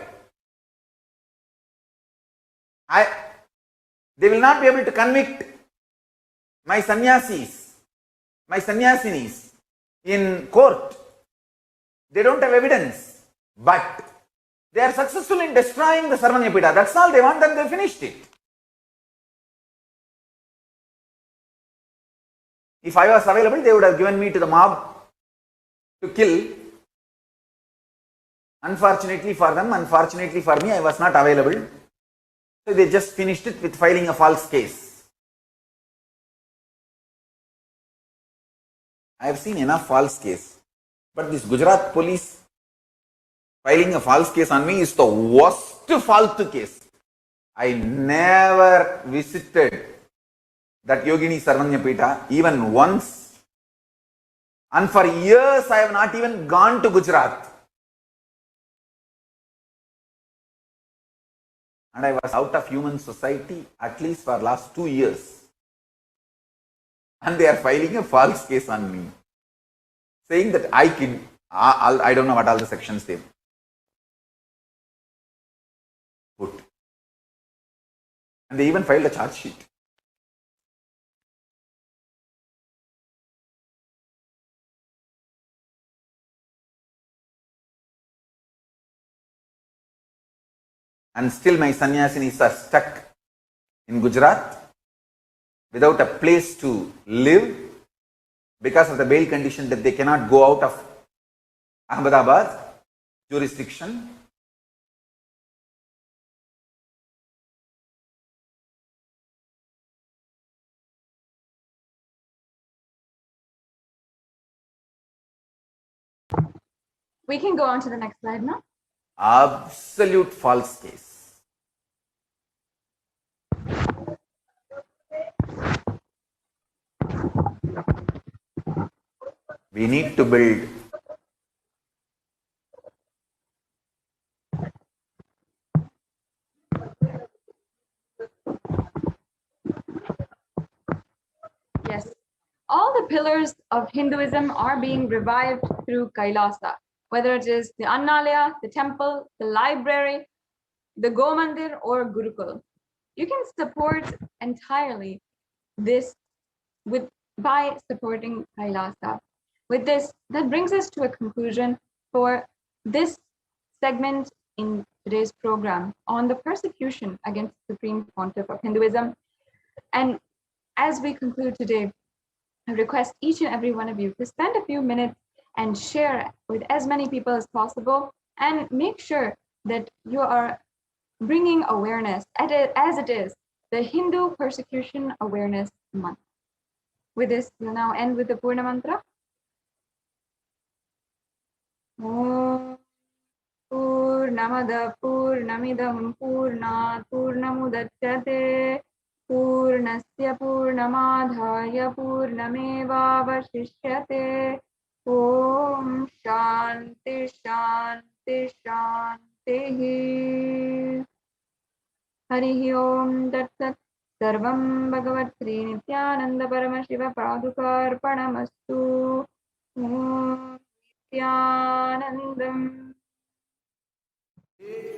They will not be able to convict my sannyasis, my sannyasinis in court. They don't have evidence, but they are successful in destroying the Sarvanyapita. That's all they want, and they finished it. If I was available, they would have given me to the mob to kill. Unfortunately for them, unfortunately for me, I was not available. So they just finished it with filing a false case. I have seen enough false case. But this Gujarat police filing a false case on me is the worst false case. I never visited that Yogini Sarvanyapita even once. And for years I have not even gone to Gujarat. And I was out of human society at least for last 2 years. And they are filing a false case on me, saying that I don't know what all the sections they put. And they even filed a charge sheet. and still my sannyasinis are stuck in Gujarat without a place to live because of the bail condition that they cannot go out of Ahmedabad jurisdiction. We can go on to the next slide now. Absolute false case. We need to build Yes. All the pillars of Hinduism are being revived through Kailasa, whether it is the Annalaya, the temple, the library, the Gomandir, or Gurukul. You can support entirely this by supporting Kailasa. With this, that brings us to a conclusion for this segment in today's program on the persecution against the Supreme Pontiff of Hinduism. And as we conclude today, I request each and every one of you to spend a few minutes and share with as many people as possible, and make sure that you are bringing awareness as it is the Hindu Persecution Awareness Month. With this, we'll now end with the Purna Mantra. Om Purnamada Purnamidam Purnat Purnamudachyate Purnasya Purnamadhaya Purnamevavashishyate. Om Shanti Shanti Shanti. Harihi Om Tat Sat. Sarvam Bhagavat Sri Nithyananda Paramashiva Padukarpanamastu. Om Nithyanandam.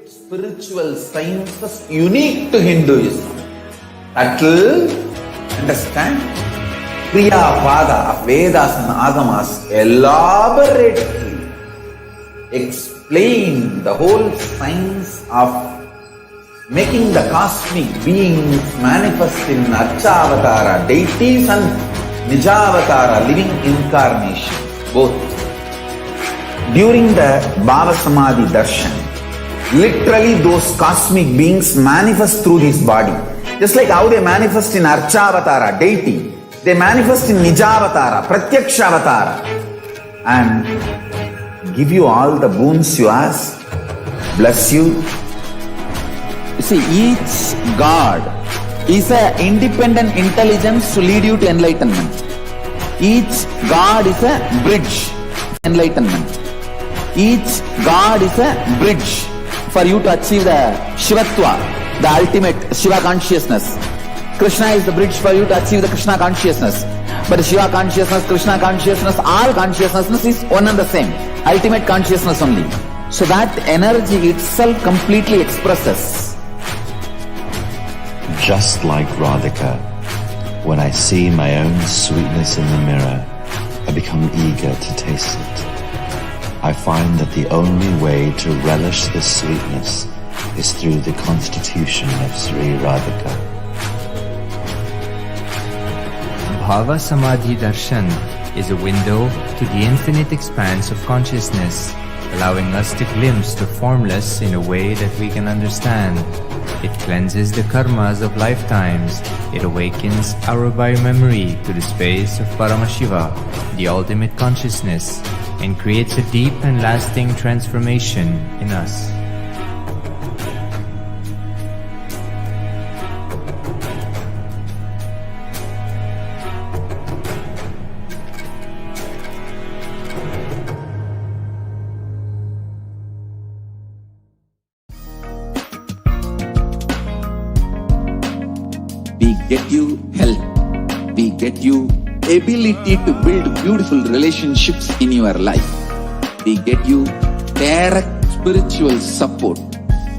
spiritual sciences unique to Hinduism that will understand Kriya Pada of Vedas and Agamas elaborately explain the whole science of making the cosmic beings manifest in Archavatara deities and Nijavatara living incarnation, both. During the BHAVASAMADHI darshan, literally those cosmic beings manifest through this body. Just like how they manifest in Archavatara deity, they manifest in Nijavatara, Pratyakshavatara, and give you all the boons you ask, bless you. You see, each God is an independent intelligence to lead you to enlightenment. Each God is a bridge to enlightenment. Each God is a bridge for you to achieve the Shivatva, the ultimate Shiva consciousness. Krishna is the bridge for you to achieve the Krishna consciousness. But Shiva consciousness, Krishna consciousness, all consciousness is one and the same. Ultimate consciousness only. So that energy itself completely expresses. Just like Radhika, when I see my own sweetness in the mirror, I become eager to taste it. I find that the only way to relish this sweetness is through the constitution of Sri Radhika. BHAVASAMADHI Darshan is a window to the infinite expanse of consciousness, allowing us to glimpse the formless in a way that we can understand. It cleanses the karmas of lifetimes. It awakens our biomemory to the space of Paramashiva, the ultimate consciousness, and creates a deep and lasting transformation in us. We get you health. We get you ability to build beautiful relationships in your life. We get you direct spiritual support,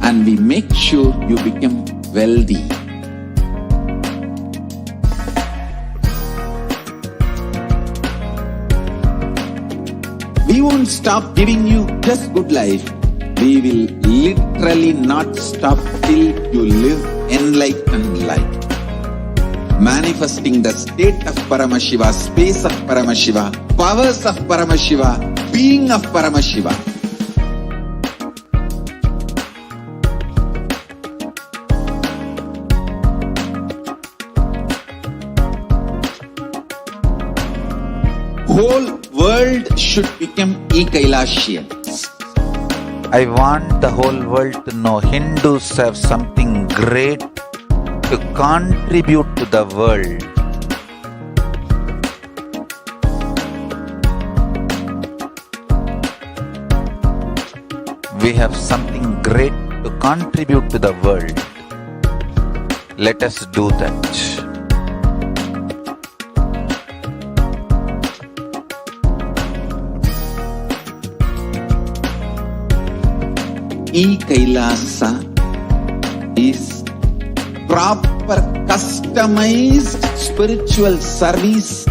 and we make sure you become wealthy. We won't stop giving you just good life. We will literally not stop till you live enlightened life. Manifesting the state of Paramashiva, space of Paramashiva, powers of Paramashiva, being of Paramashiva. Whole world should become Kailasians. I want the whole world to know Hindus have something great to contribute to the world. We have something great to contribute to the world. Let us do that. Kailasa is proper customized spiritual service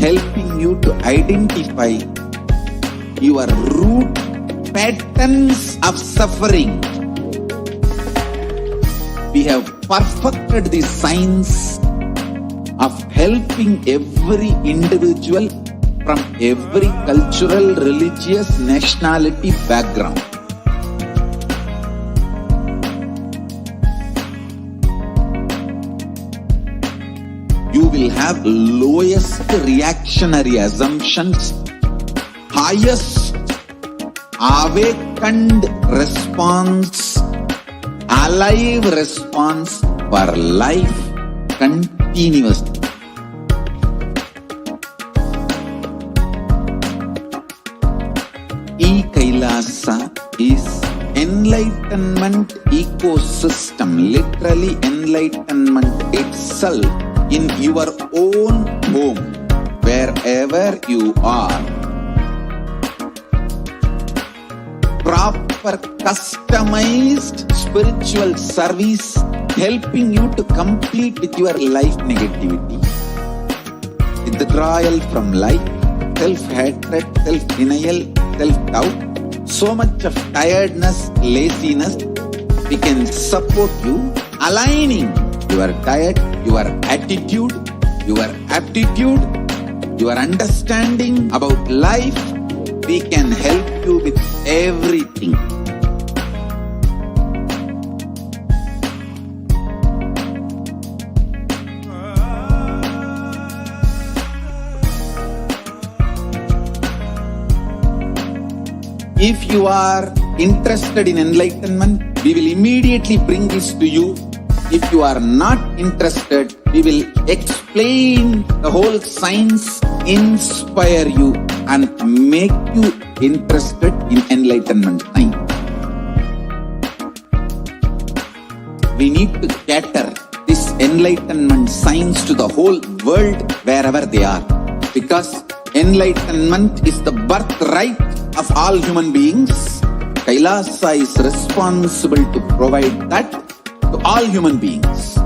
helping you to identify your root patterns of suffering. We have perfected the science of helping every individual from every cultural, religious, nationality background. You will have lowest reactionary assumptions, highest awakened response, alive response for life continuously. Kailasa is enlightenment ecosystem, literally enlightenment itself in your own home, wherever you are. Proper customized spiritual service helping you to complete with your life negativity, withdrawal from life, self-hatred, self-denial, self-doubt, so much of tiredness, laziness. We can support you aligning your diet, your attitude, your aptitude, your understanding about life. We can help you with everything. If you are interested in enlightenment, we will immediately bring this to you. If you are not interested, we will explain the whole science, inspire you and make you interested in enlightenment time. We need to cater this enlightenment science to the whole world wherever they are, because enlightenment is the birthright of all human beings. Kailasa is responsible to provide that to all human beings.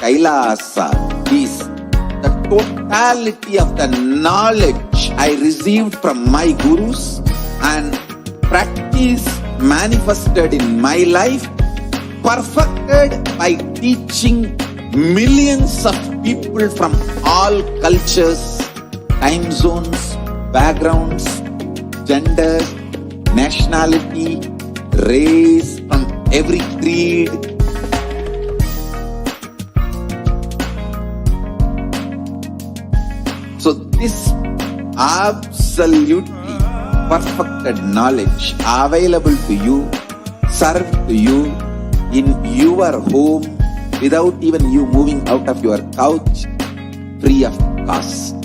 Kailasa is the totality of the knowledge I received from my gurus and practice manifested in my life, perfected by teaching millions of people from all cultures, time zones, backgrounds, genders, nationality, race, from every creed. So this absolutely perfected knowledge available to you, served to you in your home without even you moving out of your couch, free of cost.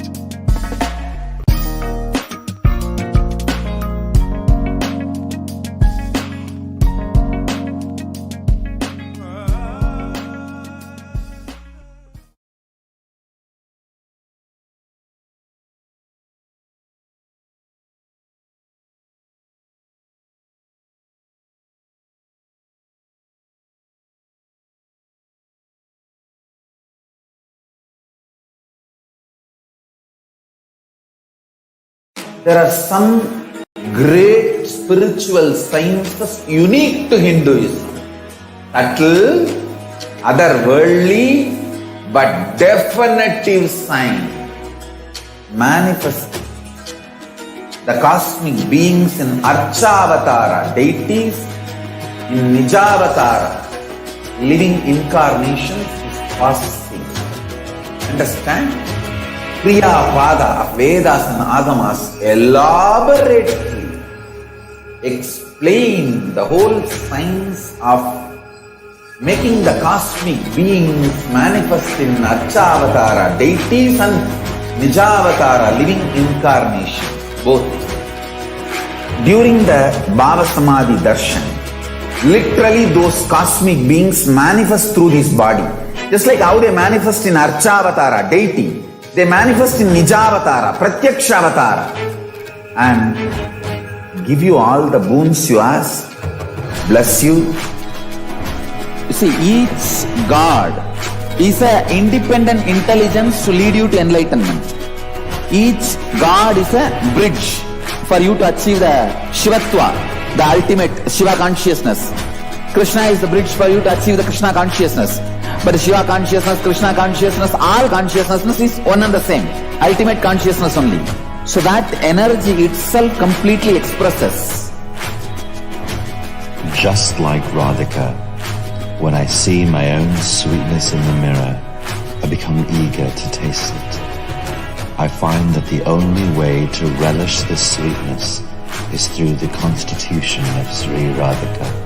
There are some great spiritual sciences unique to Hinduism. Subtle, otherworldly, but definitive sign. Manifest the cosmic beings in Archavatara, deities in Nijavatara, living incarnations is possible. Understand? Kriya Pada of Vedas and Agamas elaborately explain the whole science of making the cosmic beings manifest in Archavatara, deities and Nijavatara, living incarnation, both. During the BHAVASAMADHI darshan, literally those cosmic beings manifest through this body. Just like how they manifest in Archavatara, deity, they manifest in Nijavatara, Pratyakshavatara, and give you all the boons you ask, bless you. You see, each God is an independent intelligence to lead you to enlightenment. Each God is a bridge for you to achieve the Shivatva, the ultimate Shiva consciousness. Krishna is the bridge for you to achieve the Krishna consciousness. But the Shiva consciousness, Krishna consciousness, all consciousness is one and the same. Ultimate consciousness only. So that energy itself completely expresses. Just like Radhika, when I see my own sweetness in the mirror, I become eager to taste it. I find that the only way to relish this sweetness is through the constitution of Sri Radhika.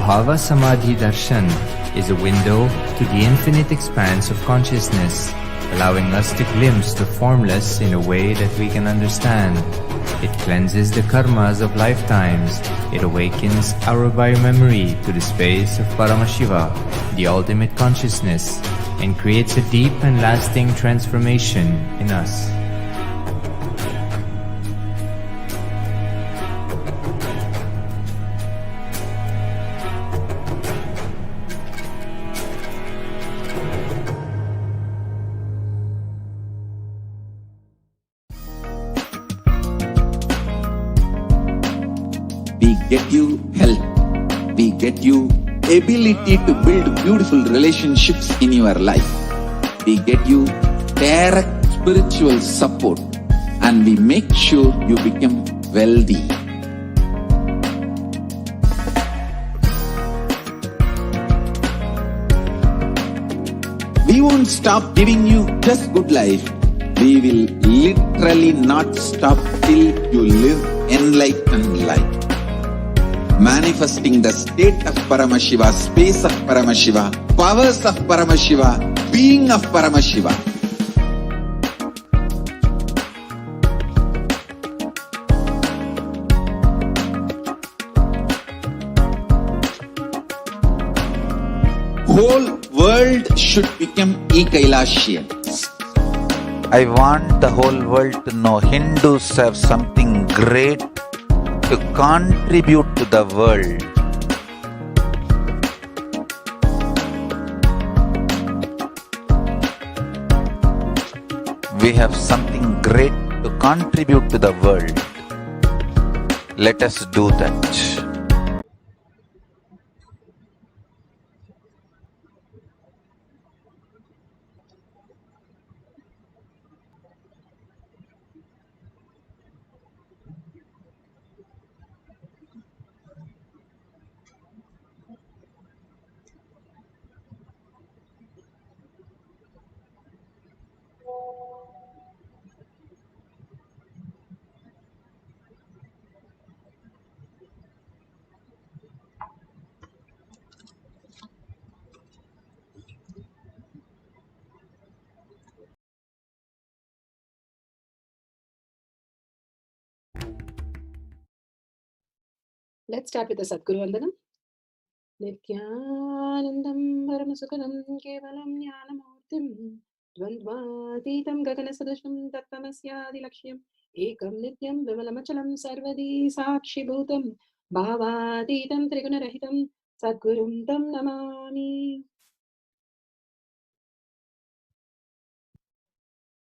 BHAVASAMADHI darshan is a window to the infinite expanse of consciousness, allowing us to glimpse the formless in a way that we can understand. It cleanses the karmas of lifetimes. It awakens our biomemory to the space of Paramashiva, the ultimate consciousness, and creates a deep and lasting transformation in us. We get you health. We get you ability to build beautiful relationships in your life. We get you direct spiritual support, and we make sure you become wealthy. We won't stop giving you just good life. We will literally not stop till you live enlightened life. Manifesting the state of Paramashiva, space of Paramashiva, powers of Paramashiva, being of Paramashiva. Whole world should become Kailasians. I want the whole world to know Hindus have something great to contribute to the world. We have something great to contribute to the world. Let us do that. Let's start with the Sadguru Vandanam. Nithyanandam Paramashivoham Kevalam Jnanamurtim Dvandvatitam Gaganasadasham Tattamasyadi Lakshyam Ekam Nityam Vimalamachalam Sarvadi Sakshibhutam Bhavatitam Trigunarahitam Sadgurum Tam Namami.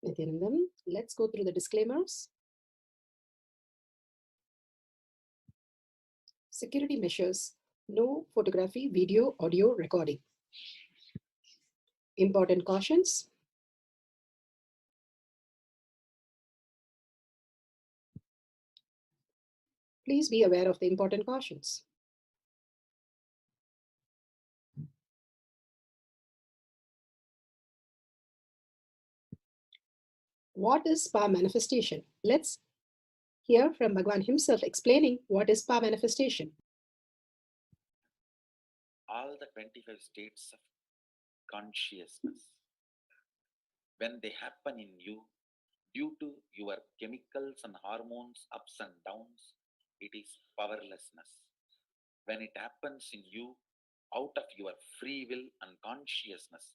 Nithyanandam, let's go through the disclaimers. Security measures, no photography, video, audio recording. Important cautions. Please be aware of the important cautions. What is power manifestation? Let's hear from Bhagwan himself explaining what is power manifestation. All the 25 states of consciousness, when they happen in you, due to your chemicals and hormones ups and downs, it is powerlessness. When it happens in you, out of your free will and consciousness,